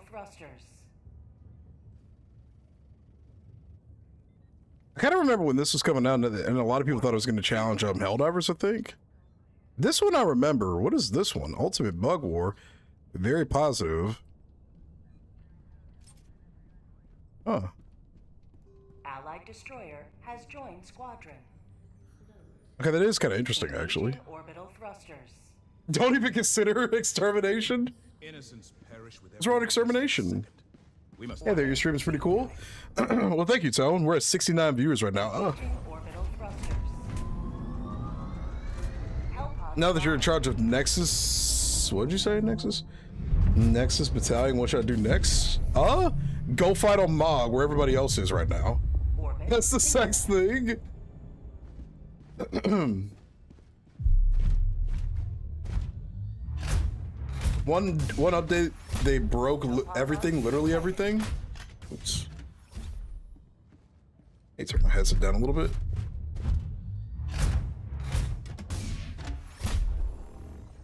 I kind of remember when this was coming out, and a lot of people thought it was going to challenge Helldivers, I think. This one I remember. What is this one? Ultimate Bug War. Very positive. Huh. Allied destroyer has joined squadron. Okay, that is kind of interesting, actually. Orbital thrusters. Don't even consider extermination. Innocents perish with What's wrong with extermination? Yeah, there, your stream is pretty cool. Well, thank you, Tone. We're at 69 viewers right now. Orbital thrusters. Now that you're in charge of Nexus, what did you say, Nexus? Nexus Battalion, what should I do next? Go fight on Mog, where everybody else is right now. That's the sex thing. One update, they broke everything, literally everything. Oops. Hey, turn my headset down a little bit.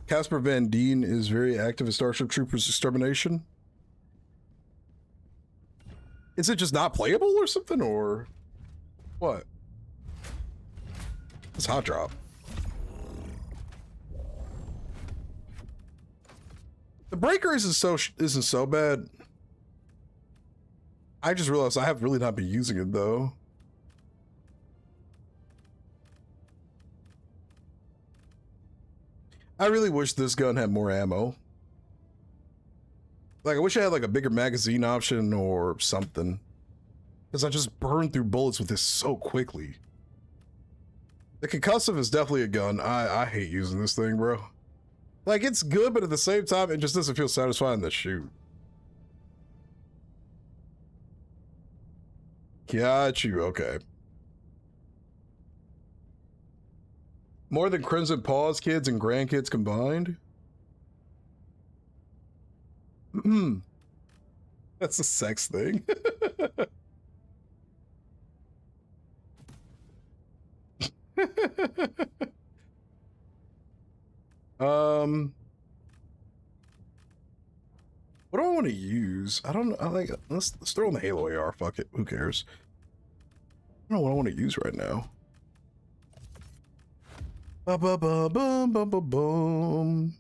Casper Van Dien is very active in Starship Troopers Extermination. Is it just not playable or something, or what? It's Hot Drop. The breaker isn't so bad. I just realized I have really not been using it though. I really wish this gun had more ammo. Like, I wish I had like a bigger magazine option or something. Because I just burned through bullets with this so quickly. The concussive is definitely a gun. I hate using this thing, bro. Like, it's good, but at the same time, it just doesn't feel satisfying to shoot. Got you, okay. More than Crimson Paws kids and grandkids combined? That's a sex thing. What do I want to use? I don't know. I think let's throw in the Halo AR. Fuck it. Who cares? I don't know what I want to use right now. Ba ba ba bum ba ba boom.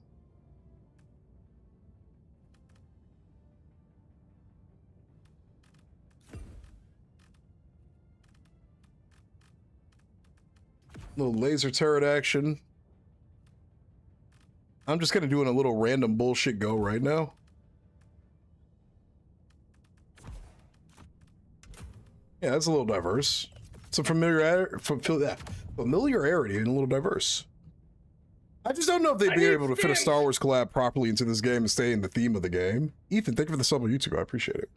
Little laser turret action. I'm just kind of doing a little random bullshit go right now. Yeah, that's a little diverse. Some familiarity and a little diverse. I just don't know if they'd be able to fit a Star Wars collab properly into this game and stay in the theme of the game. Ethan, thank you for the sub on YouTube. I appreciate it.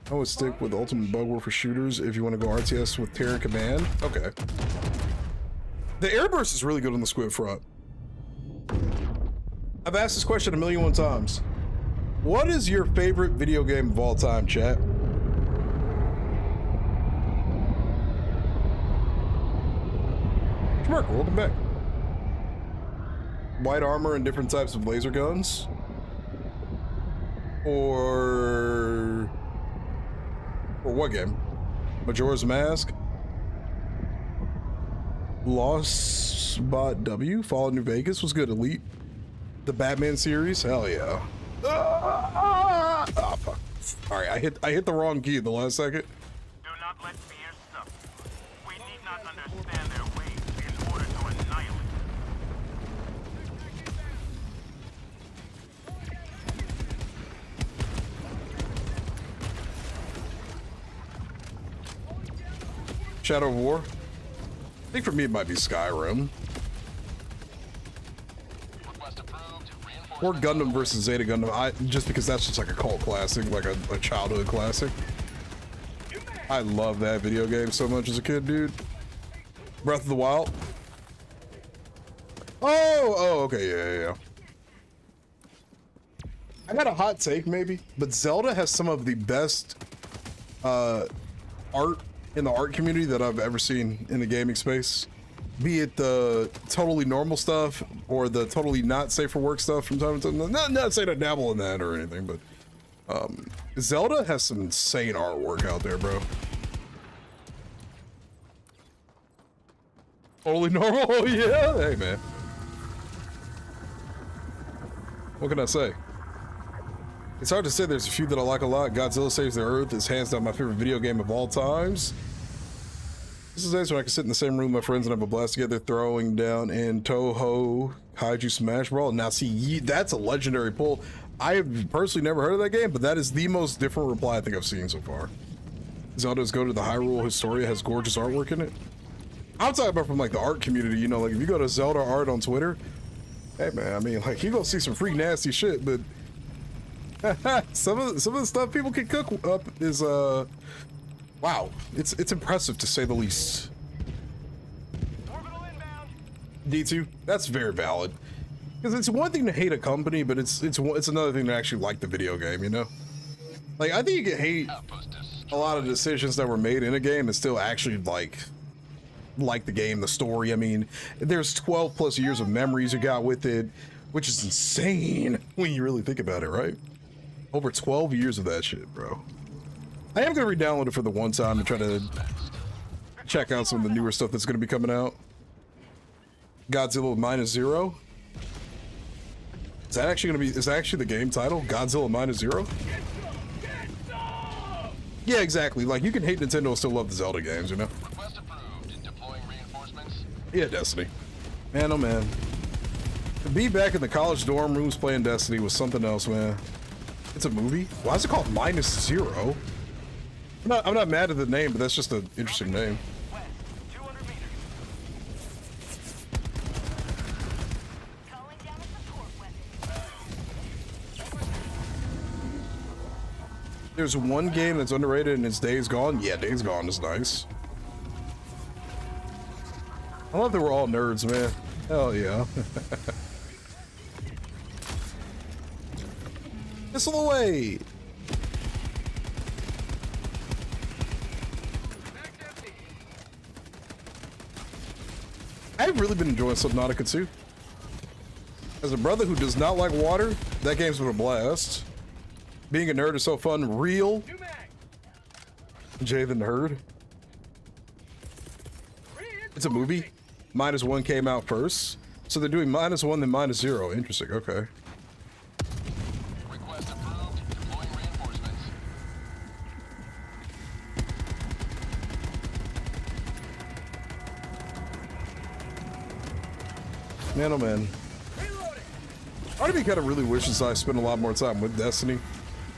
I would stick with Ultimate Bug War for shooters if you want to go RTS with Terran Command. Okay. The airburst is really good on the squid front. I've asked this question 1,000,001 times. What is your favorite video game of all time, chat? Schmerkel, welcome back. White armor and different types of laser guns? Or what game? Majora's Mask? Lost Bot W? Fallout New Vegas was good. Elite? The Batman series? Hell yeah. Oh, fuck. Alright, I hit the wrong key at the last second. Do not let fear suffer. We need not understand their ways in order to annihilate. Shadow of War? I think for me it might be Skyrim. Or Gundam versus Zeta Gundam, just because that's just like a cult classic, like a childhood classic. I love that video game so much as a kid, dude. Breath of the Wild. Oh, okay, yeah. I got a hot take maybe, but Zelda has some of the best art in the art community that I've ever seen in the gaming space. Be it the totally normal stuff or the totally not safe for work stuff from time to time. Not saying I dabble in that or anything, but Zelda has some insane artwork out there, bro. Totally normal? Oh yeah? Hey man. What can I say? It's hard to say. There's a few that I like a lot. Godzilla Saves the Earth is hands down my favorite video game of all times. This is nice when I can sit in the same room with my friends and have a blast together throwing down in Toho Kaiju Smash Brawl. Now see, that's a legendary pull. I have personally never heard of that game, but that is the most different reply I think I've seen so far. Zelda's Go to the Hyrule Historia has gorgeous artwork in it. I'm talking about from like the art community, you know, like if you go to Zelda Art on Twitter, hey man, I mean, like you gonna see some freak nasty shit, but some of the stuff people can cook up is wow, it's impressive to say the least. D2, that's very valid. Because it's one thing to hate a company, but it's another thing to actually like the video game, you know? Like, I think you can hate a lot of decisions that were made in a game and still actually like the game, the story. I mean, there's 12 plus years of memories you got with it, which is insane when you really think about it, right? Over 12 years of that shit, bro. I am gonna re-download it for the one time and try to check out some of the newer stuff that's gonna be coming out. Godzilla -0. Is that actually gonna be? Is that actually the game title? Godzilla -0. Yeah, exactly. Like you can hate Nintendo and still love the Zelda games, you know? Request approved. Deploying reinforcements. Yeah, Destiny. Man, oh man. To be back in the college dorm rooms playing Destiny was something else, man. It's a movie? Why is it called -0? I'm not mad at the name, but that's just an interesting name. West, 200 meters. Calling down a support weapon. There's one game that's underrated and it's Days Gone. Yeah, Days Gone is nice. I love that we're all nerds, man. Hell yeah. Missile away! I've really been enjoying Subnautica too. As a brother who does not like water, that game's been a blast. Being a nerd is so fun. Real Jay the Nerd. It's a movie. -1 came out first. So they're doing -1 then -0. Interesting, okay. Request approved. Deploying reinforcements. Man, oh man. Part of me kind of really wishes I spent a lot more time with Destiny.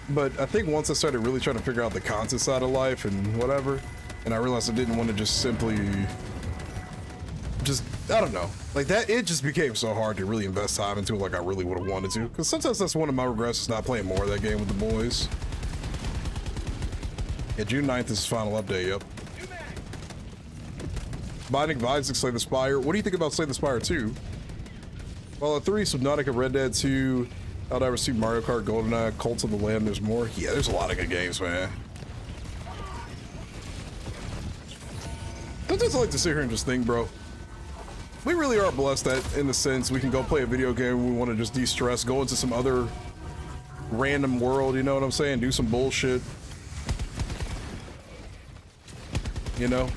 But I think once I started really trying to figure out the content side of life and whatever, and I realized I didn't want to just simply... I don't know. Like that, it just became so hard to really invest time into it like I really would have wanted to. Because sometimes that's one of my regrets is not playing more of that game with the boys. Yeah, June 9th is his final update, yep. Binding of Isaac, Slay the Spire. What do you think about Slay the Spire 2? Fallout 3, Subnautica, Red Dead 2, Helldivers 2, Mario Kart, GoldenEye, Cult of the Lamb, there's more. Yeah, there's a lot of good games, man. Sometimes I like to sit here and just think, bro. We really are blessed that, in the sense, we can go play a video game when we want to just de-stress, go into some other random world, you know what I'm saying? Do some bullshit. You know?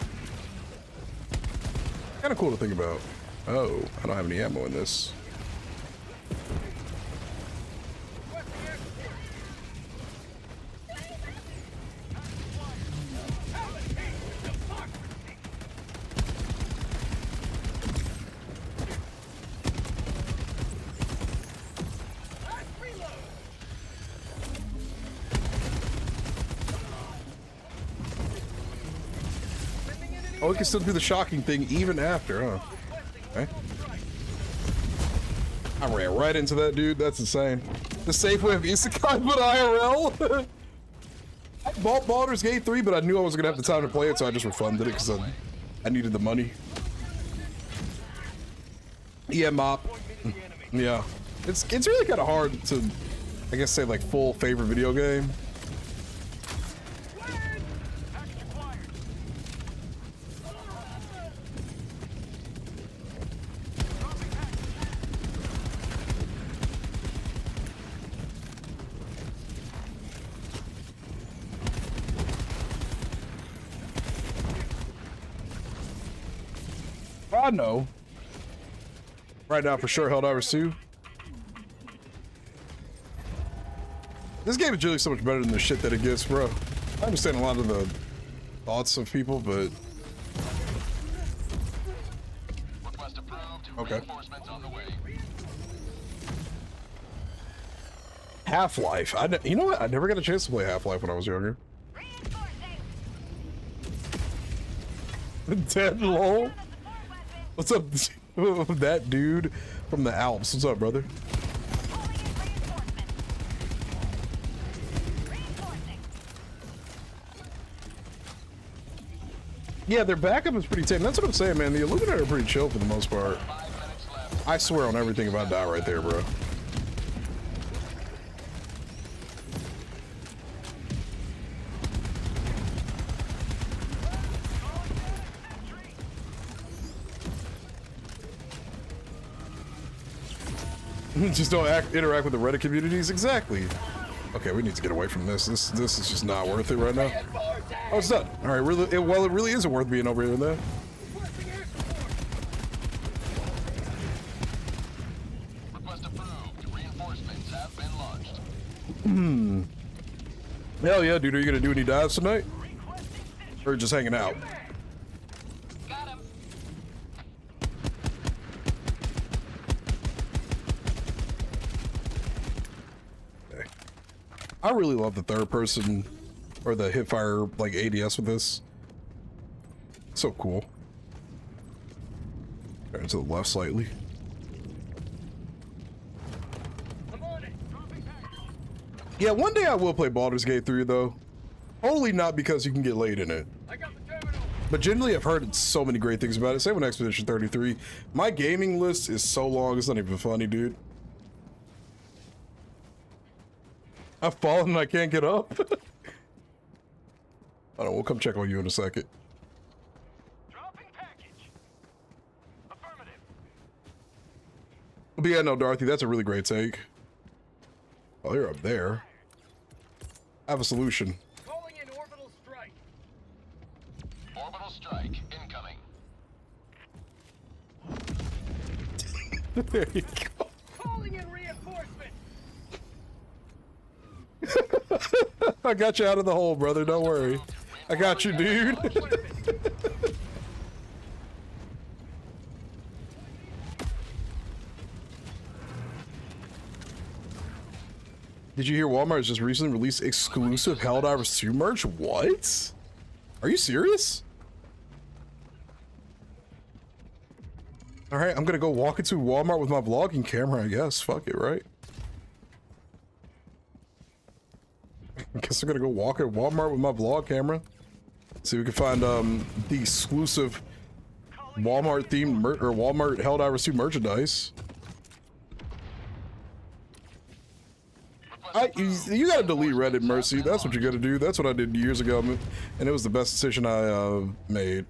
Kind of cool to think about. Oh, I don't have any ammo in this. Oh, we can still do the shocking thing even after, huh? Okay. I ran right into that dude. That's insane. The safe way of Isekai, but IRL. I bought Baldur's Gate 3, but I knew I wasn't gonna have the time to play it, so I just refunded it because I needed the money. Yeah, Mop. Yeah, it's really kind of hard to, I guess, say like full favorite video game. I know. Right now, for sure, Helldivers 2. This game is really so much better than the shit that it gets, bro. I understand a lot of the thoughts of people, but... Request approved. Okay. Reinforcements on the way. Half-Life. You know what? I never got a chance to play Half-Life when I was younger. Dead lol. What's up, that dude from the Alps? What's up, brother? Yeah, their backup is pretty tame. That's what I'm saying, man. The Illuminati are pretty chill for the most part. I swear on everything if I die right there, bro. Just don't interact with the Reddit communities. Exactly. Okay, we need to get away from this. This is just not worth it right now. Oh, it's done. All right, really. Well, it really isn't worth being over here then. Request approved. Reinforcements have been launched. Hell yeah, dude. Are you gonna do any dives tonight? Or just hanging out? I really love the third person or the hipfire like ADS with this. So cool. Turn to the left slightly. Yeah, one day I will play Baldur's Gate 3 though. Totally not because you can get laid in it. But generally I've heard so many great things about it. Same with Expedition 33. My gaming list is so long, it's not even funny, dude. I've fallen and I can't get up. Hold on, we'll come check on you in a second. Dropping package. Affirmative. But yeah, no, Dorothy, that's a really great take. Oh, you're up there. I have a solution. Calling in orbital strike. Orbital strike incoming. There you go. Calling in reinforcements. I got you out of the hole, brother. Don't worry. I got you, dude. Did you hear Walmart has just recently released exclusive Helldivers 2 merch? What? Are you serious? All right, I'm gonna go walk into Walmart with my vlogging camera, I guess. Fuck it, right? I guess I'm gonna go walk at Walmart with my vlog camera. See if we can find the exclusive Walmart themed or Walmart Helldivers 2 merchandise. You gotta delete Reddit, Mercy. That's what you gotta do. That's what I did years ago, and it was the best decision I made.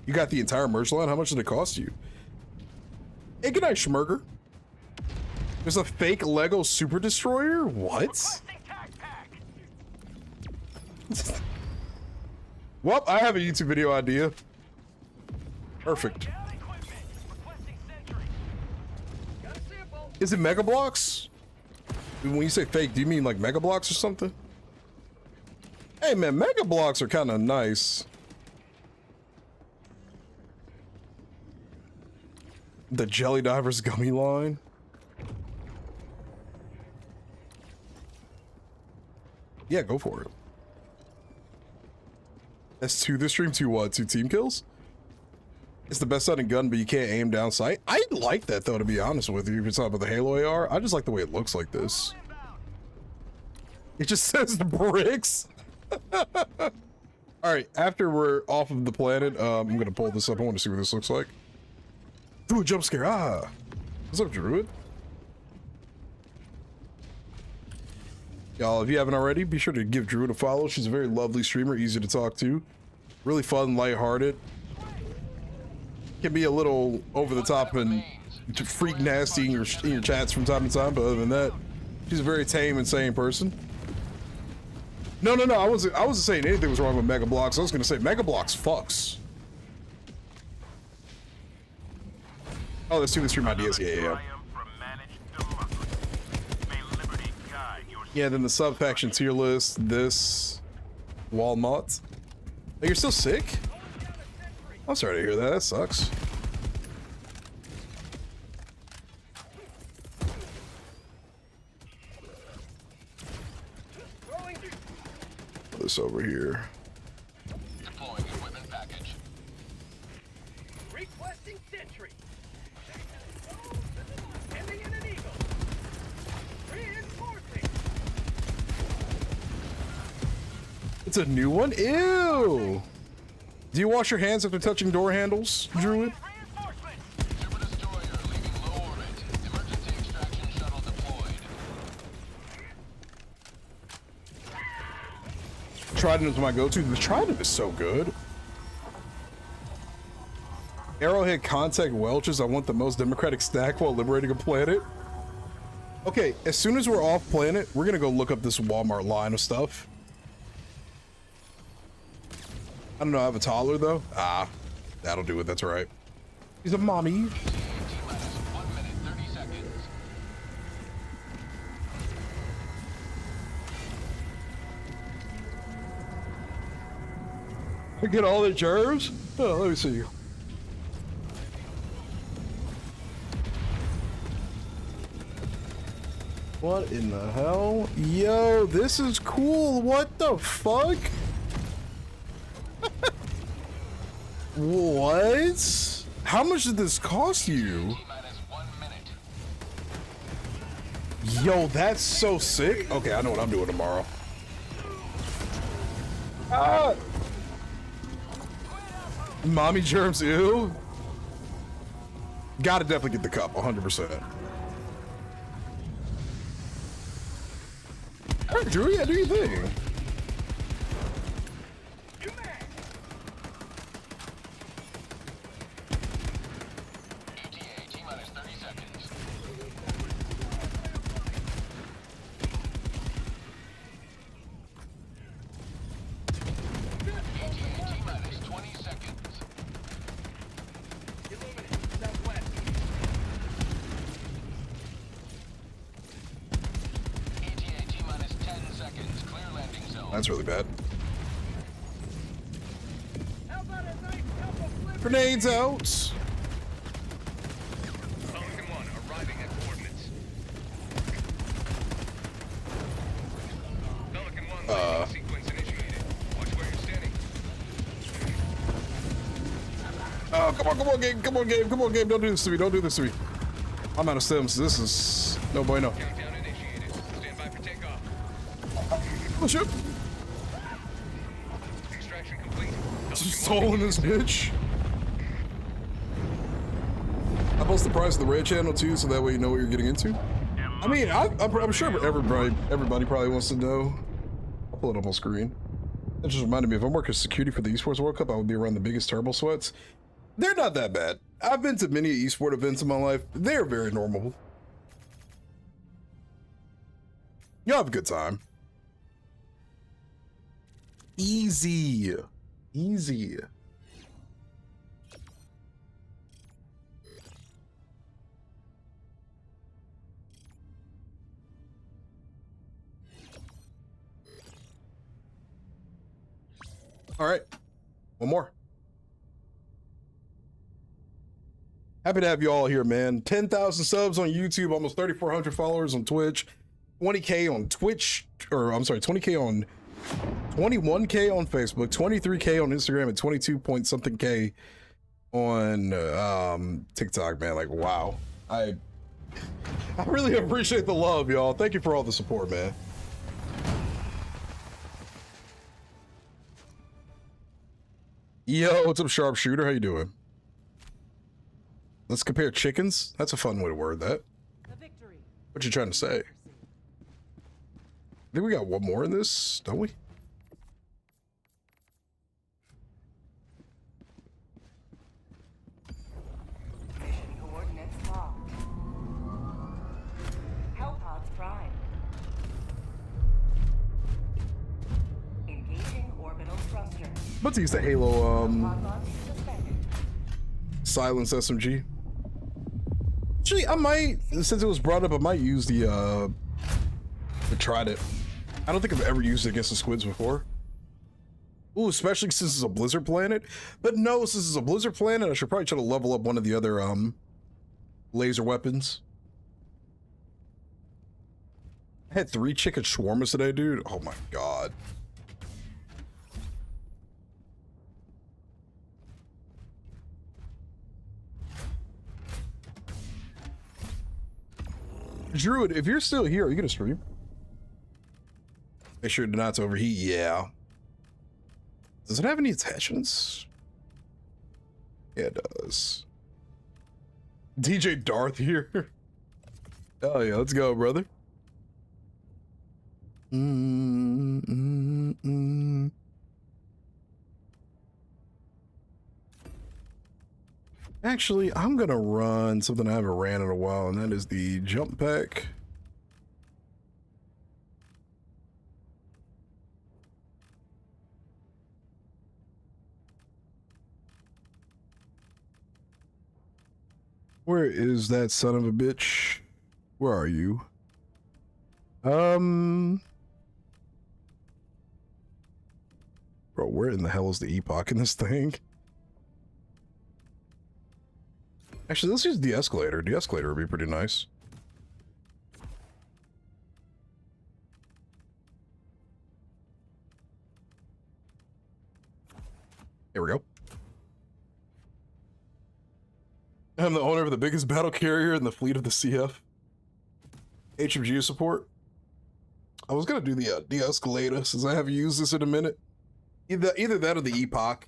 You got the entire merch line? How much did it cost you? Hey, good night, Schmurger. There's a fake Lego Super Destroyer? What? Well, I have a YouTube video idea. Perfect. Is it Mega Blocks? When you say fake, do you mean like Mega Blocks or something? Hey man, Mega Blocks are kind of nice. The Jelly Divers gummy line. Yeah, go for it. That's 2 this stream, 2 what? 2 team kills? It's the best sounding gun, but you can't aim down sight. I like that though, to be honest with you. If you're talking about the Halo AR, I just like the way it looks like this. It just says the bricks. All right, after we're off of the planet, I'm gonna pull this up. I want to see what this looks like. Ooh, jump scare. Ah, what's up, Druid? Y'all, if you haven't already, be sure to give Druid a follow. She's a very lovely streamer, easy to talk to, really fun, lighthearted. Can be a little over the top and freak nasty in your chats from time to time, but other than that, she's a very tame and sane person. No, I wasn't saying anything was wrong with Mega Blocks. I was gonna say Mega Blocks fucks. Oh, let's do the stream ideas. Yeah. Yeah, then the sub-faction tier list, this, Walmart. Oh, you're still sick? I'm sorry to hear that. That sucks. Put this over here. Deploying equipment package. Requesting sentry. Sending in an eagle. Reinforcing. It's a new one? Ew! Do you wash your hands after touching door handles, Druid? Super destroyer leaving low orbit. Emergency extraction shuttle deployed. Trident is my go-to. The Trident is so good. Arrowhead contact Welch's. I want the most democratic stack while liberating a planet. Okay, as soon as we're off planet, we're gonna go look up this Walmart line of stuff. I don't know, I have a toddler though. Ah, that'll do it, that's right. He's a mommy. 1 minute, 30 seconds. I get all the germs? Oh, let me see. What in the hell? Yo, this is cool. What the fuck? What? How much did this cost you? Yo, that's so sick. Okay, I know what I'm doing tomorrow. Ah! Mommy germs, ew. Gotta definitely get the cup, 100%. Alright, Drew, yeah, do your thing. That's really bad. Grenades out. Arriving at coordinates. Sequence initiated. Watch where you're standing. Oh, come on, game. Come on, game. Come on, game. Don't do this to me. Don't do this to me. I'm out of stems. This is no bueno. Countdown initiated. Stand by for takeoff. Oh, shit. Extraction complete. Stolen this bitch. I post the price of the Red channel too, so that way you know what you're getting into. I mean, I'm sure everybody probably wants to know. I'll pull it up on screen. That just reminded me, if I'm working security for the Esports World Cup, I would be around the biggest turbo sweats. They're not that bad. I've been to many esports events in my life. They're very normal. You'll have a good time. Easy. Easy. All right, one more. Happy to have you all here, man. 10,000 subs on YouTube, almost 3,400 followers on Twitch, 20K on Twitch, or I'm sorry, 20K on 21K on Facebook, 23K on Instagram, and 22 point something K on TikTok, man. Like, wow. I really appreciate the love, y'all. Thank you for all the support, man. Yo, what's up, Sharpshooter? How you doing? Let's compare chickens. That's a fun way to word that. What you trying to say? I think we got one more in this, don't we? Mission coordinates locked. Hellpods prime. Engaging orbital thruster. Let's use the Halo Lock on suspended. silence SMG. Actually, I might, since it was brought up, I might use the Trident. I don't think I've ever used it against the squids before. Ooh, especially since it's a blizzard planet. But no, since it's a blizzard planet, I should probably try to level up one of the other laser weapons. I had 3 chicken shawarmas today, dude. Oh my god. Druid, if you're still here, are you gonna stream? Make sure not to overheat. Yeah. Does it have any attachments? Yeah, it does. DJ Darth here. Oh yeah, let's go, brother. Actually, I'm gonna run something I haven't ran in a while, and that is the jump pack. Where is that son of a bitch? Where are you? Bro, where in the hell is the epoch in this thing? Actually, let's use the escalator. The escalator would be pretty nice. Here we go. I'm the owner of the biggest battle carrier in the fleet of the CF. HMG support. I was gonna do the de-escalator since I haven't used this in a minute. Either that or the epoch.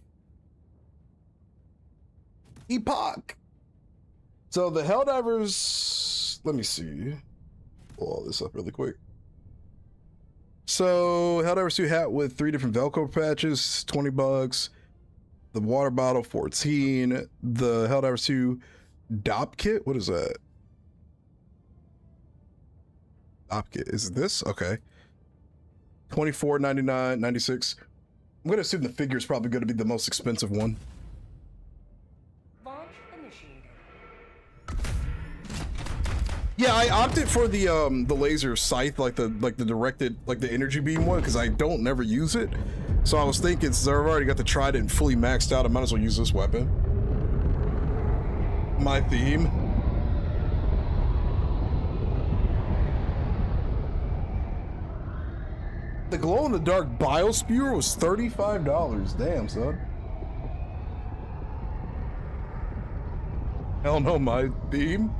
Epoch. So the Helldivers. Let me see. Pull all this up really quick. So Helldivers 2 hat with 3 different Velcro patches, $20. The water bottle, 14. The Helldivers 2 DOP kit. What is that? DOP kit. Is it this? Okay. $24.99, $96. I'm gonna assume the figure is probably gonna be the most expensive one. Launch initiated. Yeah, I opted for the laser scythe, like the directed, like the energy beam one, because I don't never use it. So I was thinking, since I've already got the trident fully maxed out, I might as well use this weapon. My theme. The glow-in-the-dark biospewer was $35. Damn, son. Hell no, my theme.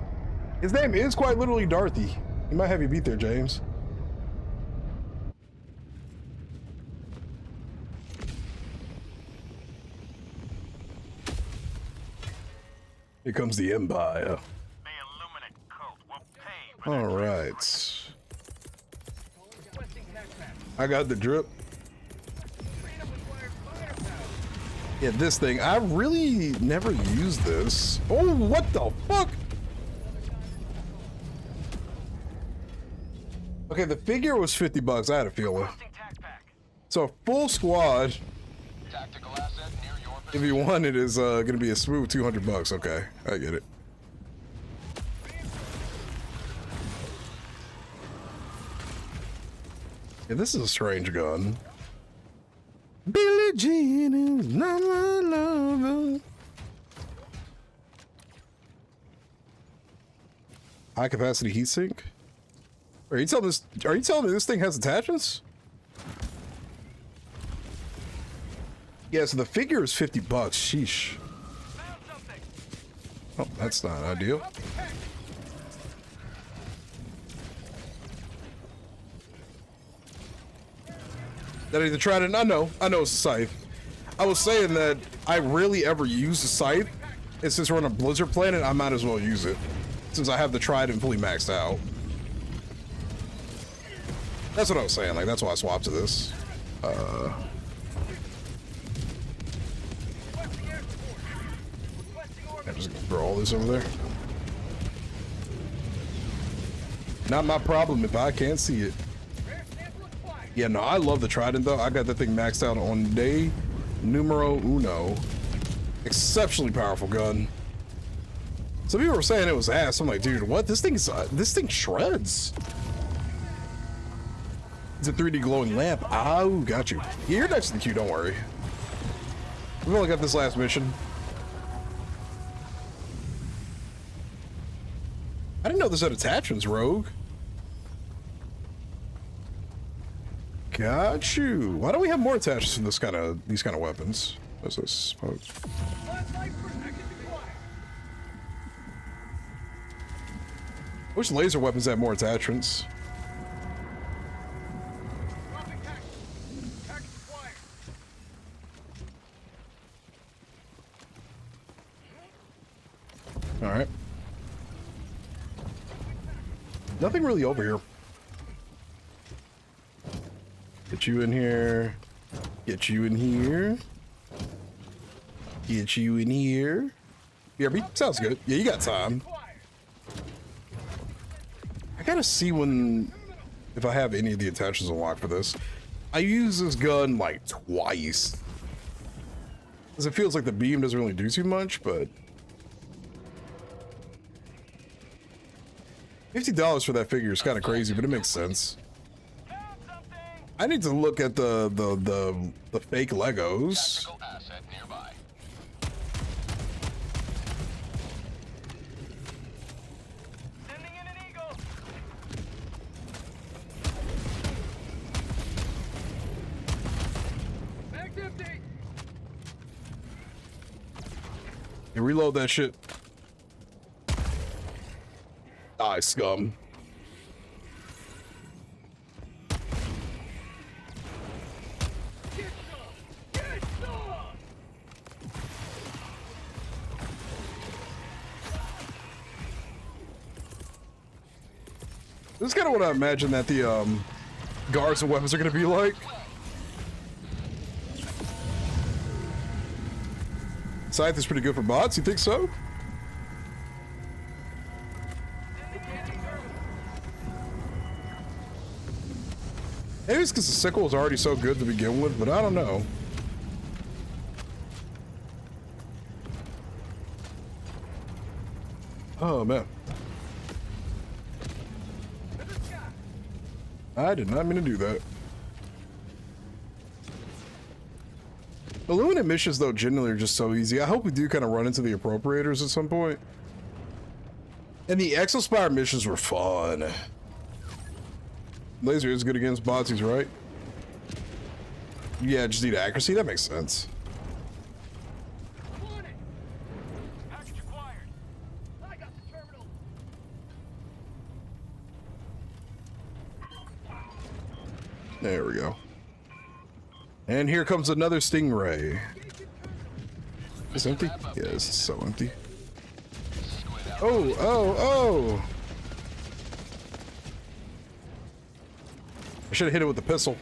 His name is quite literally Dorothy. He might have you beat there, James. Here comes the Empire. The Illuminate cult will pay for All right. I got the drip. Yeah, this thing. I really never used this. Oh, what the fuck? Okay, the figure was $50. I had a feeling. So a full squad, if you want it, is gonna be a smooth $200. Okay, I get it. Yeah, this is a strange gun. Billie Jean is not my lover. High capacity heatsink. Are you telling me this thing has attachments? Yeah, so the figure is $50. Sheesh. Oh, that's not ideal. That is the trident. I know it's a scythe. I was saying that I rarely ever use a scythe, and since we're on a blizzard planet, I might as well use it, since I have the trident fully maxed out. That's what I was saying. Like, that's why I swapped to this. I'm just gonna throw all this over there. Not my problem if I can't see it. Yeah, no, I love the trident though. I got that thing maxed out on day numero uno. Exceptionally powerful gun. Some people were saying it was ass. I'm like, dude, what? This thing shreds. It's a 3D glowing lamp. Oh, got you. Yeah, you're next in the queue, don't worry. We've only got this last mission. I didn't know this had attachments, Rogue. Got you. Why don't we have more attachments in these kind of weapons? What's this? Oh. Wish laser weapons had more attachments. All right. Nothing really over here. Get you in here. Get you in here. Get you in here. BRB, sounds good. Yeah, you got time. I gotta see if I have any of the attachments unlocked for this. I use this gun like twice. Because it feels like the beam doesn't really do too much, but $50 for that figure is kind of crazy, but it makes sense. I need to look at the fake Legos. Hey, reload that shit. Die, scum. This is kind of what I imagine that the guards and weapons are going to be like. Scythe is pretty good for bots, you think so? Maybe it's because the sickle is already so good to begin with, but I don't know. Oh, man. I did not mean to do that. Illuminate missions, though, generally are just so easy. I hope we do kind of run into the appropriators at some point. And the Exospire missions were fun. Laser is good against bots, he's right. Yeah, just need accuracy. That makes sense. There we go. And here comes another stingray. Is it empty? Yeah, this is so empty. Oh, oh, oh! I should have hit it with the pistol.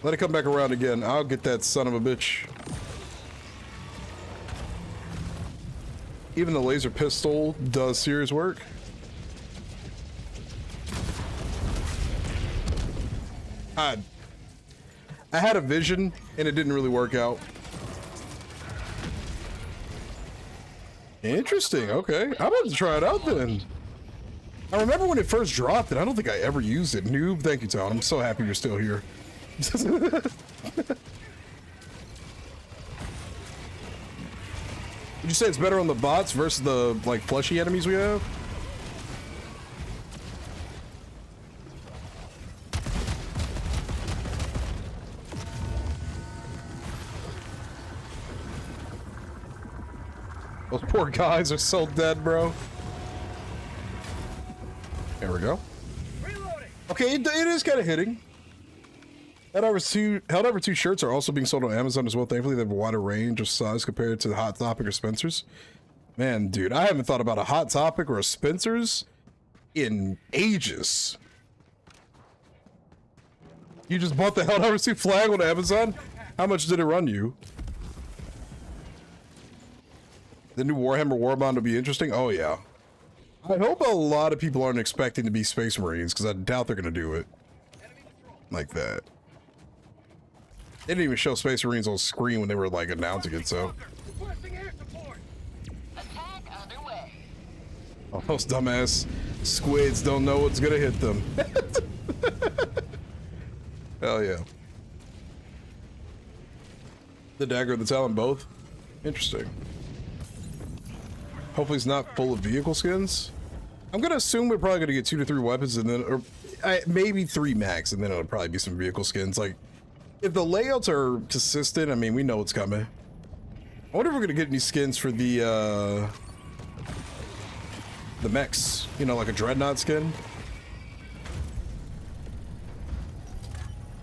Let it come back around again. I'll get that son of a bitch. Even the laser pistol does serious work. I had a vision and it didn't really work out. Interesting. Okay, I'm about to try it out then. I remember when it first dropped, and I don't think I ever used it. Noob, thank you, Town. I'm so happy you're still here. Would you say it's better on the bots versus the like fleshy enemies we have? Those poor guys are so dead, bro. There we go. Okay, it is kind of hitting. Held 2 shirts are also being sold on Amazon as well. Thankfully, they have a wider range of size compared to the Hot Topic or Spencer's. Man, dude, I haven't thought about a Hot Topic or a Spencer's in ages. You just bought the Held 2 flag on Amazon? How much did it run you? The new Warhammer Warbond will be interesting. Oh, yeah. I hope a lot of people aren't expecting to be Space Marines, because I doubt they're going to do it like that. They didn't even show Space Marines on screen when they were, like, announcing it, so. Oh, those dumbass squids don't know what's going to hit them. Hell yeah. The dagger and the talon both? Interesting. Hopefully it's not full of vehicle skins. I'm gonna assume we're probably gonna get 2 to 3 weapons and then, or maybe 3 max, and then it'll probably be some vehicle skins. Like, if the layouts are consistent, I mean, we know what's coming. I wonder if we're gonna get any skins for the mechs. You know, like a Dreadnought skin.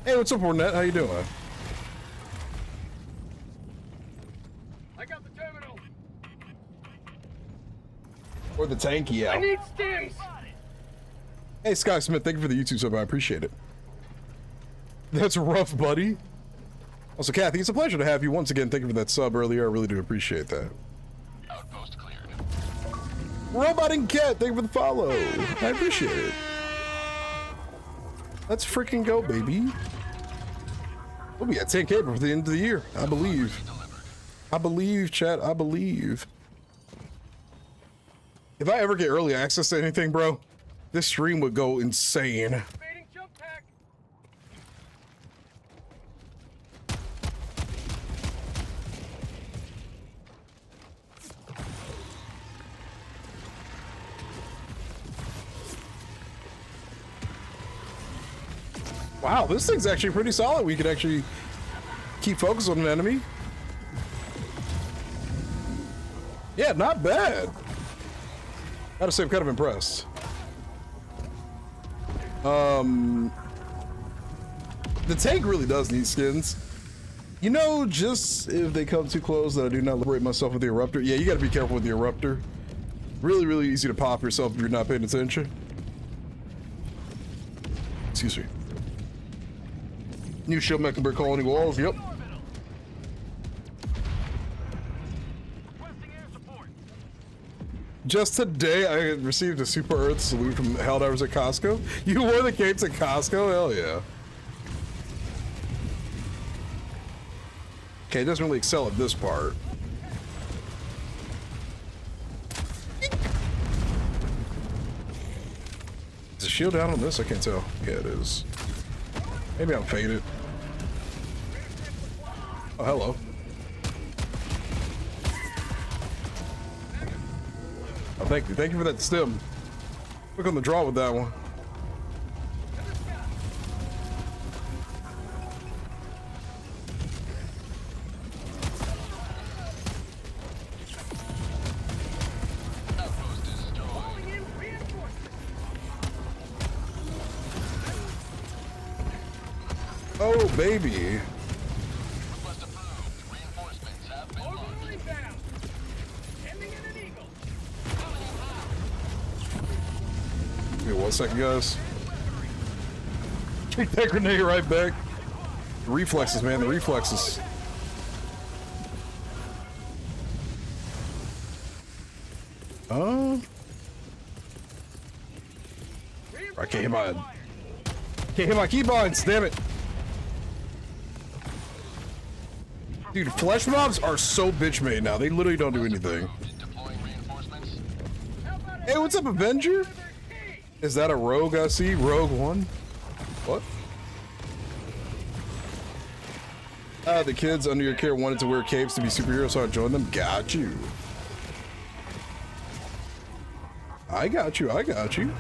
Hey, what's up, Ornette? How you doing? Or the tanky out. I need stims. Hey, Sky Smith, thank you for the YouTube sub. I appreciate it. That's rough, buddy. Also, Kathy, it's a pleasure to have you once again. Thank you for that sub earlier. I really do appreciate that. Outpost cleared. Robot and Cat, thank you for the follow. I appreciate it. Let's freaking go, baby. We'll be at 10K before the end of the year, I believe. I believe, chat. I believe. If I ever get early access to anything, bro, this stream would go insane. Wow, this thing's actually pretty solid. We could actually keep focus on an enemy. Yeah, not bad. Gotta say, I'm kind of impressed. The tank really does need skins. You know, just if they come too close that I do not liberate myself with the eruptor. Yeah, you gotta be careful with the eruptor. Really, really easy to pop yourself if you're not paying attention. Excuse me. New shield Mecklenburg colony walls, yep. Just today, I received a Super Earth salute from Helldivers at Costco. You wore the capes at Costco? Hell yeah. Okay, it doesn't really excel at this part. Is the shield down on this? I can't tell. Yeah, it is. Maybe I'm faded. Oh, hello. Oh, thank you. Thank you for that stim. Look on the draw with that one. Oh, baby. Give me 1 second, guys. Take that grenade right back. The reflexes, man, the reflexes. I can't hit my keybinds, damn it. Dude, flesh mobs are so bitch made now. They literally don't do anything. Hey, what's up, Avenger? Is that a rogue I see? Rogue 1? What? The kids under your care wanted to wear capes to be superheroes, so I joined them. Got you. I got you, I got you.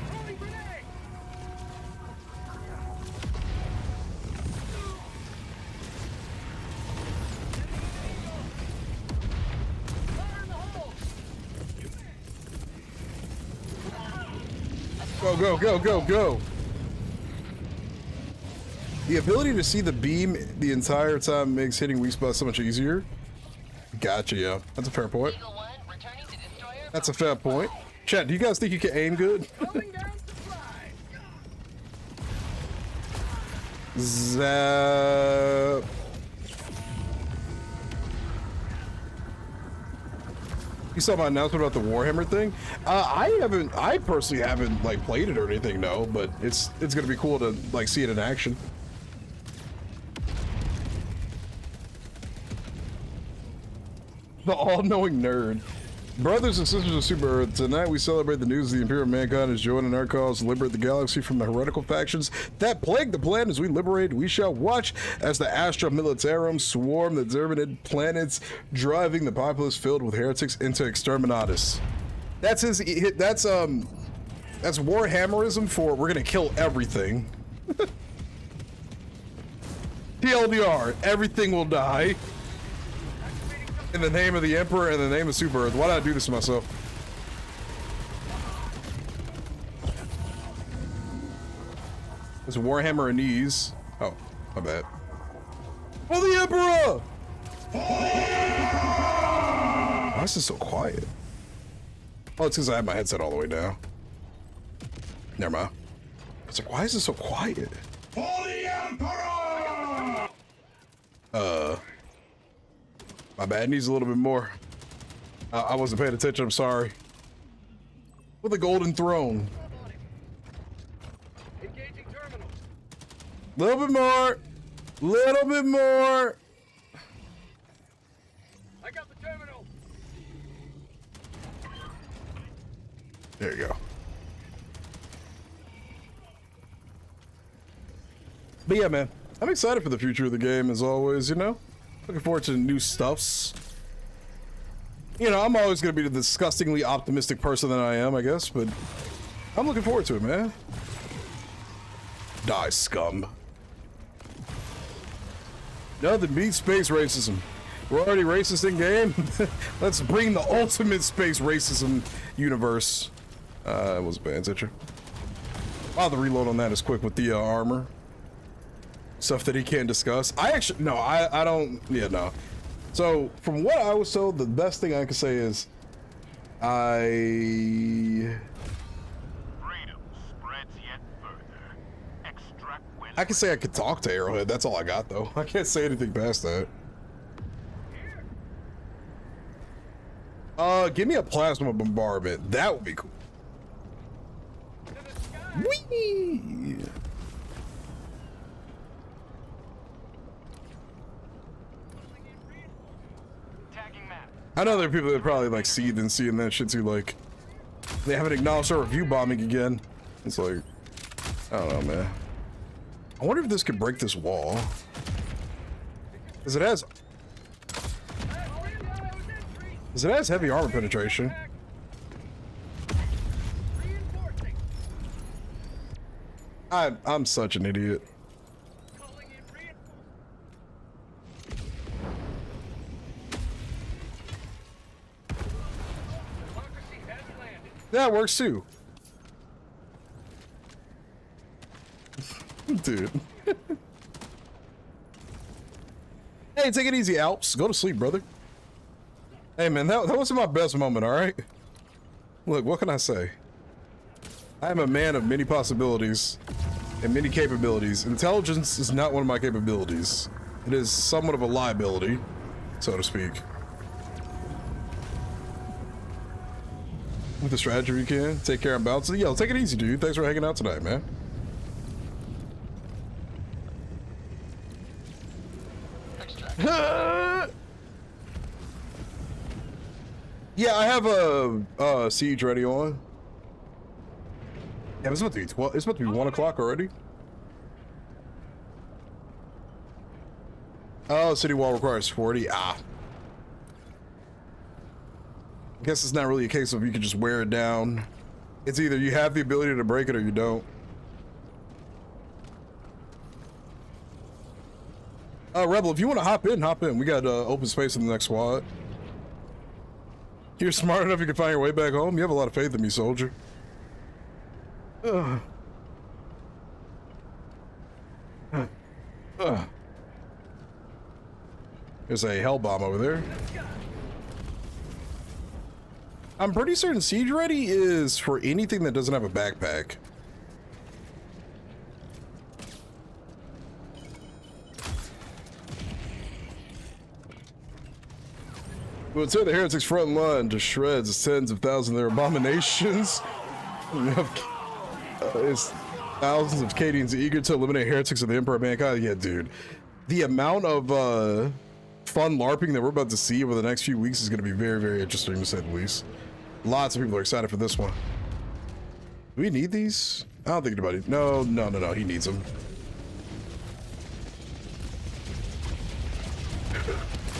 Go, go, go, go, go. The ability to see the beam the entire time makes hitting weak spots so much easier. Gotcha, yeah. That's a fair point. That's a fair point. Chat, do you guys think you can aim good? Zap. You saw my announcement about the Warhammer thing? I personally haven't like played it or anything, no, but it's gonna be cool to like see it in action. The all-knowing nerd. Brothers and sisters of Super Earth, tonight we celebrate the news the Imperial Mankind is joining our cause to liberate the galaxy from the heretical factions that plague the planet. As we liberate, we shall watch as the Astra Militarum swarm the Zermanid planets, driving the populace filled with heretics into exterminatus. That's that's Warhammerism for we're gonna kill everything. TLDR, everything will die. In the name of the Emperor and the name of Super Earth. Why did I do this to myself? There's a Warhammer and knees. Oh, my bad. For the Emperor! Why is this so quiet? Oh, it's because I have my headset all the way down. Never mind. I was like, why is it so quiet? For the Emperor! My bad, needs a little bit more. I wasn't paying attention, I'm sorry. With a golden throne. Engaging terminal. Little bit more. Little bit more. I got the terminal. There you go. But yeah, man, I'm excited for the future of the game as always, you know? Looking forward to new stuffs. You know, I'm always going to be the disgustingly optimistic person that I am, I guess, but I'm looking forward to it, man. Die, scum. Nothing beats space racism. We're already racist in game. Let's bring the ultimate space racism universe. I wasn't paying attention. Wow, the reload on that is quick with the armor. Stuff that he can't discuss. I don't, yeah, no. So, from what I was told, the best thing I can say is, I can say I could talk to Arrowhead. That's all I got, though. I can't say anything past that. Give me a plasma bombardment. That would be cool. Whee! I know there are people that probably like seethe and seeing that shit too. Like, they haven't acknowledged our review bombing again. It's like, I don't know, man. I wonder if this could break this wall. Because it has heavy armor penetration. I'm such an idiot. That works too. Dude. Hey, take it easy, Alps. Go to sleep, brother. Hey, man, that wasn't my best moment, all right? Look, what can I say? I am a man of many possibilities and many capabilities. Intelligence is not one of my capabilities. It is somewhat of a liability, so to speak. With the strategy you can, take care of bounce. Yo, take it easy, dude. Thanks for hanging out tonight, man. Yeah, I have a siege ready on. Yeah, it's about to be 12. It's about to be 1 o'clock already. Oh, city wall requires 40. Ah. I guess it's not really a case of you can just wear it down. It's either you have the ability to break it or you don't. Rebel, if you want to hop in, hop in. We got open space in the next squad. You're smart enough you can find your way back home. You have a lot of faith in me, soldier. There's a hell bomb over there. I'm pretty certain Siege Ready is for anything that doesn't have a backpack. We'll tear the heretics' front line to shreds as tens of thousands of their abominations. It's thousands of Cadians eager to eliminate heretics of the Emperor of Mankind. Yeah, dude. The amount of fun LARPing that we're about to see over the next few weeks is going to be very, very interesting, to say the least. Lots of people are excited for this one. Do we need these? I don't think anybody... No, he needs them.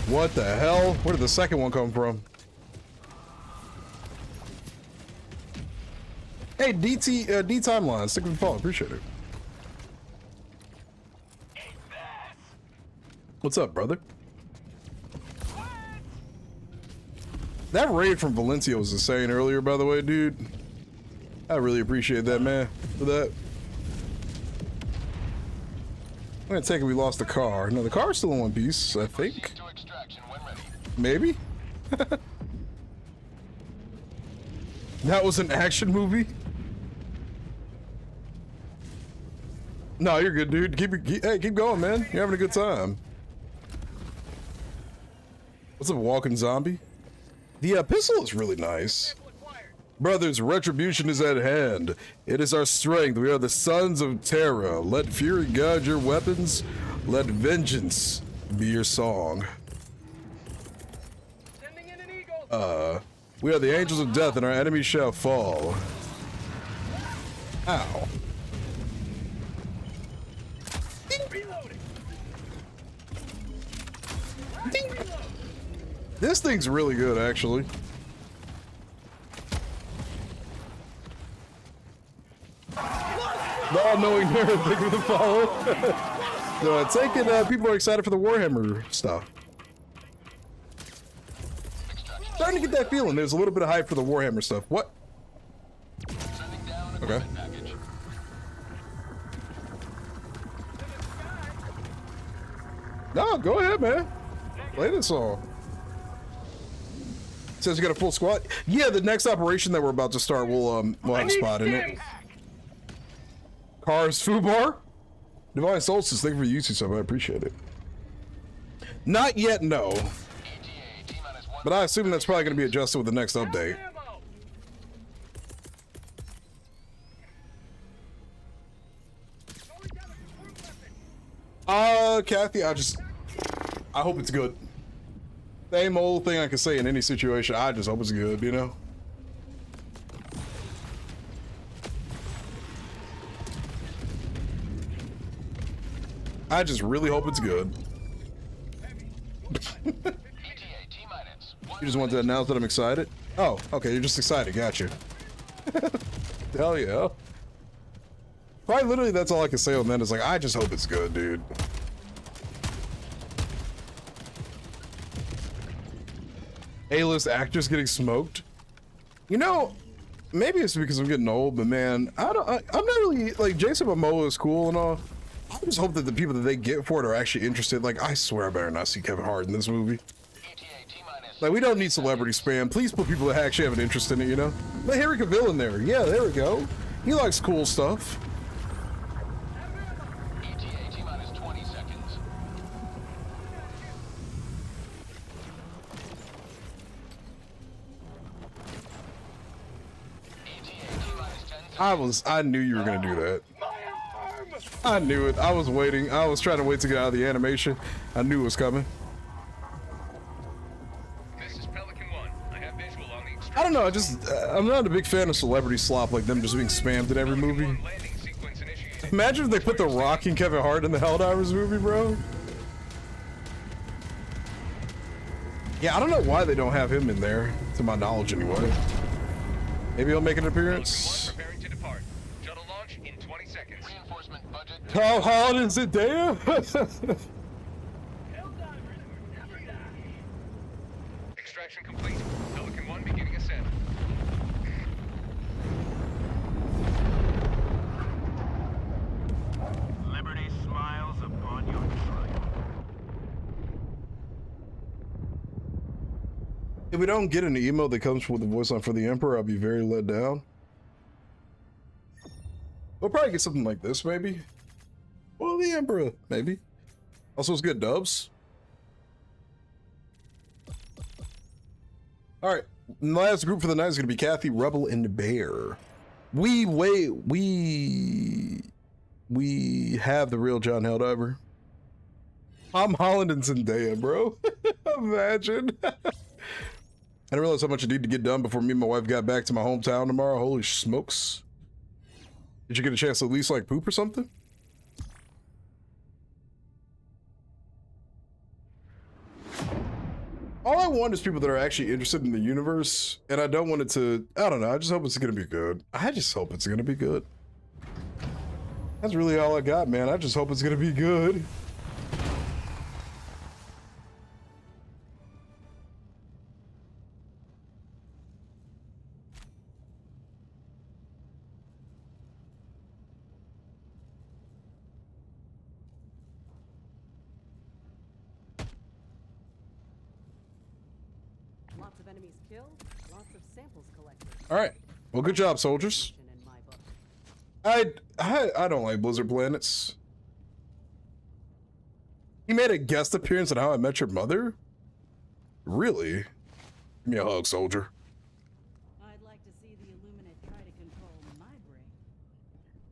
What the hell? Where did the second one come from? Hey, D Timeline, stick with the follow. Appreciate it. What's up, brother? That raid from Valencia was insane earlier, by the way, dude. I really appreciate that, man, for that. I'm gonna take it we lost the car. No, the car's still in one piece, I think. Maybe? That was an action movie? No, you're good, dude. Keep going, man. You're having a good time. What's up, walking zombie? The pistol is really nice. Brothers, retribution is at hand. It is our strength. We are the sons of Terra. Let fury guide your weapons. Let vengeance be your song. We are the angels of death and our enemies shall fall. Ow. This thing's really good, actually. The all-knowing nerd, thank you for the follow. Take it, people are excited for the Warhammer stuff. starting to get that feeling. There's a little bit of hype for the Warhammer stuff. What? Okay. No, go ahead, man. Play this song. Says you got a full squad. Yeah, the next operation that we're about to start, we'll have a spot in it. Cars Fubar. Divine Solstice, thank you for the YouTube sub. I appreciate it. Not yet, no. But I assume that's probably going to be adjusted with the next update. Kathy, I hope it's good. Same old thing I can say in any situation. I just hope it's good, you know? I just really hope it's good. You just want to announce that I'm excited? Oh, okay, you're just excited. Gotcha. Hell yeah. Quite literally, that's all I can say on that is like, I just hope it's good, dude. A-list actors getting smoked. You know, maybe it's because I'm getting old, but man, I'm not really, like, Jason Momoa is cool and all. I just hope that the people that they get for it are actually interested. Like, I swear I better not see Kevin Hart in this movie. Like, we don't need celebrity spam. Please put people that actually have an interest in it, you know? Let Henry Cavill in there. Yeah, there we go. He likes cool stuff. I knew you were gonna do that. I knew it. I was waiting. I was trying to wait to get out of the animation. I knew it was coming. I don't know. I'm not a big fan of celebrity slop like them just being spammed in every movie. Imagine if they put The Rock and Kevin Hart in the Helldivers movie, bro. Yeah, I don't know why they don't have him in there, to my knowledge anyway. Maybe he'll make an appearance. How hard is it there? Extraction complete. Pelican 1 beginning ascent. Liberty smiles upon your triumph. If we don't get an emo that comes with the voice line for the Emperor, I'll be very let down. We'll probably get something like this, maybe. Well, the Emperor, maybe. Also, it's good dubs. All right, last group for the night is going to be Kathy, Rebel, and Bear. We have the real John Helldiver. Tom Holland and Zendaya, bro. Imagine. I didn't realize how much I need to get done before me and my wife got back to my hometown tomorrow. Holy smokes. Did you get a chance to at least like poop or something? All I want is people that are actually interested in the universe, and I don't want it to, I don't know, I just hope it's gonna be good. I just hope it's gonna be good. That's really all I got, man. I just hope it's gonna be good. Lots of enemies killed, lots of samples collected. All right. Well, good job, soldiers. In my book. I don't like Blizzard Planets. He made a guest appearance on How I Met Your Mother? Really? Give me a hug, soldier. I'd like to see the Illuminate try to control my brain.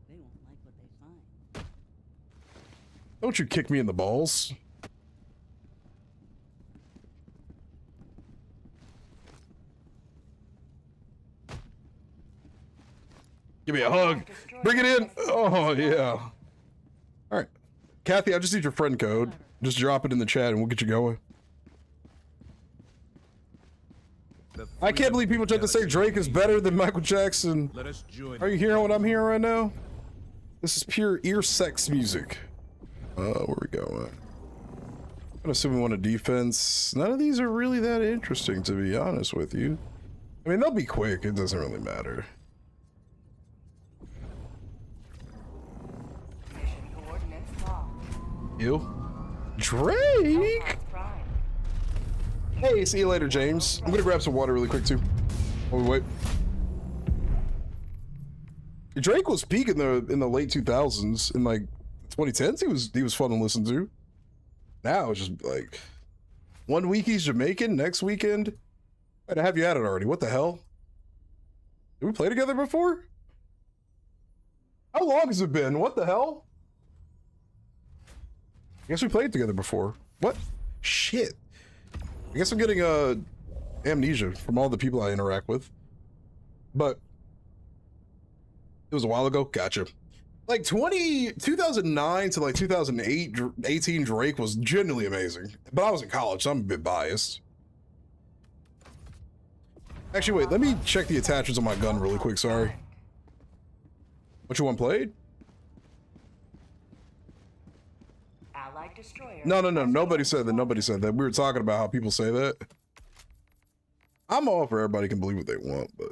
They won't like what they find. Don't you kick me in the balls. Give me a hug. Bring it in. Oh, yeah. All right. Kathy, I just need your friend code. Just drop it in the chat and we'll get you going. I can't believe people tried to say Drake is better than Michael Jackson. Are you hearing what I'm hearing right now? This is pure ear sex music. Where we going? I'm assuming one a defense. None of these are really that interesting, to be honest with you. I mean, they'll be quick. It doesn't really matter. Mission coordinates locked. You? Drake? Prime. Hey, see you later, James. I'm gonna grab some water really quick, too. While we wait. Drake was peak in the late 2000s. In, like, 2010s, he was fun to listen to. Now it's just like, one week he's Jamaican, next weekend. I'd have you at it already. What the hell? Did we play together before? How long has it been? What the hell? I guess we played together before. What? Shit. I guess I'm getting amnesia from all the people I interact with. But it was a while ago. Gotcha. Like 2009 to like 2018 Drake was genuinely amazing. But I was in college, so I'm a bit biased. Actually, wait, let me check the attachments on my gun really quick, sorry. Which one played? Allied destroyer. No, nobody said that, nobody said that. We were talking about how people say that. I'm all for everybody can believe what they want, but...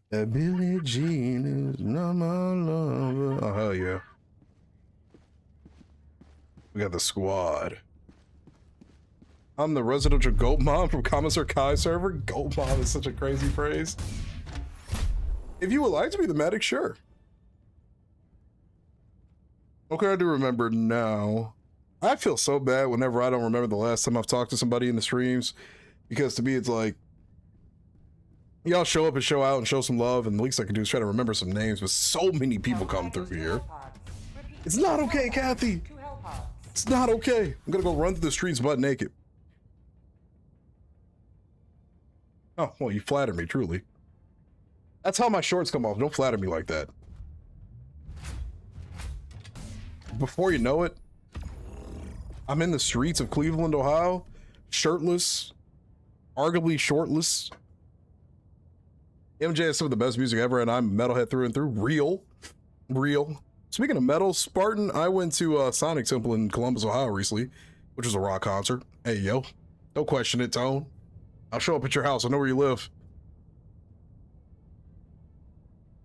Billie Jean is not my lover. Oh, hell yeah. We got the squad. I'm the residential goat mom from Commissar Kai server. Goat mom is such a crazy phrase. If you would like to be the medic, sure. Okay, I do remember now. I feel so bad whenever I don't remember the last time I've talked to somebody in the streams, because to me it's like, y'all show up and show out and show some love, and the least I can do is try to remember some names, but so many people come through here. It's not okay, Kathy. It's not okay. I'm gonna go run through the streets butt naked. Oh, well, you flatter me, truly. That's how my shorts come off. Don't flatter me like that. Before you know it, I'm in the streets of Cleveland, Ohio, shirtless, arguably shortless. MJ has some of the best music ever, and I'm metalhead through and through. Real. Speaking of metal, Spartan, I went to Sonic Temple in Columbus, Ohio recently, which was a rock concert. Hey, yo, don't question it, Tone. I'll show up at your house. I know where you live.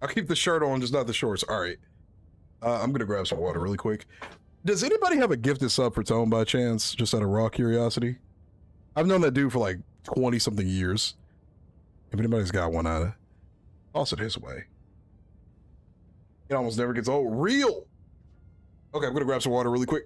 I'll keep the shirt on, just not the shorts. All right. I'm going to grab some water really quick. Does anybody have a gifted sub for Tone by chance? Just out of raw curiosity? I've known that dude for like 20-something years. If anybody's got one out of, toss it his way. It almost never gets old. Real. Okay, I'm gonna grab some water really quick.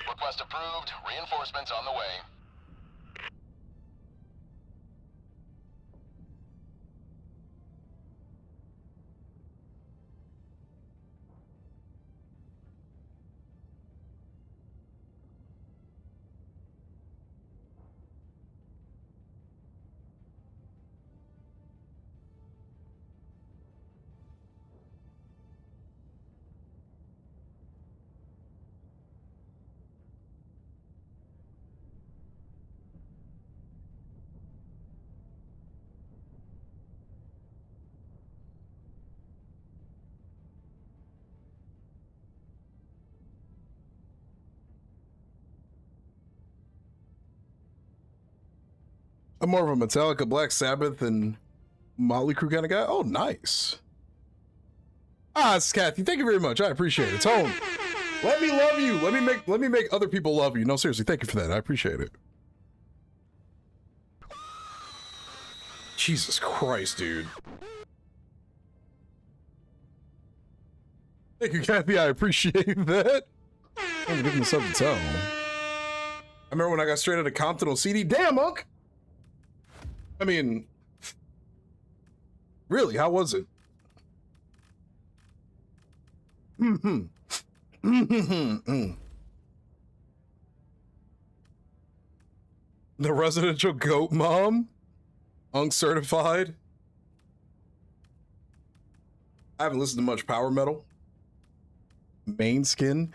Request approved. Reinforcements on the way. I'm more of a Metallica, Black Sabbath, and Motley Crue kind of guy. Oh, nice. Ah, it's Kathy. Thank you very much. I appreciate it. Tone, let me love you. Let me make other people love you. No, seriously, thank you for that. I appreciate it. Jesus Christ, dude. Thank you, Kathy. I appreciate that. I'm giving this up to tell. I remember when I got straight out of Compton on CD. Damn, Monk. I mean, really, how was it? The residential goat mom, uncertified. I haven't listened to much power metal. Main Skin.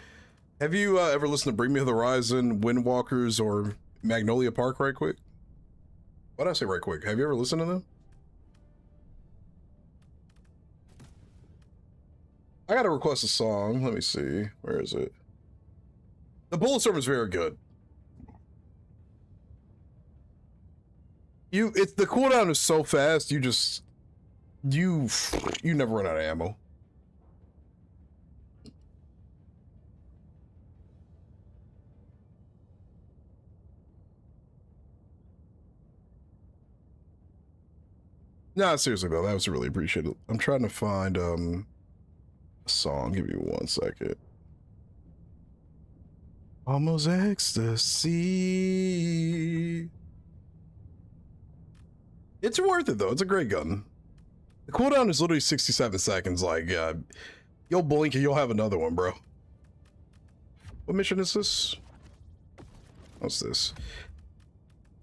Have you ever listened to Bring Me the Horizon, Windwalkers, or Magnolia Park? Right quick. What did I say? Right quick. Have you ever listened to them? I gotta request a song. Let me see. Where is it? The Bulletstorm is very good. It's the cooldown is so fast. You never run out of ammo. Nah, seriously though, that was really appreciated. I'm trying to find a song. Give me 1 second. Almost ecstasy. It's worth it though. It's a great gun. The cooldown is literally 67 seconds. Like, you'll blink and you'll have another one, bro. What mission is this? What's this?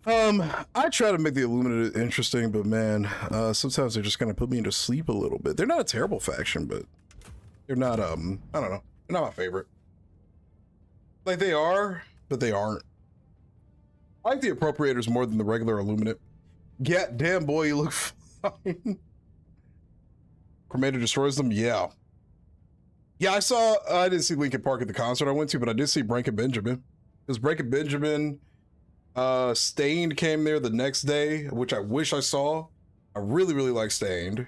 I try to make the Illuminate interesting, but man, sometimes they're just kind of put me into sleep a little bit. They're not a terrible faction, but they're not, I don't know. They're not my favorite. Like, they are, but they aren't. I like the Appropriators more than the regular Illuminate. Yeah, damn boy, you look fine. Cremator destroys them? Yeah. Yeah, I didn't see Linkin Park at the concert I went to, but I did see Breaking Benjamin. Because Breaking Benjamin, Stained came there the next day, which I wish I saw. I really, really like Stained.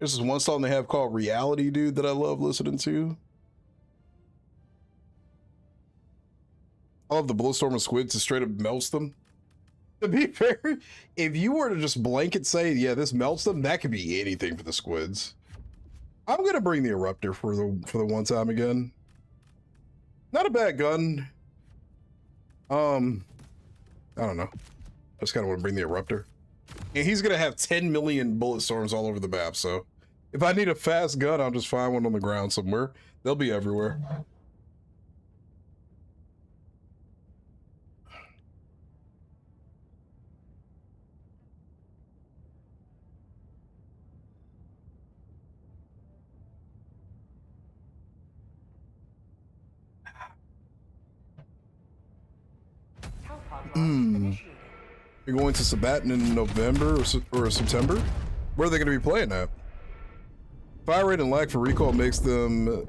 This is one song they have called Reality, dude, that I love listening to. I love the Bulletstorm of Squids. It straight up melts them. To be fair, if you were to just blanket say, yeah, this melts them, that could be anything for the Squids. I'm gonna bring the Eruptor for the one time again. Not a bad gun. I don't know. I just kind of want to bring the Eruptor. And he's gonna have 10 million bullet storms all over the map, so if I need a fast gun, I'll just find one on the ground somewhere. They'll be everywhere. You're going to Sabaton in November or September? Where are they going to be playing at? Fire rate and lag for recoil makes them...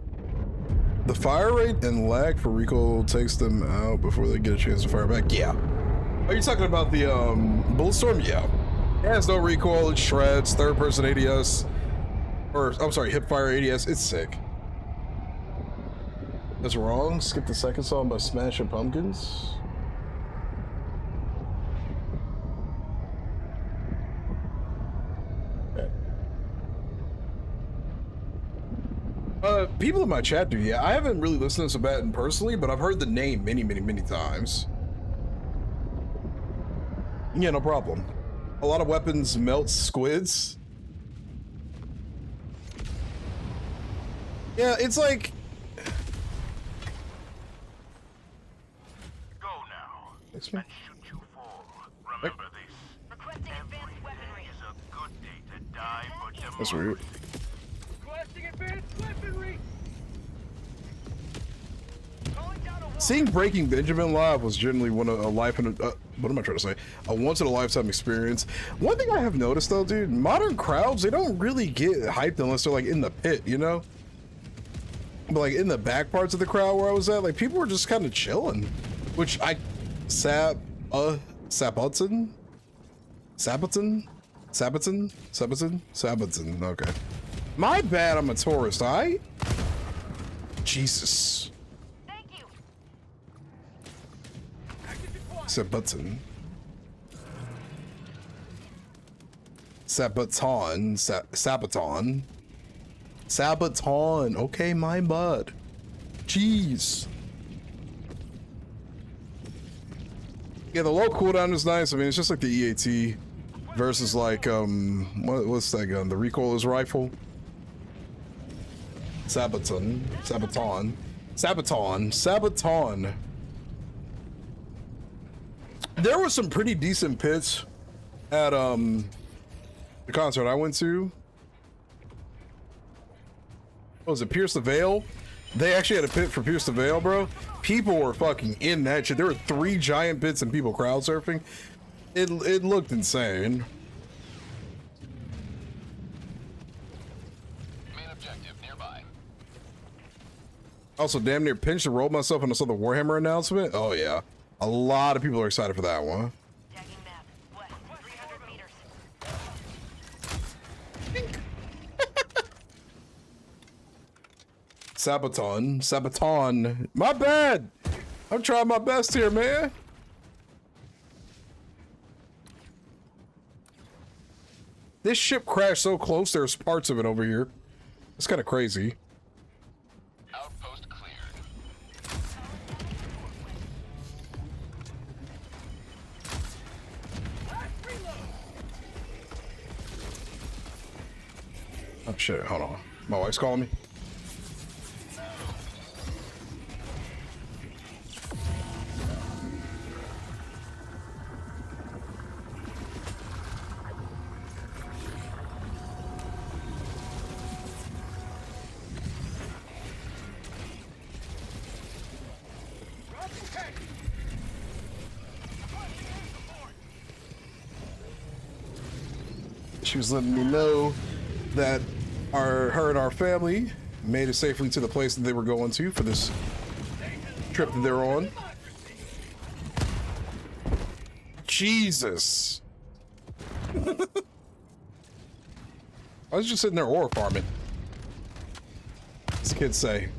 The fire rate and lag for recoil takes them out before they get a chance to fire back? Yeah. Are you talking about the Bulletstorm? Yeah. It has no recoil, it shreds, third person ADS. Or, I'm sorry, hip fire ADS. It's sick. That's wrong. Skip the second song by Smashing Pumpkins. People in my chat do, yeah. I haven't really listened to Sabaton personally, but I've heard the name many, many, many times. Yeah, no problem. A lot of weapons melt squids. Yeah, it's like... Go now. And shoot you fall. Remember this. Requesting advanced weaponry. Is a good day to die for democracy. That's weird. Requesting advanced weaponry. Seeing Breaking Benjamin live was generally one of a life in a, what am I trying to say? A once in a lifetime experience. One thing I have noticed though, dude, modern crowds, they don't really get hyped unless they're like in the pit, you know? But like in the back parts of the crowd where I was at, like people were just kind of chilling, which Sabaton. Okay, my bad. I'm a tourist. Jesus. Thank you. Sabaton. Sabaton. Okay, my bud. Jeez. Yeah, the low cooldown is nice. I mean, it's just like the EAT versus like what's that gun? The recoilless rifle. Sabaton. There were some pretty decent pits at the concert I went to. What was it, Pierce the Veil? They actually had a pit for Pierce the Veil, bro. People were fucking in that shit. There were 3 giant pits and people crowd surfing. It looked insane. Main objective nearby. Also, damn near pinched and rolled myself when I saw the Warhammer announcement. Oh yeah, a lot of people are excited for that one. Tagging map. West, 300 meters. Sabaton. My bad. I'm trying my best here, man. This ship crashed so close, there's parts of it over here. It's kind of crazy. Outpost cleared. Oh shit, hold on. My wife's calling me. She was letting me know that her and our family made it safely to the place that they were going to for this trip that they were on. Jesus. I was just sitting there ore farming. As kids say.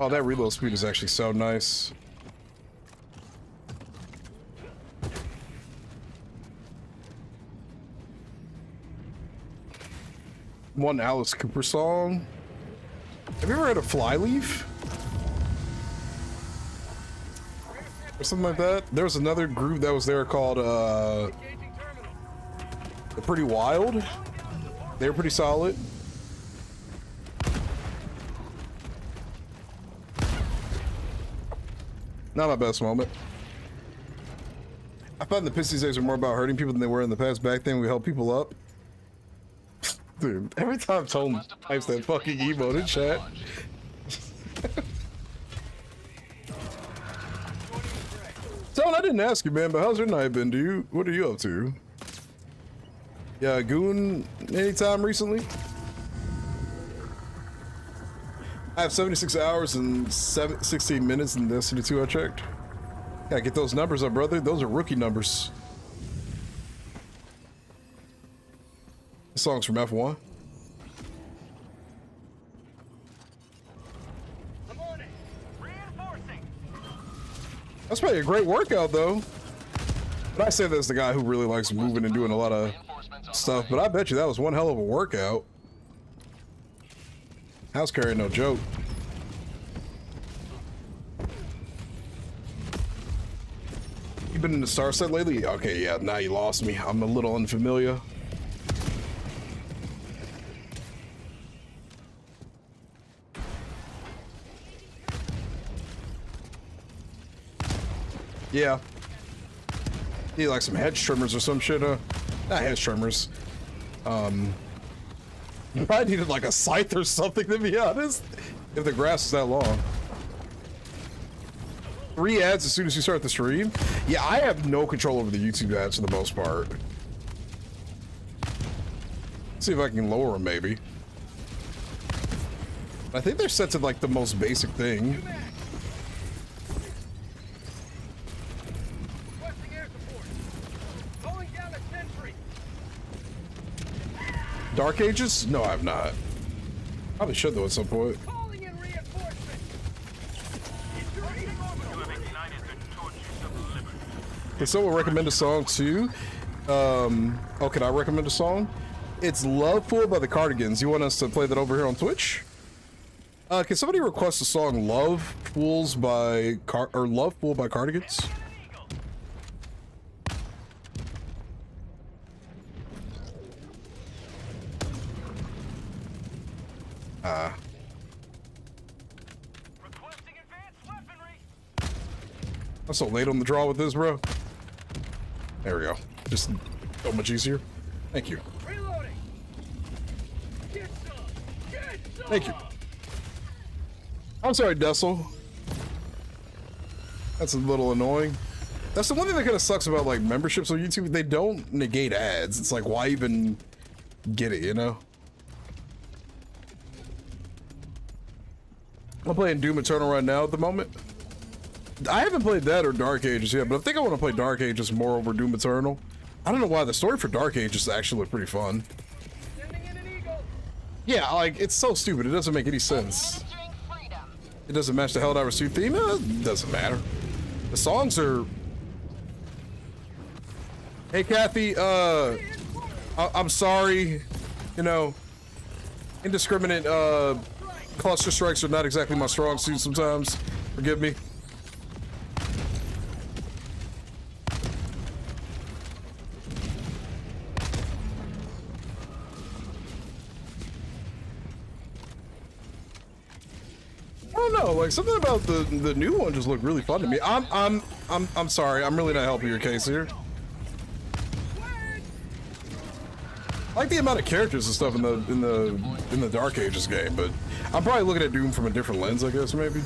Oh, that reload speed is actually so nice. One Alice Cooper song. Have you ever heard of Flyleaf? Or something like that? There was another group that was there called The Pretty Wild. They were pretty solid. Not my best moment. I find the pits these days are more about hurting people than they were in the past. Back then we helped people up. Dude, every time Tone types that fucking emote in chat. Tone, I didn't ask you, man, but how's your night been? What are you up to? Yeah, goon anytime recently? I have 76 hours and 16 minutes in Destiny 2, I checked. Gotta get those numbers up, brother. Those are rookie numbers. This song's from F1. I'm on it. Reinforcing. That's probably a great workout, though. But I say that's the guy who really likes moving and doing a lot of stuff. But I bet you that was one hell of a workout. House carry, no joke. You been in the Star set lately? Okay, yeah, now you lost me. I'm a little unfamiliar. Yeah. Need like some hedge trimmers or some shit, Not hedge trimmers. You probably needed like a scythe or something, to be honest. If the grass is that long. 3 ads as soon as you start the stream? Yeah, I have no control over the YouTube ads for the most part. See if I can lower them, maybe. I think they're set to like the most basic thing. Dark Ages? No, I've not. Probably should though at some point. Can someone recommend a song too? Oh, can I recommend a song? It's Love Fool by the Cardigans. You want us to play that over here on Twitch? Can somebody request a song Love Fools by Love Fool by Cardigans? I'm so late on the draw with this, bro. There we go. Just so much easier. Thank you. Thank you. I'm sorry, Dessel. That's a little annoying. That's the one thing that kind of sucks about like memberships on YouTube. They don't negate ads. It's like, why even get it, you know? I'm playing Doom Eternal right now at the moment. I haven't played that or Dark Ages yet, but I think I want to play Dark Ages more over Doom Eternal. I don't know why. The story for Dark Ages actually looked pretty fun. Yeah, like, it's so stupid. It doesn't make any sense. It doesn't match the Helldivers 2 theme. It doesn't matter. The songs are... Hey, Kathy, I'm sorry. You know, indiscriminate, cluster strikes are not exactly my strong suit sometimes. Forgive me. I don't know, like something about the new one just looked really fun to me. I'm sorry, I'm really not helping your case here. I like the amount of characters and stuff in the Dark Ages game, but I'm probably looking at Doom from a different lens, I guess, maybe.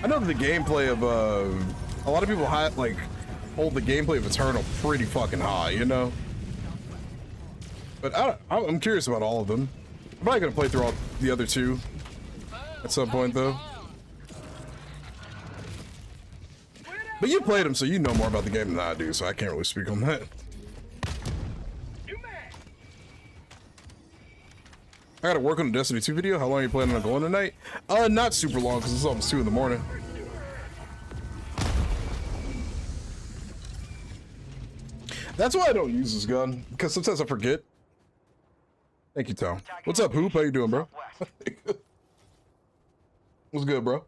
I know that the gameplay of a lot of people hold the gameplay of Eternal pretty fucking high, you know. But I'm curious about all of them. I'm probably gonna play through all the other two at some point, though. But you played them, so you know more about the game than I do, so I can't really speak on that. I gotta work on a Destiny 2 video. How long are you planning on going tonight? Not super long, because it's almost 2 in the morning. That's why I don't use this gun, because sometimes I forget. Thank you, Tom. What's up, Hoop? How you doing, bro? What's good, bro?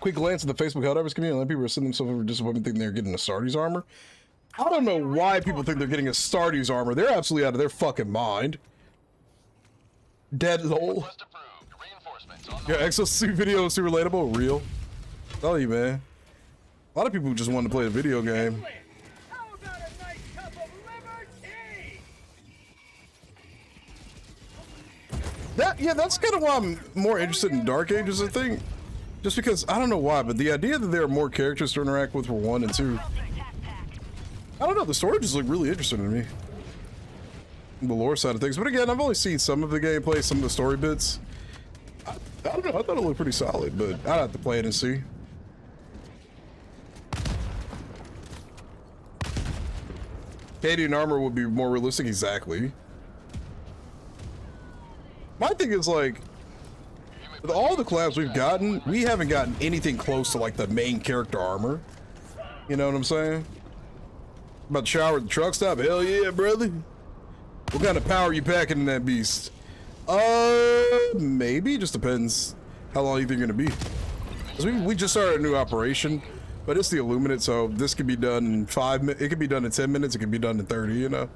Quick glance at the Facebook Helldivers community. A lot of people are sending themselves over disappointment thinking they're getting a Astartes armor. I don't know why people think they're getting a Astartes armor. They're absolutely out of their fucking mind. Dead lol. Your exosuit video is too relatable. Real. Tell you, man. A lot of people just want to play a video game. Yeah, that's kind of why I'm more interested in Dark Ages, I think. Just because, I don't know why, but the idea that there are more characters to interact with for 1 and 2. I don't know, the story just looked really interesting to me. The lore side of things. But again, I've only seen some of the gameplay, some of the story bits. I don't know, I thought it looked pretty solid, but I'd have to play it and see. Cadian armor would be more realistic, exactly. My thing is, like, with all the collabs we've gotten, we haven't gotten anything close to, like, the main character armor. You know what I'm saying? About to shower at the truck stop? Hell yeah, brother. What kind of power you packing in that beast? Maybe. Just depends how long you think you're gonna be. 'Cause we just started a new operation, but it's the Illuminate, so this could be done in 5 minutes. It could be done in 10 minutes. It could be done in 30, you know?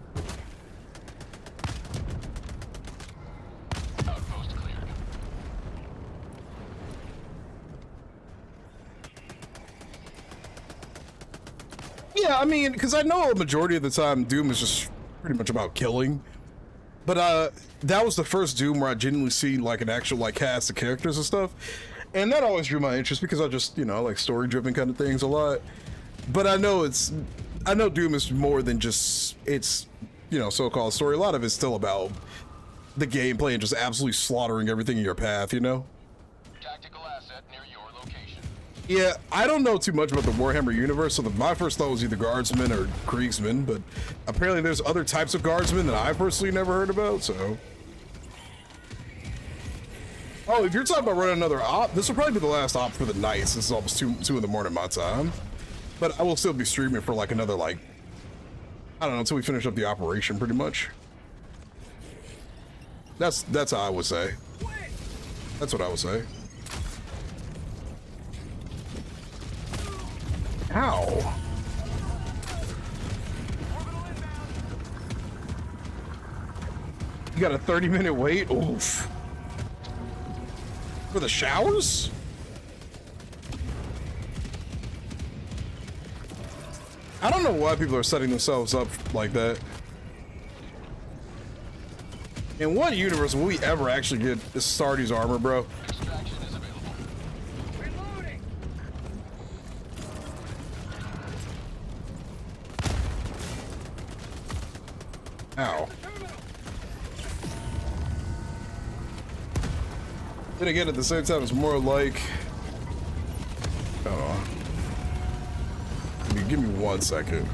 Yeah, I mean, because I know a majority of the time Doom is just pretty much about killing. But that was the first Doom where I genuinely see like an actual like cast of characters and stuff. And that always drew my interest because I just, you know, I like story-driven kind of things a lot. But I know it's I know Doom is more than just its, you know, so-called story. A lot of it's still about the gameplay and just absolutely slaughtering everything in your path, you know? Tactical asset near your location. Yeah, I don't know too much about the Warhammer universe, so my first thought was either guardsmen or kriegsmen, but apparently there's other types of guardsmen that I personally never heard about, so. Oh, if you're talking about running another op, this will probably be the last op for the night. This is almost 2 in the morning my time. But I will still be streaming for like another, like, I don't know, until we finish up the operation pretty much. That's how I would say. That's what I would say. Ow. You got a 30-minute wait? Oof. For the showers? I don't know why people are setting themselves up like that. In what universe will we ever actually get Astartes armor, bro? Extraction is available. Reloading! Ow. Then again, at the same time, it's more like... Oh. Give me 1 second.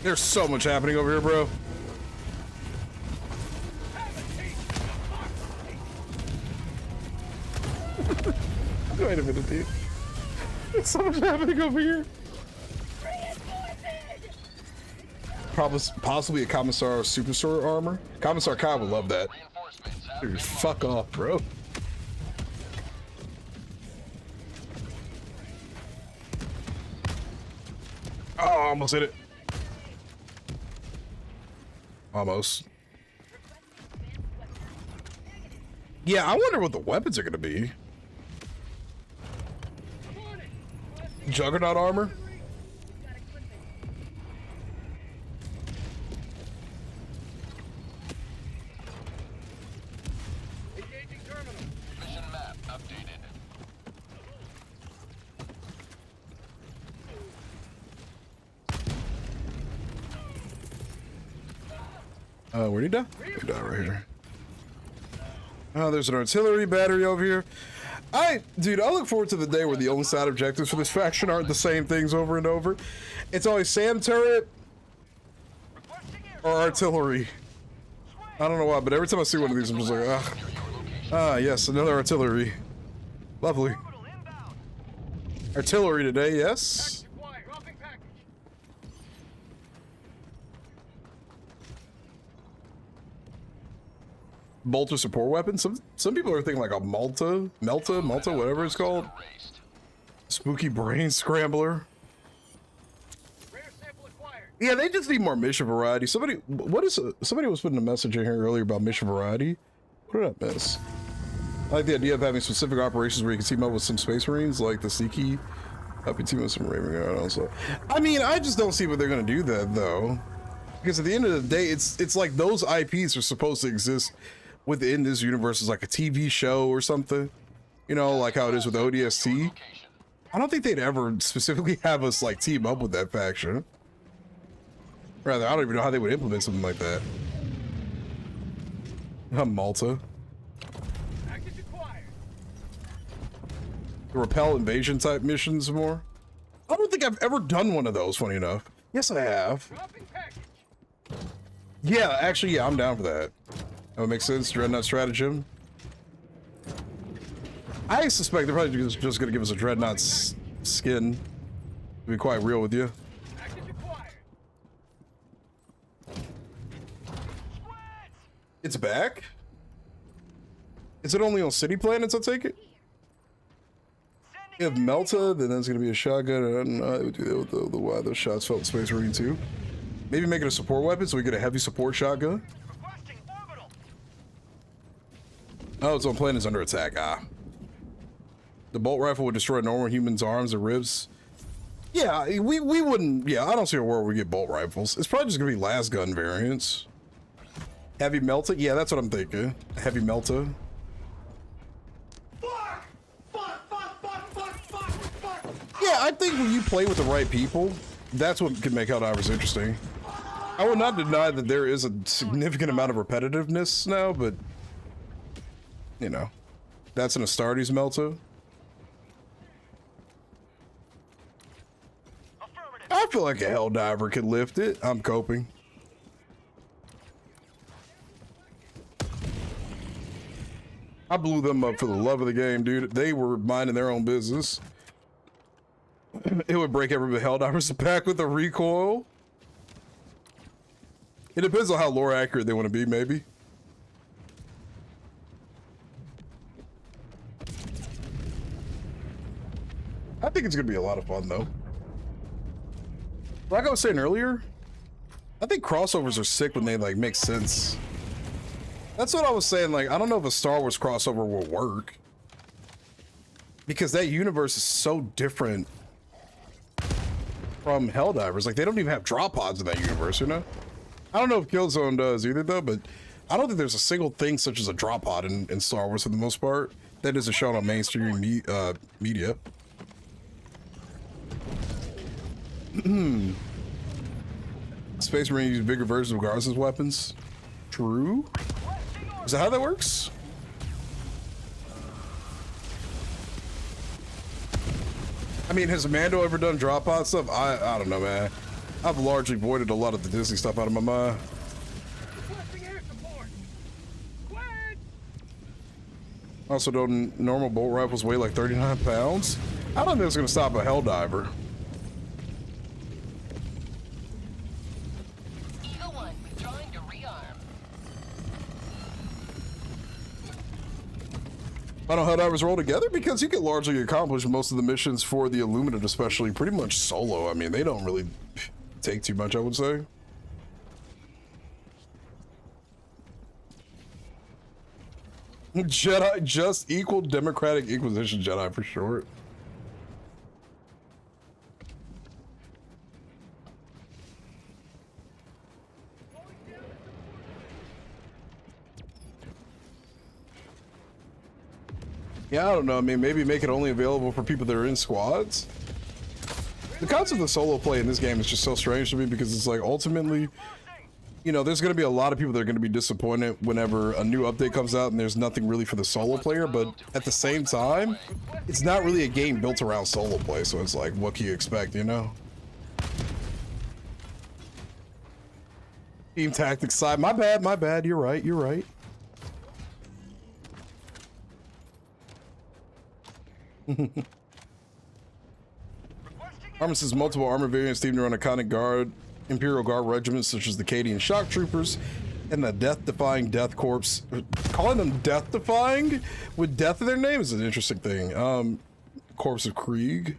There's so much happening over here, bro. Wait a minute, dude. There's so much happening over here. Possibly a Commissar Superstore armor. Commissar Kyle would love that. Dude, fuck off, bro. Oh, almost hit it. Almost. Yeah, I wonder what the weapons are gonna be. Juggernaut armor? Mission map updated. Where'd he die? He died right here. Oh, there's an artillery battery over here. Dude, I look forward to the day where the only side objectives for this faction aren't the same things over and over. It's always SAM turret or artillery. I don't know why, but every time I see one of these, I'm just like, ah. Ah, yes, another artillery. Lovely. Artillery today, yes. Bolter support weapon. Some people are thinking like a Melta, whatever it's called. Spooky brain scrambler. Yeah, they just need more mission variety. Somebody was putting a message in here earlier about mission variety. What did I miss? I like the idea of having specific operations where you can team up with some Space Marines, like the Seekie. I'll be teaming with some Raven Guard also. I mean, I just don't see what they're gonna do that though, because at the end of the day, it's like those IPs are supposed to exist within this universe as like a TV show or something, you know, like how it is with ODST. I don't think they'd ever specifically have us like team up with that faction. Rather, I don't even know how they would implement something like that. Malta. The repel invasion type missions more. I don't think I've ever done one of those, funny enough. Yes, I have. Yeah, actually, yeah, I'm down for that. That would make sense. Dreadnought stratagem. I suspect they're probably just going to give us a Dreadnought skin. To be quite real with you. It's back? Is it only on city planets, I take it? If Melta, then that's going to be a shotgun. I don't know how they would do that with the why those shots felt in Space Marine too. Maybe make it a support weapon so we get a heavy support shotgun. Oh, its own plane is under attack. Ah. The bolt rifle would destroy normal humans' arms and ribs. Yeah, we wouldn't. Yeah, I don't see a world where we get bolt rifles. It's probably just gonna be las gun variants. Heavy melta? Yeah, that's what I'm thinking. Heavy melta. Yeah, I think when you play with the right people, that's what can make Helldivers interesting. I will not deny that there is a significant amount of repetitiveness now, but you know, that's an Astartes melta. I feel like a Helldiver could lift it. I'm coping. I blew them up for the love of the game, dude. They were minding their own business. It would break every Helldivers back with a recoil. It depends on how lore accurate they want to be, maybe. I think it's gonna be a lot of fun, though. Like I was saying earlier, I think crossovers are sick when they like make sense. That's what I was saying. Like, I don't know if a Star Wars crossover will work because that universe is so different from Helldivers. Like, they don't even have drop pods in that universe, you know? I don't know if Killzone does either, though, but I don't think there's a single thing such as a drop pod in Star Wars for the most part that isn't shown on mainstream media. Space Marines use bigger versions of Garrison's weapons. True. Is that how that works? I mean, has Mando ever done drop pod stuff? I don't know, man. I've largely voided a lot of the Disney stuff out of my mind. Also, don't normal bolt rifles weigh like 39 pounds? I don't think it's gonna stop a Helldiver. Why don't Helldivers roll together? Because you can largely accomplish most of the missions for the Illuminate, especially pretty much solo. I mean, they don't really take too much, I would say. Jedi, just equal Democratic Inquisition Jedi for short. Yeah, I don't know. I mean, maybe make it only available for people that are in squads. The concept of solo play in this game is just so strange to me because it's like ultimately, you know, there's going to be a lot of people that are going to be disappointed whenever a new update comes out and there's nothing really for the solo player, but at the same time, it's not really a game built around solo play, so it's like, what can you expect, you know? Team tactics side, my bad, you're right, you're right. Armor says multiple armor variants themed around iconic Imperial Guard regiments such as the Cadian Shock Troopers and the Death-Defying Death Corps. Calling them Death-Defying with death in their name is an interesting thing. Corps of Krieg.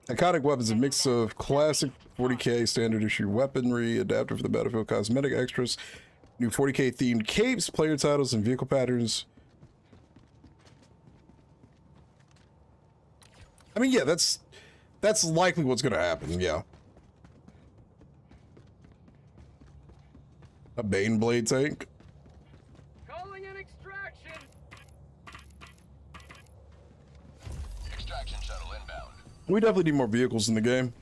Iconic weapons, a mix of classic 40k standard issue weaponry, adapted for the battlefield, cosmetic extras, new 40k themed capes, player titles, and vehicle patterns. I mean, yeah, that's likely what's gonna happen, yeah. A Baneblade tank. Calling an extraction. Extraction shuttle inbound. We definitely need more vehicles in the game.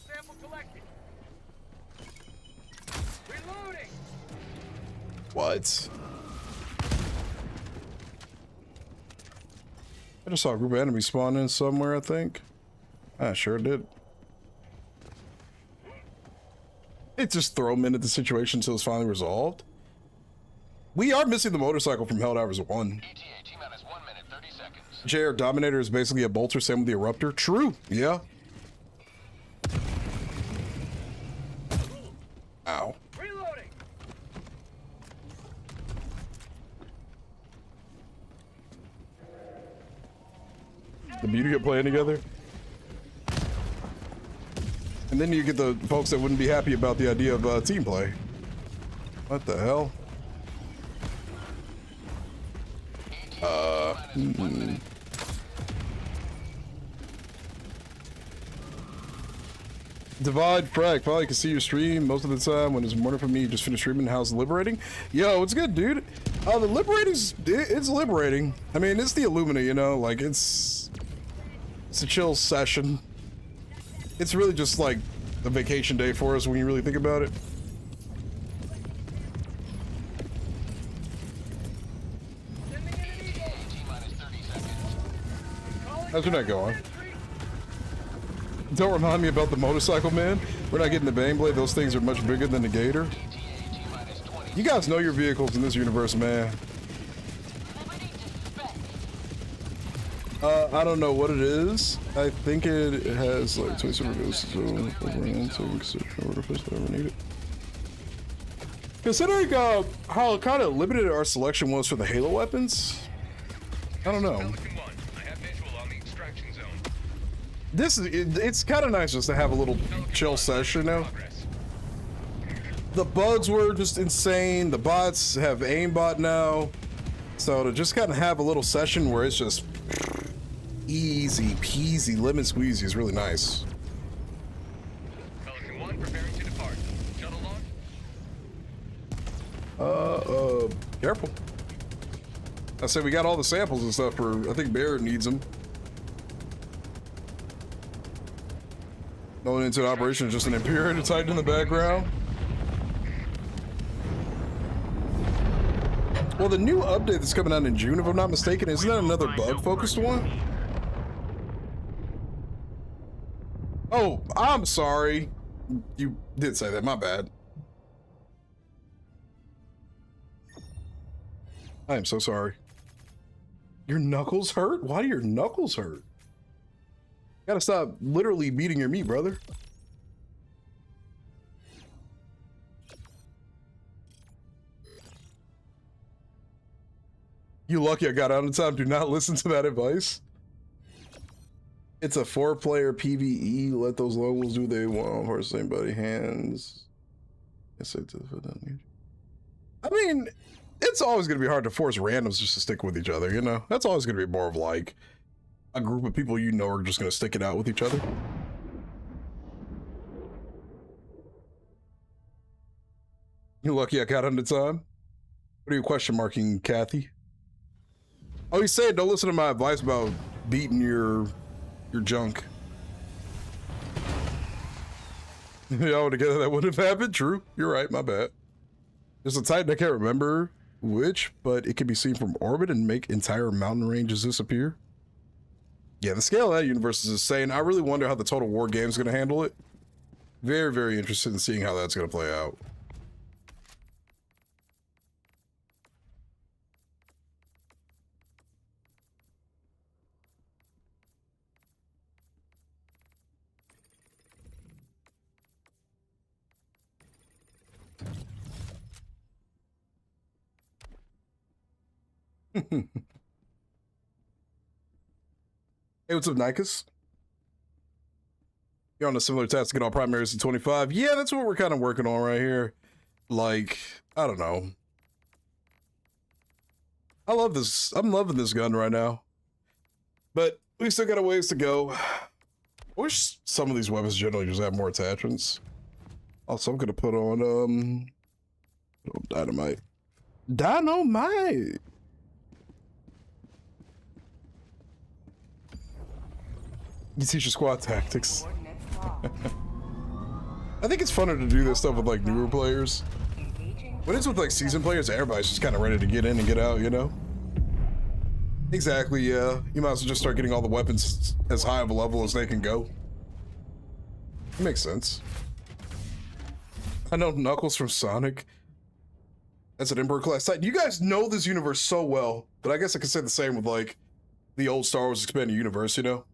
Sample collected. Reloading. What? I just saw a group of enemies spawn in somewhere, I think. I sure did. It just throw them into the situation until it's finally resolved. We are missing the motorcycle from Helldivers 1. ETA, T-minus 1 minute, 30 seconds. JR Dominator is basically a bolter, same with the Eruptor. True, yeah. Ow. Reloading. The beauty of playing together. And then you get the folks that wouldn't be happy about the idea of team play. What the hell? Divide Frack, probably can see your stream most of the time when it's morning for me. You just finished streaming. How's liberating? Yo, it's good, dude. The liberating's it's liberating. I mean, it's the Illumina, you know, like it's a chill session. It's really just like a vacation day for us when you really think about it. How's your night going? Don't remind me about the motorcycle, man. We're not getting the Bang Blade. Those things are much bigger than the Gator. You guys know your vehicles in this universe, man. I don't know what it is. I think it has like 27 goes so overhand, so we can order first if I ever need it. Considering how kind of limited our selection was for the Halo weapons, I don't know. It's kind of nice just to have a little chill session now. The bugs were just insane. The bots have aimbot now. So to just kind of have a little session where it's just easy peasy, lemon squeezy is really nice. Pelican 1 preparing to depart. Shuttle launch? Careful. I said we got all the samples and stuff for, I think Barrett needs them. Going into operation is just an Imperial Titan in the background. Well, the new update that's coming out in June, if I'm not mistaken, isn't that another bug-focused one? Oh, I'm sorry. You did say that, my bad. I am so sorry. Your knuckles hurt? Why do your knuckles hurt? Gotta stop literally beating your meat, brother. You lucky I got out in time. Do not listen to that advice. It's a 4-player PvE. Let those locals do what they want. Horse anybody hands. I mean, it's always gonna be hard to force randoms just to stick with each other, you know? That's always gonna be more of like a group of people you know are just gonna stick it out with each other. You lucky I got under time. What are you question marking, Kathy? Oh, he's saying don't listen to my advice about beating your junk. Y'all together that wouldn't have happened. True, you're right. My bad. There's a Titan I can't remember which, but it can be seen from orbit and make entire mountain ranges disappear. Yeah, the scale of that universe is insane. I really wonder how the Total War game is going to handle it. Very, very interested in seeing how that's going to play out. Hey, what's up, Nikus? You're on a similar task to get all primaries in 25. Yeah, that's what we're kind of working on right here. Like, I don't know. I love this. I'm loving this gun right now. But we still got a ways to go. I wish some of these weapons generally just have more attachments. Also, I'm gonna put on dynamite. Dynamite. You teach your squad tactics. I think it's funner to do this stuff with like newer players. When it's with like seasoned players, everybody's just kind of ready to get in and get out, you know? Exactly, yeah. You might as well just start getting all the weapons as high of a level as they can go. It makes sense. I know Knuckles from Sonic. That's an Emperor class Titan. You guys know this universe so well, but I guess I could say the same with like the old Star Wars expanded universe, you know?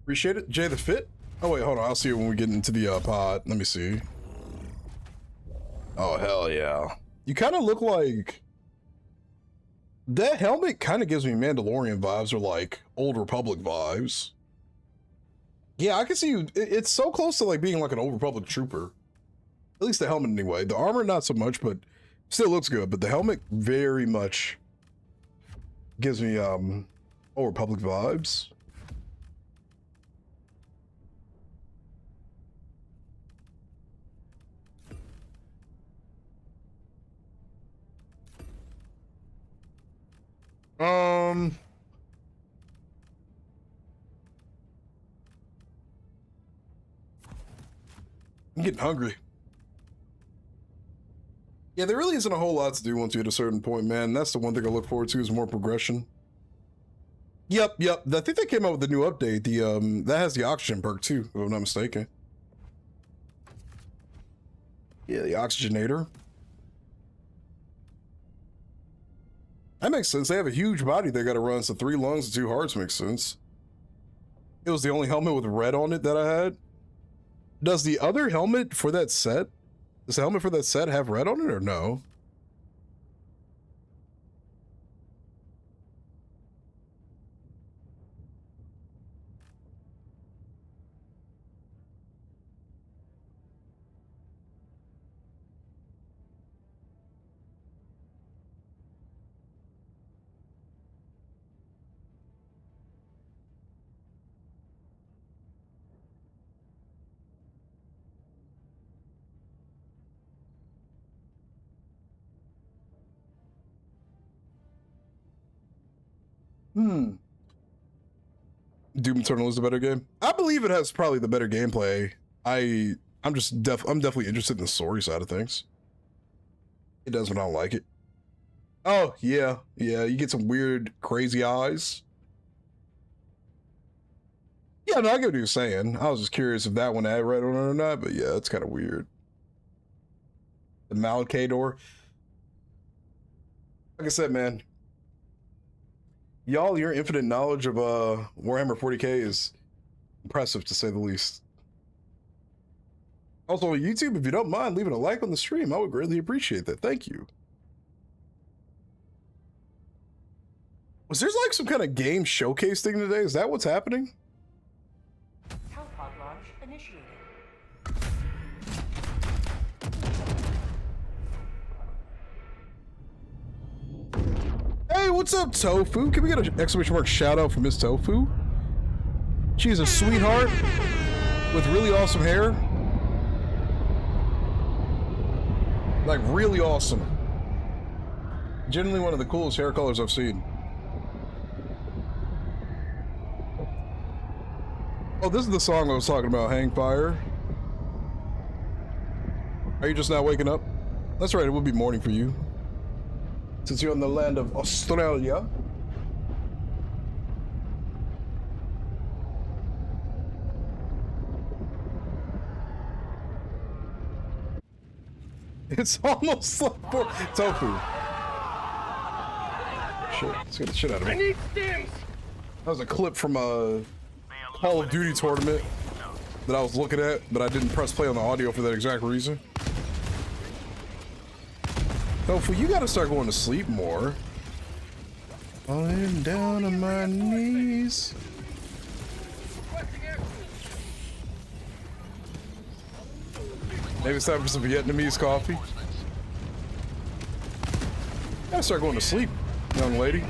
Appreciate it. Jay the Fit? Oh, wait, hold on. I'll see you when we get into the pod. Let me see. Oh, hell yeah. You kind of look like... That helmet kind of gives me Mandalorian vibes or like Old Republic vibes. Yeah, I can see you. It's so close to like being like an Old Republic trooper. At least the helmet anyway. The armor not so much, but still looks good. But the helmet very much gives me Old Republic vibes. I'm getting hungry. Yeah, there really isn't a whole lot to do once you hit a certain point, man. That's the one thing I look forward to is more progression. Yep. I think they came out with a new update. The that has the oxygen perk too, if I'm not mistaken. Yeah, the oxygenator. That makes sense. They have a huge body they gotta run, so 3 lungs and 2 hearts makes sense. It was the only helmet with red on it that I had. Does the other helmet for that set, does the helmet for that set have red on it or no? Doom Eternal is a better game. I believe it has probably the better gameplay. I'm definitely interested in the story side of things. It does, but I don't like it. Oh yeah, you get some weird, crazy eyes. Yeah, no, I get what you're saying. I was just curious if that one had red on it or not, but yeah, it's kind of weird. The Malcador. Like I said, man, y'all, your infinite knowledge of Warhammer 40k is impressive to say the least. Also on YouTube, if you don't mind leaving a like on the stream, I would greatly appreciate that. Thank you. Was there like some kind of game showcase thing today? Is that what's happening? Pod launch initiated. Hey, what's up, Tofu? Can we get an exclamation mark shout out for Miss Tofu? She's a sweetheart with really awesome hair. Like, really awesome. Genuinely one of the coolest hair colors I've seen. Oh, this is the song I was talking about, Hang Fire. Are you just now waking up? That's right, it would be morning for you. Since you're in the land of Australia. It's almost like Tofu. Shit, let's get the shit out of me. I need stims! That was a clip from a Call of Duty tournament that I was looking at, but I didn't press play on the audio for that exact reason. Tofu, you gotta start going to sleep more. Falling down on my knees. Maybe it's time for some Vietnamese coffee. Gotta start going to sleep, young lady.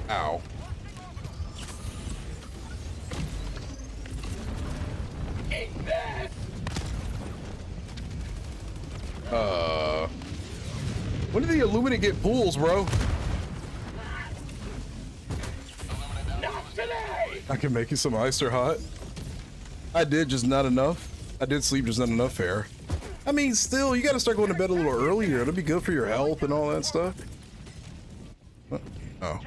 Ow. When did the Illuminate get pools, bro? Not today! I can make you some iced or hot. I did, just not enough. I did sleep, just not enough fair. I mean, still, you gotta start going to bed a little earlier. It'll be good for your health and all that stuff. Oh.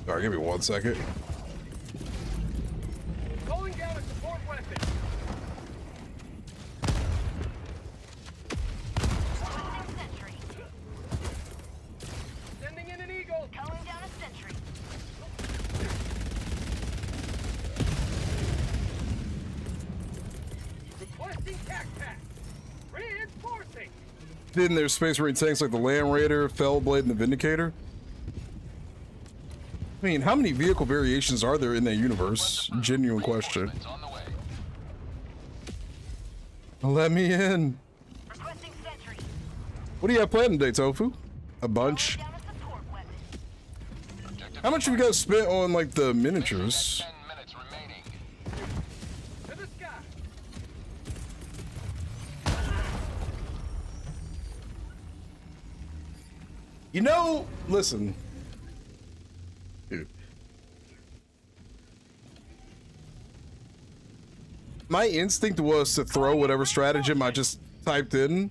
Alright, give me 1 second. Calling down a support weapon. Sending in an eagle. Calling down a sentry. Requesting tac pack. Reinforcing. Didn't there's Space Marine tanks like the Land Raider, Fellblade, and the Vindicator? I mean, how many vehicle variations are there in that universe? Genuine question. Let me in. What do you have planned today, Tofu? A bunch. How much have you guys spent on like the miniatures? You know, listen. Dude. My instinct was to throw whatever stratagem I just typed in.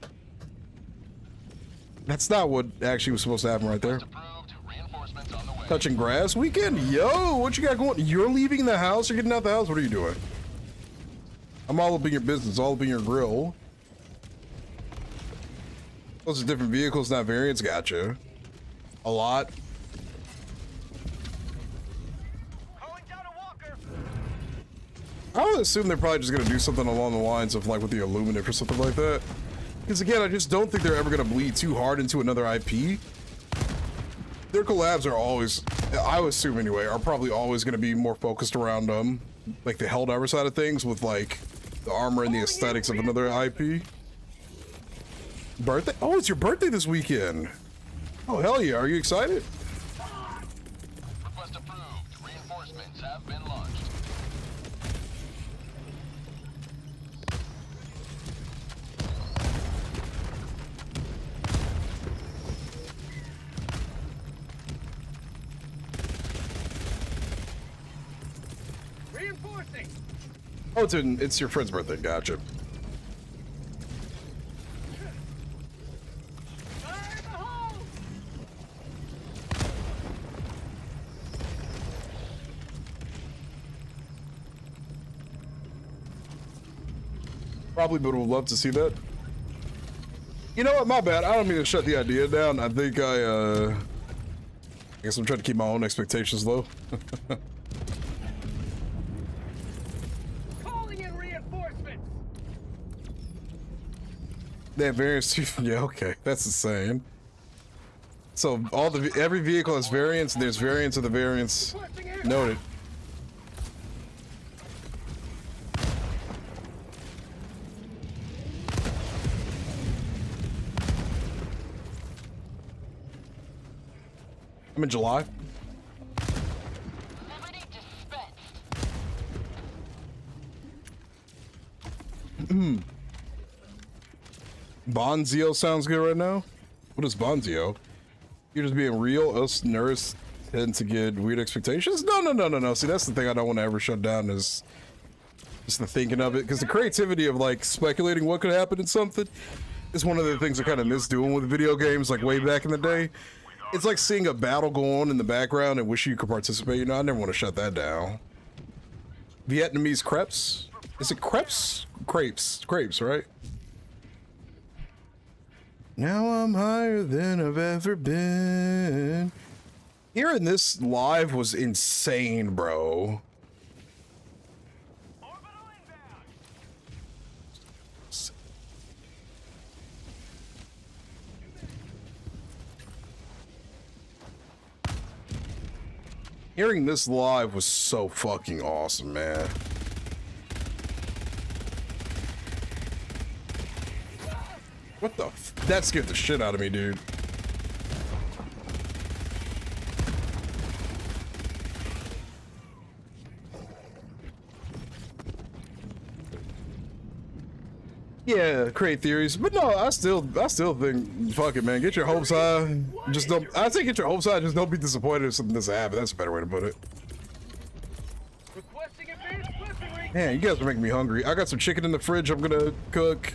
That's not what actually was supposed to happen right there. Touching grass weekend? Yo, what you got going? You're leaving the house? You're getting out the house? What are you doing? I'm all up in your business, all up in your grill. Those are different vehicles, not variants. Gotcha. A lot. I would assume they're probably just gonna do something along the lines of like with the Illuminate or something like that. Because again, I just don't think they're ever gonna bleed too hard into another IP. Their collabs are always, I would assume anyway, are probably always gonna be more focused around like the Helldiver side of things with like the armor and the aesthetics of another IP. Birthday? Oh, it's your birthday this weekend. Oh, hell yeah. Are you excited? Request approved. Reinforcements have been launched. Reinforcing. Oh, it's your friend's birthday. Gotcha. Probably would have loved to see that. You know what? My bad. I don't mean to shut the idea down. I think I guess I'm trying to keep my own expectations low. Calling in reinforcements. They have variants too. Yeah, okay. That's insane. So every vehicle has variants, and there's variants of the variants. Noted. I'm in July. Bonzio sounds good right now. What is Bonzio? You're just being real. Us nerds tend to get weird expectations. No. See, that's the thing I don't want to ever shut down is just the thinking of it, because the creativity of like speculating what could happen in something is one of the things I kind of miss doing with video games, like way back in the day. It's like seeing a battle go on in the background and wish you could participate. You know, I never want to shut that down. Vietnamese crepes? Is it crepes? Crepes, right? Now I'm higher than I've ever been. Hearing this live was insane, bro. Hearing this live was so fucking awesome, man. What the f— that scared the shit out of me, dude. Yeah, create theories, but no, I still think, fuck it, man. Get your hopes high. Just don't. I say get your hopes high. Just don't be disappointed if something doesn't happen. That's a better way to put it. Man, you guys are making me hungry. I got some chicken in the fridge. I'm gonna cook.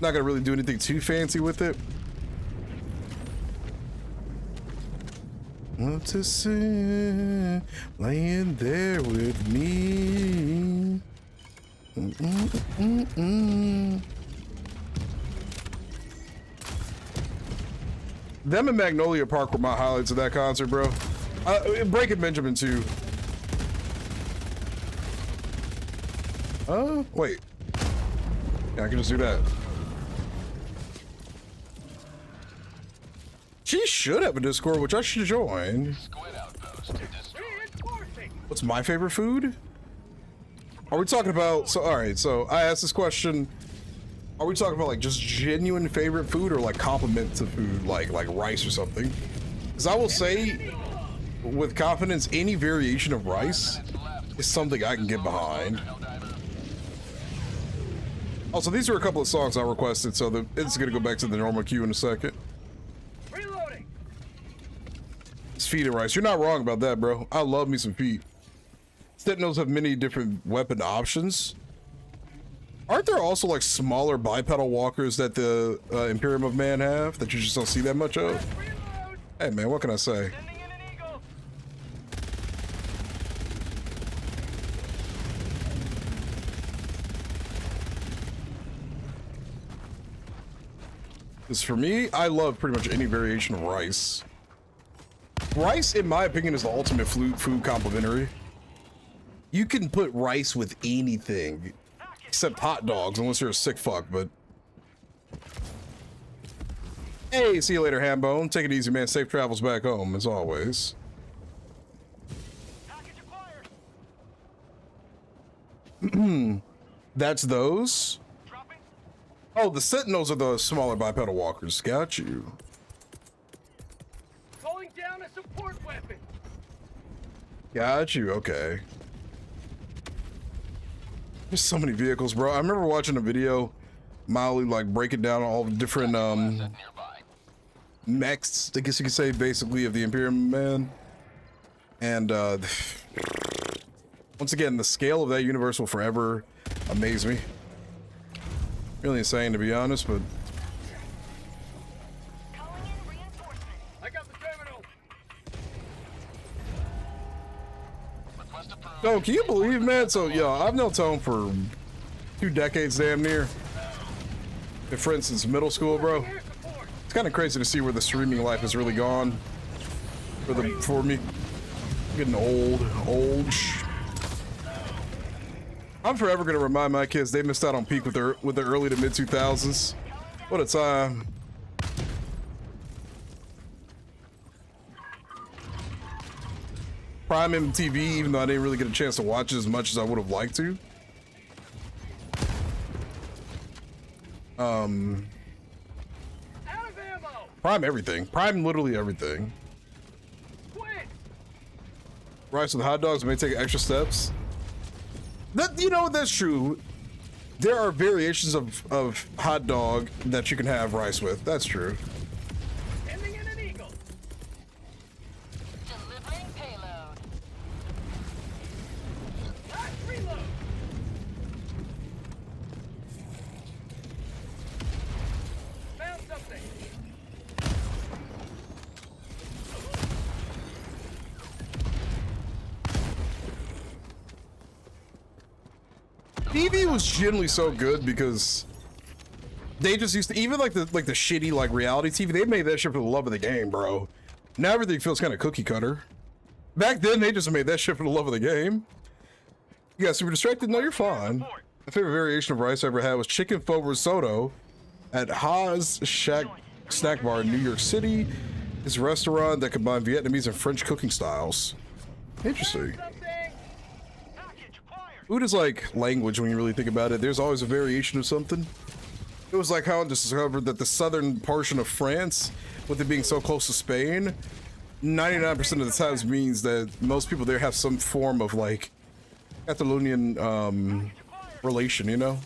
Not gonna really do anything too fancy with it. Love to see laying there with me. Them and Magnolia Park were my highlights of that concert, bro. Breaking Benjamin too. Wait. Yeah, I can just do that. She should have a Discord, which I should join. Squid outpost What's my favorite food? Are we talking about, so all right, so I asked this question, are we talking about like just genuine favorite food or like compliment to food, like rice or something? Because I will say with confidence, any variation of rice is something I can get behind. Also, these are a couple of songs I requested, so it's gonna go back to the normal queue in a second. Reloading. It's feet and rice. You're not wrong about that, bro. I love me some feet. Sentinels have many different weapon options. Aren't there also like smaller bipedal walkers that the Imperium of Man have that you just don't see that much of? Hey man, what can I say? Because for me, I love pretty much any variation of rice. Rice, in my opinion, is the ultimate food complementary. You can put rice with anything, except hot dogs, unless you're a sick fuck, but... Hey, see you later, Hambone. Take it easy, man. Safe travels back home, as always. That's those? Oh, the Sentinels are the smaller bipedal walkers. Got you. Calling down a support weapon. Got you, okay. There's so many vehicles, bro. I remember watching a video, Molly, like, breaking down all the different, mechs, I guess you could say, basically, of the Imperium Man. And, once again, the scale of that universe will forever amaze me. Really insane, to be honest, but... I got the terminal. Yo, can you believe, man? So, yo, I've known Tone for 2 decades, damn near. And for instance, middle school, bro. It's kind of crazy to see where the streaming life has really gone for me. Getting old. I'm forever gonna remind my kids they missed out on peak with their early to mid 2000s. What a time. Prime MTV, even though I didn't really get a chance to watch it as much as I would have liked to. Prime everything. Prime literally everything. Rice with hot dogs may take extra steps. That, you know, that's true. There are variations of hot dog that you can have rice with. That's true. Sending in an eagle. Delivering payload. Last reload. Found something. TV was generally so good because they just used to, even like the shitty like reality TV, they made that shit for the love of the game, bro. Now everything feels kind of cookie cutter. Back then they just made that shit for the love of the game. You got super distracted? No, you're fine. My favorite variation of rice I ever had was chicken faux risotto at Ha's Shack Snack Bar in New York City. It's a restaurant that combined Vietnamese and French cooking styles. Interesting. Food is like language when you really think about it. There's always a variation of something. It was like how I discovered that the southern portion of France, with it being so close to Spain, 99% of the times means that most people there have some form of like Catalonian relation, you know?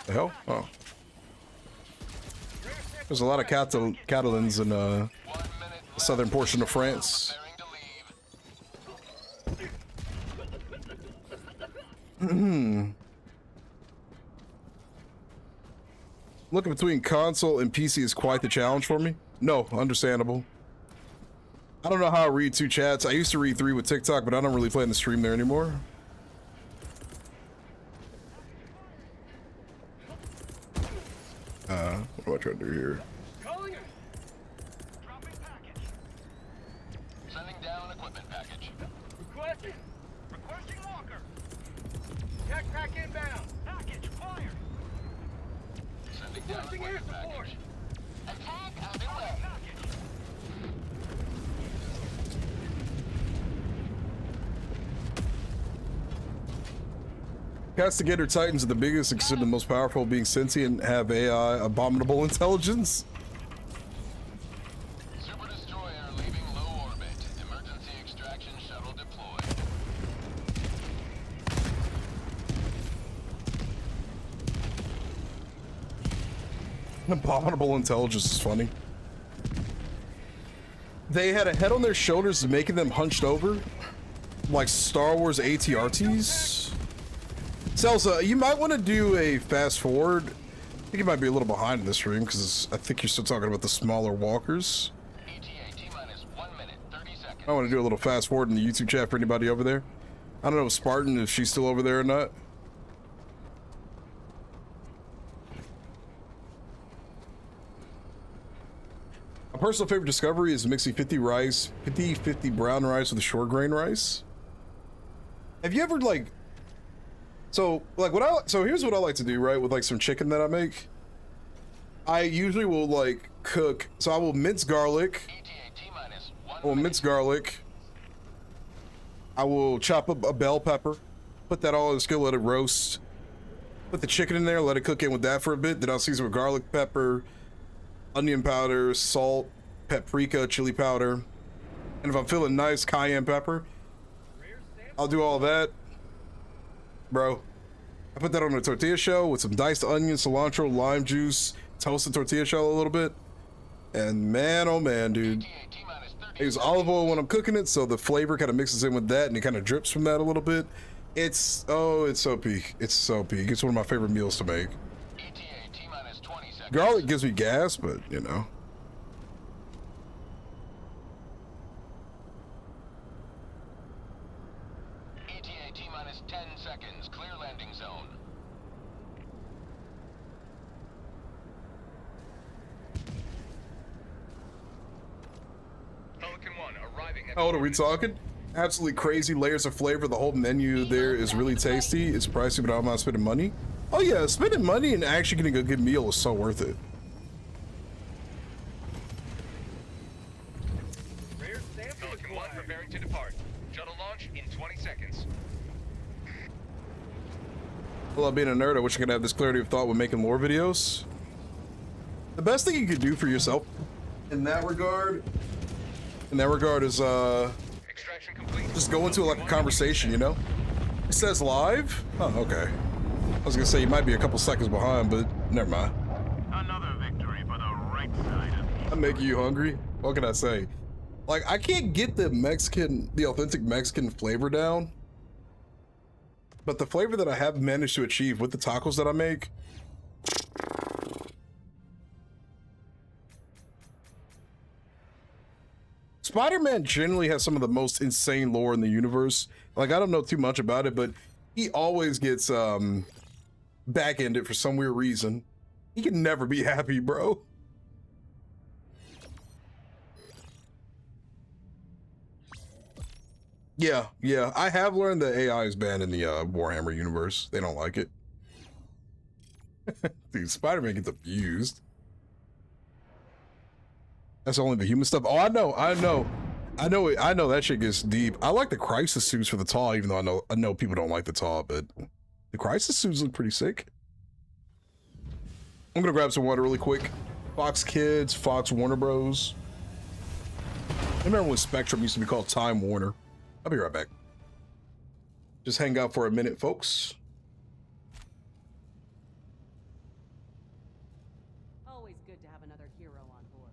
The hell? Oh. There's a lot of Catalans in the southern portion of France. Looking between console and PC is quite the challenge for me. No, understandable. I don't know how I read 2 chats. I used to read 3 with TikTok, but I don't really play in the stream there anymore. What am I trying to do here? Calling her. Dropping package. Sending down equipment package. Requesting walker. Backpack inbound. Package acquired. Sending down Requesting air equipment support. package. Attack Castigator Titans are the biggest and considered the most powerful, being sentient, have AI, abominable intelligence. Super Destroyer leaving low orbit. Emergency extraction shuttle deployed. Abominable intelligence is funny. They had a head on their shoulders making them hunched over, like Star Wars ATRTs. Celsa, you might want to do a fast forward. I think you might be a little behind in this stream because I think you're still talking about the smaller walkers. T-minus 1 minute, 30 seconds. I want to do a little fast forward in the YouTube chat for anybody over there. I don't know if Spartan, if she's still over there or not. My personal favorite discovery is mixing 50 brown rice with short grain rice. Have you ever like, so here's what I like to do, right? With like some chicken that I make. I usually will like cook, so I will mince garlic. I will mince garlic. I will chop up a bell pepper, put that all in a skillet, let it roast. Put the chicken in there, let it cook in with that for a bit. Then I'll season with garlic, pepper, onion powder, salt, paprika, chili powder. And if I'm feeling nice, cayenne pepper. I'll do all that. Bro, I put that on a tortilla shell with some diced onion, cilantro, lime juice, toast the tortilla shell a little bit. And man, oh man, dude. I use olive oil when I'm cooking it, so the flavor kind of mixes in with that and it kind of drips from that a little bit. It's so peak. It's so peak. It's one of my favorite meals to make. Garlic gives me gas, but you know. ETA T-minus 10 seconds. Clear landing zone. Pelican 1 arriving at... How old are we talking? Absolutely crazy layers of flavor. The whole menu there is really tasty. It's pricey, but I'm not spending money. Oh yeah, spending money and actually getting a good meal is so worth it. Pelican 1 preparing to depart. Shuttle launch in 20 seconds. I love being a nerd. I wish I could have this clarity of thought when making lore videos. The best thing you could do for yourself in that regard is Extraction complete. just go into like a conversation, you know? It says live? Oh, okay. I was gonna say you might be a couple seconds behind, but never mind. Another victory for the right side of I'm making you hungry. What can I say? Like, I can't get the authentic Mexican flavor down. But the flavor that I have managed to achieve with the tacos that I make. Spider-Man generally has some of the most insane lore in the universe. Like, I don't know too much about it, but he always gets back-ended for some weird reason. He can never be happy, bro. Yeah, I have learned that AI is banned in the Warhammer universe. They don't like it. Dude, Spider-Man gets abused. That's only the human stuff. Oh, I know that shit gets deep. I like the crisis suits for the TAW, even though I know people don't like the TAW, but the crisis suits look pretty sick. I'm gonna grab some water really quick. Fox Kids, Fox Warner Bros. I remember when Spectrum used to be called Time Warner. I'll be right back. Just hang out for a minute, folks. Always good to have another hero on board.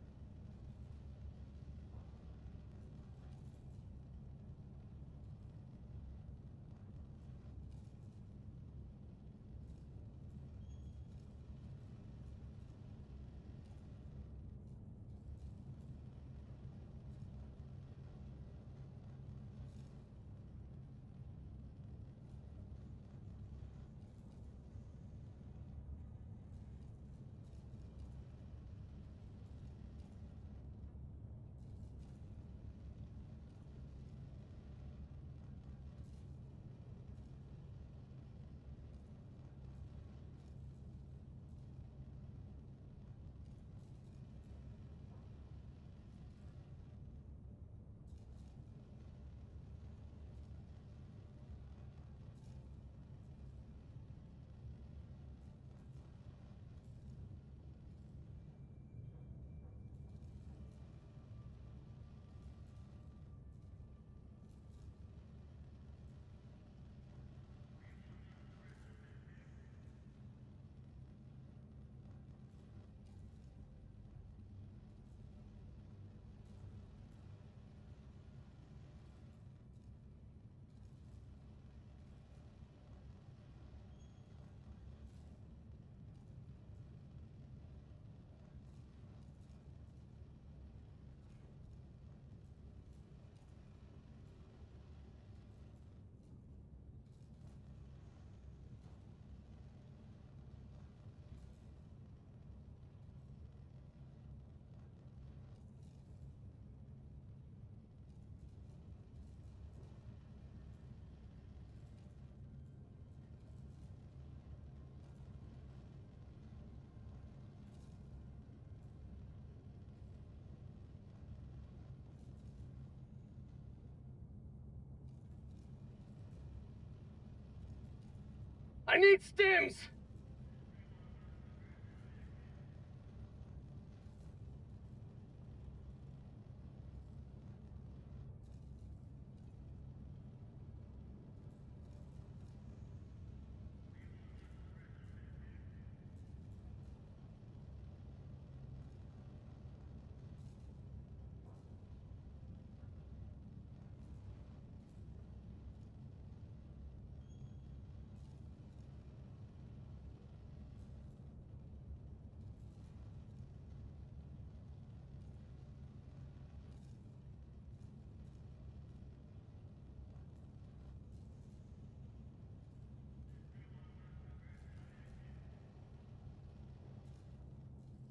I need stims!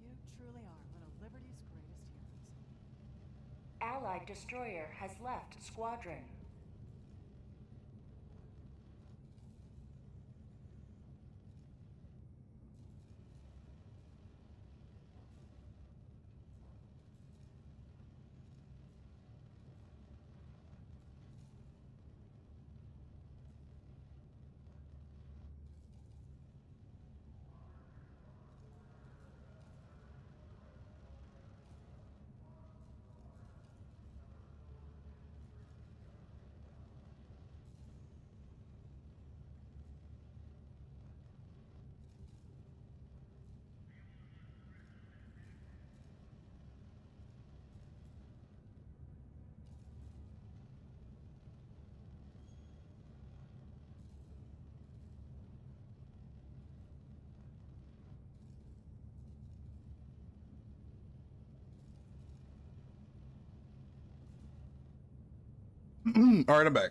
You truly are one of Liberty's greatest heroes. Allied destroyer has left squadron. All right, I'm back.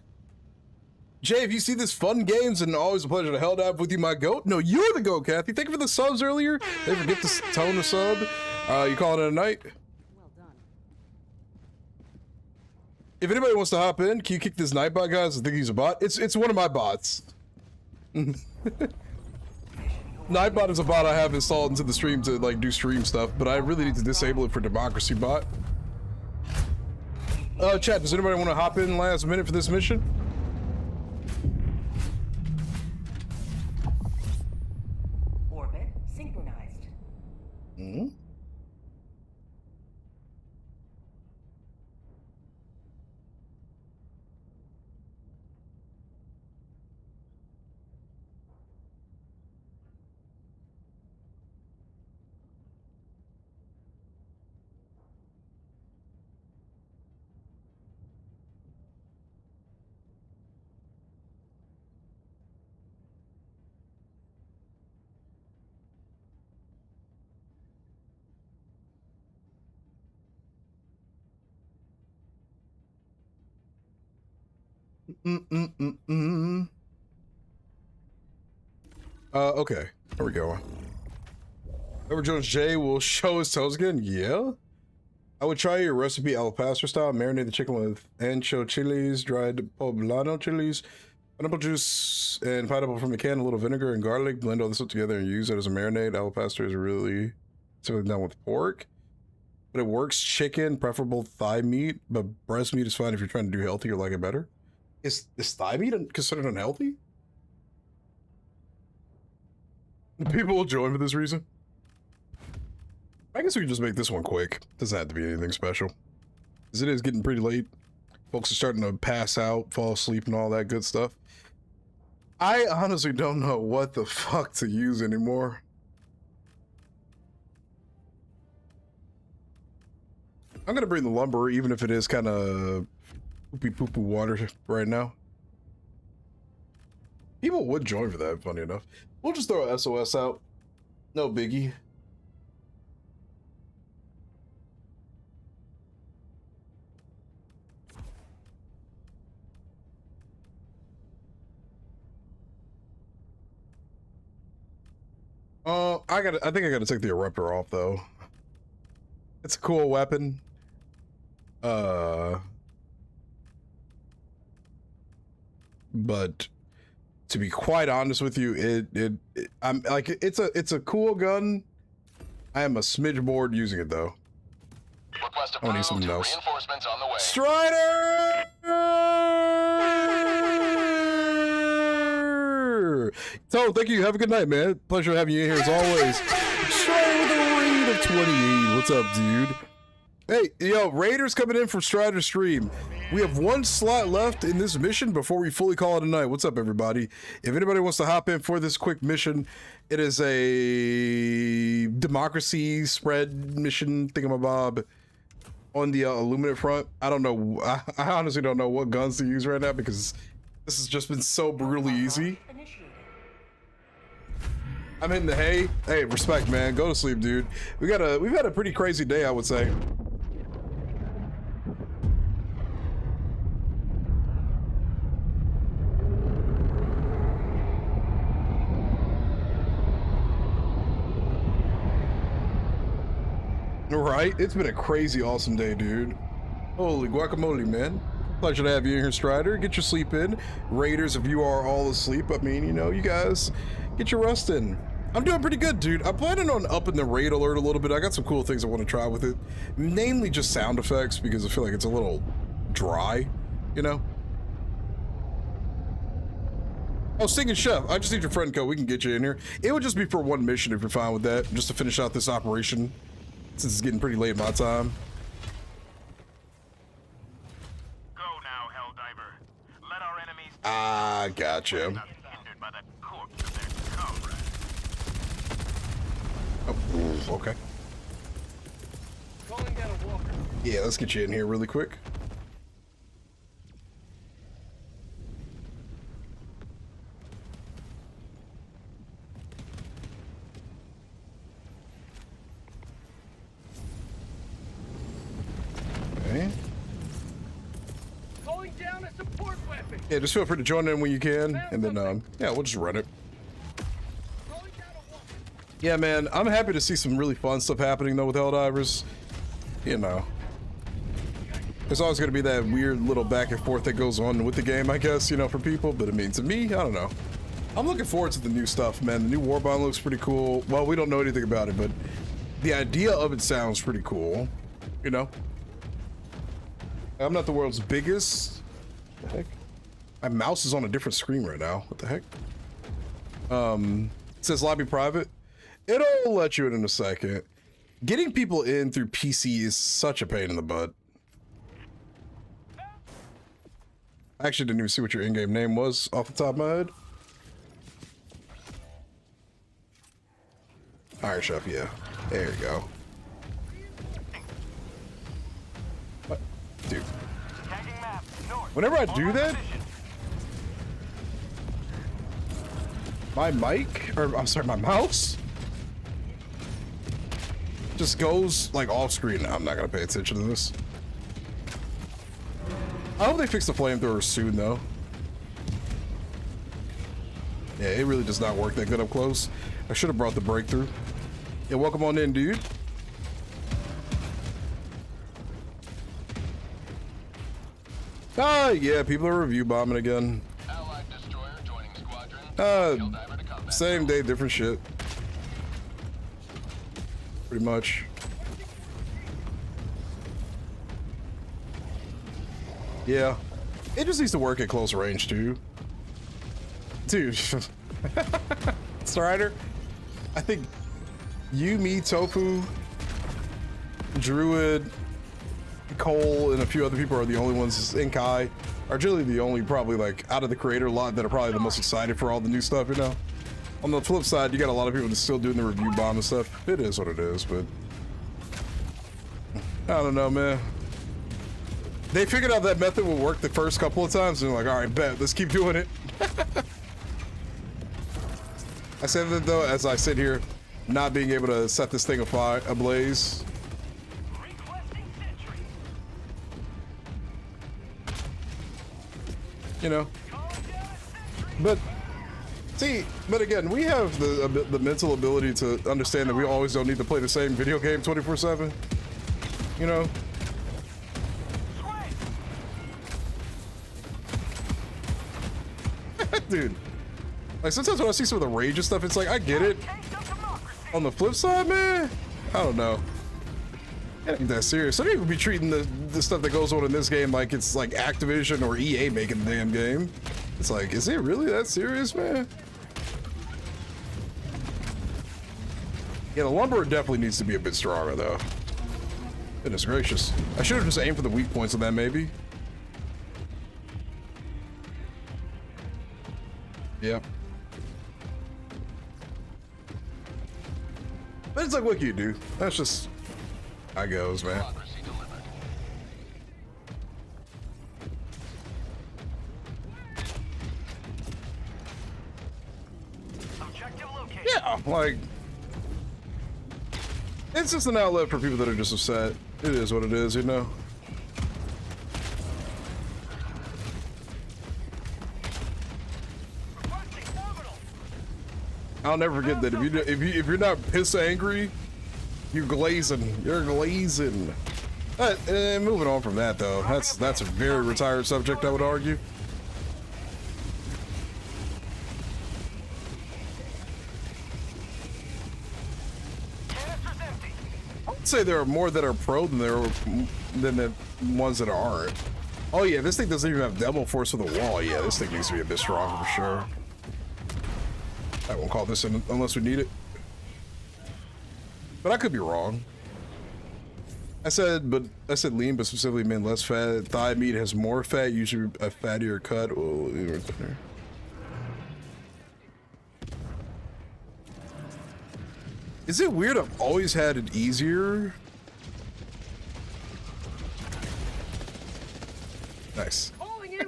Jay, if you see this fun games and always a pleasure to hell dive with you, my goat. No, you're the goat, Kathy. Thank you for the subs earlier. They forget to tone the sub. You calling it a night? Well done. If anybody wants to hop in, can you kick this Nightbot guys? I think he's a bot. It's one of my bots. Nightbot is a bot I have installed into the stream to like do stream stuff, but I really need to disable it for Democracy Bot. Chat, does anybody want to hop in last minute for this mission? Orbit synchronized. Mm-hmm. Okay, here we go. Over Jones J will show his toes again. Yeah, I would try your recipe al pastor style. Marinate the chicken with ancho chilies, dried poblano chilies, pineapple juice, and pineapple from the can, a little vinegar and garlic. Blend all this up together and use it as a marinade. Al pastor is really typically done with pork, but it works chicken, preferable thigh meat, but breast meat is fine if you're trying to do healthy or like it better. Is thigh meat considered unhealthy? People will join for this reason. I guess we can just make this one quick. Doesn't have to be anything special. Because it is getting pretty late. Folks are starting to pass out, fall asleep, and all that good stuff. I honestly don't know what the fuck to use anymore. I'm gonna bring the lumber, even if it is kind of poopy water right now. People would join for that, funny enough. We'll just throw a SOS out. No biggie. I think I gotta take the eruptor off though. It's a cool weapon. But to be quite honest with you, I'm like it's a cool gun. I am a smidge bored using it though. Request I need approval something to else. reinforcements on the way. Strider! So, thank you. Have a good night, man. Pleasure having you in here as always. Strider with a raid of 28. What's up, dude? Hey, yo, Raiders coming in from Strider stream. We have one slot left in this mission before we fully call it a night. What's up, everybody? If anybody wants to hop in for this quick mission, it is a democracy spread mission thingamabob on the Illuminate front. I don't know. I honestly don't know what guns to use right now because this has just been so brutally easy. I'm hitting the hay. Hey, respect, man. Go to sleep, dude. We've had a pretty crazy day, I would say. Right? It's been a crazy awesome day, dude. Holy guacamole, man. Pleasure to have you in here, Strider. Get your sleep in. Raiders, if you are all asleep, I mean, you know, you guys get your rest in. I'm doing pretty good, dude. I'm planning on upping the raid alert a little bit. I got some cool things I want to try with it. Namely just sound effects because I feel like it's a little dry, you know? Oh, Singing Chef, I just need your friend code. We can get you in here. It would just be for one mission if you're fine with that, just to finish out this operation. Since it's getting pretty late my time. Go now, Helldiver. Let our enemies Ah, gotcha. not hindered by the corpse of their comrades. Oh, okay. Calling down a walker. Yeah, let's get you in here really quick. Okay. Calling down a support weapon. Yeah, just feel free to join in when you can, and then yeah, we'll just run it. Calling down a walker. Yeah, man, I'm happy to see some really fun stuff happening though with Helldivers. You know, there's always going to be that weird little back and forth that goes on with the game, I guess, you know, for people. But I mean, to me, I don't know. I'm looking forward to the new stuff, man. The new Warbond looks pretty cool. Well, we don't know anything about it, but the idea of it sounds pretty cool, you know? I'm not the world's biggest. What the heck? My mouse is on a different screen right now. What the heck? It says lobby private. It'll let you in a second. Getting people in through PC is such a pain in the butt. I actually didn't even see what your in-game name was off the top of my head. Iron Chef, yeah. There you go. What? Dude. Whenever I do that, my mic, or I'm sorry, my mouse just goes like off screen. I'm not gonna pay attention to this. I hope they fix the flamethrower soon though. Yeah, it really does not work that good up close. I should have brought the breakthrough. Yeah, welcome on in, dude. Ah, yeah, people are review bombing again. Allied destroyer joining squadron. Helldiver to combat. Same day, different shit. Pretty much. Yeah. It just needs to work at close range, too. Dude. Strider, I think you, me, Tofu, Druid, Cole, and a few other people are the only ones in Kai. Are generally the only, probably, like, out of the creator lot that are probably the most excited for all the new stuff, you know? On the flip side, you got a lot of people that's still doing the review bomb and stuff. It is what it is, but I don't know, man. They figured out that method would work the first couple of times, and they're like, all right, bet, let's keep doing it. I said that, though, as I sit here, not being able to set this thing ablaze. You know, but see, but again, we have the mental ability to understand that we always don't need to play the same video game 24/7. You know. Dude, like sometimes when I see some of the rage and stuff, it's like I get it. On the flip side, man, I don't know. It ain't that serious. Some people be treating the stuff that goes on in this game like it's like Activision or EA making the damn game. It's like, is it really that serious, man? Yeah, the lumber definitely needs to be a bit stronger, though. Goodness gracious. I should have just aimed for the weak points of that, maybe. Yeah. But it's like, what can you do? That's just how it goes, man. Yeah, like, it's just an outlet for people that are just upset. It is what it is, you know? I'll never forget that. If you're not piss angry, you're glazing. You're glazing. And moving on from that, though, that's a very retired subject, I would argue. I would say there are more that are pro than there are than the ones that aren't. Oh yeah, this thing doesn't even have demo force for the wall. Yeah, this thing needs to be a bit stronger for sure. I won't call this in unless we need it. But I could be wrong. I said lean, but specifically meant less fat. Thigh meat has more fat, usually a fattier cut. Oh, is it weird? I've always had it easier. Nice.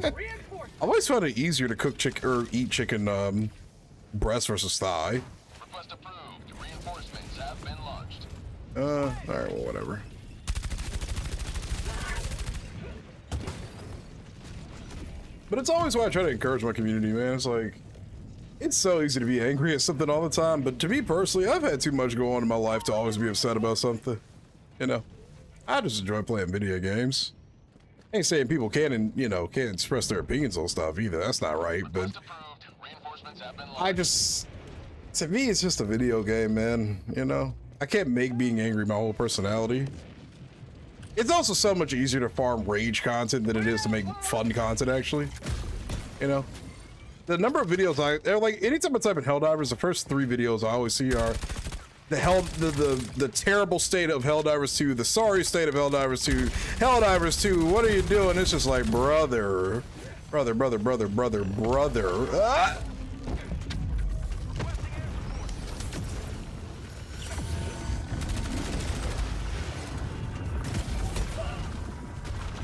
I've always found it easier to cook chicken or eat chicken breast versus thigh. Request approved. Reinforcements have been launched. Alright, well, whatever. But it's always why I try to encourage my community, man. It's like, it's so easy to be angry at something all the time, but to me personally, I've had too much go on in my life to always be upset about something. You know, I just enjoy playing video games. I ain't saying people can't, can't express their opinions on stuff either. That's not right, but I just, to me, it's just a video game, man. You know, I can't make being angry my whole personality. It's also so much easier to farm rage content than it is to make fun content, actually. You know, the number of videos they're like, anytime I type in Helldivers, the first 3 videos I always see are the terrible state of Helldivers 2, the sorry state of Helldivers 2, Helldivers 2, what are you doing? It's just like, brother. Ah!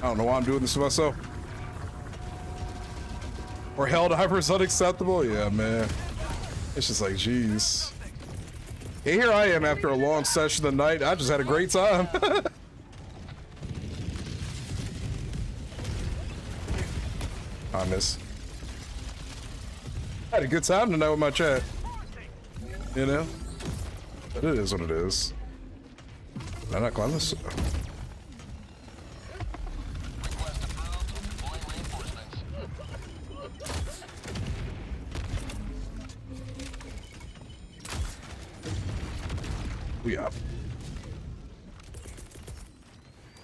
I don't know why I'm doing this to myself. Or Helldivers unacceptable? Yeah, man. It's just like, jeez. And here I am after a long session of the night. I just had a great time. I miss. I had a good time tonight with my chat. You know? But it is what it is. Did I not climb this? We up.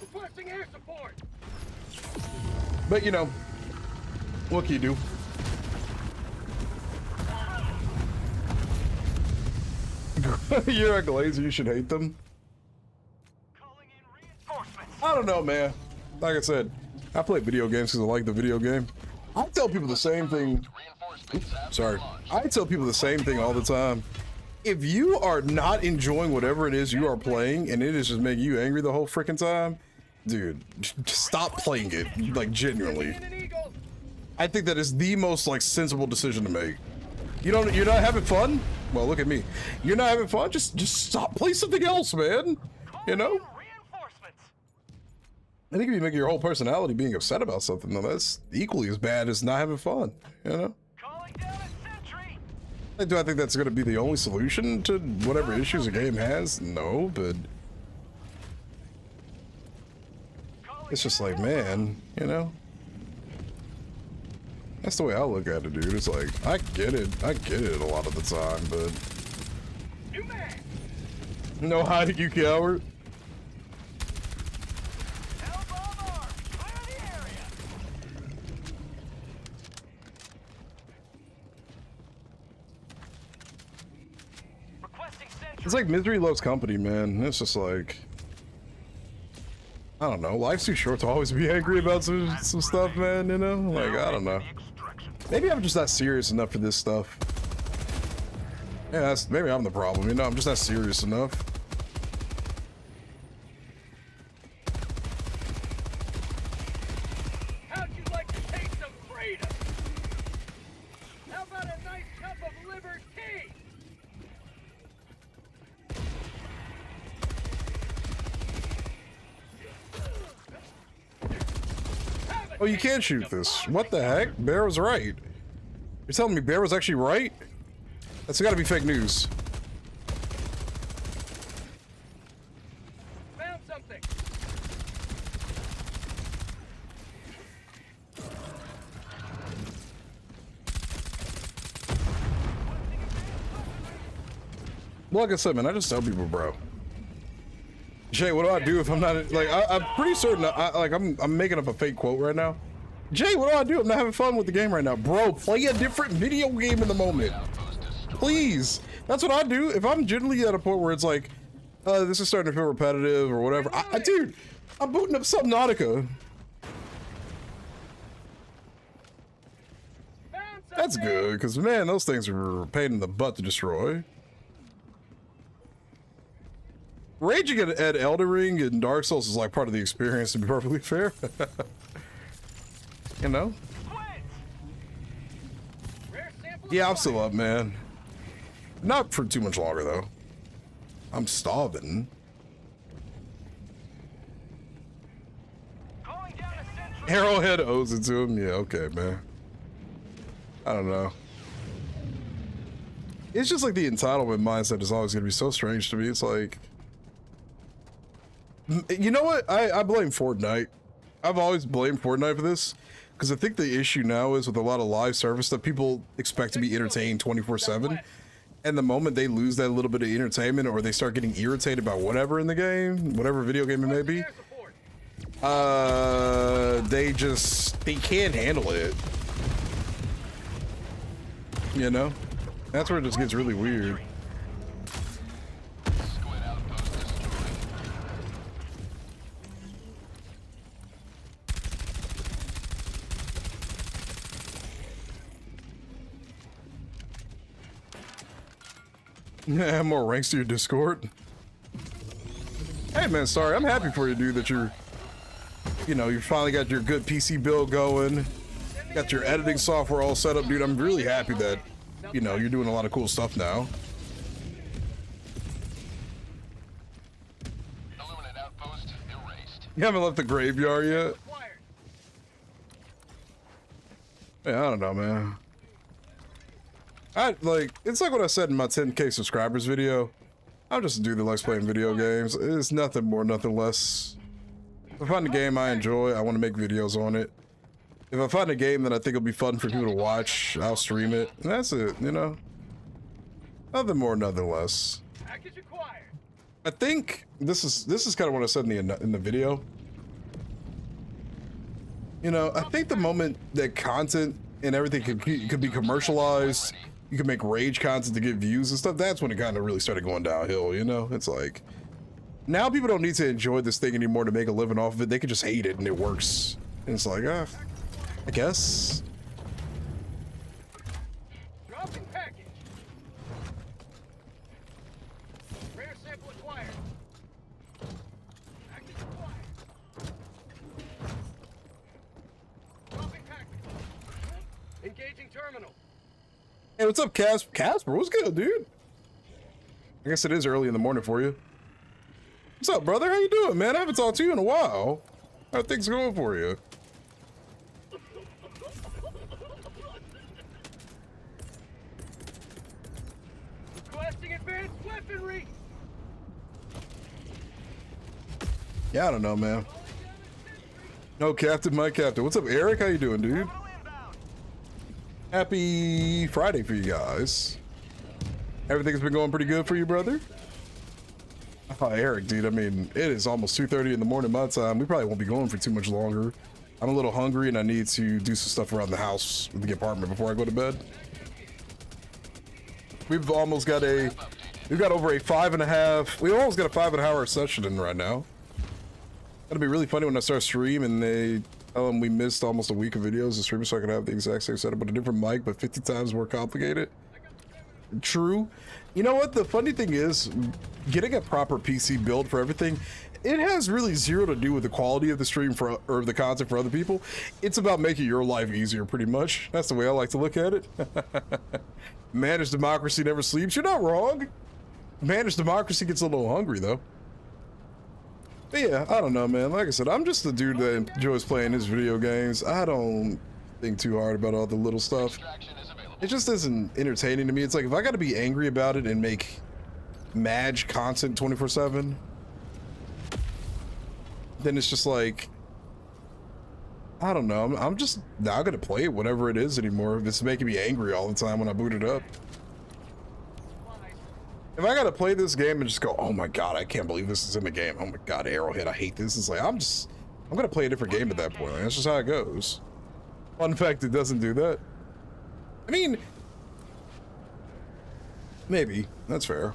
Requesting air support. But you know, what can you do? You're a glazer, you should hate them. Calling in reinforcements. I don't know, man. Like I said, I play video games because I like the video game. I tell people the same thing. Sorry. I tell people the same thing all the time. If you are not enjoying whatever it is you are playing and it is just making you angry the whole freaking time, dude, just stop playing it. Like, genuinely. I think that is the most like sensible decision to make. You're not having fun? Well, look at me. You're not having fun? Just stop. Play something else, man. You know? I think if you make your whole personality being upset about something, though, that's equally as bad as not having fun. You know? Do I think that's going to be the only solution to whatever issues a game has? No, but it's just like, man, you know? That's the way I look at it, dude. It's like, I get it a lot of the time, but no hiding, you coward. It's like misery loves company, man. It's just like, I don't know. Life's too short to always be angry about some stuff, man. You know, like I don't know. Maybe I'm just not serious enough for this stuff. Yeah, maybe I'm the problem. You know, I'm just not serious enough. How'd you like to taste some freedom? How about a nice cup of liver tea? Oh, you can't shoot this. What the heck? Bear was right. You're telling me Bear was actually right? That's gotta be fake news. Found something. Well, like I said, man, I just tell people, bro. Jay, what do I do if I'm not like? I'm pretty certain. I'm making up a fake quote right now. Jay, what do I do? I'm not having fun with the game right now, bro. Play a different video game in the moment, please. That's what I do. If I'm generally at a point where it's like, this is starting to feel repetitive or whatever. Dude, I'm booting up Subnautica. That's good, because man, those things are a pain in the butt to destroy. Raging at Elden Ring and Dark Souls is like part of the experience, to be perfectly fair. You know? Yeah, I'm still up, man. Not for too much longer, though. I'm starving. Arrowhead owes it to him? Yeah, okay, man. I don't know. It's just like the entitlement mindset is always going to be so strange to me. It's like... You know what? I blame Fortnite. I've always blamed Fortnite for this. Because I think the issue now is with a lot of live service that people expect to be entertained 24/7. And the moment they lose that little bit of entertainment or they start getting irritated by whatever in the game, whatever video game it may be, they can't handle it. You know? That's where it just gets really weird. Yeah, more ranks to your Discord. Hey man, sorry, I'm happy for you, dude, that you finally got your good PC build going, got your editing software all set up, dude. I'm really happy that, you're doing a lot of cool stuff now. You haven't left the graveyard yet? Yeah, I don't know, man. It's like what I said in my 10K subscribers video. I'm just a dude that likes playing video games. It's nothing more, nothing less. If I find a game I enjoy, I want to make videos on it. If I find a game that I think will be fun for people to watch, I'll stream it. And that's it, you know? Nothing more, nothing less. I think this is kind of what I said in the video. I think the moment that content and everything could be commercialized, you can make rage content to get views and stuff, that's when it kind of really started going downhill, It's like, now people don't need to enjoy this thing anymore to make a living off of it. They can just hate it and it works. And it's like, I guess. Dropping package. Rare sample acquired. Package acquired. Dropping package. Engaging terminal. Hey, what's up, Casper? What's good, dude? I guess it is early in the morning for you. What's up, brother? How you doing, man? I haven't talked to you in a while. How are things going for you? Requesting advanced weaponry. Yeah, I don't know, man. No, Captain, my Captain. What's up, Eric? How you doing, dude? Happy Friday for you guys. Everything's been going pretty good for you, brother? Oh, Eric, dude, I mean, it is almost 2:30 in the morning my time. We probably won't be going for too much longer. I'm a little hungry and I need to do some stuff around the house with the apartment before I go to bed. We've almost got a We've got over a 5.5. We almost got a 5.5-hour session in right now. That'll be really funny when I start stream and they tell them we missed almost a week of videos to stream, so I can have the exact same setup with a different mic, but 50 times more complicated. True. You know what? The funny thing is, getting a proper PC build for everything, it has really zero to do with the quality of the stream for or the content for other people. It's about making your life easier, pretty much. That's the way I like to look at it. Managed democracy never sleeps. You're not wrong. Managed democracy gets a little hungry, though. But yeah, I don't know, man. Like I said, I'm just the dude that enjoys playing his video games. I don't think too hard about all the little stuff. It just isn't entertaining to me. It's like, if I gotta be angry about it and make Madge content 24/7, then it's just like, I don't know. I'm just not gonna play it, whatever it is anymore, if it's making me angry all the time when I boot it up. If I gotta play this game and just go, oh my god, I can't believe this is in the game. Oh my god, Arrowhead, I hate this. It's like, I'm gonna play a different game at that point. That's just how it goes. Fun fact, it doesn't do that. I mean, maybe. That's fair.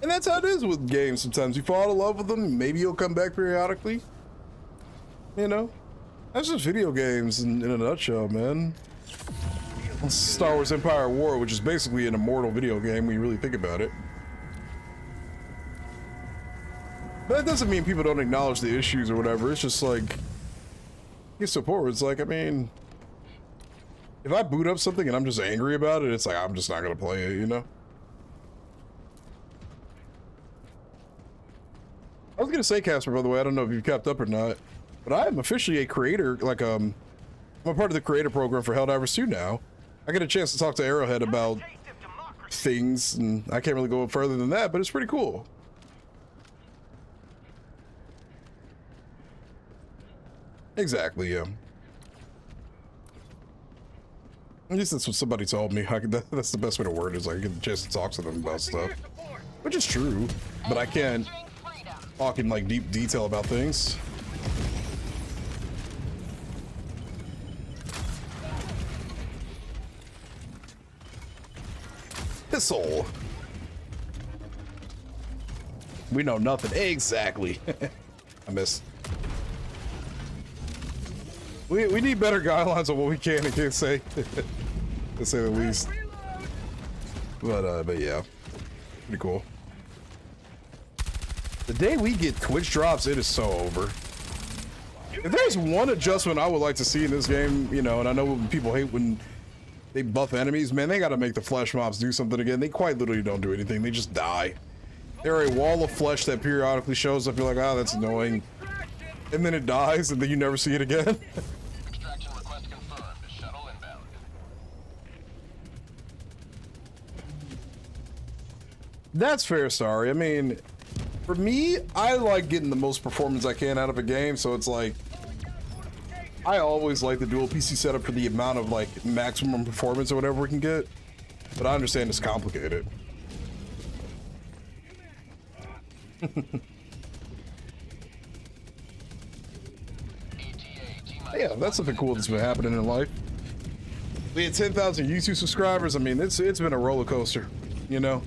And that's how it is with games sometimes. You fall in love with them, maybe you'll come back periodically. You know? That's just video games in a nutshell, man. Star Wars Empire War, which is basically an immortal video game when you really think about it. But that doesn't mean people don't acknowledge the issues or whatever. It's just like, it's support. It's like, I mean, if I boot up something and I'm just angry about it, it's like, I'm just not gonna play it, you know? I was gonna say, Casper, by the way, I don't know if you've kept up or not, but I am officially a creator, like, I'm a part of the creator program for Helldivers 2 now. I get a chance to talk to Arrowhead about things, and I can't really go further than that, but it's pretty cool. Exactly, yeah. At least that's what somebody told me. That's the best way to word it, is like, I get the chance to talk to them about stuff. Which is true, but I can't talk in, like, deep detail about things. Pistol. We know nothing. Exactly. I missed. We need better guidelines on what we can and can't say, to say the least. But yeah, pretty cool. The day we get Twitch drops, it is so over. If there's one adjustment I would like to see in this game, you know, and I know people hate when they buff enemies, man, they got to make the flesh mobs do something again. They quite literally don't do anything. They just die. They're a wall of flesh that periodically shows up. You're like, oh, that's annoying. And then it dies, and then you never see it again. Extraction request confirmed. Shuttle inbound. That's fair, sorry. I mean, for me, I like getting the most performance I can out of a game, so it's like, I always like the dual PC setup for the amount of, like, maximum performance or whatever we can get. But I understand it's complicated. Yeah, that's something cool that's been happening in life. We had 10,000 YouTube subscribers. I mean, it's been a roller coaster, you know?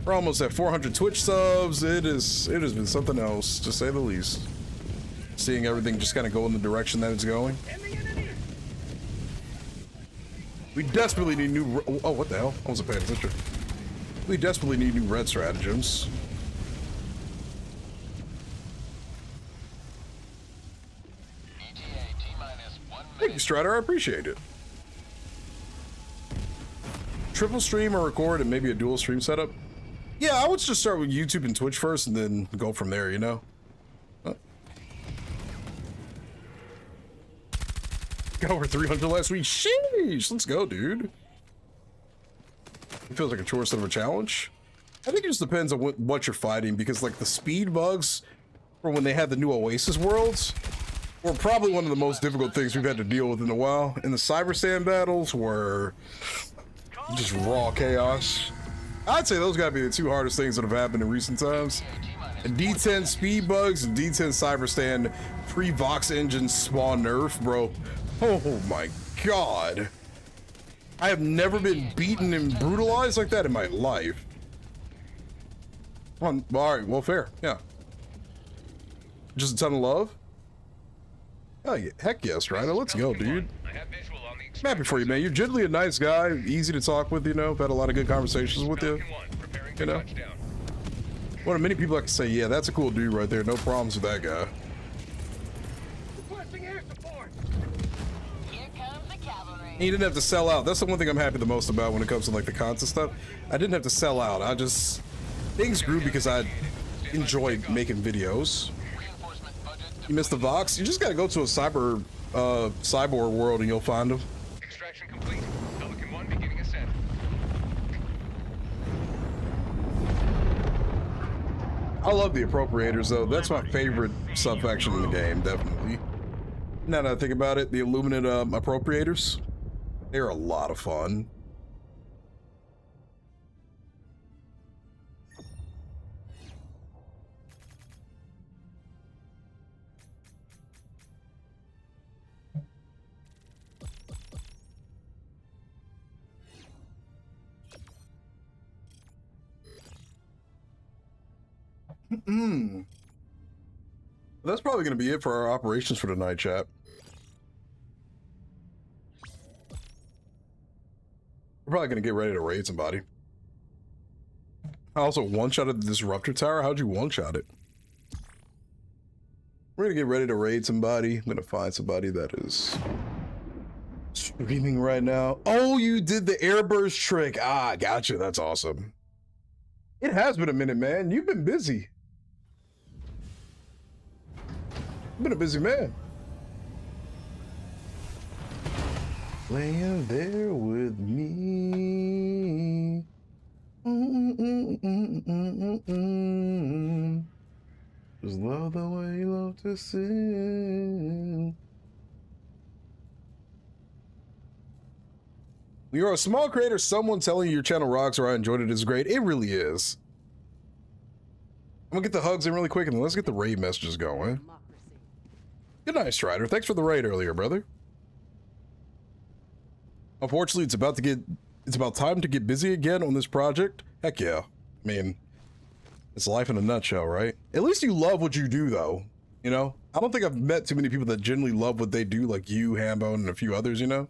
We're almost at 400 Twitch subs. It has been something else, to say the least. Seeing everything just kind of go in the direction that it's going. We desperately need new... Oh, what the hell? I wasn't paying attention. We desperately need new red stratagems. Thank you, Strider. I appreciate it. Triple stream or record and maybe a dual stream setup? Yeah, I would just start with YouTube and Twitch first and then go from there, you know? Got over 300 last week. Sheesh, let's go, dude. It feels like a chore instead of a challenge. I think it just depends on what you're fighting, because like the speed bugs from when they had the new Oasis worlds were probably one of the most difficult things we've had to deal with in a while. And the Cyber Sand battles were just raw chaos. I'd say those gotta be the two hardest things that have happened in recent times. And D10 speed bugs and D10 Cyber Sand pre-Vox engine spawn nerf, bro. Oh my god. I have never been beaten and brutalized like that in my life. All right, well, fair, yeah. Just a ton of love. Oh, yeah. Heck yes, Ryder. Let's go, dude. I'm happy for you, man. You're generally a nice guy, easy to talk with, you know. I've had a lot of good conversations with you. You know, one of many people I can say, yeah, that's a cool dude right there. No problems with that guy. And you didn't have to sell out. That's the one thing I'm happy the most about when it comes to like the content stuff. I didn't have to sell out. I just, things grew because I enjoyed making videos. You missed the Vox? You just gotta go to a cyborg world and you'll find them. Extraction complete. Pelican 1 beginning ascent. I love the appropriators though. That's my favorite sub-faction in the game, definitely. Now that I think about it, the Illuminate appropriators, they're a lot of fun. That's probably going to be it for our operations for tonight, chat. We're probably going to get ready to raid somebody. I also one-shotted the Disruptor Tower. How'd you one-shot it? We're going to get ready to raid somebody. I'm going to find somebody that is streaming right now. Oh, you did the airburst trick. Ah, gotcha. That's awesome. It has been a minute, man. You've been busy. You've been a busy man. Laying there with me. Just love the way you love to sing. When you're a small creator, someone telling you your channel rocks or I enjoyed it is great. It really is. I'm gonna get the hugs in really quick and let's get the raid messages going. Good night, Strider. Thanks for the raid earlier, brother. Unfortunately, it's about time to get busy again on this project. Heck yeah. I mean, it's life in a nutshell, right? At least you love what you do, though. You know? I don't think I've met too many people that genuinely love what they do, like you, Hambone, and a few others, you know?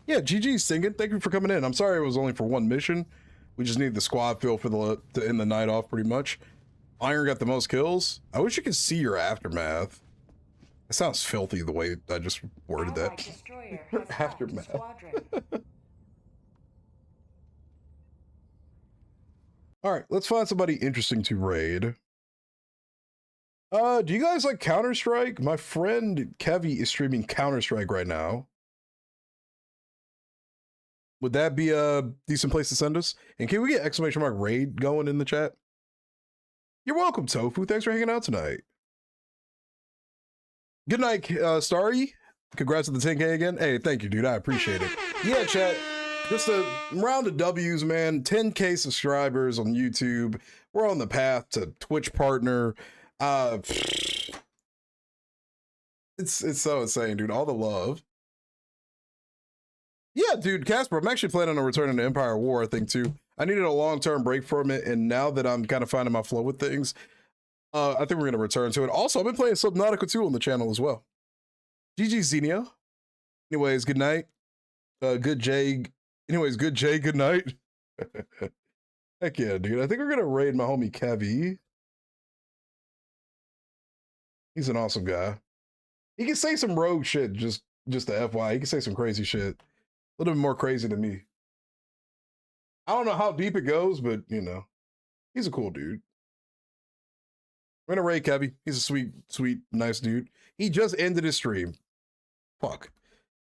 Yeah, GG's singing. Thank you for coming in. I'm sorry it was only for one mission. We just need the squad fill for to end the night off, pretty much. Iron got the most kills. I wish you could see your aftermath. It sounds filthy the way I just worded that. Aftermath. All right, let's find somebody interesting to raid. Do you guys like Counter-Strike? My friend Kevy is streaming Counter-Strike right now. Would that be a decent place to send us? And can we get exclamation mark raid going in the chat? You're welcome, Tofu. Thanks for hanging out tonight. Good night, Starry. Congrats on the 10K again. Hey, thank you, dude. I appreciate it. Yeah, chat. Just a round of W's, man. 10K subscribers on YouTube. We're on the path to Twitch partner. It's so insane, dude. All the love. Yeah, dude, Casper, I'm actually planning on returning to Empire War, I think, too. I needed a long-term break from it, and now that I'm kind of finding my flow with things, I think we're going to return to it. Also, I've been playing Subnautica 2 on the channel as well. GG, Xenia. Anyways, good night. Good Jay. Anyways, good Jay, good night. Heck yeah, dude. I think we're going to raid my homie Kevy. He's an awesome guy. He can say some rogue shit, just the FYI. He can say some crazy shit. A little bit more crazy than me. I don't know how deep it goes, but, you know, he's a cool dude. We're gonna raid Kevy. He's a sweet, sweet, nice dude. He just ended his stream. Fuck.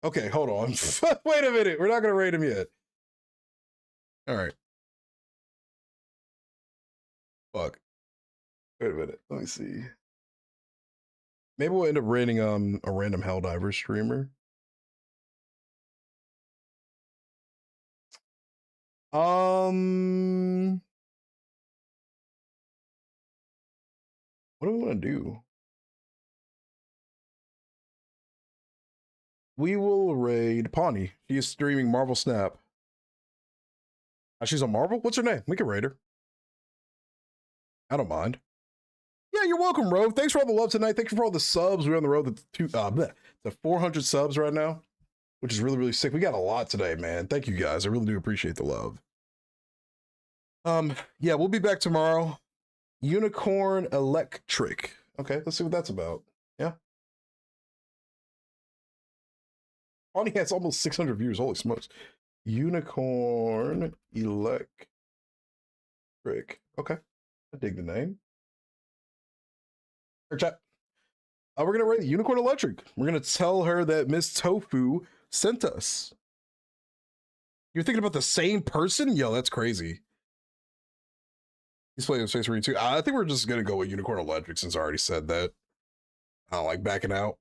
Okay, hold on. Wait a minute. We're not gonna raid him yet. All right. Fuck. Wait a minute. Let me see. Maybe we'll end up raiding a random Helldiver streamer. What do we want to do? We will raid Pawnee. She is streaming Marvel Snap. She's on Marvel? What's her name? We can raid her. I don't mind. Yeah, you're welcome, Rogue. Thanks for all the love tonight. Thank you for all the subs. We're on the road to 400 subs right now, which is really, really sick. We got a lot today, man. Thank you guys. I really do appreciate the love. Yeah, we'll be back tomorrow. Unicorn Electric. Okay, let's see what that's about. Yeah. Pawnee has almost 600 views. Holy smokes. Unicorn Electric. Okay. I dig the name. Chat. We're going to rate Unicorn Electric. We're going to tell her that Miss Tofu sent us. You're thinking about the same person? Yo, that's crazy. He's playing Space Marine 2. I think we're just going to go with Unicorn Electric since I already said that. I don't like backing out.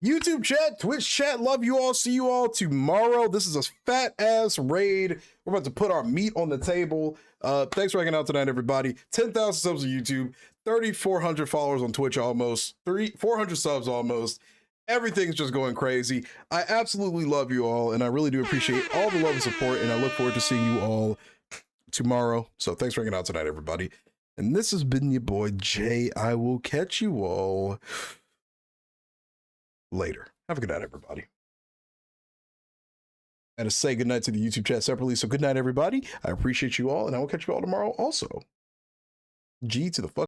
YouTube chat, Twitch chat, love you all. See you all tomorrow. This is a fat ass raid. We're about to put our meat on the table. Thanks for hanging out tonight, everybody. 10,000 subs on YouTube, 3,400 followers on Twitch almost, 400 subs almost. Everything's just going crazy. I absolutely love you all, and I really do appreciate all the love and support, and I look forward to seeing you all tomorrow. So thanks for hanging out tonight, everybody. And this has been your boy, Jay. I will catch you all later. Have a good night, everybody. And to say good night to the YouTube chat separately. So good night, everybody. I appreciate you all, and I will catch you all tomorrow also. G to the fuck.